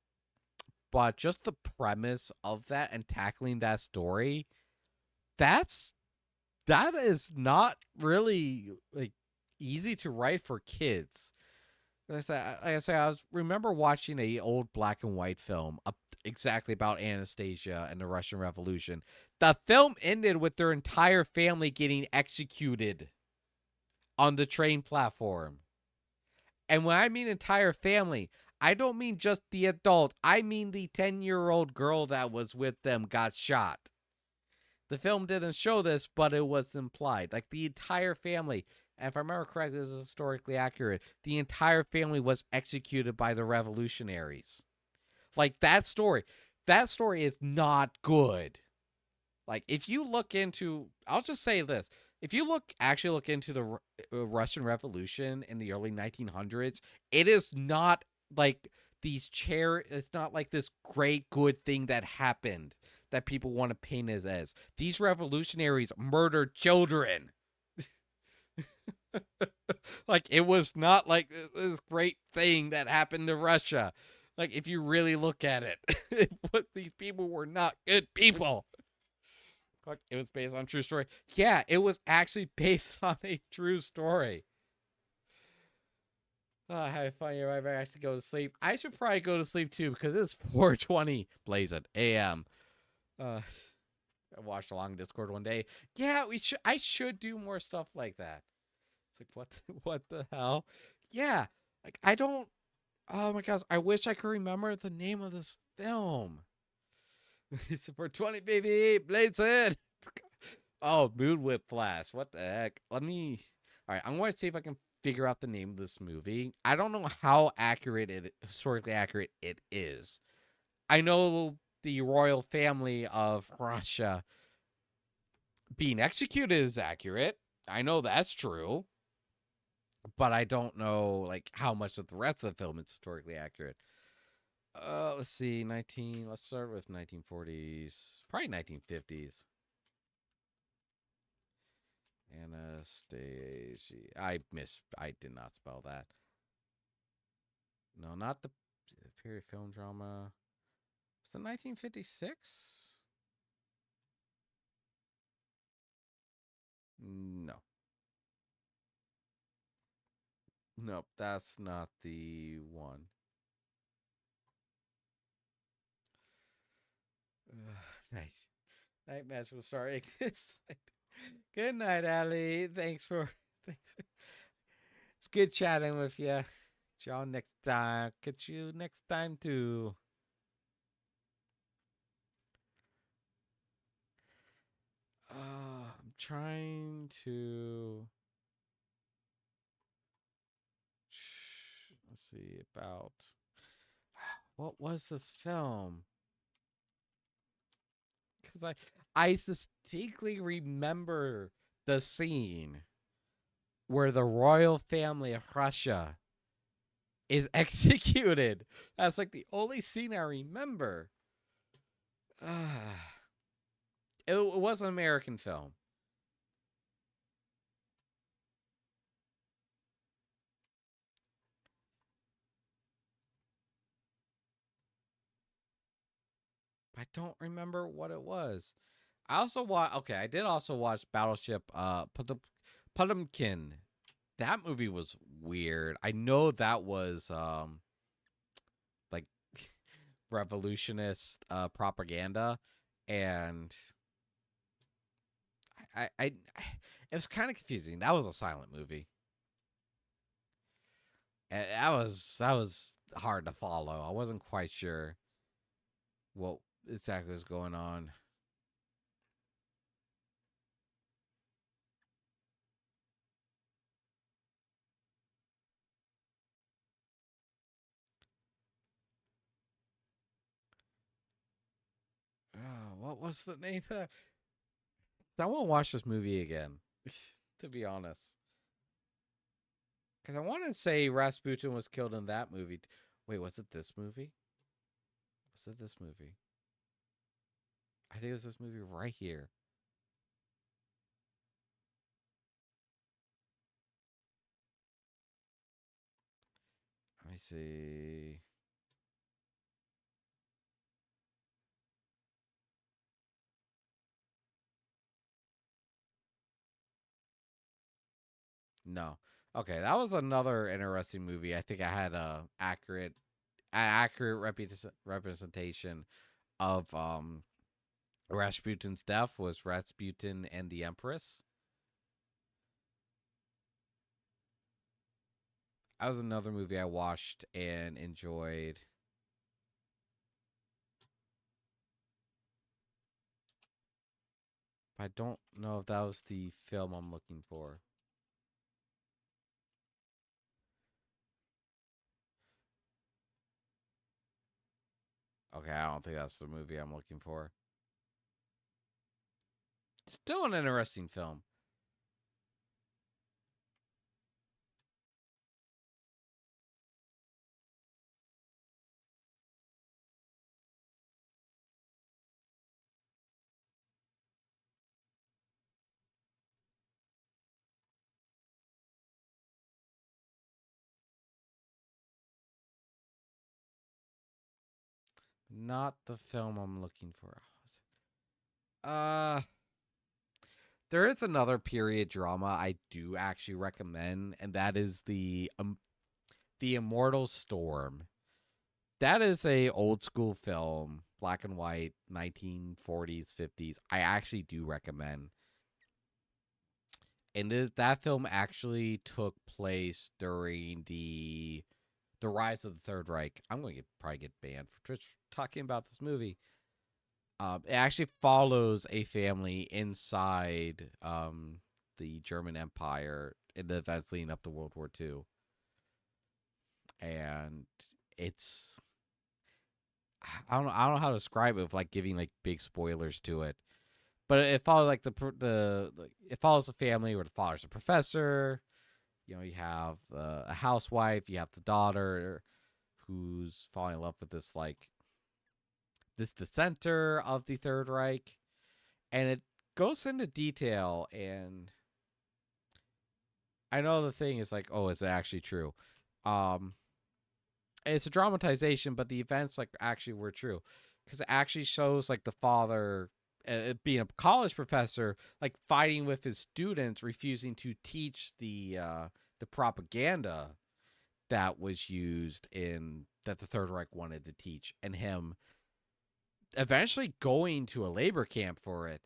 but just the premise of that and tackling that story, that's that is not really like easy to write for kids. Like I say, I was remember watching a old black and white film exactly about Anastasia and the Russian Revolution. The film ended with their entire family getting executed on the train platform. And when I mean entire family, I don't mean just the adult. I mean the 10-year-old girl that was with them got shot. The film didn't show this, but it was implied. Like the entire family, and if I remember correctly, this is historically accurate, the entire family was executed by the revolutionaries. Like that story is not good. Like if you look into, I'll just say this: if you actually look into the Russian Revolution in the early 1900s, it is not like It's not like this great good thing that happened that people want to paint it as. These revolutionaries murdered children. Like it was not like this great thing that happened to Russia. Like if you really look at it, what these people were not good people. Fuck, it was based on a true story. Yeah, it was actually based on a true story. Oh, I have fun. You're right. I actually go to sleep. I should probably go to sleep too because it's 4:20 blaze it a.m. Uh, I watched along Discord one day. Yeah, we should. I should do more stuff like that. It's like what? What the hell? Yeah, like I don't. Oh my gosh, I wish I could remember the name of this film. It's 4:20, baby. Blaze it. Oh, Moon Whip Flash. What the heck? Let me. All right, I'm going to see if I can figure out the name of this movie. I don't know how historically accurate it is. I know the royal family of Russia being executed is accurate. I know that's true, but I don't know like how much of the rest of the film is historically accurate. Let's see, 19. Let's start with 1940s, probably 1950s. Anastasia. I did not spell that. No, not the period film drama. Was it 1956? No. Nope, that's not the one. Night. Night match will start. Good night, Ali. Thanks. It's good chatting with you. Y'all next time. Catch you next time too. I'm trying to. Let's see about what was this film? Because I distinctly remember the scene where the royal family of Russia is executed. That's like the only scene I remember. It was an American film. I don't remember what it was. I also watched. Okay, I did also watch Battleship. Potemkin. That movie was weird. I know that was like revolutionist propaganda, and I it was kind of confusing. That was a silent movie. And that was hard to follow. I wasn't quite sure what exactly was going on. Oh, what was the name of that? I won't watch this movie again, to be honest. Because I want to say Rasputin was killed in that movie. Wait, was it this movie? Was it this movie? I think it was this movie right here. Let me see. No. Okay, that was another interesting movie. I think I had a accurate representation of Rasputin's death was Rasputin and the Empress. That was another movie I watched and enjoyed. I don't know if that was the film I'm looking for. Okay, I don't think that's the movie I'm looking for. Still an interesting film. Not the film I'm looking for. Uh there is another period drama I do actually recommend, and that is the Immortal Storm. That is a old school film, black and white, 1940s, 50s. I actually do recommend. And that film actually took place during the rise of the Third Reich. I'm going to probably get banned for talking about this movie. It actually follows a family inside the German Empire in the events leading up to World War II, and it's I don't know how to describe it with like giving like big spoilers to it, but it follows like it follows the family where the father's a professor. You know, you have a housewife, you have the daughter who's falling in love with this dissenter of the Third Reich, and it goes into detail. And I know the thing is like, oh, is it actually true? Um, it's a dramatization, but the events like actually were true because it actually shows like the father being a college professor, like fighting with his students, refusing to teach the propaganda that was used in that the Third Reich wanted to teach, and him eventually going to a labor camp for it.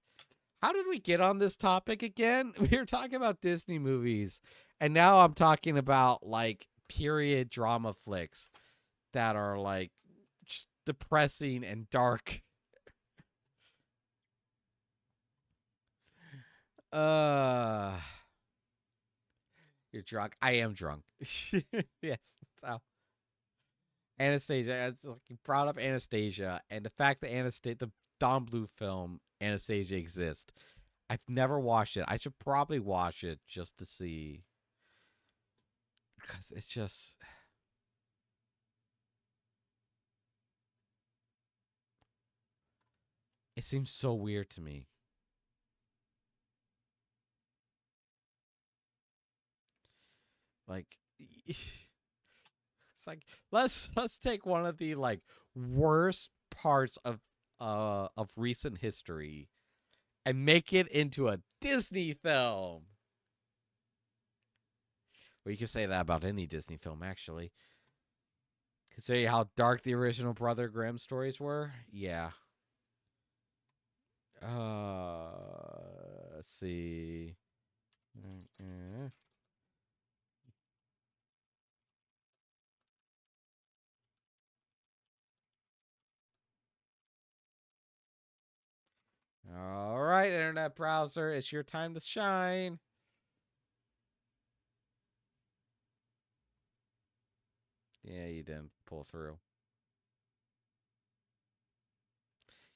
How did we get on this topic again? We were talking about Disney movies, and now I'm talking about like period drama flicks that are like just depressing and dark. Uh, you're drunk. I am drunk. Yes, that's how. Anastasia. It's like you brought up Anastasia, and the fact that Anastasia, the Don Bluth film Anastasia exists. I've never watched it. I should probably watch it just to see because it's just it seems so weird to me. Like it's like let's take one of the like worst parts of recent history and make it into a Disney film. Well, you can say that about any Disney film, actually. Considering how dark the original Brother Grimm stories were, yeah. Let's see. Mm-mm. All right, internet browser, it's your time to shine. Yeah, you didn't pull through.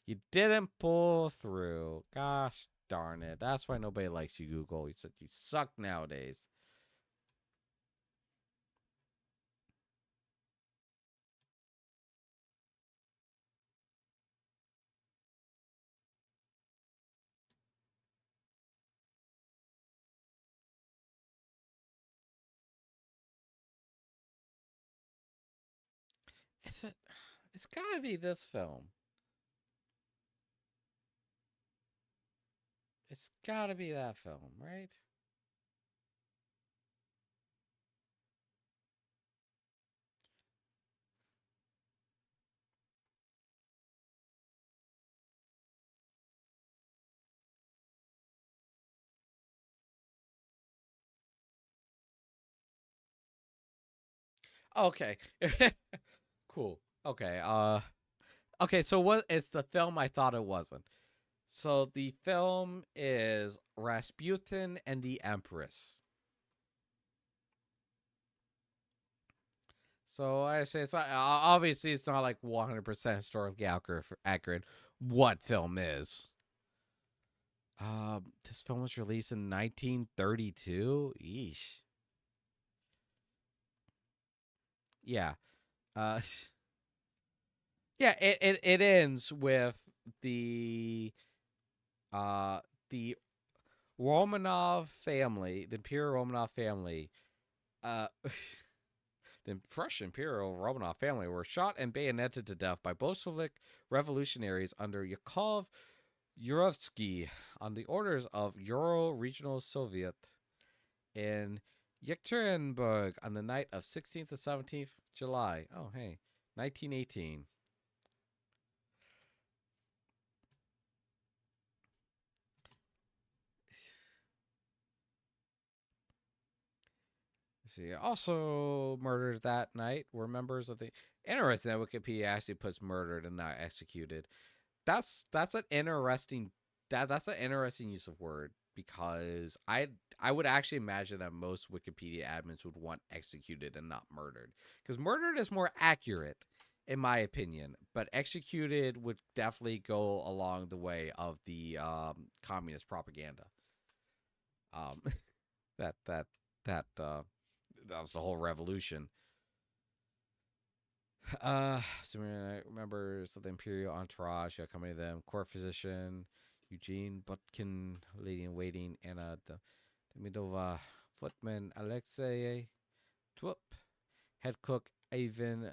You didn't pull through. Gosh darn it. That's why nobody likes you, Google. You said you suck nowadays. It's a, it's gotta be this film. It's gotta be that film, right? Okay. Cool. Okay. Okay, so what it's the film I thought it wasn't. So the film is Rasputin and the Empress. So I say it's not obviously it's not like 100% historically accurate what film is. This film was released in 1932. Eesh. Yeah. Uh, yeah. It ends with the uh the Romanov family, the Imperial Romanov family. Uh, the Prussian Imperial Romanov family were shot and bayoneted to death by Bolshevik revolutionaries under Yakov Yurovsky on the orders of Euro Regional Soviet in Yekaterinburg on the night of 16th to 17th July. Oh, hey, 1918. See, also murdered that night were members of the. Interesting that Wikipedia actually puts murdered and not executed. That's an interesting that's an interesting use of word because I would actually imagine that most Wikipedia admins would want executed and not murdered because murdered is more accurate in my opinion, but executed would definitely go along the way of the communist propaganda. Um, that that that that was the whole revolution. So I remember so the Imperial entourage accompanied them. Court physician Eugene Butkin, lady in waiting, Anna Demidova, footman Alexei Twup, head cook Ivan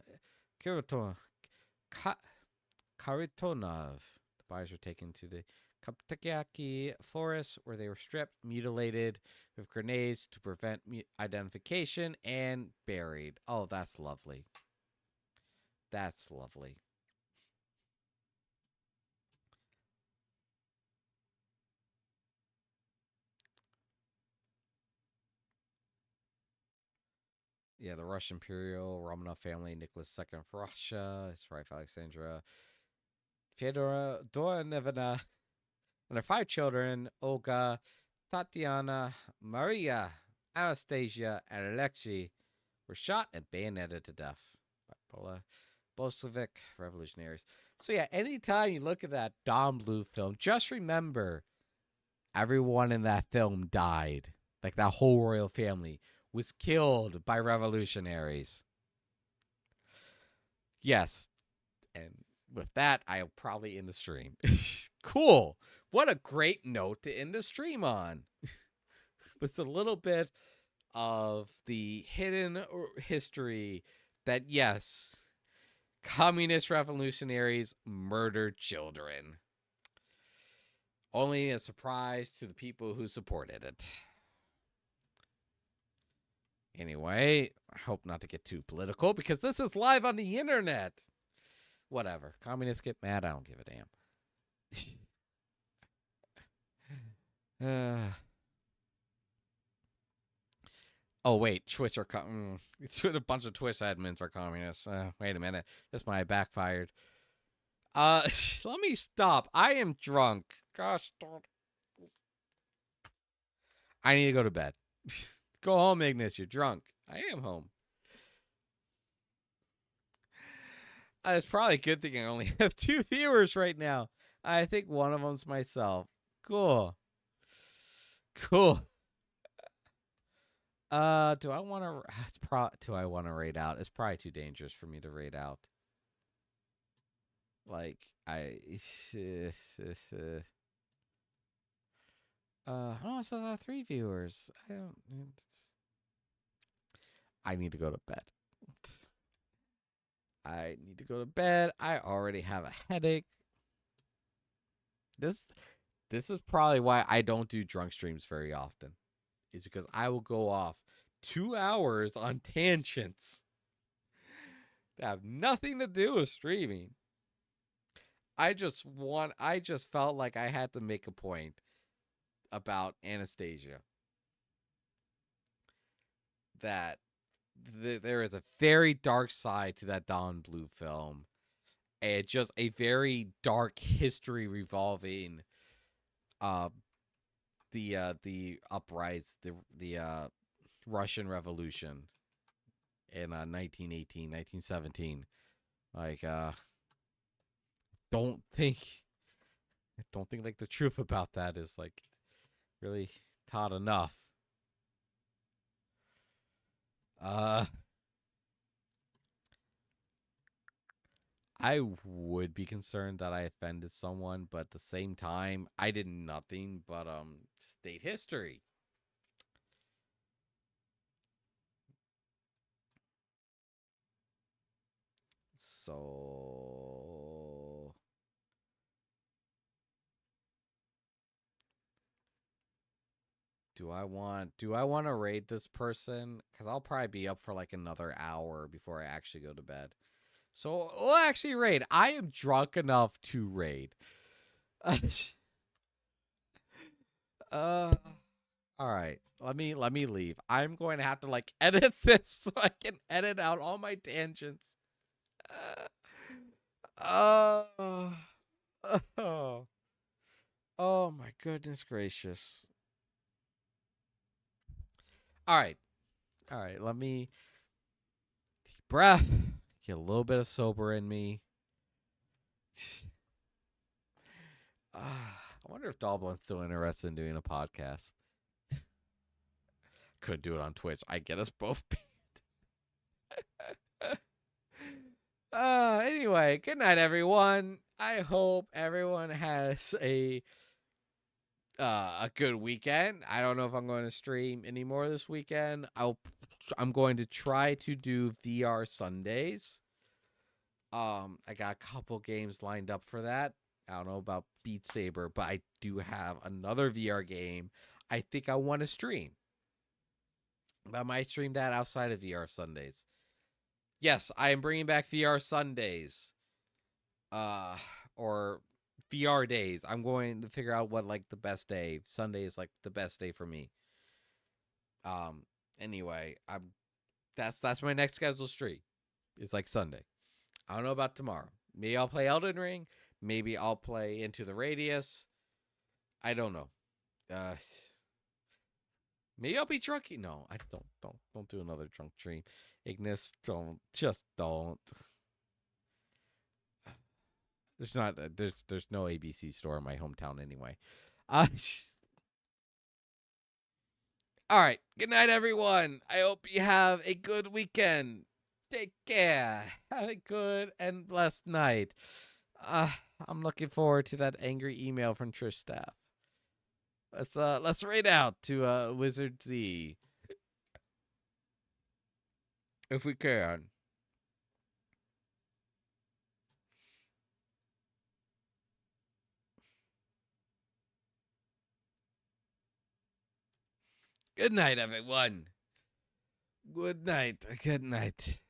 Kiritonov. Karitonov. The bodies were taken to the Kaptakiaki forest where they were stripped, mutilated with grenades to prevent identification, and buried. Oh, that's lovely. That's lovely. Yeah, the Russian Imperial Romanov family, Nicholas II of Russia, his wife Alexandra, Fyodora Doronevna, and their 5 children, Olga, Tatiana, Maria, Anastasia, and Alexei, were shot and bayoneted to death by Bolshevik revolutionaries. So yeah, anytime you look at that Don Bluth film, just remember everyone in that film died. Like that whole royal family was killed by revolutionaries. Yes. And with that, I'll probably end the stream. Cool. What a great note to end the stream on. With a little bit of the hidden history that, yes, communist revolutionaries murdered children. Only a surprise to the people who supported it. Anyway, I hope not to get too political because this is live on the internet. Whatever. Communists get mad. I don't give a damn. Oh, wait. Twitch are... a bunch of Twitch admins are communists. Wait a minute. This might have backfired. Let me stop. I am drunk. Gosh, I need to go to bed. Go home, Ignis. You're drunk. I am home. It's probably a good thing I only have 2 viewers right now. I think one of them's myself. Cool. Do I want to? Do I want to raid out? It's probably too dangerous for me to raid out. Like I oh, so there are 3 viewers. I need to go to bed. I need to go to bed. I already have a headache. This is probably why I don't do drunk streams very often. Is because I will go off 2 hours on tangents that have nothing to do with streaming. I just felt like I had to make a point about Anastasia. That there is a very dark side to that Don Bluth film. And just a very dark history revolving the uprising, the Russian Revolution in 1918, 1917. Like don't think like the truth about that is like really taught enough. I would be concerned that I offended someone, but at the same time, I did nothing but state history. So do I want to raid this person? Because I'll probably be up for like another hour before I actually go to bed. So we'll actually raid. I am drunk enough to raid. All right. Let me leave. I'm going to have to like edit this so I can edit out all my tangents. Oh. Oh my goodness gracious. All right. Let me deep breath. Get a little bit of sober in me. I wonder if Doblin's still interested in doing a podcast. Could do it on Twitch. I get us both banned. Anyway, good night, everyone. I hope everyone has a a good weekend. I don't know if I'm going to stream anymore this weekend. I'm going to try to do VR Sundays. I got a couple games lined up for that. I don't know about Beat Saber, but I do have another VR game I think I want to stream. But I might stream that outside of VR Sundays. Yes, I am bringing back VR Sundays. Or VR days. I'm going to figure out what like the best day. Sunday is like the best day for me. Anyway, that's my next scheduled stream. It's like Sunday. I don't know about tomorrow. Maybe I'll play Elden Ring. Maybe I'll play Into the Radius. I don't know. Maybe I'll be drunky. No, I don't do another drunk stream. Ignis, don't There's not there's no ABC store in my hometown anyway. All right. Good night, everyone. I hope you have a good weekend. Take care. Have a good and blessed night. I'm looking forward to that angry email from Trish staff. Let's raid out to Wizard Z if we can. Good night, everyone. Good night. Good night.